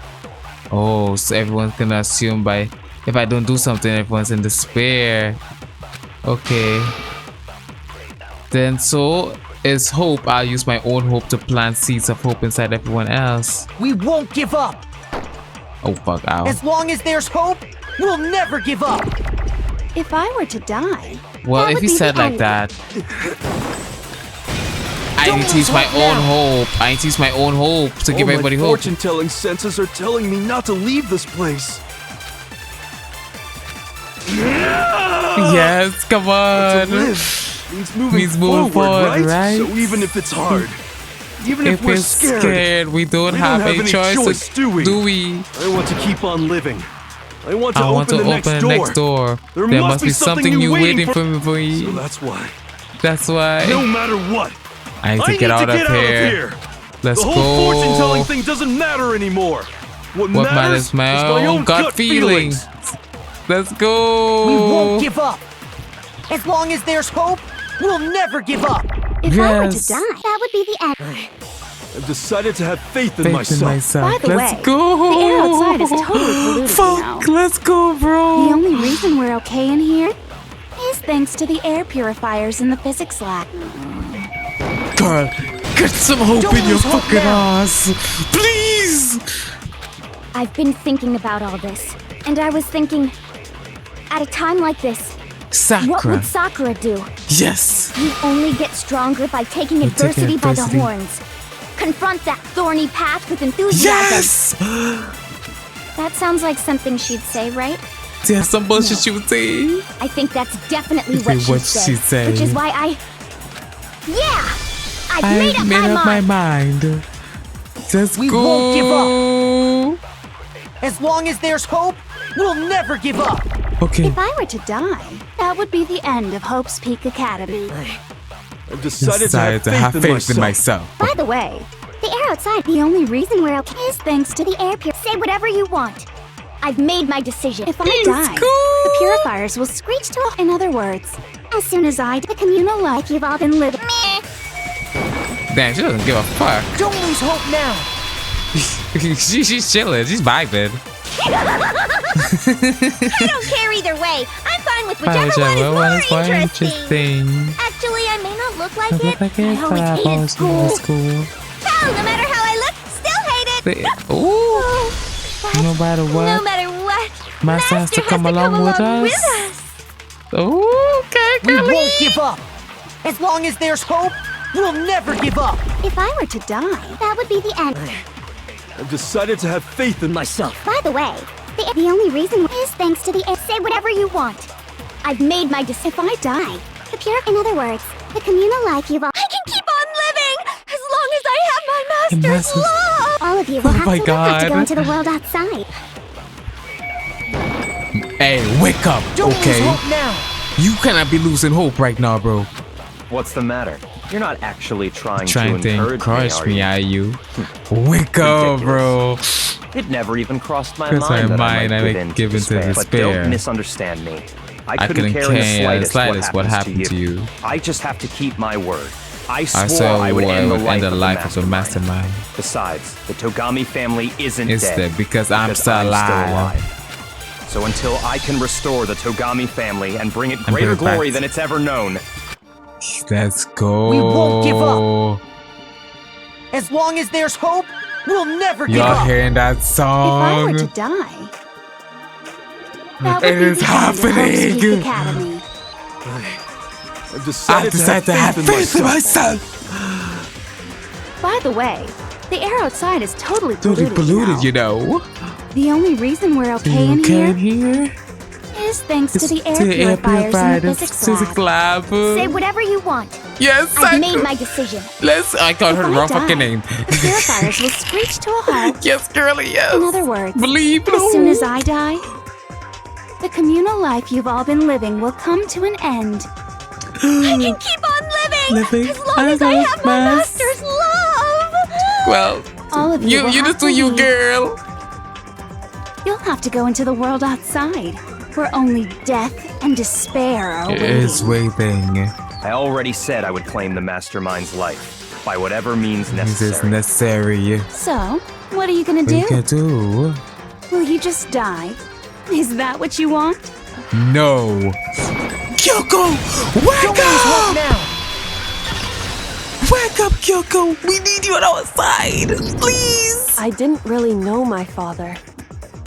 Oh, so everyone's gonna assume by if I don't do something, everyone's in despair. Okay. Then so is hope. I'll use my own hope to plant seeds of hope inside everyone else. We won't give up. Oh fuck, ow. As long as there's hope, we'll never give up. If I were to die... Well, if you said like that... I need to use my own hope. I need to use my own hope to give everybody hope. My fortune-telling senses are telling me not to leave this place. Yes, come on. Means moving forward, right? So even if it's hard, even if we're scared, we don't have a choice, do we? I want to keep on living. I want to open the next door. There must be something new waiting for me. So that's why. That's why. No matter what. I need to get out of here. Let's go. The whole fortune-telling thing doesn't matter anymore. What matters is my own gut feelings. Let's go. We won't give up. As long as there's hope, we'll never give up. If I were to die, that would be the end. I've decided to have faith in myself. By the let's way, go. The air outside is totally polluted now. Let's go, bro. The only reason we're okay in here is thanks to the air purifiers in the physics lab. Girl, get some hope in your fucking ass. Please. I've been thinking about all this, and I was thinking, at a time like this, Sakura. What would Sakura do? Yes. You only get stronger by taking adversity by the horns. Confront that thorny path with enthusiasm. Yes. That sounds like something she'd say, right? Yeah, some bullshit she would say. I think that's definitely what she'd say. Which is why I've made up my mind. Let's we go. Won't give up. As long as there's hope, we'll never give up. Okay. If I were to die, that would be the end of Hope's Peak Academy. I've decided to have faith in myself. By the way, the air outside, the only reason we're okay is thanks to the air purifier. Say whatever you want. I've made my decision. If I die, the purifiers will screech to a... In other words, as soon as I die, the communal life you've all been living... Damn, she doesn't give a fuck. Don't lose hope now. She's chilling. She's vibing. I don't care either way. I'm fine with whichever one is more interesting. Actually, I may not look like it. I always hated school. Hell, no matter how I look, still hate it. Ooh. No matter what. No matter what. Master has to come along with us. Ooh, okay, we won't give up. As long as there's hope, we'll never give up. If I were to die, that would be the end. I've decided to have faith in myself. By the way, the only reason is thanks to the air. Say whatever you want. I've made my decision. If I die, the pure, in other words, the communal life you've all. I can keep on living as long as I have my master's love. All of you will have to go into the world outside. Hey, wake up, Don't okay? lose hope now. You cannot be losing hope right now, bro. What's the matter? You're not actually trying to encourage me, are you? Wake up, bro. It never even crossed my mind that I might give into despair. But don't misunderstand me. I couldn't care in the slightest what happened to you. I just have to keep my word. I swore I would end the life of the mastermind. Besides, the Togami family isn't dead because I'm still alive. So until I can restore the Togami family and bring it greater glory than it's ever known, let's go. We won't give up. As long as there's hope, we'll never give You're up. hearing that song? If I were to die, that would It be is the end of happening. Hope's Peak Academy. I've decided to have faith in myself. By the way, the air outside is totally Totally polluted, you know. The only reason we're okay in here is thanks to the air purifiers in the physics lab. Say whatever you want. Yes, I've made my decision. I called her the wrong fucking name. The purifiers will screech to a halt. Yes, girlie, yes. In other words, believe as soon as I die, the communal life you've all been living will come to an end. I can keep on living as long as I have my master's love. Well, all of you just do you, girl. You'll have to go into the world outside, where only death and despair are waiting. Is waiting. I already said I would claim the mastermind's life, by whatever means necessary. This is necessary. So, what are you gonna do? What you gonna do? Will you just die? Is that what you want? No. Kyoko, wake up! Now. Wake up, Kyoko. We need you on our side, please. I didn't really know my father,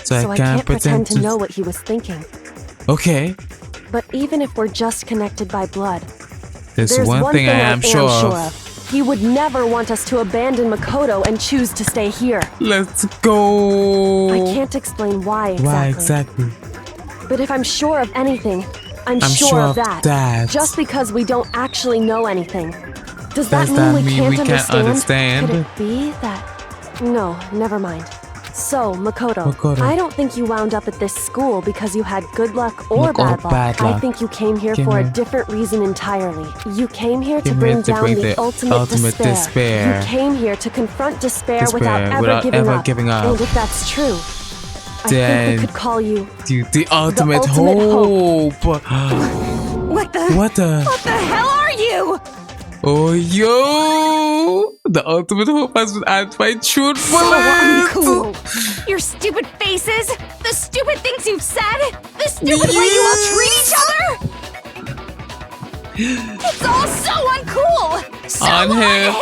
so I can't pretend to know what he was thinking. Okay. But even if we're just connected by blood, there's one thing I am sure of. He would never want us to abandon Makoto and choose to stay here. Let's go. I can't explain why exactly. Why exactly? But if I'm sure of anything, I'm sure of that. Just because we don't actually know anything. Does that mean we can't understand? Could it be that... No, never mind. So, Makoto, I don't think you wound up at this school because you had good luck or bad luck. I think you came here for a different reason entirely. You came here to bring down the ultimate despair. You came here to confront despair without ever giving up. And if that's true, I think we could call you the ultimate hope. What the hell are you? Oh, yo! The ultimate hope has been added by truth. So uncool. Your stupid faces, the stupid things you've said, the stupid way you all treat each other. It's all so uncool. So unhip.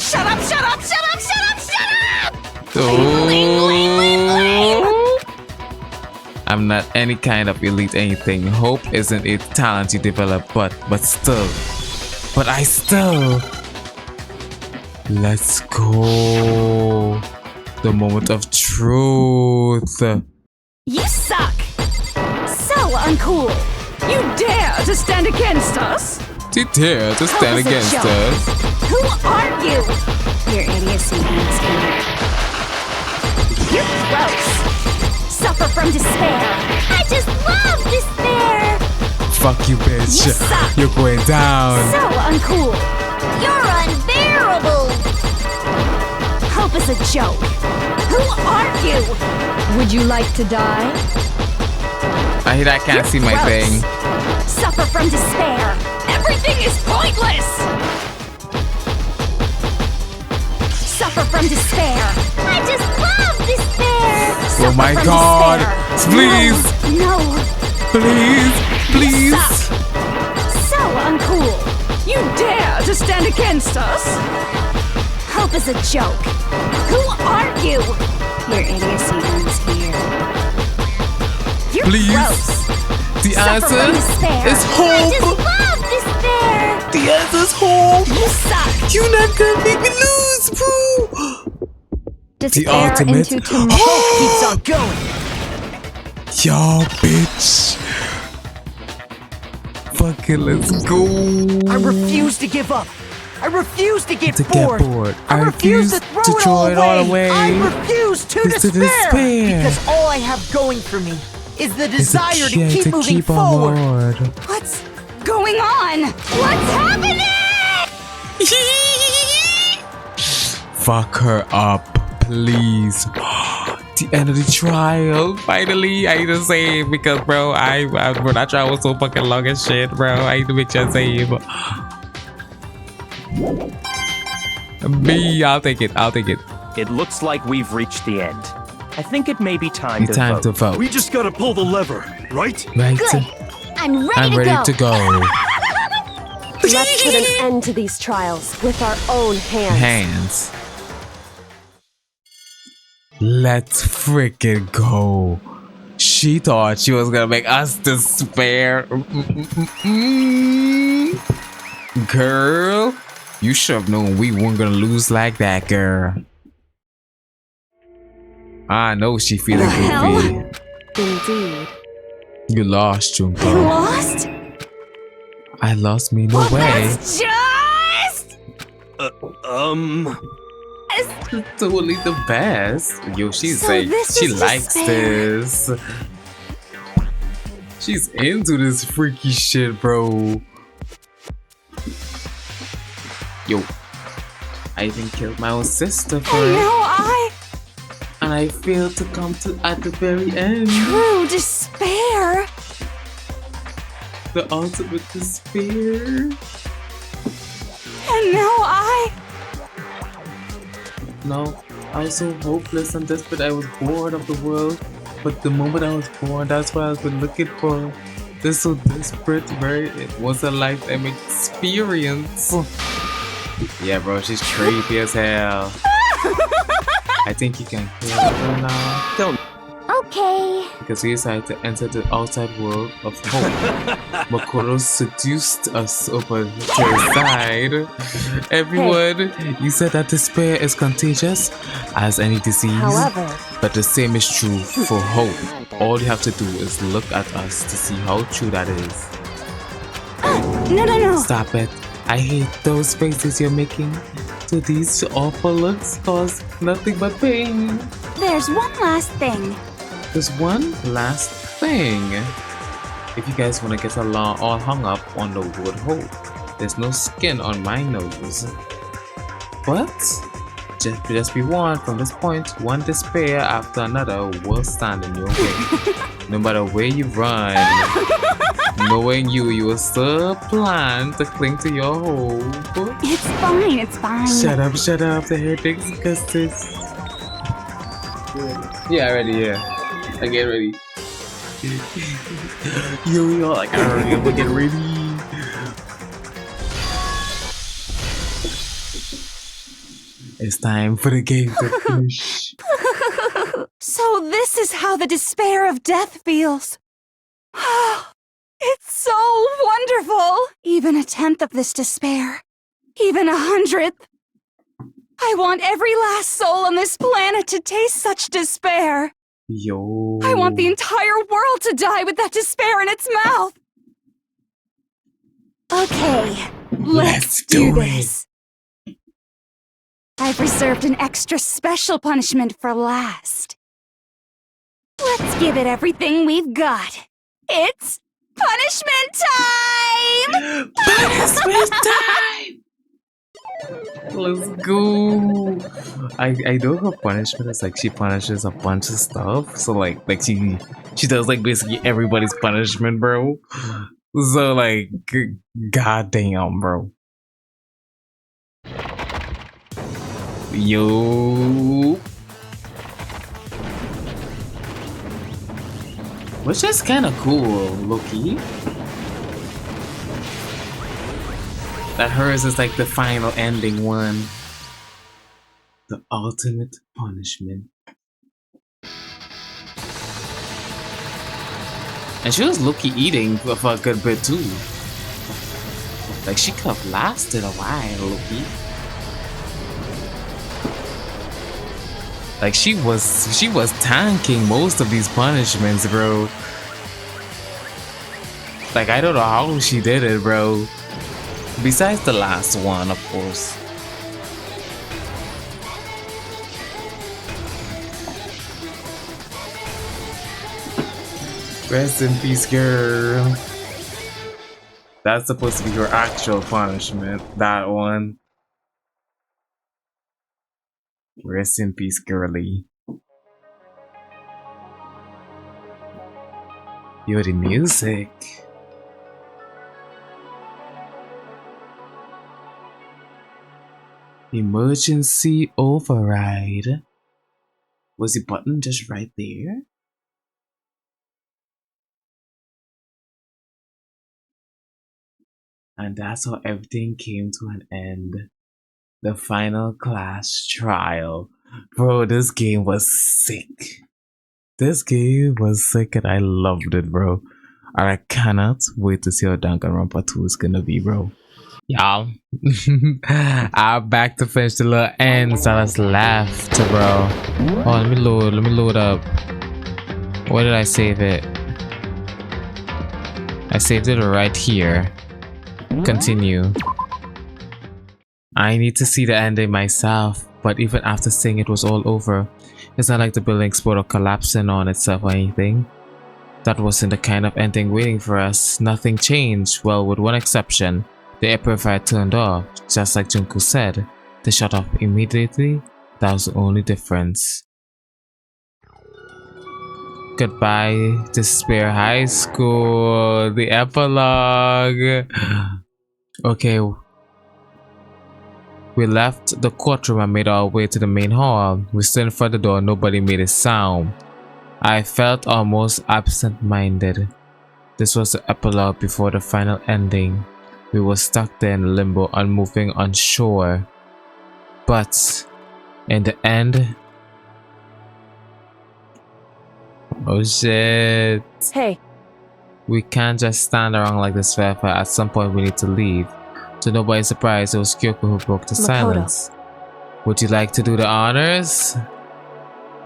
Shut up, shut up, shut up, shut up, shut up! Lame. I'm not any kind of elite anything. Hope isn't a talent you develop, but still. But I still... Let's go. The moment of truth. You suck. So uncool. You dare to stand against us? You dare to stand against us? Who are you? Your idiocy ends here. You're gross. Suffer from despair. I just love despair. Fuck you, bitch. You suck. You're going down. So uncool. You're unbearable. Hope is a joke. Who are you? Would you like to die? I can't see my thing. Suffer from despair. Everything is pointless. Suffer from despair. I just love despair. Oh my god. Please. No. Please. So uncool. You dare to stand against us? Hope is a joke. Who are you? Your idiocy ends here. You're gross. The answer is hope. I just love despair. The answer is hope. You suck. You're not gonna make me lose, bro. Despair the ultimate into tomorrow. Hope keeps on going. Yo, bitch. Fuck it, let's go. I refuse to give up. I refuse to get bored. I refuse to throw it all away. I refuse to despair. Because all I have going for me is the desire to keep moving forward. What's going on? What's happening? Fuck her up, please. The end of the trial. Finally, I need to save because, bro, bro, that trial was so fucking long as shit, bro. I need to make sure I save. Me, I'll take it. It looks like we've reached the end. I think it may be time to vote. We just gotta pull the lever, right? Right. Good. I'm ready to go. Let's put an end to these trials with our own hands. Let's freaking go. She thought she was gonna make us despair. Girl, you should have known we weren't gonna lose like that, girl. I know she feeling goofy. Indeed. You lost, Junko. You lost? I lost me no way. That's just... It's totally the best. Yo, she's so like, she likes this. She's into this freaky shit, bro. Yo, I even killed my own sister for it. And I failed to come to at the very end. True despair. The ultimate despair. And now No, I was so hopeless and desperate. I was bored of the world. But the moment I was born, that's what I've been looking for. This so desperate, right? It was a lifetime experience. Yeah, bro, she's creepy as hell. I think you can kill her now. Don't. Okay. Because we decided to enter the outside world of hope. Makoto seduced us over to the side. Everyone, you said that despair is contagious as any disease. However, but the same is true for hope. All you have to do is look at us to see how true that is. No. Stop it. I hate those faces you're making. So these awful looks cause nothing but pain. There's one last thing. There's one last thing. If you guys want to get along all hung up on the word hope, there's no skin on my nose. But just be warned, from this point, one despair after another will stand in your way. No matter where you run, knowing you will still plan to cling to your hope. It's fine. Shut up, the headaches, cause this. Yeah, ready, yeah. I get ready. Yo, we all like, I'm gonna get ready. It's time for the game to finish. So this is how the despair of death feels. It's so wonderful. Even 1/10 of this despair. Even 100th. I want every last soul on this planet to taste such despair. Yo. I want the entire world to die with that despair in its mouth. Okay, let's do this. I've reserved an extra special punishment for last. Let's give it everything we've got. It's punishment time! Punishment time! Let's go. I know her punishment is like she punishes a bunch of stuff. So like she does like basically everybody's punishment, bro. So like goddamn, bro. Yo. Which is kind of cool, Loki. That hers is like the final ending one. The ultimate punishment. And she was low-key eating for a good bit too. Like she could have lasted a while, Loki. Like she was tanking most of these punishments, bro. Like I don't know how she did it, bro. Besides the last one, of course. Rest in peace, girl. That's supposed to be her actual punishment, that one. Rest in peace, girly. Yo, the music. Emergency override. Was the button just right there? And that's how everything came to an end. The final class trial. Bro, this game was sick. This game was sick and I loved it, bro. And I cannot wait to see how Danganronpa 2 is gonna be, bro. Y'all. I'm back to finish the little ends that was left, bro. Oh, let me load up. Where did I save it? I saved it right here. Continue. I need to see the ending myself, but even after seeing it was all over, it's not like the building exploded or collapsing on itself or anything. That wasn't the kind of ending waiting for us. Nothing changed, well, with one exception. The air purifier turned off, just like Junko said. They shut off immediately. That was the only difference. Goodbye, Despair High School. The epilogue. Okay. We left the courtroom and made our way to the main hall. We stood in front of the door, nobody made a sound. I felt almost absent-minded. This was the epilogue before the final ending. We were stuck there in limbo, unmoving, unsure. But in the end... Oh shit. Hey. We can't just stand around like this forever. At some point we need to leave. To nobody's surprise, it was Kyoko who broke the silence. Would you like to do the honors?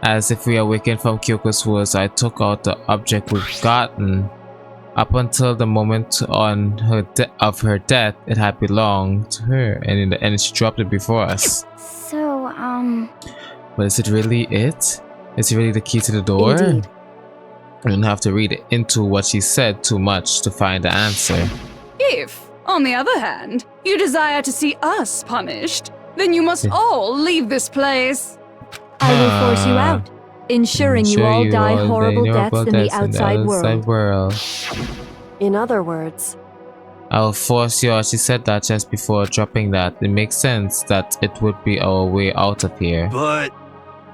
As if we awakened from Kyoko's words, I took out the object we've gotten. Up until the moment of her death, it had belonged to her, and in the end she dropped it before us. So, But is it really it? Is it really the key to the door? Indeed. You don't have to read into what she said too much to find the answer. If, on the other hand, you desire to see us punished, then you must all leave this place. I will force you out, ensuring you all die horrible deaths in the outside world. In other words, I'll force you out. She said that just before dropping that. It makes sense that it would be our way out of here.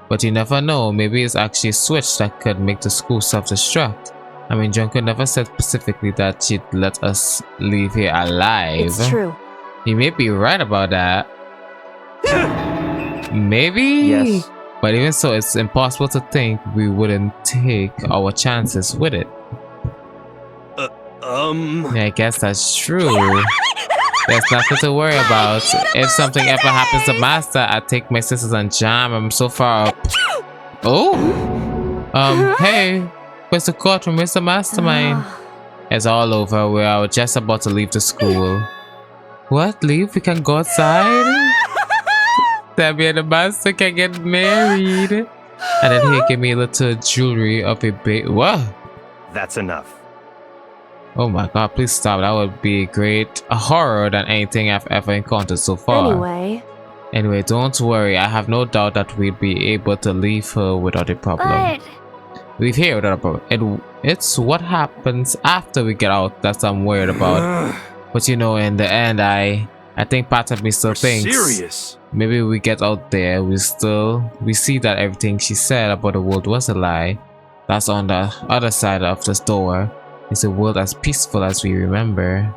But you never know. Maybe it's actually a switch that could make the school self-destruct. I mean, Junko never said specifically that she'd let us leave here alive. It's true. You may be right about that. Maybe? Yes. But even so, it's impossible to think we wouldn't take our chances with it. Yeah, I guess that's true. There's nothing to worry about. If something ever happens to Master, I take my sisters and jam. I'm so far up. Oh! Hey! Where's the courtroom? Where's the mastermind? It's all over. We are just about to leave the school. What? Leave? We can go outside? Debbie and the master can get married. And then he gave me a little jewelry of a baby. What? That's enough. Oh my god, please stop. That would be a horror than anything I've ever encountered so far. Anyway, don't worry. I have no doubt that we'd be able to leave her without a problem. Leave here without a problem. It's what happens after we get out that's I'm worried about. But you know, in the end, I think part of me still thinks maybe we get out there, we see that everything she said about the world was a lie. That's on the other side of this door. It's a world as peaceful as we remember.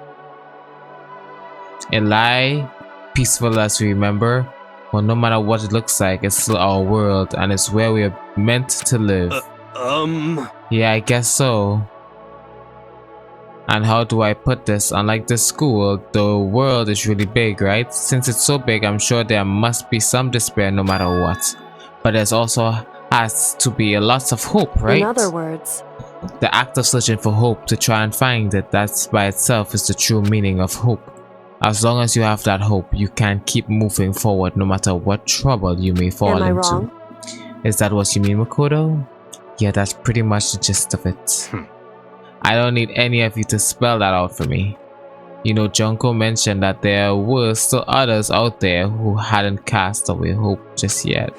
A lie, peaceful as we remember. Well, no matter what it looks like, it's still our world and it's where we are meant to live. Yeah, I guess so. And how do I put this? Unlike the school, the world is really big, right? Since it's so big, I'm sure there must be some despair no matter what. But there's also has to be a lot of hope, right? In other words, the act of searching for hope to try and find it, that's by itself is the true meaning of hope. As long as you have that hope, you can keep moving forward no matter what trouble you may fall into. Wrong? Is that what you mean, Makoto? Yeah, that's pretty much the gist of it. I don't need any of you to spell that out for me. You know, Junko mentioned that there were still others out there who hadn't cast away hope just yet.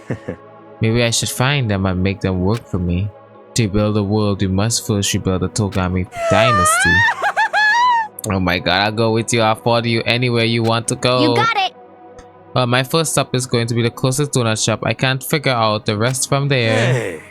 Maybe I should find them and make them work for me. To build the world, we must first rebuild the Togami dynasty. Oh my god, I'll go with you. I'll follow you anywhere you want to go. You got it! Well, my first stop is going to be the closest donut shop. I can't figure out the rest from there. Hey.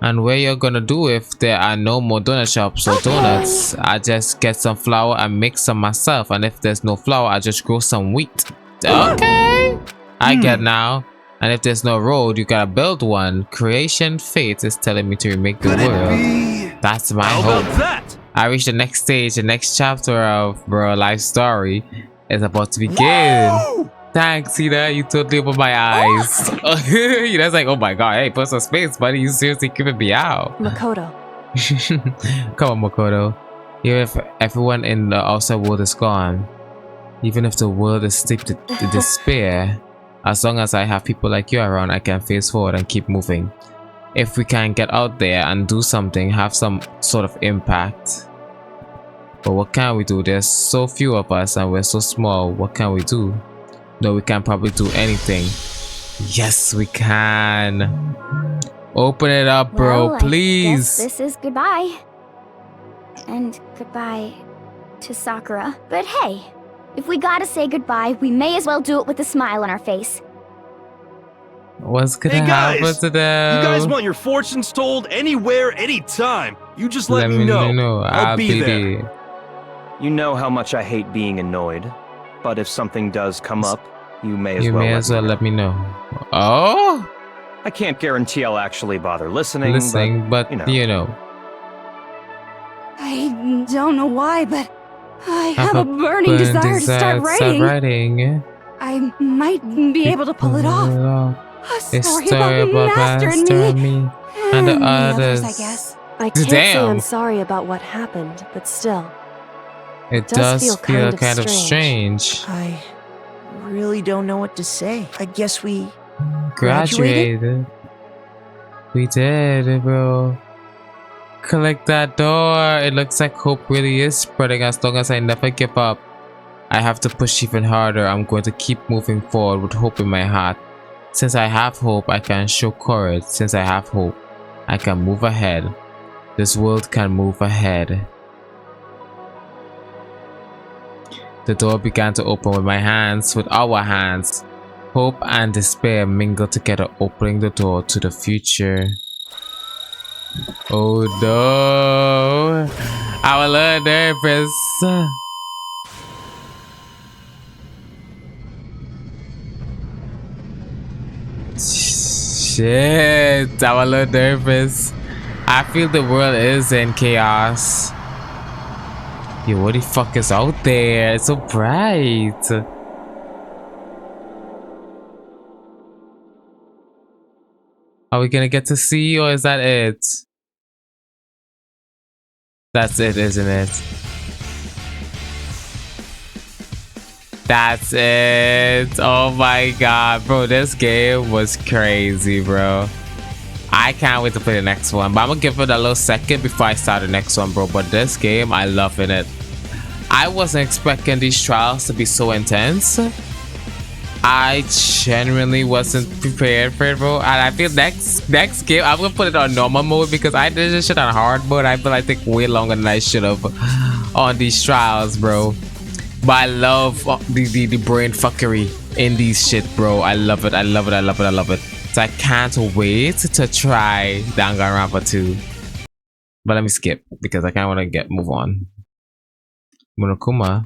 And where you're gonna do if there are no more donut shops or donuts? I just get some flour and make some myself. And if there's no flour, I just grow some wheat. Okay! I get now. And if there's no road, you gotta build one. Creation fate is telling me to remake the world. That's my hope. I reached the next stage, the next chapter of bro life story is about to begin. Whoa! Thanks, Ida. You totally opened my eyes. That's like, oh my god, hey, put some space, buddy. You seriously creeping me out. Makoto. Come on, Makoto. Even if everyone in the outside world is gone, even if the world is steeped in despair, as long as I have people like you around, I can face forward and keep moving. If we can get out there and do something, have some sort of impact. But what can we do? There's so few of us and we're so small. What can we do? No, we can't probably do anything. Yes, we can. Open it up, bro, well, please. I guess this is goodbye. And goodbye to Sakura. But hey, if we gotta say goodbye, we may as well do it with a smile on our face. What's gonna happen to them? You guys want your fortunes told anywhere, anytime. You just let me know. I'll be there. You know how much I hate being annoyed, but if something does come up, you may as well let me know. Oh? I can't guarantee I'll actually bother listening, but you know. I don't know why, but I have a burning desire to start writing. I might be able to pull it off. A story about Master and me. And the others, I guess. I can't say I'm sorry about what happened, but still. It does feel kind of strange. I really don't know what to say. I guess we graduated. We did, bro. Collect that door. It looks like hope really is spreading as long as I never give up. I have to push even harder. I'm going to keep moving forward with hope in my heart. Since I have hope, I can show courage. Since I have hope, I can move ahead. This world can move ahead. The door began to open with my hands, with our hands. Hope and despair mingled together, opening the door to the future. Oh no! I'm a little nervous. Shit, I'm a little nervous. I feel the world is in chaos. Yo, what the fuck is out there? It's so bright. Are we gonna get to see, or is that it? That's it, isn't it? That's it. Oh my god, bro, this game was crazy, bro. I can't wait to play the next one, but I'm gonna give it a little second before I start the next one, bro. But this game, I love it. I wasn't expecting these trials to be so intense. I genuinely wasn't prepared for it, bro. And I feel next game, I'm gonna put it on normal mode because I did this shit on hard mode. I feel I take way longer than I should have on these trials, bro. But I love the brain fuckery in these shit, bro. I love it. I love it. I love it. I love it. So I can't wait to try Danganronpa 2. But let me skip because I kind of want to move on. Monokuma.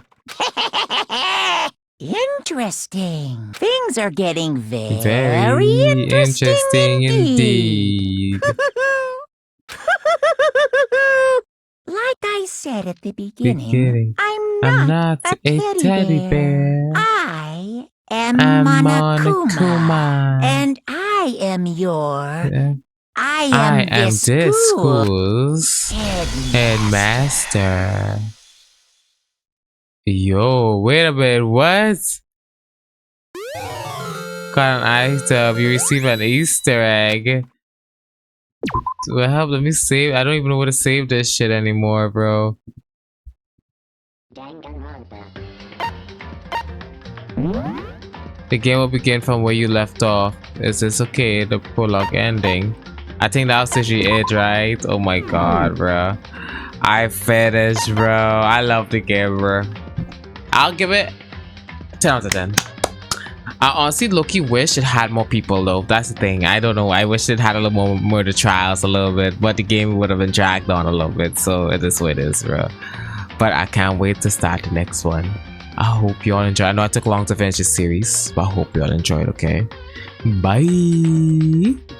Interesting. Things are getting very interesting indeed. Like I said at the beginning, I'm not a teddy bear. I am Monokuma. And I am I am this school's headmaster. Yo, wait a minute, what? Got an item, you receive an Easter egg. Well, help, let me save. I don't even know where to save this shit anymore, bro. The game will begin from where you left off. Is this okay? The prologue ending. I think that was literally it, right? Oh my god, bro. I finished, bro. I love the game, bro. I'll give it 10 out of 10. I honestly low-key wish it had more people though. That's the thing. I don't know. I wish it had a little more murder trials a little bit, but the game would have been dragged on a little bit. So it is what it is, bro. But I can't wait to start the next one. I hope you all enjoy. I know I took long to finish this series, but I hope you all enjoyed, okay? Bye.